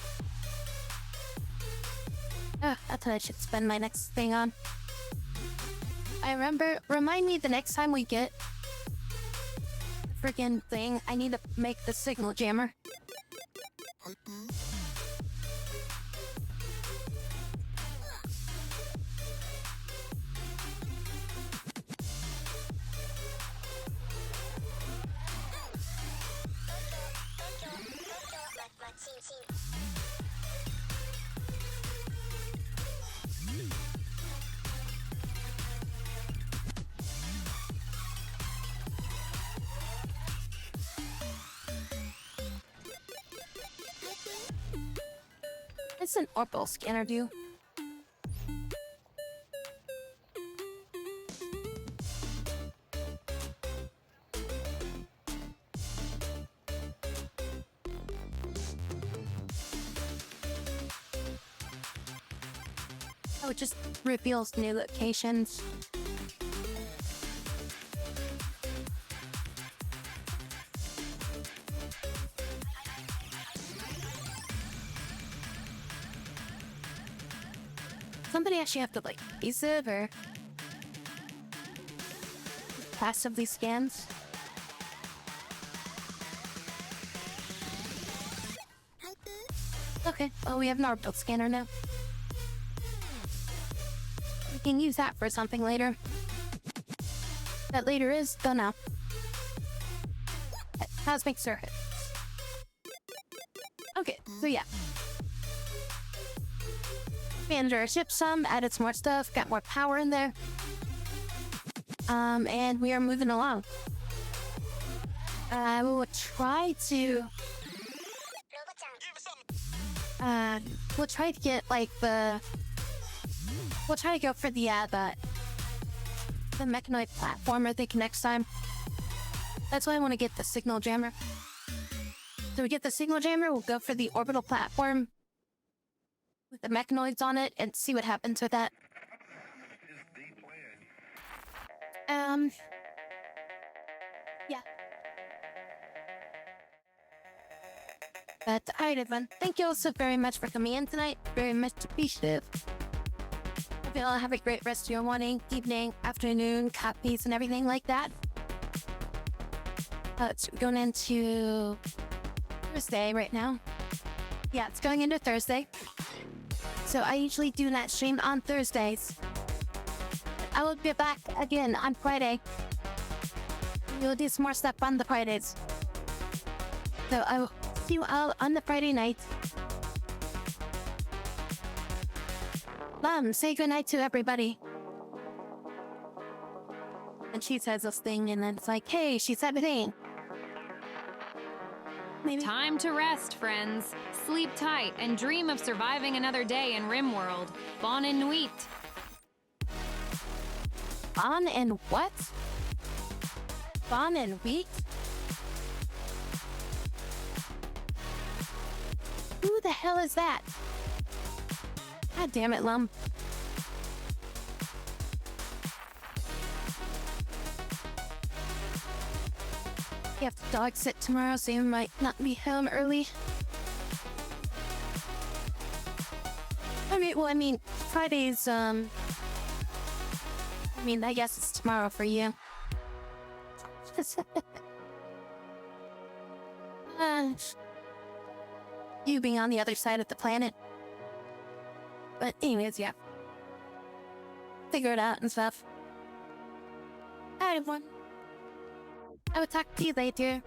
Oh, that's what I should spend my next thing on. Remind me the next time we get freaking thing, I need to make the signal jammer. It's an orbital scanner do. Oh, it just reveals new locations. Somebody actually have to like use it or passively scans. Okay, well we have an orbital scanner now. We can use that for something later. That later is done now. Cosmic circuit. Okay, so yeah. Expanded our ship some, added some more stuff, got more power in there. And we are moving along. We will try to... we'll try to get like the... We'll try to go for the mechanoid platform, I think, next time. That's why I want to get the signal jammer. So we get the signal jammer, we'll go for the orbital platform with the mechanoids on it and see what happens with that. Yeah. But alright everyone, thank you all so very much for coming in tonight. Very much appreciative. Hope you all have a great rest of your morning, evening, afternoon, copies and everything like that. It's going into Thursday right now. Yeah, it's going into Thursday. So I usually do that stream on Thursdays. I will be back again on Friday. We'll do some more stuff on the Fridays. So I will see you all on the Friday night. Say goodnight to everybody. And she says this thing, and then it's like, hey, she said a thing. Maybe. Time to rest, friends. Sleep tight and dream of surviving another day in RimWorld. Bon and nuit. Bon and what? Bon and wheat? Who the hell is that? God damn it, Lum. You have to dog sit tomorrow, so you might not be home early. I mean, Friday's, I guess it's tomorrow for you. You being on the other side of the planet. But anyways, yeah. Figure it out and stuff. Alright, everyone. I will talk to you later.